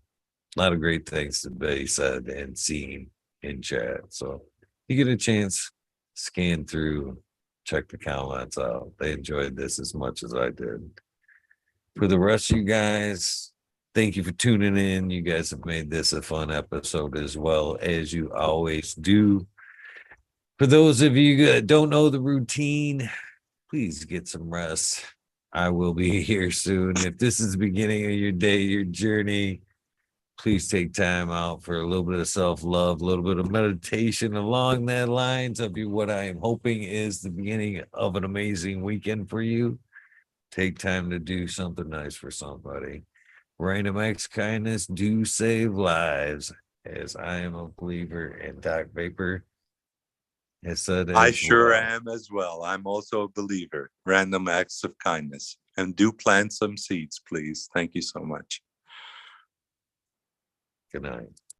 a lot of great things to be said and seen in chat. So you get a chance, scan through, check the comments out. They enjoyed this as much as I did. For the rest of you guys, thank you for tuning in. You guys have made this a fun episode as well, as you always do. For those of you that don't know the routine, please get some rest. I will be here soon. If this is the beginning of your day, your journey, please take time out for a little bit of self-love, a little bit of meditation along that lines of what I am hoping is the beginning of an amazing weekend for you. Take time to do something nice for somebody. Random acts of kindness do save lives, as I am a believer, and Doc Vapor has said I as sure well. am as well. I'm also a believer. Random acts of kindness. And do plant some seeds, please. Thank you so much. Good night.